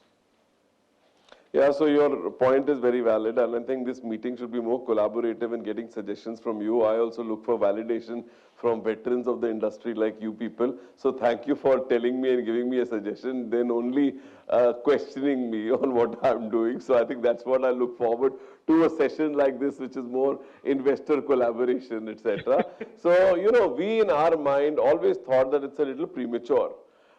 Yeah, so your point is very valid, and I think this meeting should be more collaborative in getting suggestions from you. I also look for validation from veterans of the industry like you people. So thank you for telling me and giving me a suggestion, then only questioning me on what I'm doing. So I think that's what I look forward to, a session like this, which is more investor collaboration, etc. So, you know, we in our mind always thought that it's a little premature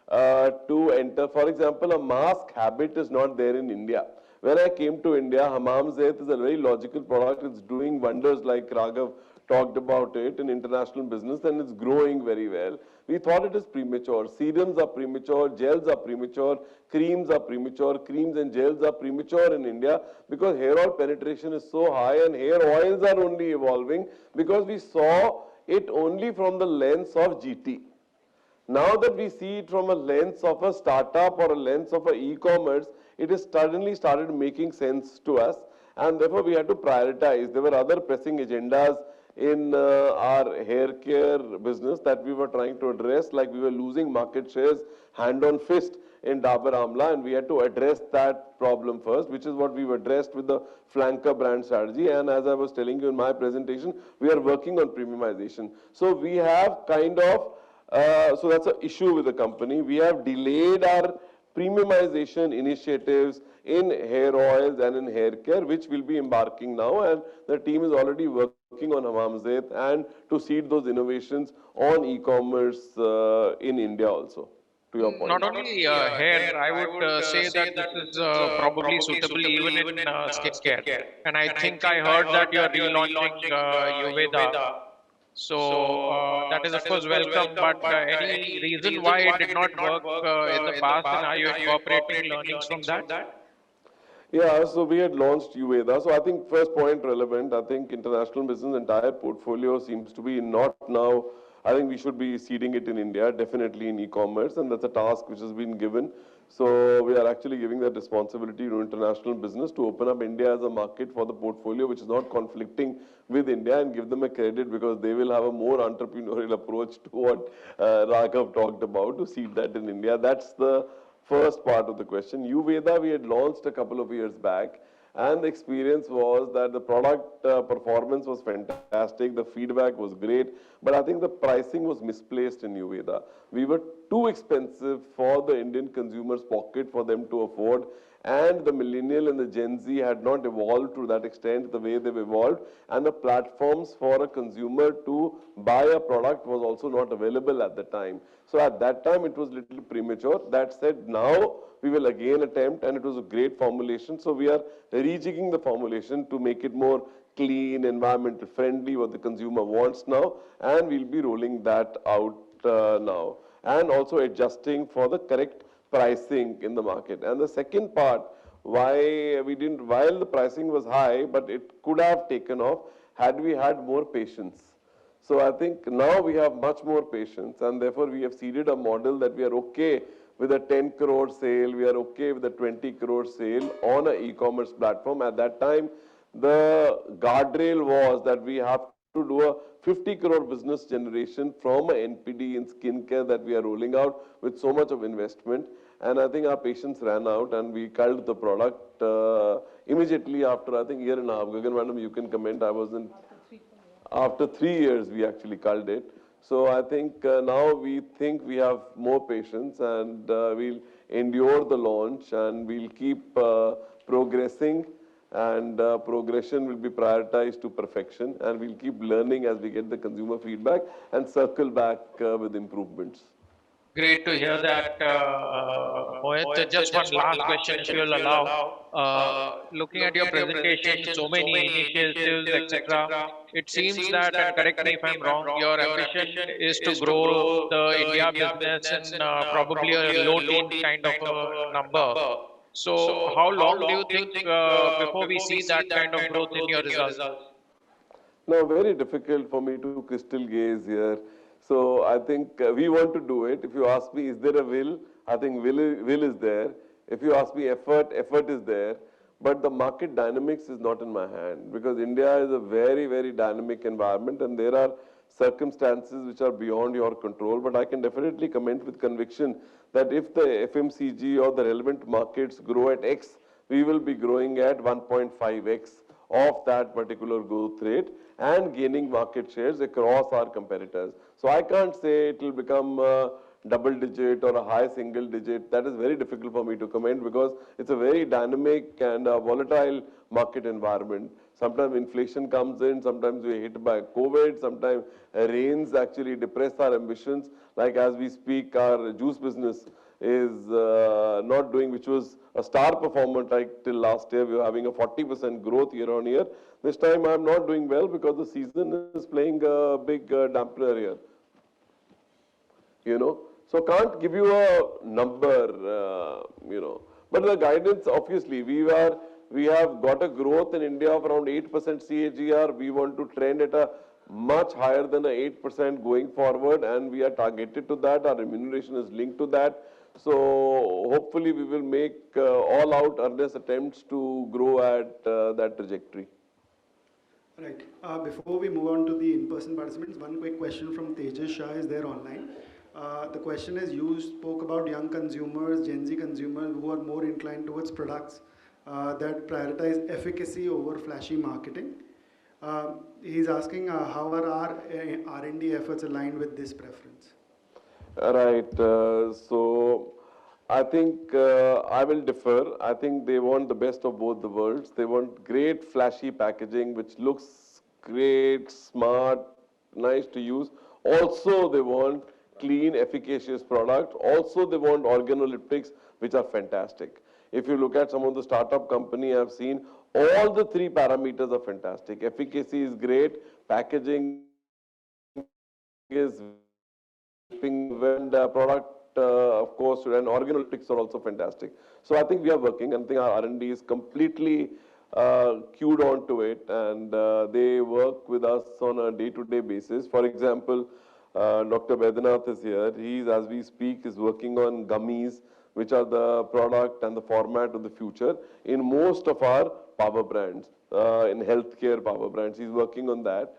to enter. For example, a mask habit is not there in India. When I came to India, Hammam Zait is a very logical product. It's doing wonders, like Raghav talked about it in international business, and it's growing very well. We thought it is premature. Serums are premature, gels are premature, creams are premature, creams and gels are premature in India because hair oil penetration is so high and hair oils are only evolving because we saw it only from the lens of GT. Now that we see it from a lens of a startup or a lens of a e-commerce, it has suddenly started making sense to us, and therefore we had to prioritize. There were other pressing agendas in our hair care business that we were trying to address, like we were losing market shares hand on fist in Dabur Amla, and we had to address that problem first, which is what we've addressed with the flanker brand strategy. And as I was telling you in my presentation, we are working on premiumization. So we have kind of, so that's an issue with the company. We have delayed our premiumization initiatives in hair oils and in hair care, which we'll be embarking now, and the team is already working on Hammam Zait and to seed those innovations on e-commerce in India also. To your point. Not only hair, I would say that this is probably suitable even in skincare. And I think I heard that you are relaunching Yuveda. So that is of course welcome, but any reason why it did not work in the past, and are you incorporating learnings from that? Yeah, so we had launched Uveda. So I think first point relevant, I think international business entire portfolio seems to be not now. I think we should be seeding it in India, definitely in e-commerce, and that's a task which has been given. So we are actually giving that responsibility to international business to open up India as a market for the portfolio, which is not conflicting with India, and give them a credit because they will have a more entrepreneurial approach to what Raghav talked about to seed that in India. That's the first part of the question. Uveda we had launched a couple of years back, and the experience was that the product performance was fantastic, the feedback was great, but I think the pricing was misplaced in Uveda. We were too expensive for the Indian consumer's pocket for them to afford, and the millennial and the Gen Z had not evolved to that extent the way they've evolved, and the platforms for a consumer to buy a product was also not available at the time. So at that time it was a little premature. That said, now we will again attempt, and it was a great formulation. So we are rejigging the formulation to make it more clean, environmental friendly, what the consumer wants now, and we'll be rolling that out now, and also adjusting for the correct pricing in the market. And the second part, why we didn't, while the pricing was high, but it could have taken off had we had more patience. So I think now we have much more patience, and therefore we have seeded a model that we are okay with a 10 crore sale, we are okay with a 20 crore sale on an e-commerce platform. At that time, the guardrail was that we have to do a 50 crore business generation from an NPD in skincare that we are rolling out with so much of investment. And I think our patience ran out, and we culled the product immediately after, I think, year and a half. Gagan madam, you can comment. I wasn't. After 3 years, we actually culled it. So I think now we think we have more patience, and we'll endure the launch, and we'll keep progressing, and progression will be prioritized to perfection, and we'll keep learning as we get the consumer feedback and circle back with improvements. Great to hear that, Mohit. Just one last question, if you'll allow. Looking at your presentation, so many initiatives, etc., it seems that, and correct me if I'm wrong, your ambition is to grow the India business in probably a low-teen kind of a number. So how long do you think before we see that kind of growth in your results? Now, very difficult for me to crystal gaze here. So I think we want to do it. If you ask me, is there a will? I think will is there. If you ask me effort is there. But the market dynamics is not in my hand, because India is a very, very dynamic environment, and there are circumstances which are beyond your control. But I can definitely comment with conviction that if the FMCG or the relevant markets grow at X, we will be growing at 1.5X of that particular growth rate and gaining market shares across our competitors. So I can't say it will become double digit or a high single digit. That is very difficult for me to comment, because it's a very dynamic and volatile market environment. Sometimes inflation comes in, sometimes we're hit by COVID, sometimes rains actually depress our ambitions. Like as we speak, our juice business is not doing, which was a star performer like till last year. We were having a 40% growth year on year. This time I'm not doing well because the season is playing a big dampener here. You know, so can't give you a number, you know. But the guidance, obviously, we have got a growth in India of around 8% CAGR. We want to trend at a much higher than a 8% going forward, and we are targeted to that. Our remuneration is linked to that. So hopefully we will make all out earnest attempts to grow at that trajectory. Right. Before we move on to the in-person participants, one quick question from Tejas Shah is there online. The question is, you spoke about young consumers, Gen Z consumers who are more inclined towards products that prioritize efficacy over flashy marketing. He's asking how are our R&D efforts aligned with this preference? Right. So I think I will differ. I think they want the best of both the worlds. They want great flashy packaging which looks great, smart, nice to use. Also, they want clean, efficacious product. Also, they want organoleptics which are fantastic. If you look at some of the startup company I've seen, all the three parameters are fantastic. Efficacy is great, packaging is and product, of course, and organoleptics are also fantastic. So I think we are working, and I think our R&D is completely queued on to it, and they work with us on a day-to-day basis. For example, Dr. Vedanath is here. He's, as we speak, is working on gummies, which are the product and the format of the future in most of our power brands, in healthcare power brands. He's working on that.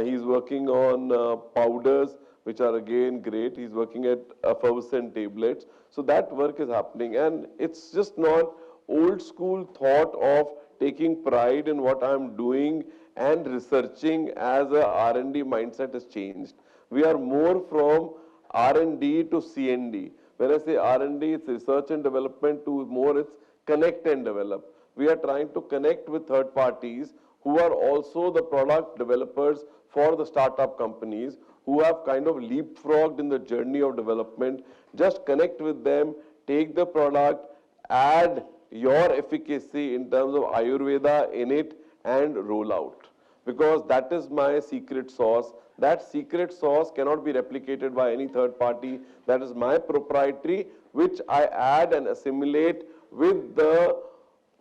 He's working on powders, which are again great. He's working at effervescent tablets. So that work is happening. And it's just not old school thought of taking pride in what I'm doing and researching as a R&D mindset has changed. We are more from R&D to C&D. When I say R&D, it's research and development, to more it's connect and develop. We are trying to connect with third parties who are also the product developers for the startup companies, who have kind of leapfrogged in the journey of development. Just connect with them, take the product, add your efficacy in terms of Ayurveda in it, and roll out. Because that is my secret sauce. That secret sauce cannot be replicated by any third party. That is my proprietary, which I add and assimilate with the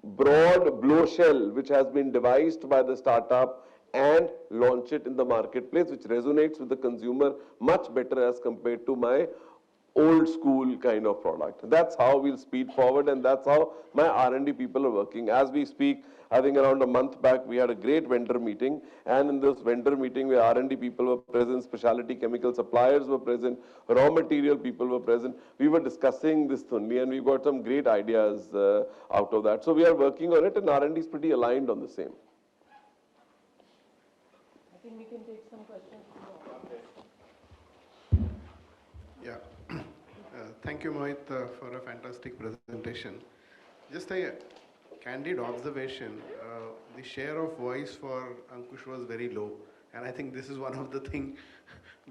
broad blow shell which has been devised by the startup, and launch it in the marketplace, which resonates with the consumer much better as compared to my old school kind of product. That's how we'll speed forward, and that's how my R&D people are working. As we speak, I think around a month back, we had a great vendor meeting, and in this vendor meeting where R&D people were present, specialty chemical suppliers were present, raw material people were present, we were discussing this only, and we got some great ideas out of that. So we are working on it, and R&D is pretty aligned on the same. I think we can take some questions. Yeah. Thank you, Mohit, for a fantastic presentation. Just a candid observation, the share of voice for Ankush was very low. And I think this is one of the things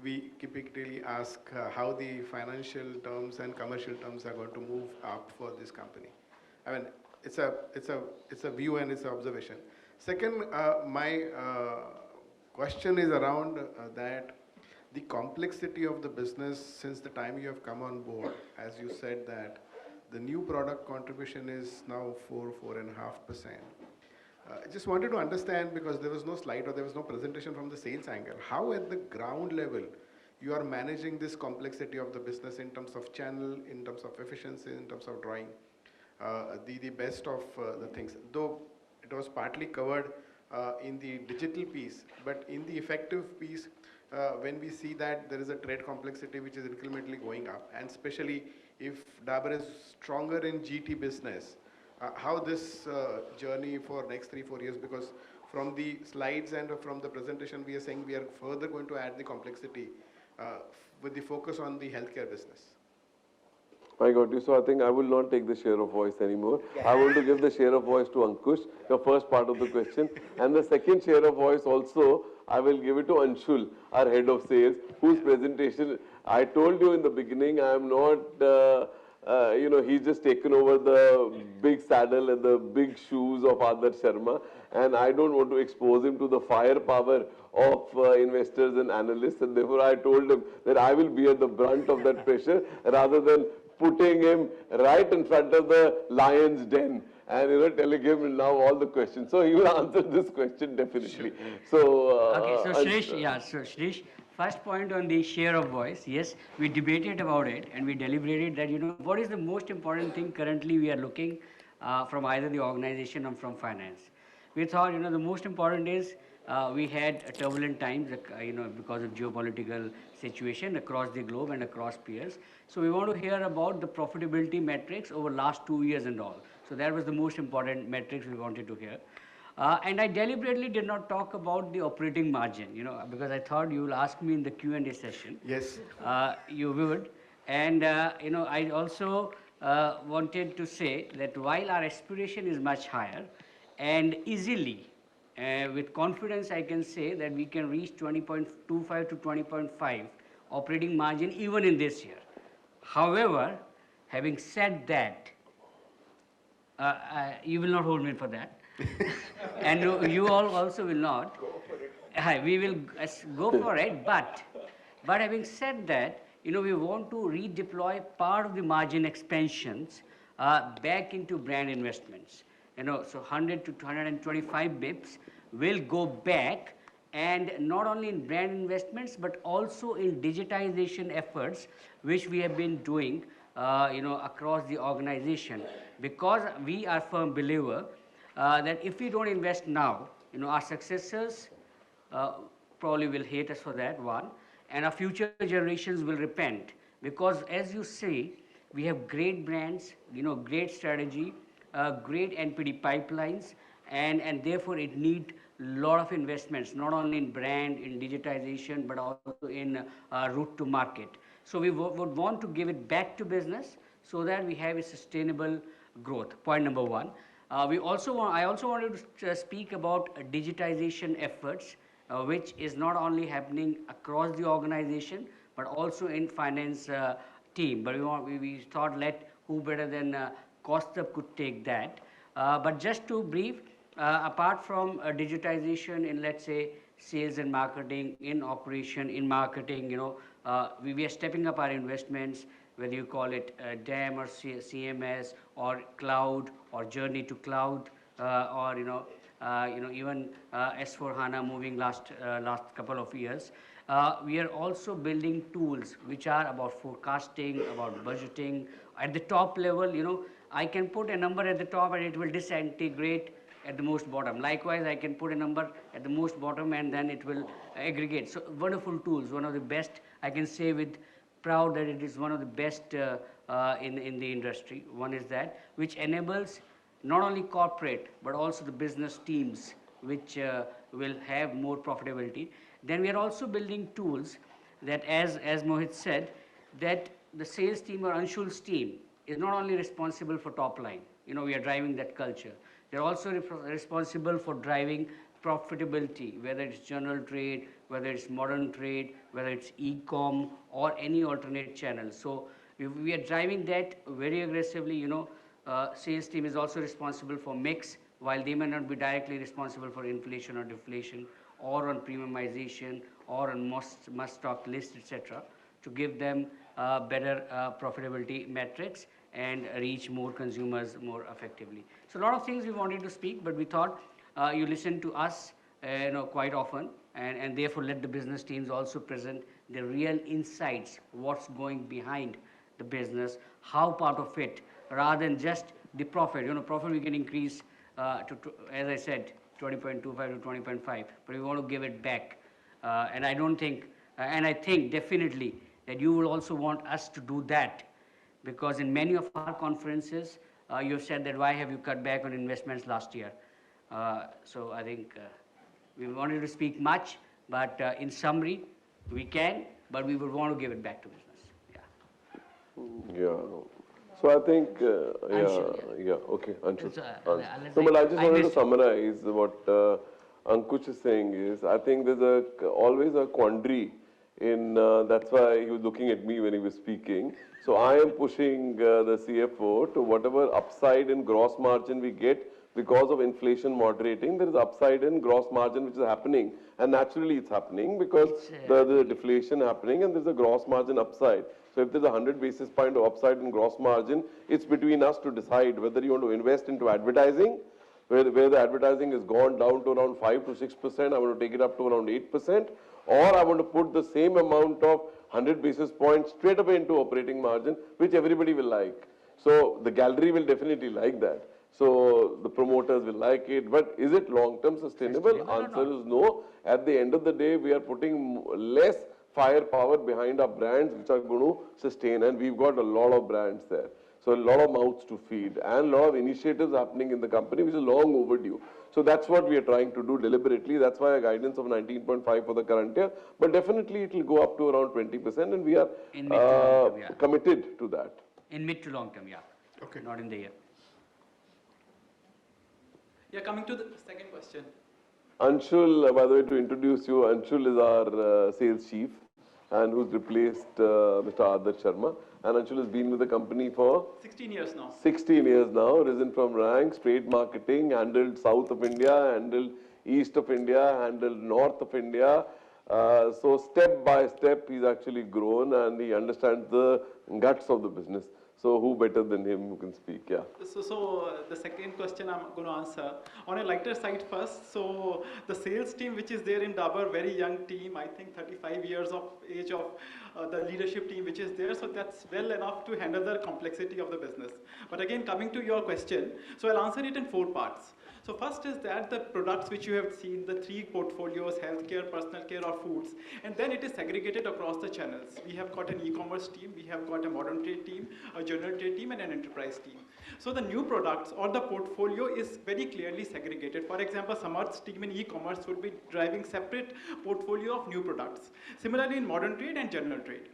we typically ask, how the financial terms and commercial terms are going to move up for this company. I mean, it's a view and it's an observation. Second, my question is around that the complexity of the business since the time you have come on board. As you said that the new product contribution is now 4.5%. I just wanted to understand, because there was no slide or there was no presentation from the sales angle, how at the ground level you are managing this complexity of the business in terms of channel, in terms of efficiency, in terms of drawing the best of the things. Though it was partly covered in the digital piece, but in the effective piece, when we see that there is a trade complexity which is incrementally going up, and especially if Dabur is stronger in GT business, how this journey for next 3-4 years, because from the slides and from the presentation we are saying we are further going to add the complexity with the focus on the healthcare business. I got you. So I think I will not take the share of voice anymore. I want to give the share of voice to Ankush, your first part of the question. And the second share of voice also, I will give it to Anshul, our head of sales, whose presentation, I told you in the beginning, I am not, he's just taken over the big saddle and the big shoes of Adarsh Sharma. And I don't want to expose him to the firepower of investors and analysts. And therefore, I told him that I will be at the brunt of that pressure rather than putting him right in front of the lion's den and telling him now all the questions. So he will answer this question definitely. So Shrish, first point on the share of voice. Yes, we debated about it and we deliberated that what is the most important thing currently we are looking from either the organization or from finance. We thought the most important is we had turbulent times, because of geopolitical situation across the globe and across peers. So we want to hear about the profitability metrics over last 2 years and all. So that was the most important metrics we wanted to hear. And I deliberately did not talk about the operating margin, because I thought you will ask me in the Q&A session. Yes. You would. And, I also wanted to say that while our aspiration is much higher, and easily, with confidence, I can say that we can reach 20.25 to 20.5 operating margin even in this year. However, having said that, you will not hold me for that. And you all also will not. We will go for it, but having said that, we want to redeploy part of the margin expansions back into brand investments. So 100 to 225 bips will go back, and not only in brand investments, but also in digitization efforts, which we have been doing, across the organization. Because we are firm believer that if we don't invest now, our successors probably will hate us for that, one, and our future generations will repent. Because as you say, we have great brands, great strategy, great NPD pipelines, and therefore it needs a lot of investments, not only in brand, in digitization, but also in route to market. So we would want to give it back to business so that we have a sustainable growth. Point number one. I also wanted to speak about digitization efforts, which is not only happening across the organization, but also in finance team. But we thought, who better than Kostab could take that. But just to brief, apart from digitization in, let's say, sales and marketing, in operation, in marketing, we are stepping up our investments, whether you call it DAM or CMS or cloud or journey to cloud, or even S4HANA moving last couple of years. We are also building tools which are about forecasting, about budgeting. At the top level, I can put a number at the top and it will disintegrate at the most bottom. Likewise, I can put a number at the most bottom and then it will aggregate. So wonderful tools, one of the best. I can say with proud that it is one of the best in the industry. One is that, which enables not only corporate, but also the business teams, which will have more profitability. Then we are also building tools that, as Mohit said, that the sales team or Anshul's team is not only responsible for top line. We are driving that culture. They're also responsible for driving profitability, whether it's general trade, whether it's modern trade, whether it's e-com or any alternate channel. So we are driving that very aggressively. Sales team is also responsible for mix, while they may not be directly responsible for inflation or deflation, or on premiumization, or on must-stock list, etc., to give them better profitability metrics and reach more consumers more effectively. So a lot of things we wanted to speak, but we thought you listen to us quite often, and therefore let the business teams also present the real insights, what's going behind the business, how part of it, rather than just the profit. Profit we can increase to, as I said, 20.25 to 20.5, but we want to give it back. And I don't think, and I think definitely that you will also want us to do that, because in many of our conferences, you've said that why have you cut back on investments last year? So I think we wanted to speak much, but in summary, we can, but we would want to give it back to business. Yeah. So I think, okay, Anshul. No, but I just wanted to summarize what Ankush is saying is, I think there's always a quandary in, that's why he was looking at me when he was speaking. So I am pushing the CFO to whatever upside in gross margin we get because of inflation moderating. There is upside in gross margin which is happening, and naturally it's happening because there's a deflation happening and there's a gross margin upside. So if there's 100 basis point of upside in gross margin, it's between us to decide whether you want to invest into advertising, where the advertising has gone down to around 5 to 6%, I want to take it up to around 8%, or I want to put the same amount of 100 basis points straight away into operating margin, which everybody will like. So the gallery will definitely like that. So the promoters will like it, but is it long-term sustainable? Answer is no. At the end of the day, we are putting less firepower behind our brands which are going to sustain, and we've got a lot of brands there. So a lot of mouths to feed and a lot of initiatives happening in the company which is long overdue. So that's what we are trying to do deliberately. That's why a guidance of 19.5 for the current year, but definitely it will go up to around 20%, and we are committed to that. In mid to long term, yeah. Okay. Not in the year. Yeah, coming to the second question. Anshul, by the way, to introduce you, Anshul is our sales chief and who's replaced Mr. Adarsh Sharma. And Anshul has been with the company for 16 years now. 16 years now, risen from ranks, trade marketing, handled south of India, handled east of India, handled north of India. So step by step, he's actually grown and he understands the guts of the business. So who better than him who can speak, yeah. So the second question I'm going to answer. On a lighter side first, so the sales team which is there in Dabur, very young team, I think 35 years of age of the leadership team which is there, so that's well enough to handle the complexity of the business. But again, coming to your question, so I'll answer it in 4 parts. So first is that the products which you have seen, the 3 portfolios, healthcare, personal care or foods, and then it is segregated across the channels. We have got an e-commerce team, we have got a modern trade team, a general trade team and an enterprise team. So the new products or the portfolio is very clearly segregated. For example, Samarth's team in e-commerce would be driving separate portfolio of new products. Similarly in modern trade and general trade.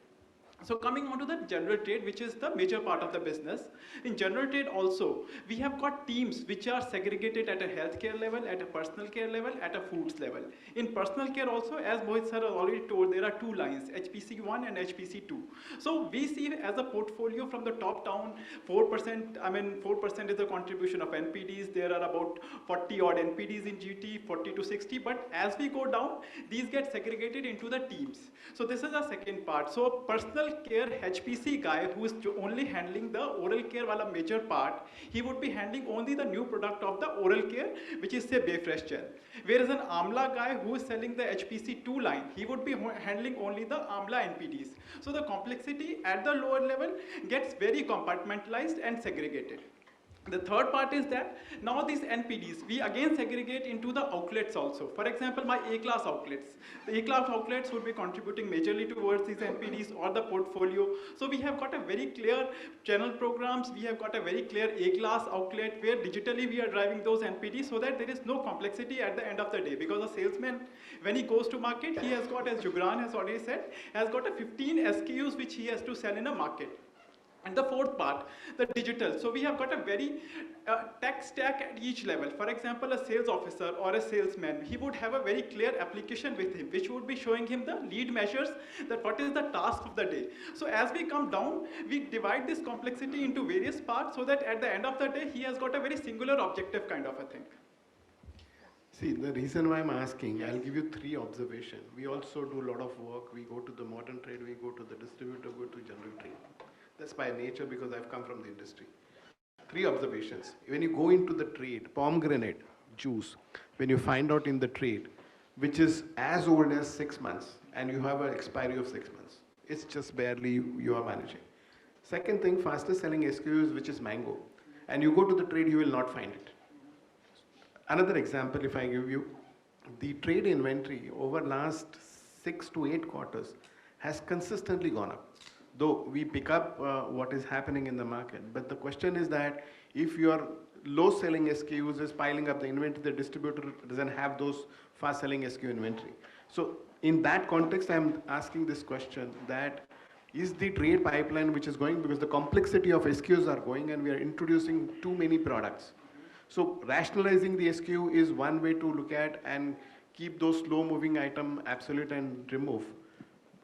So coming on to the general trade, which is the major part of the business. In general trade also, we have got teams which are segregated at a healthcare level, at a personal care level, at a foods level. In personal care also, as Mohit sir has already told, there are 2 lines, HPC1 and HPC2. So we see as a portfolio from the top down, 4% is the contribution of NPDs. There are about 40 odd NPDs in GT, 40 to 60. But as we go down, these get segregated into the teams. So this is the second part. So personal care HPC guy who is only handling the oral care wala major part, he would be handling only the new product of the oral care, which is say Bayfresh gel. Whereas an Amla guy who is selling the HPC2 line, he would be handling only the Amla NPDs. So the complexity at the lower level gets very compartmentalized and segregated. The third part is that now these NPDs, we again segregate into the outlets also. For example, my A-class outlets. The A-class outlets would be contributing majorly towards these NPDs or the portfolio. So we have got a very clear channel programs. We have got a very clear A-class outlet where digitally we are driving those NPDs so that there is no complexity at the end of the day. Because a salesman, when he goes to market, he has got, as Jugran has already said, has got a 15 SKUs which he has to sell in a market. And the fourth part, the digital. So we have got a very tech stack at each level. For example, a sales officer or a salesman, he would have a very clear application with him, which would be showing him the lead measures, that what is the task of the day. So as we come down, we divide this complexity into various parts so that at the end of the day, he has got a very singular objective kind of a thing. See, the reason why I'm asking, I'll give you 3 observations. We also do a lot of work. We go to the modern trade, we go to the distributor, go to general trade. That's by nature because I've come from the industry. 3 observations. When you go into the trade, pomegranate juice, when you find out in the trade, which is as old as 6 months, and you have an expiry of 6 months, it's just barely you are managing. Second thing, fastest selling SKUs, which is mango, and you go to the trade, you will not find it. Another example, if I give you, the trade inventory over last 6 to 8 quarters has consistently gone up. Though we pick up what is happening in the market, but the question is that if your low-selling SKUs is piling up the inventory, the distributor doesn't have those fast-selling SKU inventory. So in that context, I'm asking this question, that is the trade pipeline which is going, because the complexity of SKUs are going and we are introducing too many products. So rationalizing the SKU is one way to look at and keep those slow-moving item absolute and remove.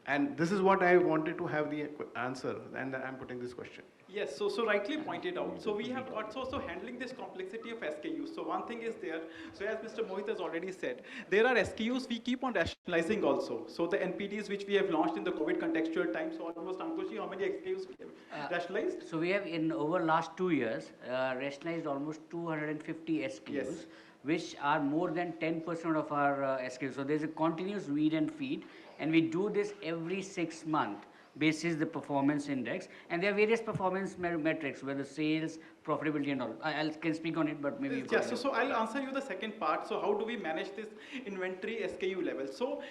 And this is what I wanted to have the answer, and I'm putting this question. Yes, so rightly pointed out. So we have got also handling this complexity of SKUs. So one thing is there, so as Mr. Mohit has already said, there are SKUs we keep on rationalizing also. So the NPDs which we have launched in the COVID contextual time, so almost, Ankushi, how many SKUs we have rationalized? So we have in over last 2 years rationalized almost 250 SKUs. Yes. Which are more than 10% of our SKUs. So there's a continuous weed and feed, and we do this every 6 months, basis the performance index. And there are various performance metrics, whether sales, profitability and all. I can speak on it, but maybe. Yeah, so I'll answer you the second part. So how do we manage this inventory SKU level? So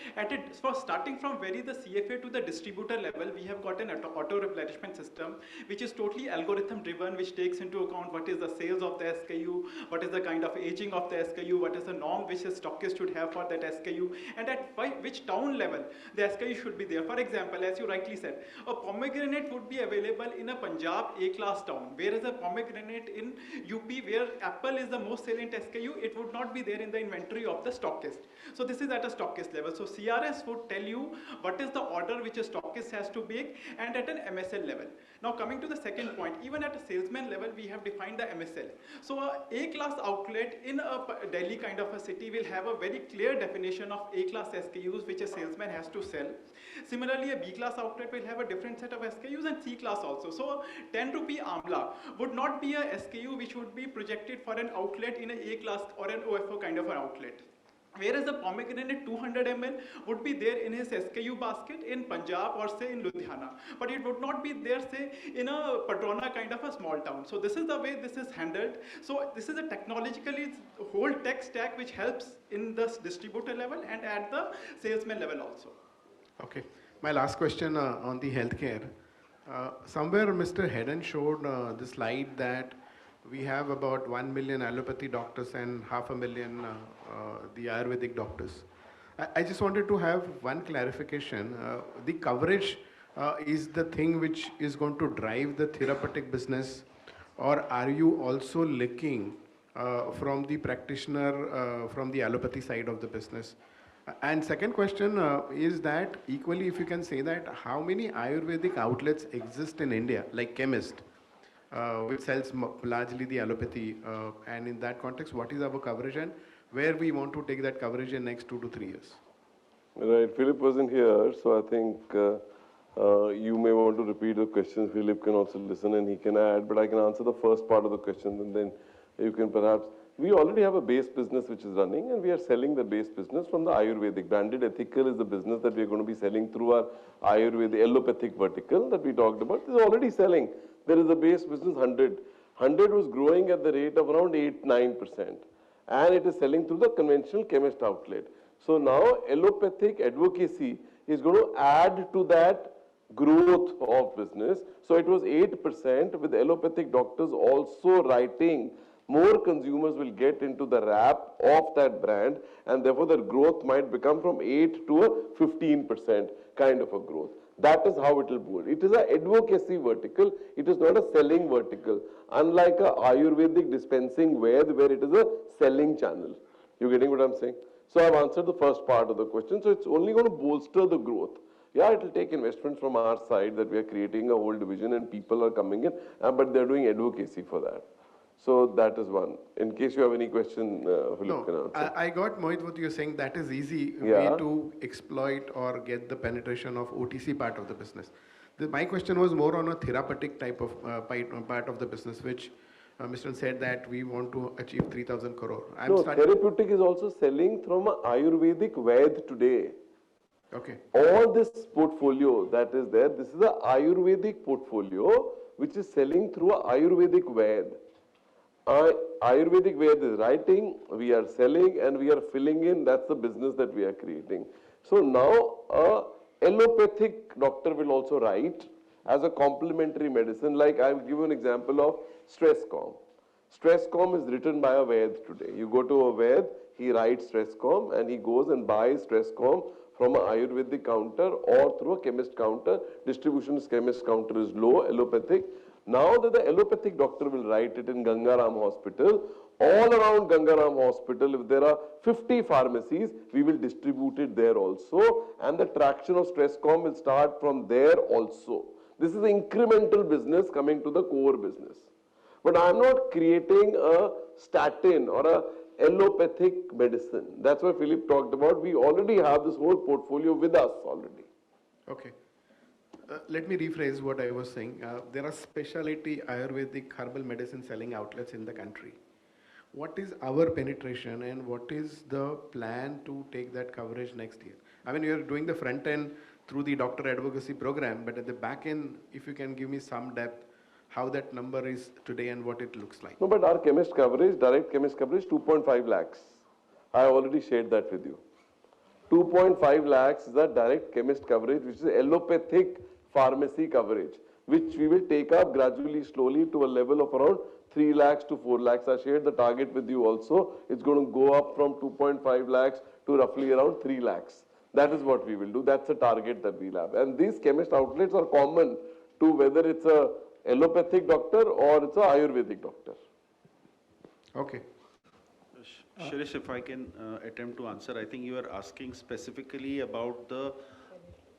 for starting from very the CFA to the distributor level, we have got an auto replenishment system, which is totally algorithm driven, which takes into account what is the sales of the SKU, what is the kind of aging of the SKU, what is the norm which a stockist should have for that SKU, and at which town level the SKU should be there. For example, as you rightly said, a pomegranate would be available in a Punjab A-class town, whereas a pomegranate in UP, where apple is the most salient SKU, it would not be there in the inventory of the stockist. So this is at a stockist level. So CRS would tell you what is the order which a stockist has to make, and at an MSL level. Now coming to the second point, even at a salesman level, we have defined the MSL. So a A-class outlet in a Delhi kind of a city will have a very clear definition of A-class SKUs which a salesman has to sell. Similarly, a B-class outlet will have a different set of SKUs, and C-class also. So 10 rupee Amla would not be a SKU which would be projected for an outlet in an A-class or an OFO kind of an outlet. Whereas the pomegranate 200 ml would be there in his SKU basket in Punjab or say in Ludhiana, but it would not be there say in a Padrona kind of a small town. So this is the way this is handled. So this is a technologically whole tech stack which helps in the distributor level and at the salesman level also. Okay. My last question on the healthcare. Somewhere Mr. Hedden showed the slide that we have about 1 million allopathy doctors and 500,000 the Ayurvedic doctors. I just wanted to have one clarification. The coverage is the thing which is going to drive the therapeutic business, or are you also looking from the practitioner, from the allopathy side of the business? And second question is that equally, if you can say that, how many Ayurvedic outlets exist in India, like chemist, which sells largely the allopathy, and in that context, what is our coverage and where we want to take that coverage in next 2 to 3 years? Right, Philip wasn't here, so I think you may want to repeat the questions. Philip can also listen and he can add, but I can answer the first part of the question, and then you can perhaps. We already have a base business which is running, and we are selling the base business from the Ayurvedic. Branded Ethical is the business that we are going to be selling through our Ayurvedic allopathic vertical that we talked about. It is already selling. There is a base business 100. 100 was growing at the rate of around 8-9%. And it is selling through the conventional chemist outlet. So now allopathic advocacy is going to add to that growth of business. So it was 8% with allopathic doctors also writing. More consumers will get into the wrap of that brand, and therefore the growth might become from 8 to a 15% kind of a growth. That is how it will move. It is an advocacy vertical. It is not a selling vertical. Unlike a Ayurvedic dispensing where it is a selling channel. You getting what I'm saying? So I've answered the first part of the question. So it's only going to bolster the growth. Yeah, it will take investment from our side that we are creating a whole division and people are coming in, but they're doing advocacy for that. So that is one. In case you have any question, Philip can answer. I got Mohit what you're saying. That is easy way to exploit or get the penetration of OTC part of the business. My question was more on a therapeutic type of part of the business, which Mr. said that we want to achieve 3,000 crore. Therapeutic is also selling from an Ayurvedic Ved today. Okay. All this portfolio that is there, this is an Ayurvedic portfolio which is selling through an Ayurvedic Ved. Ayurvedic Ved is writing, we are selling, and we are filling in. That's the business that we are creating. So now a allopathic doctor will also write as a complementary medicine. Like I will give you an example of Stresscom. Stresscom is written by a Ved today. You go to a Ved, he writes Stresscom, and he goes and buys Stresscom from an Ayurvedic counter or through a chemist counter. Distribution is chemist counter is low, allopathic. Now that the allopathic doctor will write it in Gangaram Hospital, all around Gangaram Hospital, if there are 50 pharmacies, we will distribute it there also, and the traction of Stresscom will start from there also. This is incremental business coming to the core business. But I am not creating a statin or a allopathic medicine. That's what Philip talked about. We already have this whole portfolio with us already. Okay. Let me rephrase what I was saying. There are specialty Ayurvedic herbal medicine selling outlets in the country. What is our penetration and what is the plan to take that coverage next year? I mean, you are doing the front end through the doctor advocacy program, but at the back end, if you can give me some depth, how that number is today and what it looks like. No, but our chemist coverage, direct chemist coverage, 2.5 lakhs. I already shared that with you. 2.5 lakhs is the direct chemist coverage, which is allopathic pharmacy coverage, which we will take up gradually, slowly to a level of around 3 lakhs to 4 lakhs. I shared the target with you also. It's going to go up from 2.5 lakhs to roughly around 3 lakhs. That is what we will do. That's the target that we'll have. And these chemist outlets are common to whether it's a allopathic doctor or it's a Ayurvedic doctor. Okay. Shirish, if I can attempt to answer, I think you are asking specifically about the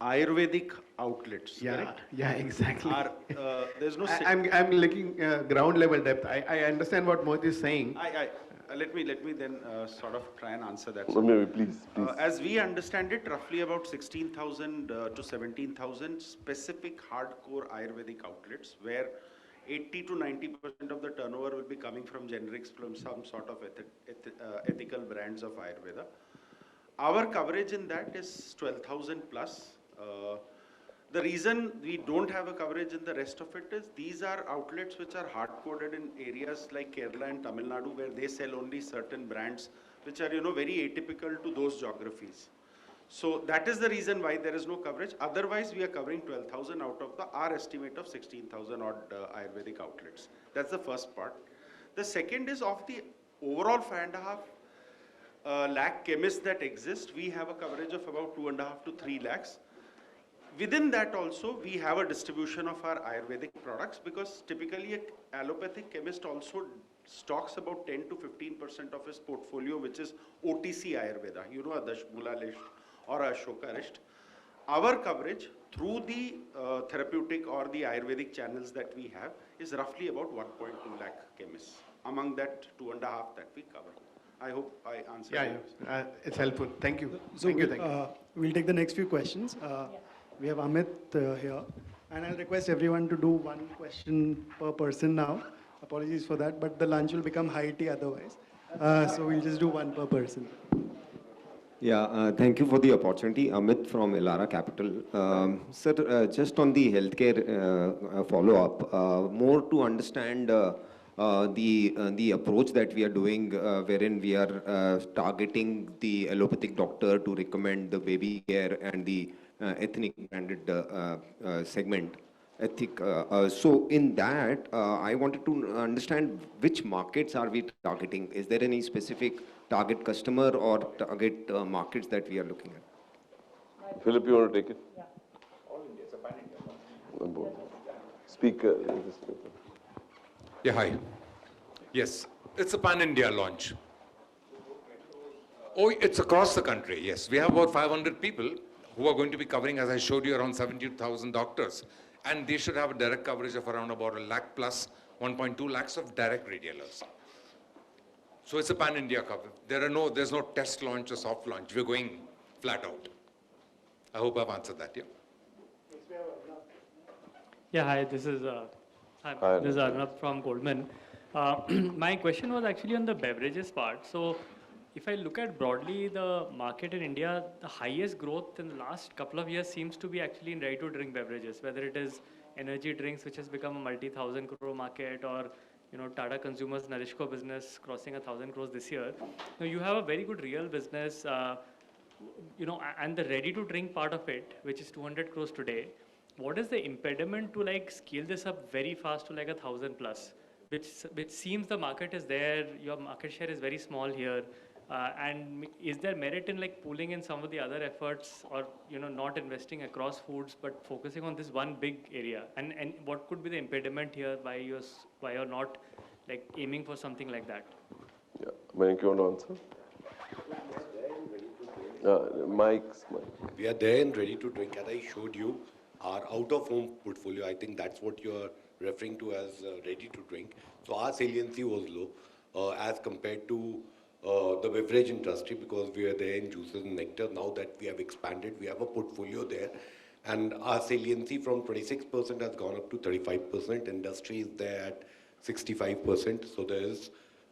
Ayurvedic outlets, correct? Yeah, exactly. There's no. I'm looking ground level depth. I understand what Mohit is saying. Let me then sort of try and answer that. So maybe please. As we understand it, roughly about 16,000 to 17,000 specific hardcore Ayurvedic outlets where 80 to 90% of the turnover will be coming from generics from some sort of ethical brands of Ayurveda. Our coverage in that is 12,000 plus. The reason we don't have a coverage in the rest of it is these are outlets which are hard-coded in areas like Kerala and Tamil Nadu where they sell only certain brands which are, very atypical to those geographies. So that is the reason why there is no coverage. Otherwise, we are covering 12,000 out of our estimate of 16,000 odd Ayurvedic outlets. That's the first part. The second is of the overall 5.5 lakh chemists that exist, we have a coverage of about 2.5 to 3 lakhs. Within that also, we have a distribution of our Ayurvedic products because typically an allopathic chemist also stocks about 10 to 15% of his portfolio, which is OTC Ayurveda, a Dashmula list or a Ashoka list. Our coverage through the therapeutic or the Ayurvedic channels that we have is roughly about 1.2 lakh chemists. Among that, 2.5 that we cover. I hope I answered. Yeah, it's helpful. Thank you. So thank you. We'll take the next few questions. We have Amit here, and I'll request everyone to do one question per person now. Apologies for that, but the lunch will become high tea otherwise. So we'll just do one per person. Yeah, thank you for the opportunity. Amit from Elara Capital. Sir, just on the healthcare follow-up, more to understand the approach that we are doing, wherein we are targeting the allopathic doctor to recommend the baby care and the ethnic branded segment. So in that, I wanted to understand which markets are we targeting? Is there any specific target customer or target markets that we are looking at? Philip, you want to take it? Yeah. All India, it's a pan-India. Speaker. Yeah, hi. Yes, it's a pan-India launch. Oh, it's across the country, yes. We have about 500 people who are going to be covering, as I showed you, around 70,000 doctors. And they should have a direct coverage of around about 1 lakh plus 1.2 lakhs of direct retailers. So it's a pan-India cover. There's no test launch or soft launch. We're going flat out. I hope I've answered that, yeah? Yeah, hi, this is Arnab from Goldman. My question was actually on the beverages part. So if I look at broadly the market in India, the highest growth in the last couple of years seems to be actually in ready-to-drink beverages, whether it is energy drinks, which has become a multi-thousand crore market, or Tata Consumer's Narishko business crossing 1,000 crores this year. Now you have a very good real business, and the ready-to-drink part of it, which is 200 crores today. What is the impediment to scale this up very fast to 1,000 plus? Which seems the market is there, your market share is very small here. And is there merit in pooling in some of the other efforts, or not investing across foods but focusing on this one big area? And what could be the impediment here why you're not aiming for something like that? Yeah, Mayank, you want to answer? Mike. We are there in ready to drink. As I showed you, our out-of-home portfolio, I think that's what you're referring to as ready to drink. So our saliency was low as compared to the beverage industry, because we are there in juices and nectar. Now that we have expanded, we have a portfolio there, and our saliency from 26% has gone up to 35%. Industry is there at 65%. So there is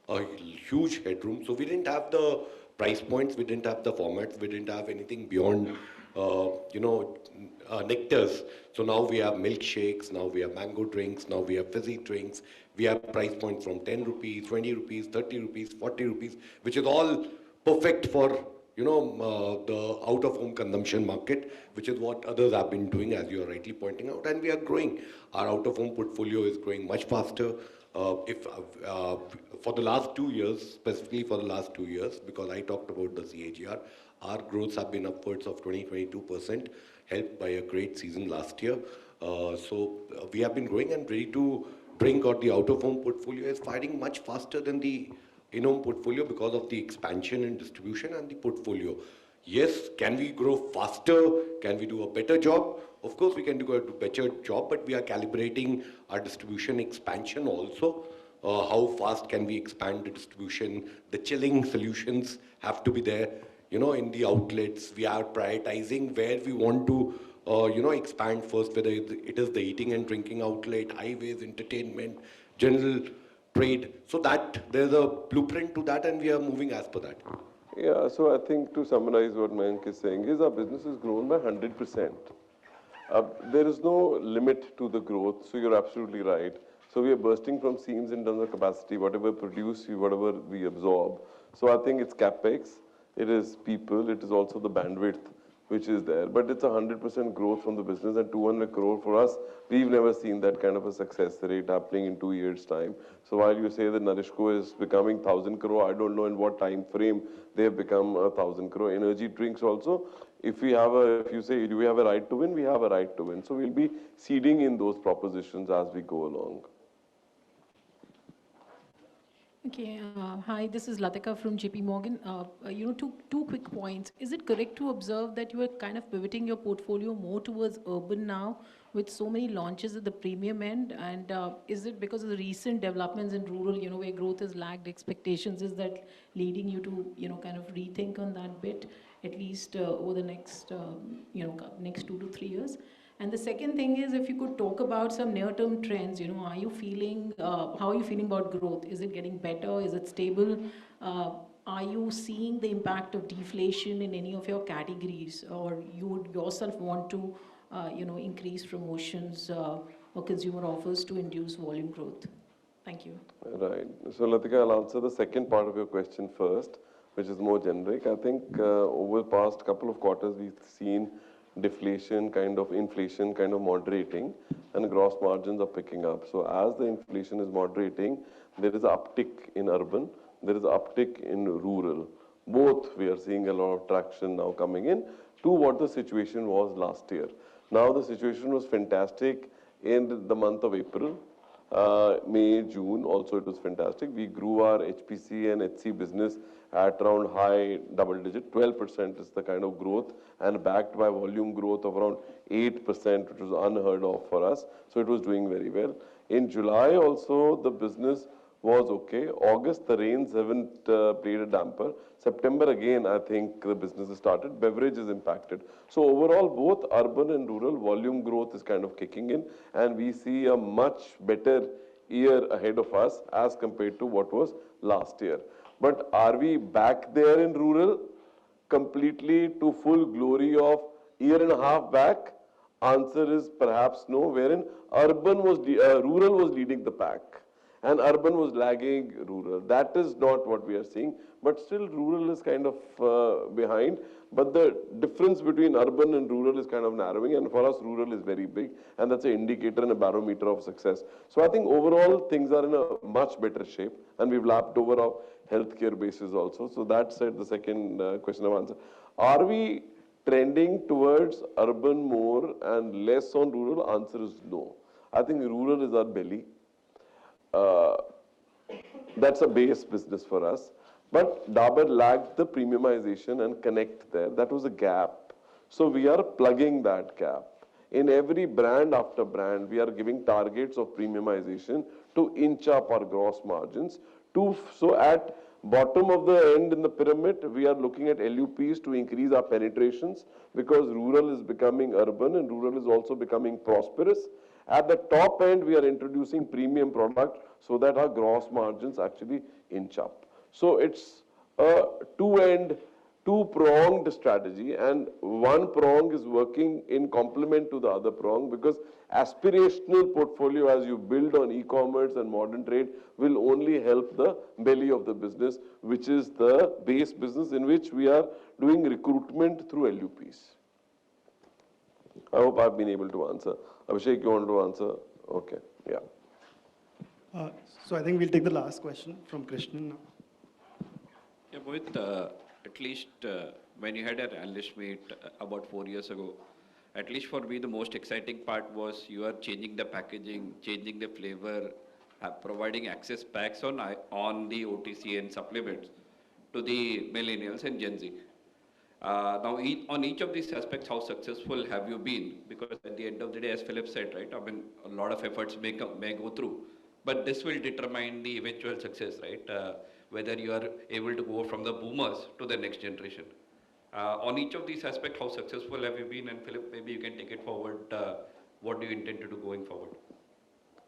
a huge headroom. So we didn't have the price points, we didn't have the formats, we didn't have anything beyond nectars. So now we have milkshakes, now we have mango drinks, now we have fizzy drinks. We have price points from 10 rupees, 20 rupees, 30 rupees, 40 rupees, which is all perfect for, the out-of-home consumption market, which is what others have been doing, as you are rightly pointing out, and we are growing. Our out-of-home portfolio is growing much faster. For the last 2 years, specifically for the last 2 years, because I talked about the CAGR, our growths have been upwards of 20-22%, helped by a great season last year. We have been growing, and ready to drink, or the out-of-home portfolio is firing much faster than the in-home portfolio because of the expansion in distribution and the portfolio. Yes, can we grow faster? Can we do a better job? Of course, we can do a better job, but we are calibrating our distribution expansion also. How fast can we expand the distribution? The chilling solutions have to be there, in the outlets. We are prioritizing where we want to, expand first, whether it is the eating and drinking outlet, highways, entertainment, general trade. So that there's a blueprint to that, and we are moving as per that. Yeah, so I think to summarize what Mayank is saying is our business has grown by 100%. There is no limit to the growth, so you're absolutely right. So we are bursting from seams in terms of capacity, whatever produce, whatever we absorb. So I think it's capex, it is people, it is also the bandwidth which is there. But it's 100% growth from the business, and 200 crore for us, we've never seen that kind of a success rate happening in 2 years' time. So while you say that Narishko is becoming 1,000 crore, I don't know in what time frame they have become 1,000 crore. Energy drinks also, if you say, do we have a right to win? We have a right to win. So we'll be seeding in those propositions as we go along. Okay, hi, this is Latika from JP Morgan. Two quick points. Is it correct to observe that you are kind of pivoting your portfolio more towards urban now with so many launches at the premium end? And is it because of the recent developments in rural, where growth has lagged expectations? Is that leading you to, kind of rethink on that bit, at least over the next, next 2 to 3 years? And the second thing is, if you could talk about some near-term trends, are you feeling, how are you feeling about growth? Is it getting better? Is it stable? Are you seeing the impact of deflation in any of your categories, or you would yourself want to, increase promotions or consumer offers to induce volume growth? Thank you. Right. So Latika, I'll answer the second part of your question first, which is more generic. I think over the past couple of quarters, we've seen deflation, inflation moderating, and gross margins are picking up. So as the inflation is moderating, there is an uptick in urban, there is an uptick in rural. Both we are seeing a lot of traction now coming in to what the situation was last year. Now the situation was fantastic in the month of April. May, June, also it was fantastic. We grew our HPC and HC business at around high double digit, 12% is the kind of growth, and backed by volume growth of around 8%, which was unheard of for us. So it was doing very well. In July also, the business was okay. August, the rains haven't played a damper. September again, I think the business has started. Beverage is impacted. So overall, both urban and rural volume growth is kind of kicking in, and we see a much better year ahead of us as compared to what was last year. But are we back there in rural completely to full glory of year and a half back? Answer is perhaps no, wherein rural was leading the pack and urban was lagging rural. That is not what we are seeing, but still rural is kind of behind. But the difference between urban and rural is kind of narrowing, and for us rural is very big, and that's an indicator and a barometer of success. So I think overall things are in a much better shape, and we've lapped over our healthcare basis also. So that said, the second question I've answered. Are we trending towards urban more and less on rural? Answer is no. I think rural is our belly. That's a base business for us. But Dabur lacked the premiumization and connect there. That was a gap. So we are plugging that gap. In every brand after brand, we are giving targets of premiumization to inch up our gross margins. So at bottom of the end in the pyramid, we are looking at LUPs to increase our penetrations, because rural is becoming urban and rural is also becoming prosperous. At the top end, we are introducing premium product so that our gross margins actually inch up. So it's a two-end two-pronged strategy, and one prong is working in complement to the other prong, because aspirational portfolio as you build on e-commerce and modern trade will only help the belly of the business, which is the base business in which we are doing recruitment through LUPs. I hope I've been able to answer. Abhishek, you want to answer? Okay, yeah. So I think we'll take the last question from Krishnan now. Yeah, Mohit, at least when you had an analyst meet about 4 years ago, at least for me, the most exciting part was you are changing the packaging, changing the flavor, providing access packs on the OTC and supplements to the millennials and Gen Z. Now, on each of these aspects, how successful have you been? Because at the end of the day, as Philip said, right, I mean, a lot of efforts may go through, but this will determine the eventual success, right? Whether you are able to go from the boomers to the next generation. On each of these aspects, how successful have you been? And Philip, maybe you can take it forward. What do you intend to do going forward?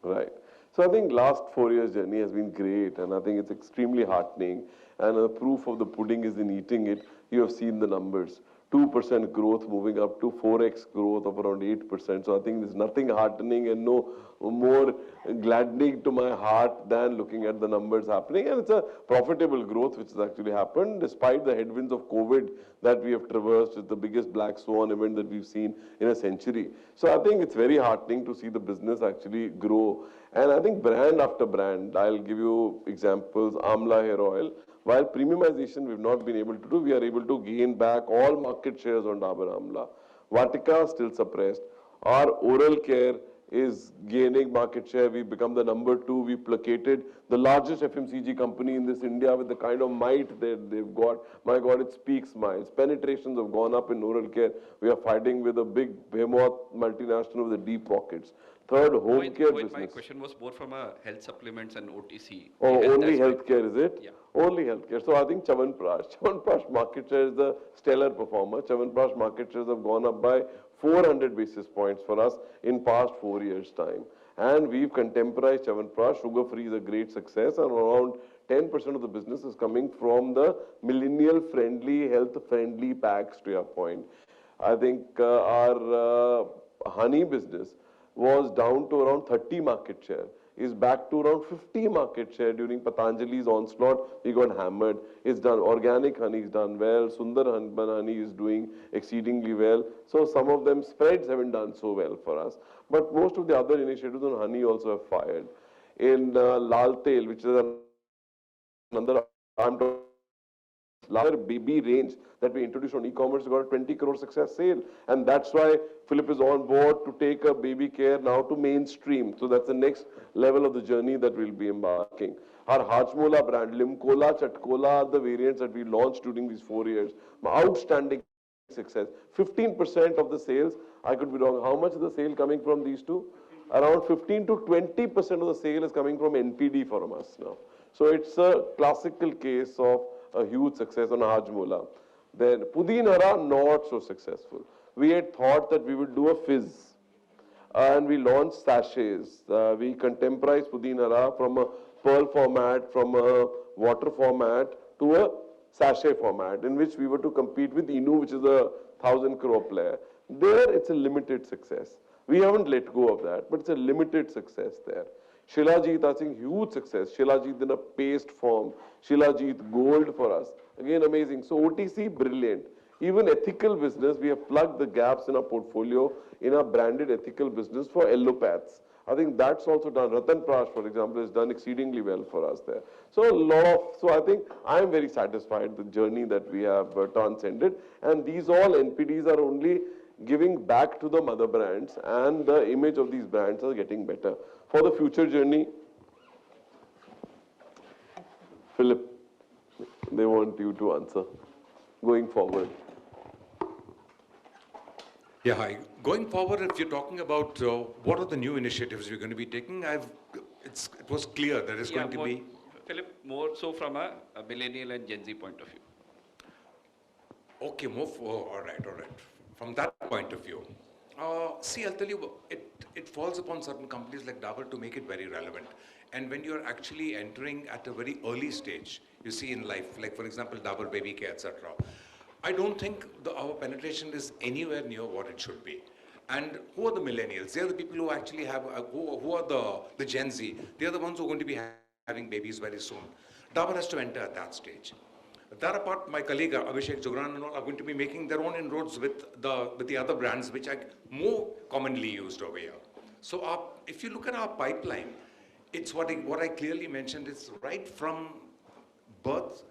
Right. So I think last 4 years journey has been great, and I think it's extremely heartening. And the proof of the pudding is in eating it. You have seen the numbers. 2% growth moving up to 4x growth of around 8%. So I think there's nothing heartening and no more gladdening to my heart than looking at the numbers happening. And it's a profitable growth which has actually happened despite the headwinds of COVID that we have traversed. It's the biggest black swan event that we've seen in a century. So I think it's very heartening to see the business actually grow. And I think brand after brand, I'll give you examples, Amla hair oil. While premiumization we've not been able to do, we are able to gain back all market shares on Dabur Amla. Vatika still suppressed. Our oral care is gaining market share. We've become the #2. We placated the largest FMCG company in this India with the kind of might that they've got. My God, it speaks miles. Penetrations have gone up in oral care. We are fighting with a big behemoth multinational with the deep pockets. Third, home care business. My question was more from a health supplements and OTC. Oh, only healthcare, is it? Yeah. Only healthcare. So I think Chyawanprash market share is the stellar performer. Chyawanprash market shares have gone up by 400 basis points for us in past 4 years' time. And we've contemporized Chyawanprash. Sugar-free is a great success, and around 10% of the business is coming from the millennial-friendly, health-friendly packs, to your point. I think our honey business was down to around 30 market share, is back to around 50 market share during Patanjali's onslaught. We got hammered. It's done. Organic honey is done well. Sundar honey is doing exceedingly well. So some of them spreads haven't done so well for us. But most of the other initiatives on honey also have fired. In Lal Tel, which is another larger baby range that we introduced on e-commerce, got a 20 crore success sale. And that's why Philip is on board to take a baby care now to mainstream. So that's the next level of the journey that we'll be embarking. Our Hajmola brand, Limkola, Chatkola are the variants that we launched during these 4 years. Outstanding success. 15% of the sales, I could be wrong, how much is the sale coming from these two? Around 15 to 20% of the sale is coming from NPD from us now. So it's a classical case of a huge success on Hajmola. Then Pudin Hara, not so successful. We had thought that we would do a fizz, and we launched sachets. We contemporized Pudin Hara from a pearl format, from a water format to a sachet format, in which we were to compete with Inu, which is a 1,000 crore player. There, it's a limited success. We haven't let go of that, but it's a limited success there. Shilajit, I think, huge success. Shilajit in a paste form. Shilajit Gold for us. Again, amazing. So OTC, brilliant. Even ethical business, we have plugged the gaps in our portfolio in our branded ethical business for allopaths. I think that's also done. Ratan Prash, for example, has done exceedingly well for us there. So I think I'm very satisfied with the journey that we have transcended. And these all NPDs are only giving back to the mother brands, and the image of these brands are getting better. For the future journey, Philip, they want you to answer going forward. Yeah, hi. Going forward, if you're talking about what are the new initiatives you're going to be taking, it was clear that it's going to be... Philip, more so from a millennial and Gen Z point of view. Okay, all right. From that point of view. See, I'll tell you, it falls upon certain companies like Dabur to make it very relevant. And when you're actually entering at a very early stage, you see in life, like for example, Dabur Baby Care, etc., I don't think our penetration is anywhere near what it should be. And who are the millennials? They are the people who actually have, who are the Gen Z. They are the ones who are going to be having babies very soon. Dabur has to enter at that stage. That apart, my colleague Abhishek Jogran and all are going to be making their own inroads with the other brands which are more commonly used over here. So if you look at our pipeline, it's what I clearly mentioned, it's right from birth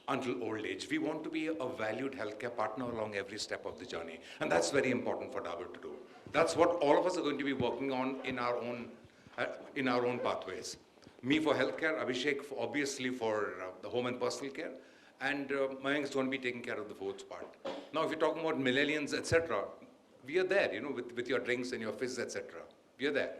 until old age. We want to be a valued healthcare partner along every step of the journey. And that's very important for Dabur to do. That's what all of us are going to be working on in our own pathways. Me for healthcare, Abhishek obviously for the home and personal care, and Mayank is going to be taking care of the fourth part. Now, if you're talking about millennials, etc., we are there, with your drinks and your fizz, etc. We are there.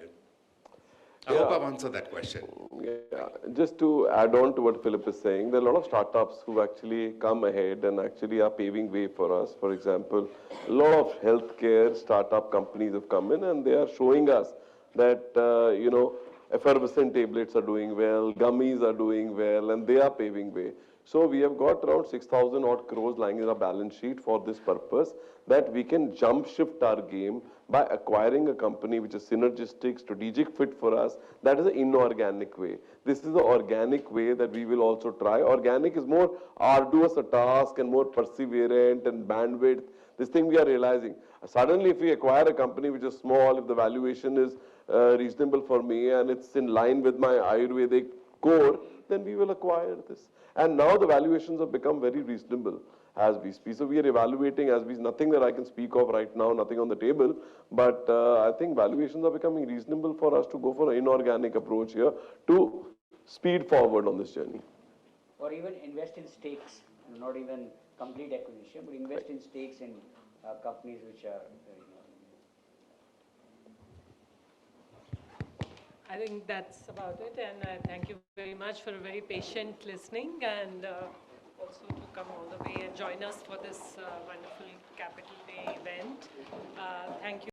I hope I've answered that question. Yeah. Just to add on to what Philip is saying, there are a lot of startups who actually come ahead and actually are paving way for us. For example, a lot of healthcare startup companies have come in and they are showing us that, effervescent tablets are doing well, gummies are doing well, and they are paving way. So we have got around 6,000 odd crores lying in our balance sheet for this purpose, that we can jump shift our game by acquiring a company which is synergistic, strategic fit for us. That is an inorganic way. This is the organic way that we will also try. Organic is more arduous a task and more perseverant and bandwidth. This thing we are realizing. Suddenly, if we acquire a company which is small, if the valuation is reasonable for me and it's in line with my Ayurvedic core, then we will acquire this. And now the valuations have become very reasonable as we speak. So we are evaluating nothing that I can speak of right now, nothing on the table, but I think valuations are becoming reasonable for us to go for an inorganic approach here to speed forward on this journey. Or even invest in stakes, not even complete acquisition, but invest in stakes in companies which are I think that's about it, and thank you very much for a very patient listening, and also to come all the way and join us for this wonderful Capital Day event. Thank you.